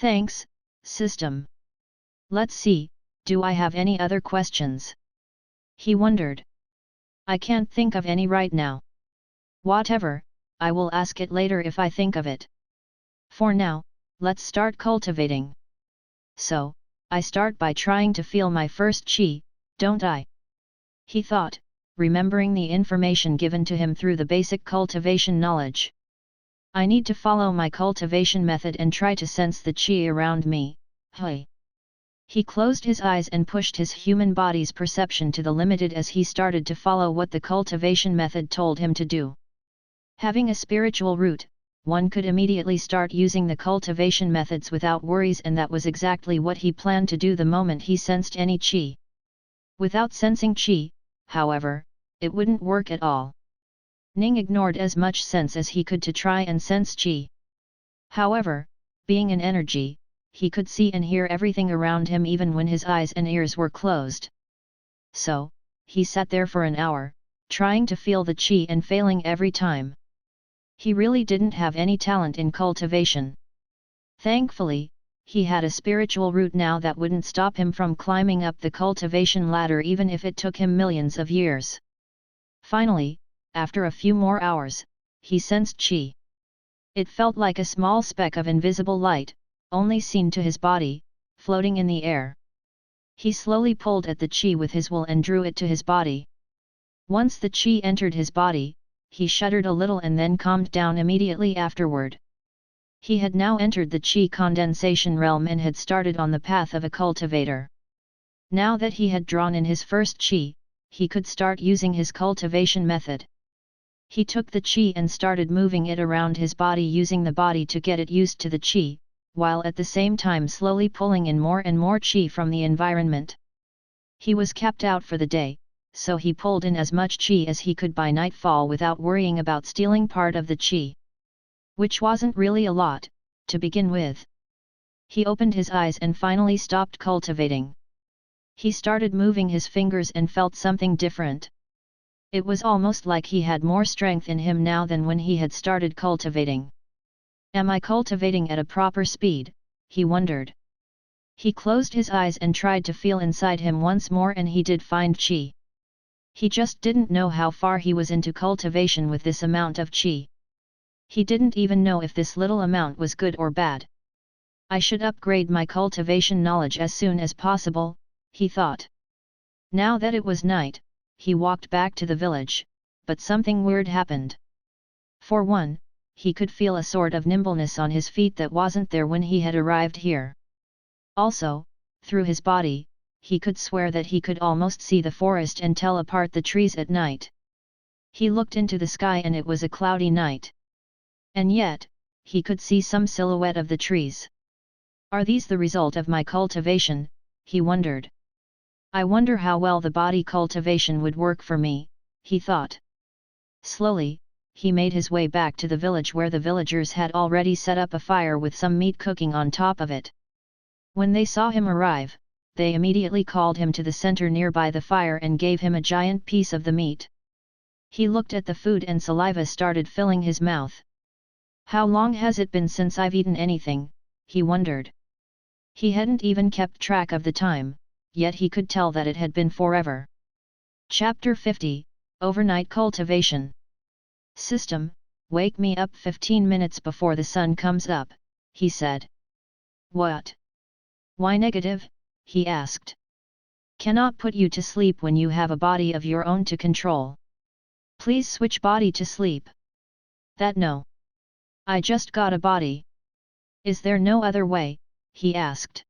Thanks, system. Let's see, do I have any other questions? He wondered. I can't think of any right now. Whatever, I will ask it later if I think of it. For now, let's start cultivating. So, I start by trying to feel my first chi, don't I? He thought, remembering the information given to him through the basic cultivation knowledge. I need to follow my cultivation method and try to sense the chi around me. He closed his eyes and pushed his human body's perception to the limited as he started to follow what the cultivation method told him to do. Having a spiritual root, one could immediately start using the cultivation methods without worries, and that was exactly what he planned to do the moment he sensed any chi. Without sensing chi, however, it wouldn't work at all. Ning ignored as much sense as he could to try and sense chi. However, being an energy, he could see and hear everything around him even when his eyes and ears were closed. So, he sat there for an hour, trying to feel the chi and failing every time. He really didn't have any talent in cultivation. Thankfully, he had a spiritual root now that wouldn't stop him from climbing up the cultivation ladder even if it took him millions of years. Finally, after a few more hours, he sensed chi. It felt like a small speck of invisible light, only seen to his body, floating in the air. He slowly pulled at the chi with his will and drew it to his body. Once the chi entered his body, he shuddered a little and then calmed down immediately afterward. He had now entered the chi condensation realm and had started on the path of a cultivator. Now that he had drawn in his first chi, he could start using his cultivation method. He took the chi and started moving it around his body, using the body to get it used to the chi, while at the same time slowly pulling in more and more chi from the environment. He was capped out for the day, so he pulled in as much chi as he could by nightfall without worrying about stealing part of the chi. Which wasn't really a lot, to begin with. He opened his eyes and finally stopped cultivating. He started moving his fingers and felt something different. It was almost like he had more strength in him now than when he had started cultivating. Am I cultivating at a proper speed? He wondered. He closed his eyes and tried to feel inside him once more, and he did find qi. He just didn't know how far he was into cultivation with this amount of qi. He didn't even know if this little amount was good or bad. I should upgrade my cultivation knowledge as soon as possible, he thought. Now that it was night, he walked back to the village, but something weird happened. For one, he could feel a sort of nimbleness on his feet that wasn't there when he had arrived here. Also, through his body, he could swear that he could almost see the forest and tell apart the trees at night. He looked into the sky and it was a cloudy night. And yet, he could see some silhouette of the trees. Are these the result of my cultivation? He wondered. I wonder how well the body cultivation would work for me, he thought. Slowly, he made his way back to the village where the villagers had already set up a fire with some meat cooking on top of it. When they saw him arrive, they immediately called him to the center nearby the fire and gave him a giant piece of the meat. He looked at the food and saliva started filling his mouth. How long has it been since I've eaten anything? He wondered. He hadn't even kept track of the time, yet he could tell that it had been forever. Chapter 50, Overnight Cultivation. System, wake me up 15 minutes before the sun comes up, he said. What? Why negative? He asked. Cannot put you to sleep when you have a body of your own to control. Please switch body to sleep. That no. I just got a body. Is there no other way? He asked.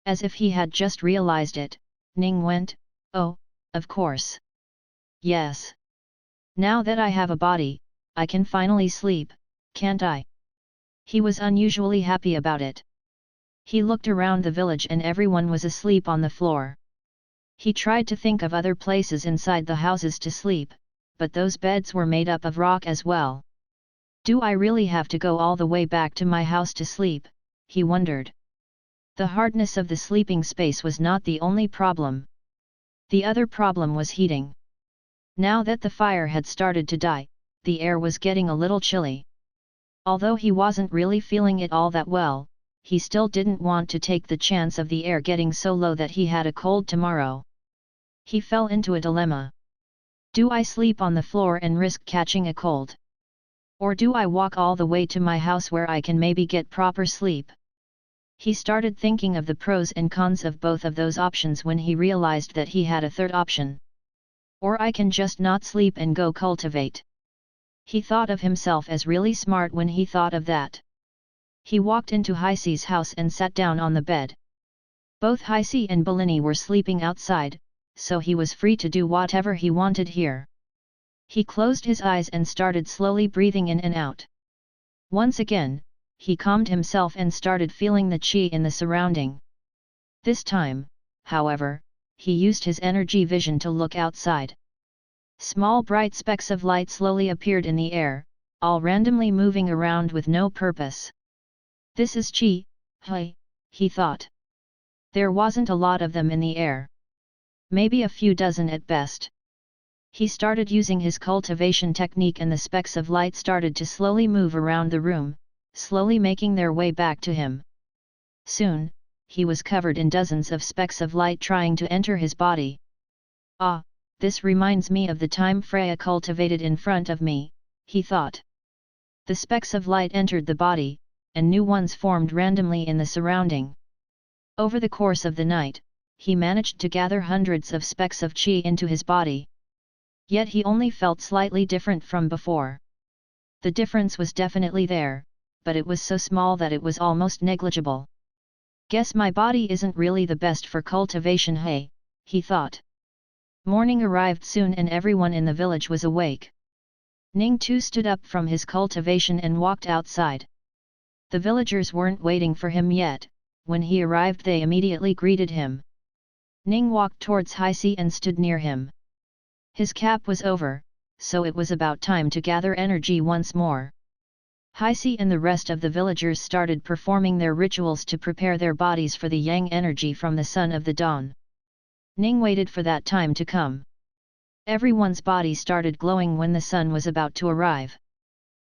As if he had just realized it, Ning went, oh, of course. Yes. Now that I have a body, I can finally sleep, can't I? He was unusually happy about it. He looked around the village and everyone was asleep on the floor. He tried to think of other places inside the houses to sleep, but those beds were made up of rock as well. Do I really have to go all the way back to my house to sleep? He wondered. The hardness of the sleeping space was not the only problem. The other problem was heating. Now that the fire had started to die, the air was getting a little chilly. Although he wasn't really feeling it all that well, he still didn't want to take the chance of the air getting so low that he had a cold tomorrow. He fell into a dilemma. Do I sleep on the floor and risk catching a cold? Or do I walk all the way to my house where I can maybe get proper sleep? He started thinking of the pros and cons of both of those options when he realized that he had a third option. Or I can just not sleep and go cultivate. He thought of himself as really smart when he thought of that. He walked into Haisi's house and sat down on the bed. Both Haisi and Belini were sleeping outside, so he was free to do whatever he wanted here. He closed his eyes and started slowly breathing in and out. Once again, he calmed himself and started feeling the qi in the surrounding. This time, however, he used his energy vision to look outside. Small bright specks of light slowly appeared in the air, all randomly moving around with no purpose. This is qi, he thought. There wasn't a lot of them in the air. Maybe a few dozen at best. He started using his cultivation technique and the specks of light started to slowly move around the room, slowly making their way back to him. Soon, he was covered in dozens of specks of light trying to enter his body. Ah, this reminds me of the time Freya cultivated in front of me, he thought. The specks of light entered the body, and new ones formed randomly in the surrounding. Over the course of the night, he managed to gather hundreds of specks of qi into his body. Yet he only felt slightly different from before. The difference was definitely there, but it was so small that it was almost negligible. Guess my body isn't really the best for cultivation, he thought. Morning arrived soon and everyone in the village was awake. Ning too stood up from his cultivation and walked outside. The villagers weren't waiting for him yet. When he arrived they immediately greeted him. Ning walked towards Haisi and stood near him. His cap was over, so it was about time to gather energy once more. Haisi and the rest of the villagers started performing their rituals to prepare their bodies for the yang energy from the sun of the dawn. Ning waited for that time to come. Everyone's body started glowing when the sun was about to arrive.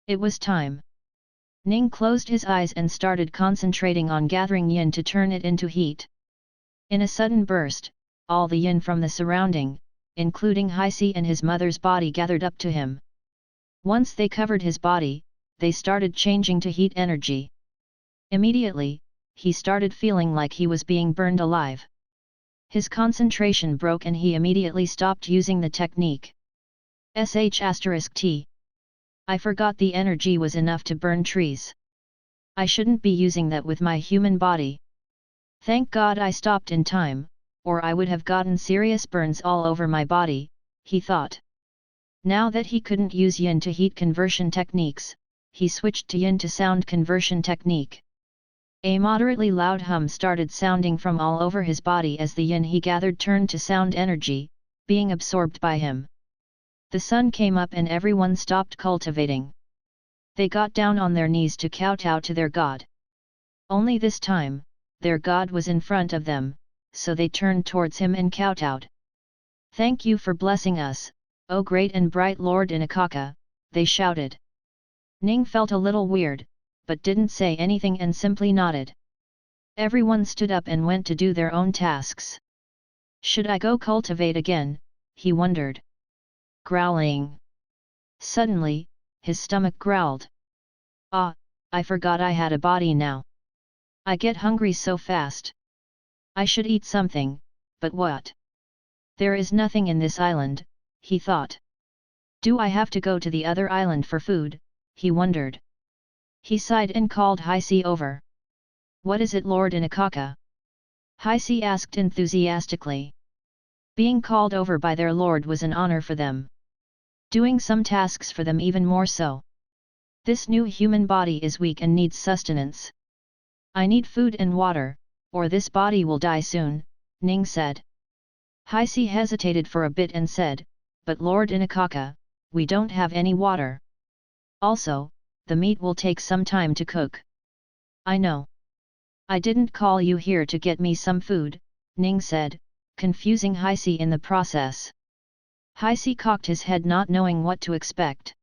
It was time. Ning closed his eyes and started concentrating on gathering yin to turn it into heat. In a sudden burst, all the yin from the surrounding, including Haisi and his mother's body, gathered up to him. Once they covered his body, they started changing to heat energy. Immediately, he started feeling like he was being burned alive. His concentration broke and he immediately stopped using the technique. **T. I forgot the energy was enough to burn trees. I shouldn't be using that with my human body. Thank God I stopped in time, or I would have gotten serious burns all over my body," he thought. Now that he couldn't use yin to heat conversion techniques, he switched to yin to sound conversion technique. A moderately loud hum started sounding from all over his body as the yin he gathered turned to sound energy, being absorbed by him. The sun came up and everyone stopped cultivating. They got down on their knees to kowtow to their god. Only this time, their god was in front of them, so they turned towards him and kowtowed. "Thank you for blessing us, O great and bright Lord Inakaka," they shouted. Ning felt a little weird, but didn't say anything and simply nodded. Everyone stood up and went to do their own tasks. Should I go cultivate again, he wondered. Growling. Suddenly, his stomach growled. Ah, I forgot I had a body now. I get hungry so fast. I should eat something, but what? There is nothing in this island, he thought. Do I have to go to the other island for food, he wondered. He sighed and called Haisi over. What is it, Lord Inakaka? Haisi asked enthusiastically. Being called over by their lord was an honor for them. Doing some tasks for them even more so. This new human body is weak and needs sustenance. I need food and water, or this body will die soon, Ning said. Haisi hesitated for a bit and said, but Lord Inakaka, we don't have any water. Also, the meat will take some time to cook. I know. I didn't call you here to get me some food, Ning said, confusing Haisi in the process. Haisi cocked his head not knowing what to expect.